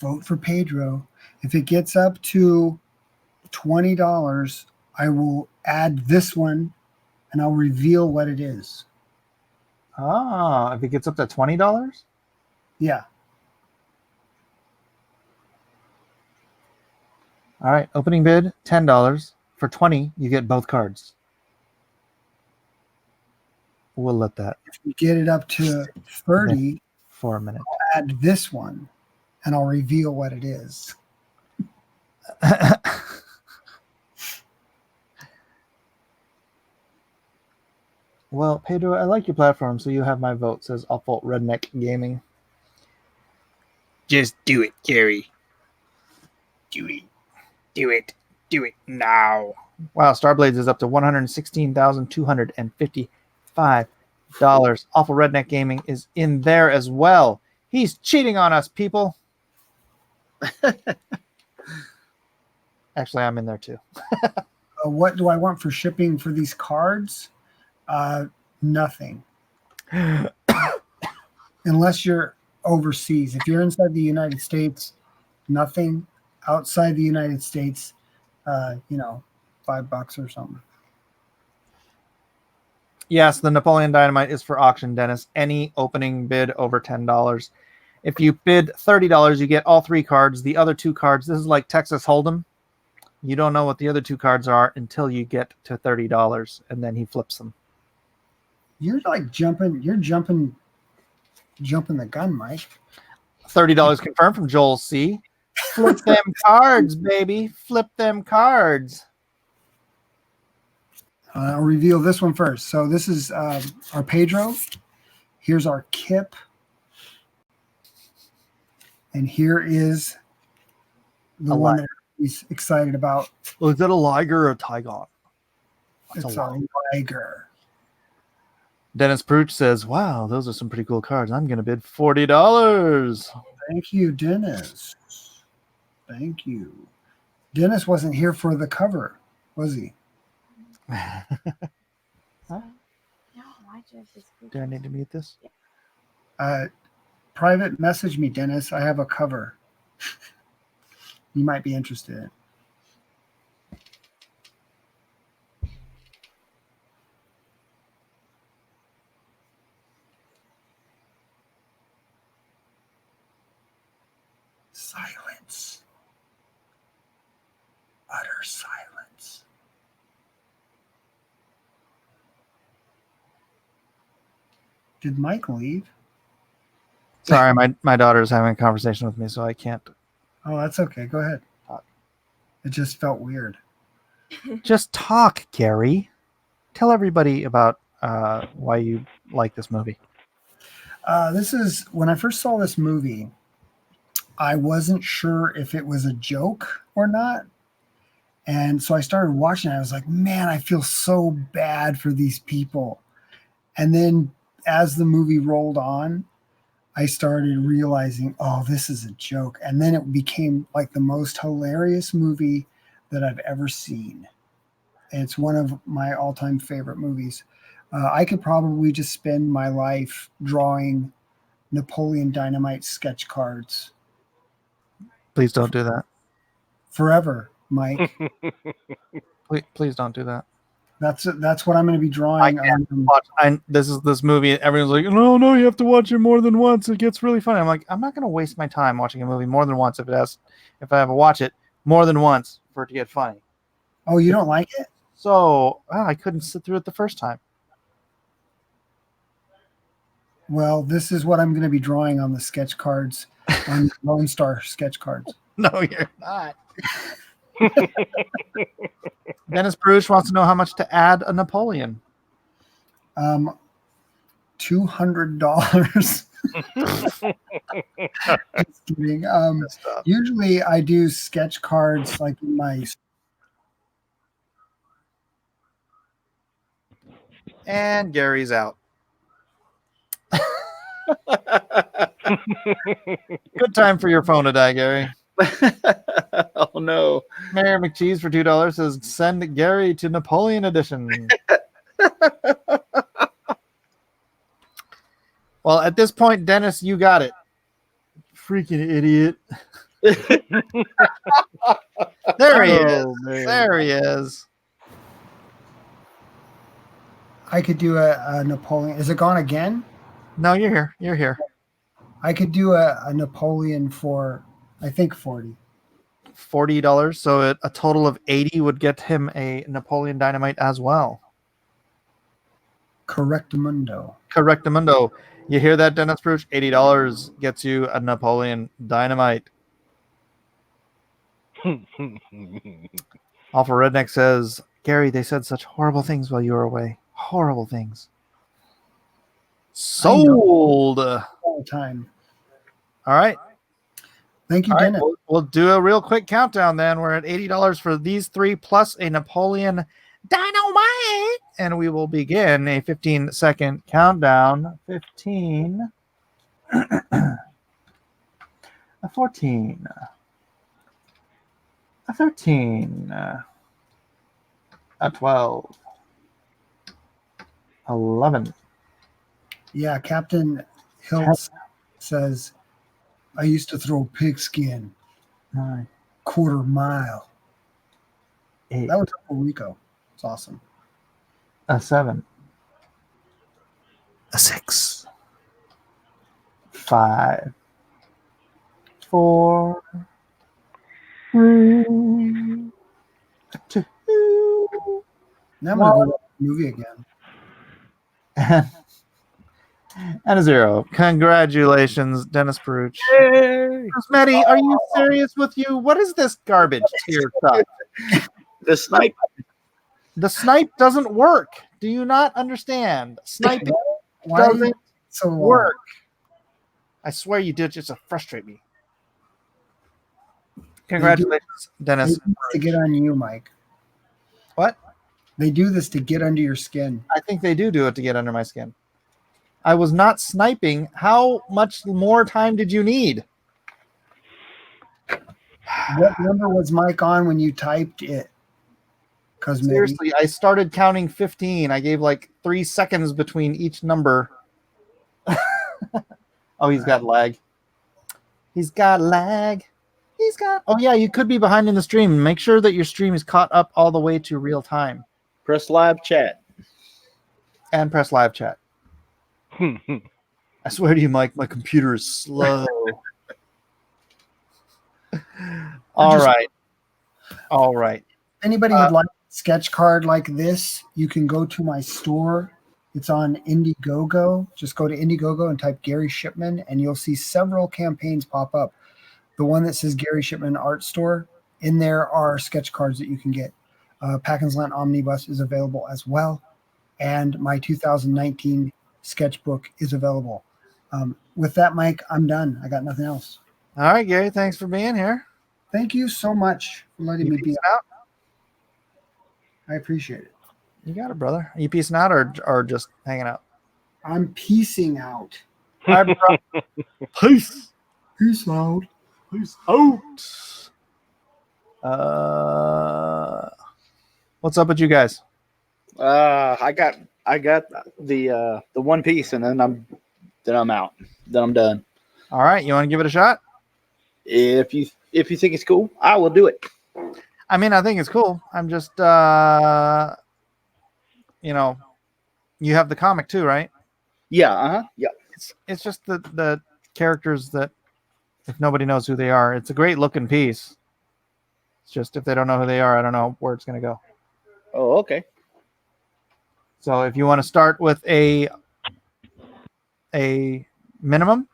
[SPEAKER 4] Vote for Pedro. If it gets up to $20, I will add this one and I'll reveal what it is.
[SPEAKER 1] If it gets up to $20?
[SPEAKER 4] Yeah.
[SPEAKER 1] All right, opening bid $10. For $20, you get both cards. We'll let that.
[SPEAKER 4] If we get it up to 30
[SPEAKER 1] for a minute,
[SPEAKER 4] I'll add this one and I'll reveal what it is.
[SPEAKER 1] Well, Pedro, I like your platform, so you have my vote, says Awful Redneck Gaming.
[SPEAKER 13] Just do it, Gary. Do it now.
[SPEAKER 1] Wow, Starblades is up to $116,255. Awful Redneck Gaming is in there as well. He's cheating on us, people. Actually, I'm in there too.
[SPEAKER 4] What do I want for shipping for these cards? Nothing. Unless you're overseas. If you're inside the United States, nothing. Outside the United States, $5 or something.
[SPEAKER 1] Yes, the Napoleon Dynamite is for auction, Dennis. Any opening bid over $10. If you bid $30, you get all 3 cards. The other 2 cards, this is like Texas Hold'em. You don't know what the other 2 cards are until you get to $30, and then he flips them.
[SPEAKER 4] You're like jumping the gun, Mike.
[SPEAKER 1] $30 confirmed from Joel C. Flip them cards, baby. Flip them cards.
[SPEAKER 4] I'll reveal this one first. So this is our Pedro. Here's our Kip. And here is the one that he's excited about.
[SPEAKER 1] Well, is that a Liger or a Tygon?
[SPEAKER 4] It's a Liger.
[SPEAKER 1] Dennis Pooch says, wow, those are some pretty cool cards. I'm going to bid $40.
[SPEAKER 4] Thank you, Dennis. Thank you. Dennis wasn't here for the cover, was he?
[SPEAKER 1] Do I need to mute this?
[SPEAKER 4] Private message me, Dennis. I have a cover. You might be interested. Silence. Utter silence. Did Mike leave?
[SPEAKER 1] Sorry, my daughter's having a conversation with me, so I can't.
[SPEAKER 4] Oh, that's okay. Go ahead. It just felt weird.
[SPEAKER 1] Just talk, Gary. Tell everybody about why you like this movie.
[SPEAKER 4] This is when I first saw this movie, I wasn't sure if it was a joke or not. And so I started watching it. I was like, man, I feel so bad for these people. And then as the movie rolled on, I started realizing, oh, this is a joke. And then it became like the most hilarious movie that I've ever seen. It's one of my all-time favorite movies. I could probably just spend my life drawing Napoleon Dynamite sketch cards
[SPEAKER 1] Please don't do that.
[SPEAKER 4] forever, Mike.
[SPEAKER 1] Please don't do that.
[SPEAKER 4] That's what I'm going to be drawing.
[SPEAKER 1] This movie. Everyone's like, no, you have to watch it more than once. It gets really funny. I'm like, I'm not going to waste my time watching a movie more than once if I have to watch it more than once for it to get funny.
[SPEAKER 4] Oh, you don't like it?
[SPEAKER 1] So I couldn't sit through it the first time.
[SPEAKER 4] Well, this is what I'm going to be drawing on the sketch cards, on Lone Star sketch cards.
[SPEAKER 1] No, you're not. Dennis Bruce wants to know how much to add a Napoleon.
[SPEAKER 4] $200. Just kidding. Usually I do sketch cards like in my.
[SPEAKER 1] And Gary's out. Good time for your phone to die, Gary.
[SPEAKER 12] Oh no.
[SPEAKER 1] Mayor McCheese for $2 says send Gary to Napoleon edition. Well, at this point, Dennis, you got it. Freaking idiot. There he is.
[SPEAKER 4] Man.
[SPEAKER 1] There he is.
[SPEAKER 4] I could do a Napoleon. Is it gone again?
[SPEAKER 1] No, you're here. You're here.
[SPEAKER 4] I could do a Napoleon for, I think, $40.
[SPEAKER 1] $40. So a total of 80 would get him a Napoleon Dynamite as well.
[SPEAKER 4] Correctamundo.
[SPEAKER 1] Correctamundo. You hear that, Dennis Bruce? $80 gets you a Napoleon Dynamite. Alpha Redneck says, Gary, they said such horrible things while you were away. Horrible things. Sold.
[SPEAKER 4] All the time.
[SPEAKER 1] All right.
[SPEAKER 4] Thank you,
[SPEAKER 1] All right,
[SPEAKER 4] Dennis.
[SPEAKER 1] we'll do a real quick countdown then. We're at $80 for these three plus a Napoleon Dynamite. And we will begin a 15-second countdown. 15. A 14. A 13. A 12. 11.
[SPEAKER 4] Yeah, Captain Hiltz says, I used to throw pigskin
[SPEAKER 1] 9.
[SPEAKER 4] quarter mile.
[SPEAKER 1] 8.
[SPEAKER 4] That was Puerto Rico. It's awesome.
[SPEAKER 1] A 7. A 6. 5. 4. 3. 2.
[SPEAKER 4] Now I'm going to go watch the movie again.
[SPEAKER 1] And a 0. Congratulations, Dennis Peruch. Smitty, are you serious with you? What is this garbage tier stuff?
[SPEAKER 12] The snipe.
[SPEAKER 1] The snipe doesn't work. Do you not understand? Sniping
[SPEAKER 4] Why are you
[SPEAKER 1] doesn't
[SPEAKER 4] so long?
[SPEAKER 1] work. I swear you did just to frustrate me. Congratulations, Dennis.
[SPEAKER 4] They do this to get on you, Mike.
[SPEAKER 1] What?
[SPEAKER 4] They do this to get under your skin.
[SPEAKER 1] I think they do it to get under my skin. I was not sniping. How much more time did you need?
[SPEAKER 4] What number was Mike on when you typed it? Because
[SPEAKER 1] Seriously, I started counting 15. I gave like 3 seconds between each number. Oh, he's got lag. He's got lag. He's got. Oh, yeah, you could be behind in the stream. Make sure that your stream is caught up all the way to real time.
[SPEAKER 12] Press live chat.
[SPEAKER 1] And press live chat. I swear to you, Mike, my computer is slow. All right.
[SPEAKER 4] Anybody would like a sketch card like this, you can go to my store. It's on Indiegogo. Just go to Indiegogo and type Gary Shipman, and you'll see several campaigns pop up. The one that says Gary Shipman Art Store, in there are sketch cards that you can get. Pakkins Land Omnibus is available as well. And my 2019 sketchbook is available. With that, Mike, I'm done. I got nothing else.
[SPEAKER 1] All right, Gary, thanks for being here.
[SPEAKER 4] Thank you so much for letting me be
[SPEAKER 1] out.
[SPEAKER 4] I appreciate it.
[SPEAKER 1] You got it, brother. Are you peacing out or just hanging out?
[SPEAKER 4] I'm piecing out.
[SPEAKER 1] All right, bro.
[SPEAKER 2] Peace.
[SPEAKER 4] Peace out.
[SPEAKER 2] Peace out.
[SPEAKER 1] What's up with you guys?
[SPEAKER 12] I got the One Piece, and then I'm out. Then I'm done.
[SPEAKER 1] All right, you want to give it a shot?
[SPEAKER 12] If you think it's cool, I will do it.
[SPEAKER 1] I mean, I think it's cool. I'm just, you know, you have the comic too, right?
[SPEAKER 12] Yeah. Yeah.
[SPEAKER 1] It's just the characters that, if nobody knows who they are, it's a great looking piece. It's just if they don't know who they are, I don't know where it's going to go.
[SPEAKER 12] Oh, okay.
[SPEAKER 1] So if you want to start with a minimum,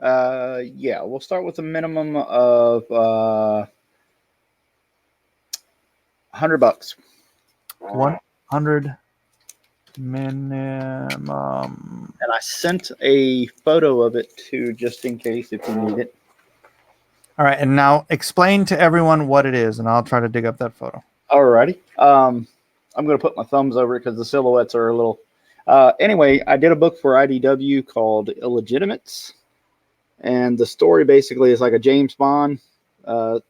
[SPEAKER 12] yeah, we'll start with a minimum of $100.
[SPEAKER 1] $100 minimum.
[SPEAKER 12] And I sent a photo of it too, just in case if you need it.
[SPEAKER 1] All right, and now explain to everyone what it is, and I'll try to dig up that photo.
[SPEAKER 12] Alrighty. I'm going to put my thumbs over it because the silhouettes are a little... anyway, I did a book for IDW called Illegitimates. And the story basically is like a James Bond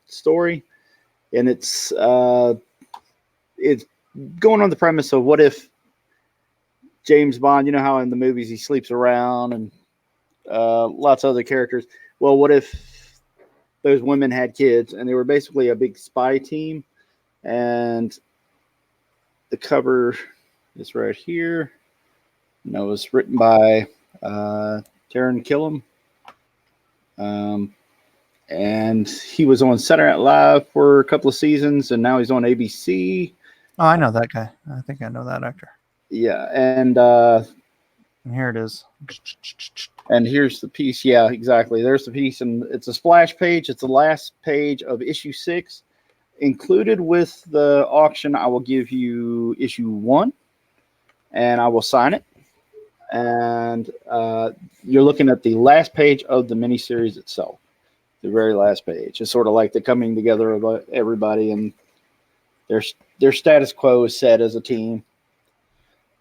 [SPEAKER 12] story. And it's going on the premise of what if James Bond, you know how in the movies he sleeps around and lots of other characters. Well, what if those women had kids and they were basically a big spy team? And the cover is right here. And it was written by Taron Killam. And he was on Saturday Night Live for a couple of seasons, and now he's on ABC.
[SPEAKER 1] Oh, I know that guy. I think I know that actor.
[SPEAKER 12] Yeah, and
[SPEAKER 1] here it is.
[SPEAKER 12] And here's the piece. Yeah, exactly. There's the piece, and it's a splash page. It's the last page of issue 6. Included with the auction, I will give you issue 1, and I will sign it. And you're looking at the last page of the miniseries itself, the very last page. It's sort of like the coming together of everybody, and their status quo is set as a team.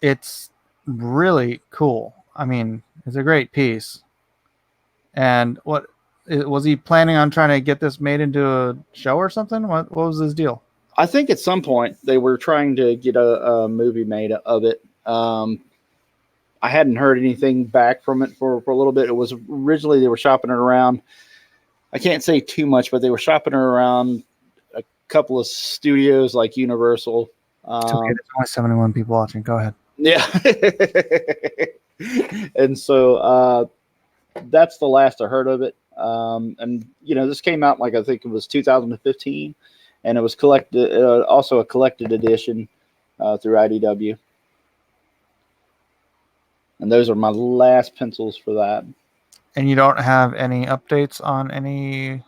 [SPEAKER 1] It's really cool. I mean, it's a great piece. And what was he planning on trying to get this made into a show or something? What was his deal?
[SPEAKER 12] I think at some point they were trying to get a movie made of it. I hadn't heard anything back from it for a little bit. It was originally they were shopping it around. I can't say too much, but they were shopping it around a couple of studios like Universal.
[SPEAKER 1] It's okay. There's only 71 people watching. Go ahead.
[SPEAKER 12] Yeah. And so that's the last I heard of it. And, you know, this came out like I think it was 2015, and it was collected, also a collected edition through IDW. And those are my last pencils for that.
[SPEAKER 1] And you don't have any updates on any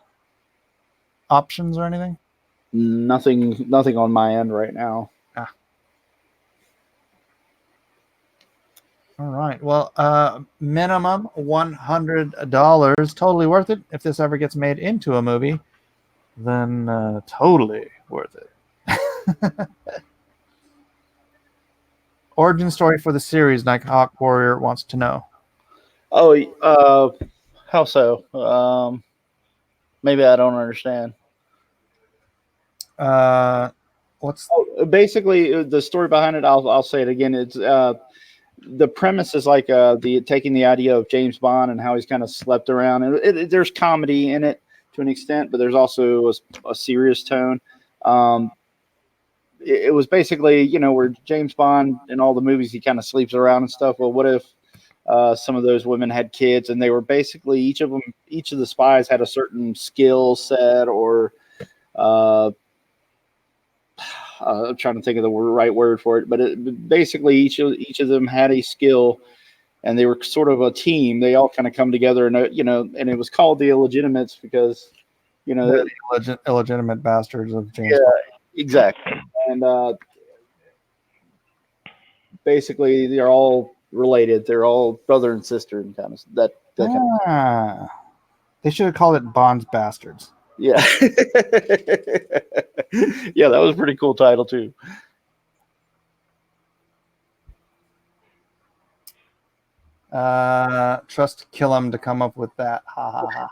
[SPEAKER 1] options or anything?
[SPEAKER 12] Nothing on my end right now.
[SPEAKER 1] All right. Well, minimum $100. Totally worth it. If this ever gets made into a movie, then totally worth it. Origin story for the series, Nighthawk Warrior wants to know.
[SPEAKER 12] Oh, how so? Maybe I don't understand. Basically the story behind it? I'll say it again. It's the premise is like taking the idea of James Bond and how he's kind of slept around, and there's comedy in it to an extent, but there's also a serious tone. It was basically, you know, where James Bond in all the movies, he kind of sleeps around and stuff. Well, what if some of those women had kids, and they were basically each of the spies had a certain skill set, or I'm trying to think of the right word for it, but basically each of them had a skill, and they were sort of a team. They all kind of come together, and you know, and it was called the Illegitimates because, you know,
[SPEAKER 1] the illegitimate bastards of James Bond.
[SPEAKER 12] Exactly. And basically, they're all related. They're all brother and sister and kind of that kind of.
[SPEAKER 1] Ah, they should have called it Bond's Bastards.
[SPEAKER 12] Yeah. Yeah, that was a pretty cool title too.
[SPEAKER 1] Trust Killam to come up with that. Ha ha ha.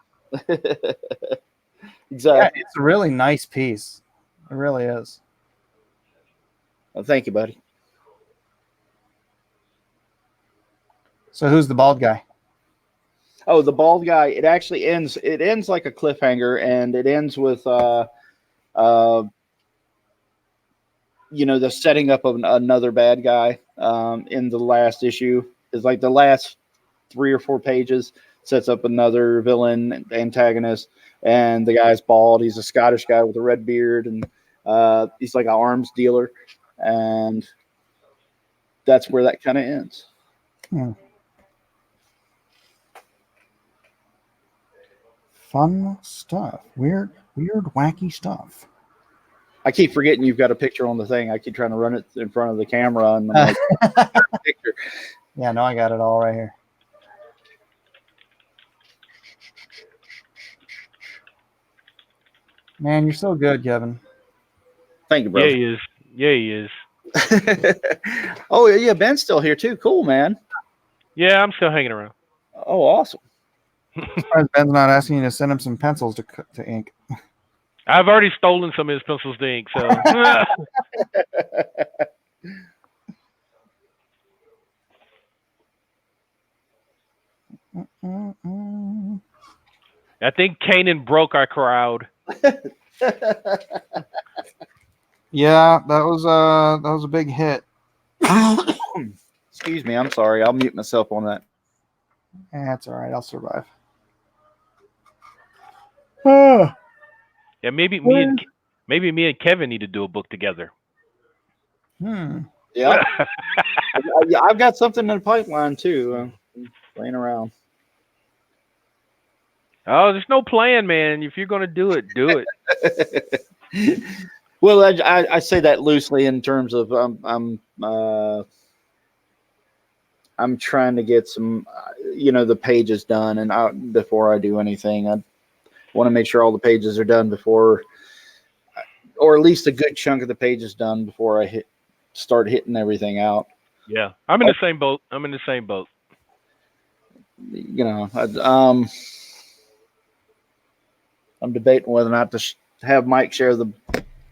[SPEAKER 12] Exactly.
[SPEAKER 1] Yeah, it's a really nice piece. It really is.
[SPEAKER 12] Well, thank you, buddy.
[SPEAKER 1] So who's the bald guy?
[SPEAKER 12] Oh, the bald guy. It actually ends. It ends like a cliffhanger, and it ends with the setting up of another bad guy. In the last issue, is like the last 3 or 4 pages sets up another villain antagonist, and the guy's bald. He's a Scottish guy with a red beard, and he's like an arms dealer, and that's where that kind of ends.
[SPEAKER 1] Fun stuff. Weird, wacky stuff.
[SPEAKER 12] I keep forgetting you've got a picture on the thing. I keep trying to run it in front of the camera, and I'm like, picture.
[SPEAKER 1] Yeah, no, I got it all right here. Man, you're so good, Kevin.
[SPEAKER 12] Thank you, bro.
[SPEAKER 5] Yeah, he is. Yeah, he is.
[SPEAKER 12] Oh, yeah, Ben's still here too. Cool, man.
[SPEAKER 5] Yeah, I'm still hanging around.
[SPEAKER 12] Oh, awesome.
[SPEAKER 1] Surprised Ben's not asking you to send him some pencils to ink.
[SPEAKER 5] I've already stolen some of his pencils to ink, so. I think Kanan broke our crowd.
[SPEAKER 1] Yeah, that was a big hit.
[SPEAKER 12] Excuse me, I'm sorry. I'll mute myself on that.
[SPEAKER 1] That's all right. I'll survive. Oh.
[SPEAKER 5] Yeah, maybe me and Kevin need to do a book together.
[SPEAKER 12] Yeah. Yeah, I've got something in the pipeline too. Playing around.
[SPEAKER 5] Oh, there's no plan, man. If you're gonna do it, do
[SPEAKER 12] it. Well, I say that loosely in terms of I'm trying to get some, the pages done, and before I do anything, I want to make sure all the pages are done before, or at least a good chunk of the pages done before I start hitting everything out.
[SPEAKER 5] Yeah, I'm in the same boat.
[SPEAKER 12] I'm debating whether or not to have Mike share the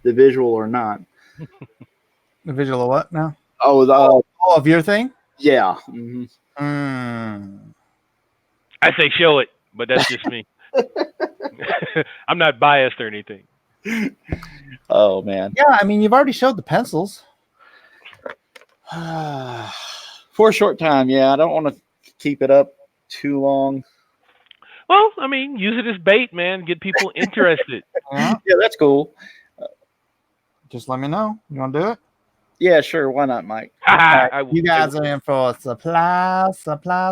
[SPEAKER 12] visual or not.
[SPEAKER 1] The visual of what now?
[SPEAKER 12] Oh,
[SPEAKER 1] of your thing?
[SPEAKER 12] Yeah.
[SPEAKER 1] Mm-hmm.
[SPEAKER 5] I say show it, but that's just me. I'm not biased or anything.
[SPEAKER 12] Oh man.
[SPEAKER 1] Yeah, I mean, you've already showed the pencils.
[SPEAKER 12] For a short time, yeah. I don't want to keep it up too long.
[SPEAKER 5] Well, I mean, use it as bait, man. Get people interested.
[SPEAKER 12] Yeah, that's cool.
[SPEAKER 1] Just let me know. You want to do it?
[SPEAKER 12] Yeah, sure. Why not, Mike?
[SPEAKER 1] You guys are in for supplies. Hold on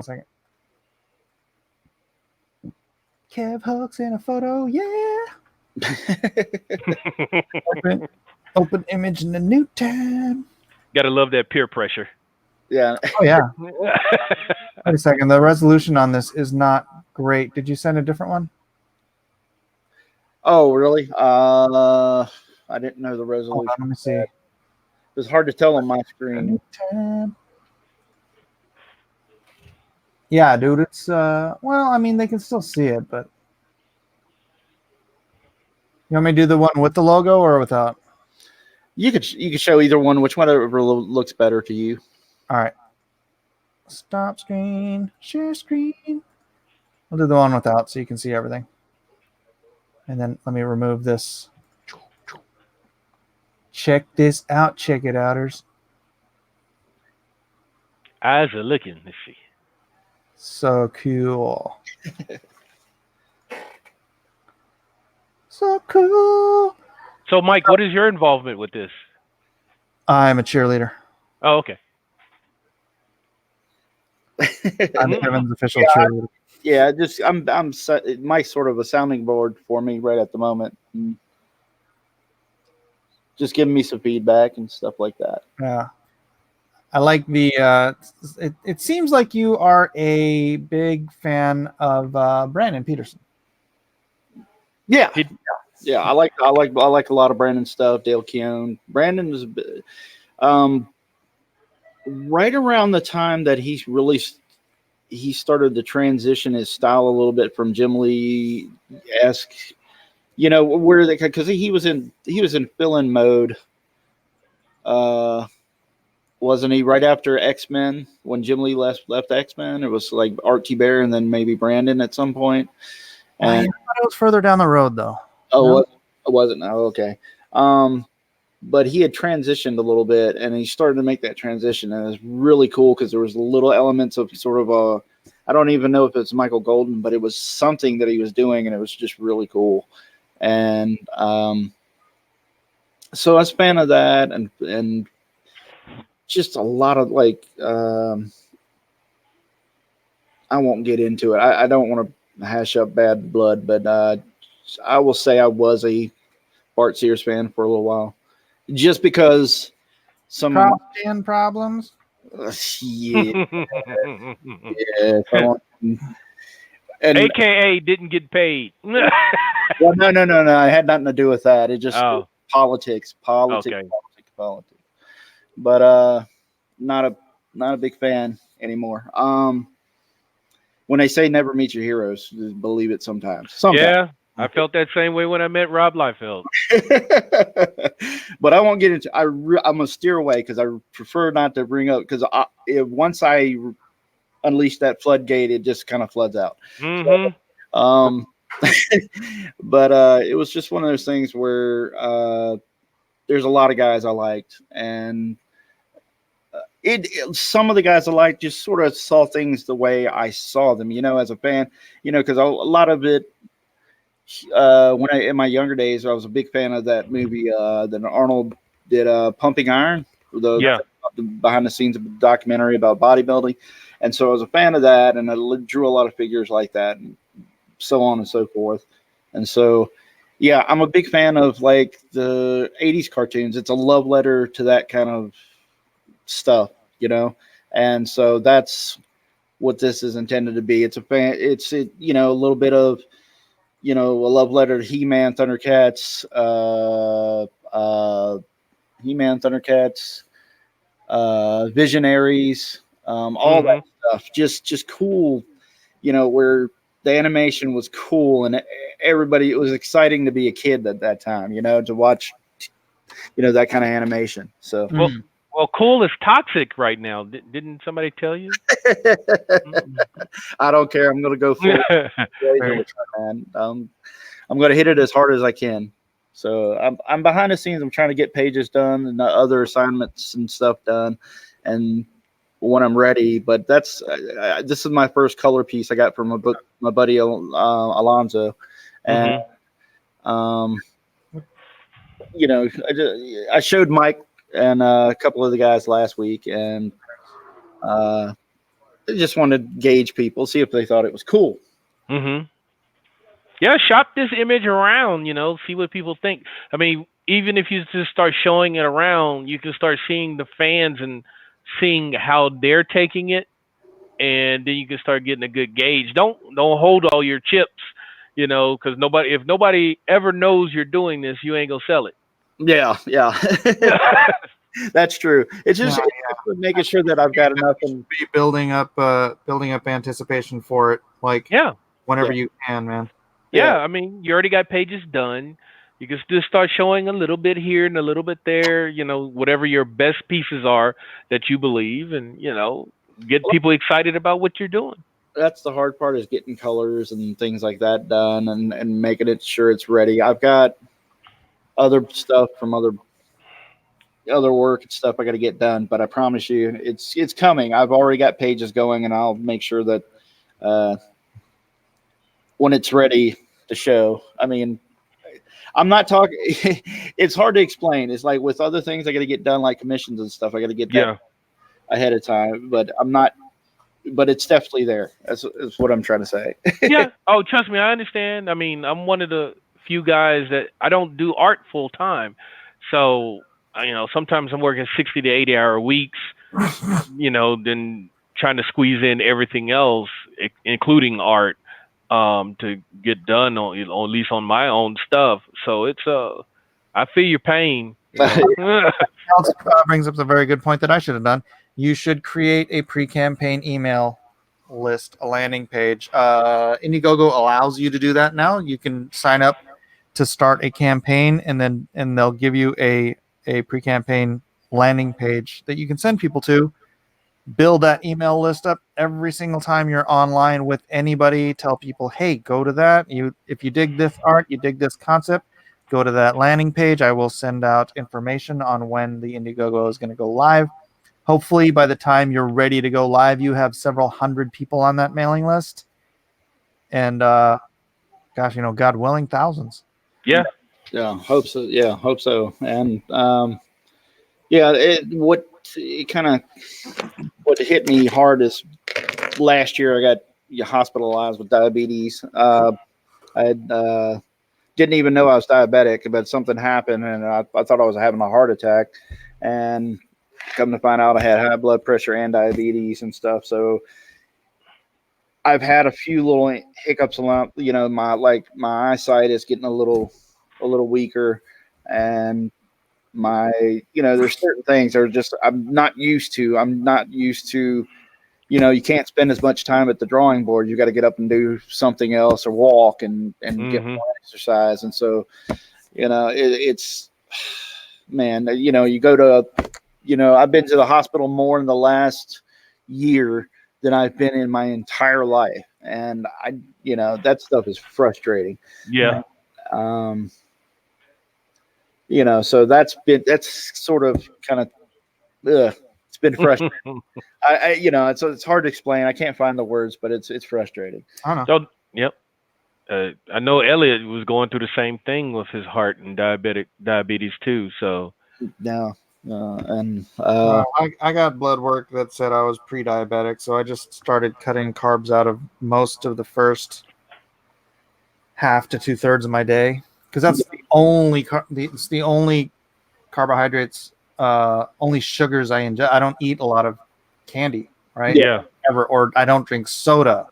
[SPEAKER 1] a second. Kev Hooks in a photo, yeah. open image in the new tab.
[SPEAKER 5] Gotta love that peer pressure.
[SPEAKER 12] Yeah.
[SPEAKER 1] Oh yeah. Wait a second. The resolution on this is not great. Did you send a different one?
[SPEAKER 12] Oh, really? I didn't know the resolution.
[SPEAKER 1] Hold on, let me see.
[SPEAKER 12] It was hard to tell on my screen.
[SPEAKER 1] Yeah, dude. It's well, I mean, they can still see it, but you want me to do the one with the logo or without?
[SPEAKER 12] You could show either one, whatever looks better to you.
[SPEAKER 1] All right. Stop screen, share screen. I'll do the one without so you can see everything. And then let me remove this. Check this out. Check it outers.
[SPEAKER 5] Eyes are looking. Let's see.
[SPEAKER 1] So cool. So cool.
[SPEAKER 5] So, Mike, what is your involvement with this?
[SPEAKER 1] I'm a cheerleader.
[SPEAKER 5] Oh, okay.
[SPEAKER 1] I'm Kevin's official cheerleader.
[SPEAKER 12] Yeah, I'm Mike's sort of a sounding board for me right at the moment. just giving me some feedback and stuff like that.
[SPEAKER 1] Yeah. I like the. It seems like you are a big fan of Brandon Peterson.
[SPEAKER 12] Yeah, yeah. I like a lot of Brandon stuff. Dale Keown. Brandon was right around the time that he started to transition his style a little bit from Jim Lee-esque. You know, where they, because he was in fill-in mode. Wasn't he right after X-Men when Jim Lee left X-Men? It was like Art T. Bear and then maybe Brandon at some point.
[SPEAKER 1] And I thought it was further down the road though.
[SPEAKER 12] Oh,
[SPEAKER 1] No?
[SPEAKER 12] it wasn't. Oh, okay. But he had transitioned a little bit, and he started to make that transition, and it was really cool because there was little elements of sort of a, I don't even know if it's Michael Golden, but it was something that he was doing, and it was just really cool. And so I was a fan of that, and just a lot of like, I won't get into it. I don't want to hash up bad blood, but I will say I was a Bart Sears fan for a little while, just because some
[SPEAKER 1] Cross-gen problems.
[SPEAKER 12] yeah, and
[SPEAKER 5] AKA didn't get paid.
[SPEAKER 12] well, no. It had nothing to do with that. It just politics.
[SPEAKER 5] Okay.
[SPEAKER 12] But not a big fan anymore. When they say never meet your heroes, just believe it sometimes.
[SPEAKER 5] Yeah, I felt that same way when I met Rob Liefeld.
[SPEAKER 12] But I won't get into. I'm gonna steer away because I prefer not to bring up, because once I unleash that floodgate, it just kind of floods out.
[SPEAKER 5] Mm-hmm.
[SPEAKER 12] So, but it was just one of those things where there's a lot of guys I liked, and some of the guys I liked just sort of saw things the way I saw them, as a fan, because a lot of it, in my younger days, I was a big fan of that movie that Arnold did, Pumping Iron, the behind the scenes documentary about bodybuilding. And so I was a fan of that, and I drew a lot of figures like that, and so on and so forth. And so, yeah, I'm a big fan of like the 80s cartoons. It's a love letter to that kind of stuff, and so that's what this is intended to be. It's a little bit of, a love letter to He-Man, Thundercats, Visionaries, all that stuff. Just cool, where the animation was cool, and everybody, it was exciting to be a kid at that time, to watch, that kind of animation. So.
[SPEAKER 5] Well, cool is toxic right now. Didn't somebody tell you?
[SPEAKER 12] I don't care. I'm going to go for it. Man. I'm going to hit it as hard as I can. So I'm behind the scenes. I'm trying to get pages done and other assignments and stuff done, and when I'm ready. But this is my first color piece I got from my buddy Alonzo, and I showed Mike and a couple of the guys last week, and I just wanted to gauge people, see if they thought it was cool.
[SPEAKER 5] Mm-hmm. Yeah, shop this image around, see what people think. I mean, even if you just start showing it around, you can start seeing the fans and seeing how they're taking it, and then you can start getting a good gauge. Don't hold all your chips, because if nobody ever knows you're doing this, you ain't gonna sell it.
[SPEAKER 12] Yeah. That's true. It's just making sure that I've got enough and
[SPEAKER 1] be building up anticipation for it. Like whenever you can, man.
[SPEAKER 5] Yeah, I mean, you already got pages done. You can just start showing a little bit here and a little bit there. Whatever your best pieces are that you believe, and get people excited about what you're doing.
[SPEAKER 12] That's the hard part, is getting colors and things like that done, and making it sure it's ready. I've got other stuff from other work and stuff I got to get done, but I promise you it's coming. I've already got pages going, and I'll make sure that when it's ready to show. I mean, I'm not talking it's hard to explain. It's like with other things I got to get done, like commissions and stuff, I got to get that ahead of time, but it's definitely there. That's what I'm trying to say.
[SPEAKER 5] Yeah. Oh, trust me, I understand. I mean, I'm one of the few guys that I don't do art full time. So sometimes I'm working 60 to 80-hour weeks. Then trying to squeeze in everything else, including art, to get done on at least on my own stuff. So it's I feel your pain.
[SPEAKER 1] Also, brings up a very good point that I should have done. You should create a pre-campaign email list, a landing page. Indiegogo allows you to do that now. You can sign up to start a campaign, and they'll give you a pre-campaign landing page that you can send people to. Build that email list up every single time you're online with anybody. Tell people, hey, go to that. If you dig this art, you dig this concept, go to that landing page. I will send out information on when the Indiegogo is going to go live. Hopefully, by the time you're ready to go live, you have several hundred people on that mailing list. And, gosh, God willing, thousands.
[SPEAKER 5] Yeah.
[SPEAKER 12] Yeah, hope so. Yeah, hope so. And what hit me hard is last year I got hospitalized with diabetes. I didn't even know I was diabetic, but something happened, and I thought I was having a heart attack, and come to find out I had high blood pressure and diabetes and stuff. So I've had a few little hiccups along. My eyesight is getting a little weaker, and there's certain things that are just I'm not used to. You can't spend as much time at the drawing board. You got to get up and do something else or walk and get more exercise. And so, it's, man, you go to, I've been to the hospital more in the last year than I've been in my entire life. And that stuff is frustrating.
[SPEAKER 5] Yeah.
[SPEAKER 12] So that's sort of kind of, it's been frustrating. It's hard to explain. I can't find the words, but it's frustrating.
[SPEAKER 1] I don't know.
[SPEAKER 5] Yep. I know Elliot was going through the same thing with his heart and diabetes too. So
[SPEAKER 1] I got blood work that said I was pre-diabetic, so I just started cutting carbs out of most of the first half to 2/3 of my day, because that's the only carbohydrates, only sugars I ingest. I don't eat a lot of candy, right?
[SPEAKER 5] Yeah.
[SPEAKER 1] Or I don't drink soda.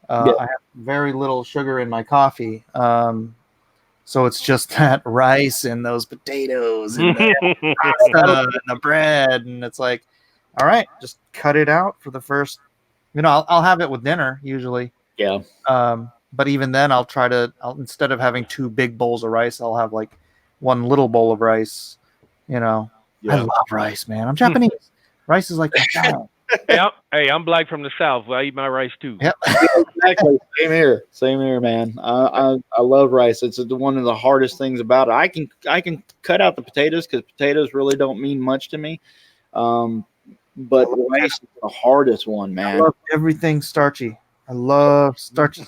[SPEAKER 1] I have very little sugar in my coffee. So it's just that rice and those potatoes and the pasta and the bread. And it's like, all right, just cut it out for the first, I'll have it with dinner usually.
[SPEAKER 12] Yeah.
[SPEAKER 1] But even then I'll instead of having 2 big bowls of rice, I'll have like 1 little bowl of rice. I love rice, man. I'm Japanese. Rice is like my child.
[SPEAKER 5] Yep. Hey, I'm black from the South. I eat my rice too.
[SPEAKER 1] Yep.
[SPEAKER 12] Exactly. Same here, man. I love rice. It's one of the hardest things about it. I can cut out the potatoes because potatoes really don't mean much to me. But rice is the hardest one, man.
[SPEAKER 1] I love everything starchy. I love starchy.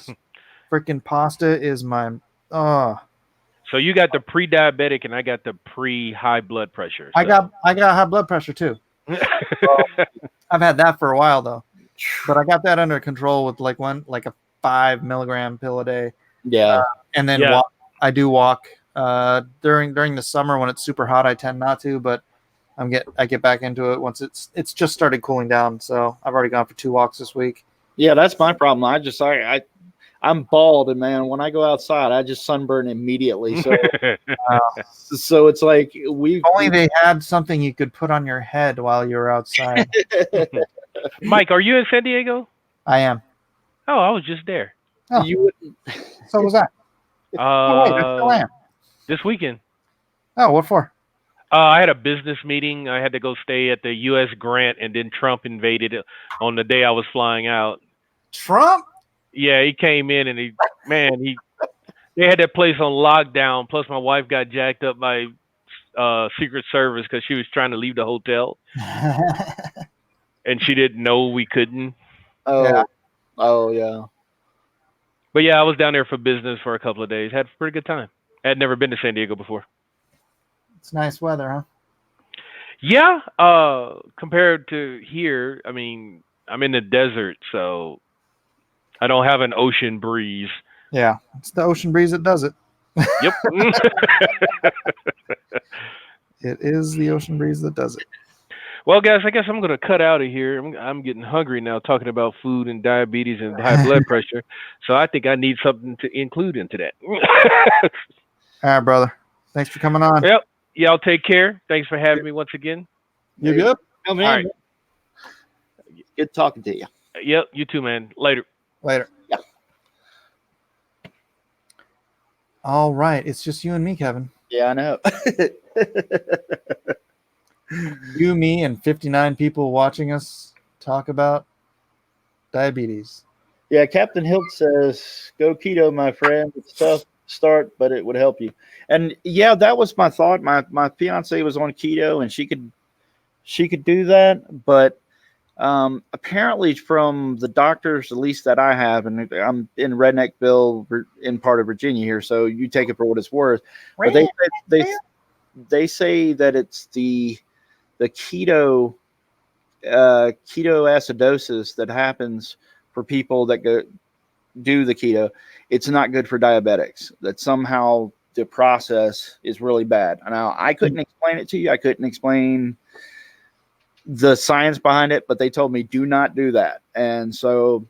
[SPEAKER 1] Freaking pasta is my
[SPEAKER 5] So you got the pre-diabetic, and I got the pre-high blood pressure. So.
[SPEAKER 1] I got high blood pressure too. I've had that for a while though, but I got that under control with like a 5 milligram pill a day.
[SPEAKER 12] Yeah,
[SPEAKER 1] and then I do walk during the summer when it's super hot. I tend not to, but I get back into it once it's just started cooling down. So I've already gone for 2 walks this week.
[SPEAKER 12] Yeah, that's my problem. I'm bald, and man, when I go outside, I just sunburn immediately. So, so it's like
[SPEAKER 1] only they had something you could put on your head while you were outside.
[SPEAKER 5] Mike, are you in San Diego?
[SPEAKER 1] I am.
[SPEAKER 5] Oh, I was just there.
[SPEAKER 1] Oh, so was I.
[SPEAKER 5] Wait, I still am. This weekend.
[SPEAKER 1] Oh, what for?
[SPEAKER 5] I had a business meeting. I had to go stay at the U.S. Grant, and then Trump invaded it on the day I was flying out.
[SPEAKER 1] Trump?
[SPEAKER 5] Yeah, he came in and they had that place on lockdown. Plus, my wife got jacked up by Secret Service because she was trying to leave the hotel, and she didn't know we couldn't.
[SPEAKER 12] Oh yeah.
[SPEAKER 5] But yeah, I was down there for business for a couple of days. Had a pretty good time. I had never been to San Diego before.
[SPEAKER 1] It's nice weather, huh?
[SPEAKER 5] Yeah, compared to here, I mean, I'm in the desert, so I don't have an ocean breeze.
[SPEAKER 1] Yeah, it's the ocean breeze that does it.
[SPEAKER 5] Yep.
[SPEAKER 1] It is the ocean breeze that does it.
[SPEAKER 5] Well, guys, I guess I'm going to cut out of here. I'm getting hungry now talking about food and diabetes and high blood pressure. So I think I need something to include into that.
[SPEAKER 1] All right, brother. Thanks for coming on.
[SPEAKER 5] Yep. Y'all take care. Thanks for having me once again.
[SPEAKER 1] Yep.
[SPEAKER 12] Oh, man.
[SPEAKER 5] All right.
[SPEAKER 12] Good talking to you.
[SPEAKER 5] Yep. You too, man. Later.
[SPEAKER 1] Later.
[SPEAKER 12] Yeah.
[SPEAKER 1] All right. It's just you and me, Kevin.
[SPEAKER 12] Yeah, I know.
[SPEAKER 1] You, me, and 59 people watching us talk about diabetes.
[SPEAKER 12] Yeah, Captain Hilt says, "Go keto, my friend. It's tough to start, but it would help you." And yeah, that was my thought. My fiance was on keto, and she could do that, but apparently from the doctors, at least that I have, and I'm in Redneckville, in part of Virginia here, so you take it for what it's worth. But they say that it's the ketoacidosis that happens for people that do the keto. It's not good for diabetics. That somehow the process is really bad. Now, I couldn't explain it to you. I couldn't explain the science behind it, but they told me do not do that. And so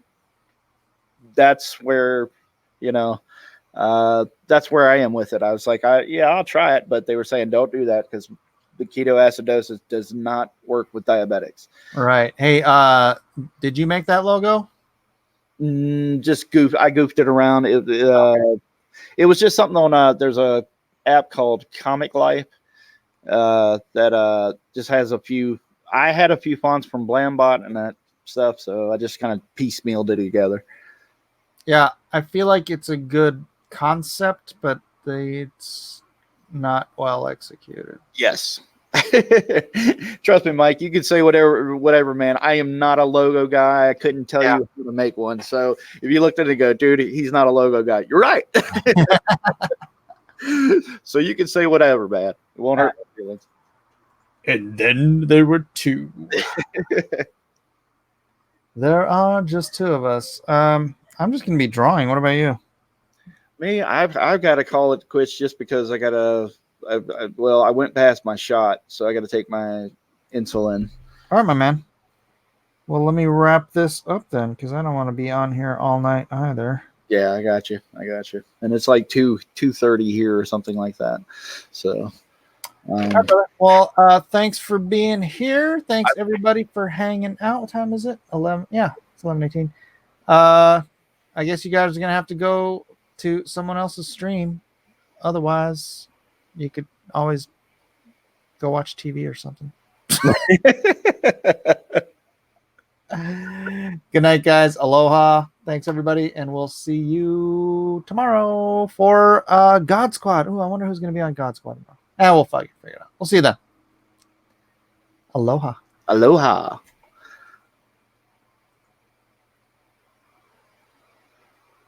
[SPEAKER 12] that's where, that's where I am with it. I was like, I'll try it, but they were saying don't do that because the ketoacidosis does not work with diabetics.
[SPEAKER 1] All right. Hey, did you make that logo?
[SPEAKER 12] Just I goofed it around. It was just something on there's a app called Comic Life that just has a few. I had a few fonts from Blambot and that stuff, so I just kind of piecemealed it together.
[SPEAKER 1] Yeah, I feel like it's a good concept, but it's not well executed.
[SPEAKER 12] Yes. Trust me, Mike, you could say whatever, man. I am not a logo guy. I couldn't tell you how to make one. So if you looked at it and go, dude, he's not a logo guy. You're right. So you can say whatever, man. It won't hurt my feelings.
[SPEAKER 11] And then there were two.
[SPEAKER 1] There are just two of us. I'm just going to be drawing. What about you?
[SPEAKER 12] Me, I've got to call it quits just because I got to. I went past my shot, so I got to take my insulin.
[SPEAKER 1] All right, my man. Well, let me wrap this up then, because I don't want to be on here all night either.
[SPEAKER 12] Yeah, I got you. And it's like 2:30 here or something like that. So.
[SPEAKER 1] Well, thanks for being here. Thanks everybody for hanging out. What time is it? 11. Yeah, it's 11:18. I guess you guys are gonna have to go to someone else's stream. Otherwise, you could always go watch TV or something. Good night, guys. Aloha. Thanks everybody, and we'll see you tomorrow for God Squad. Oh, I wonder who's gonna be on God Squad tomorrow. We'll figure it out. We'll see you then. Aloha.
[SPEAKER 12] Aloha.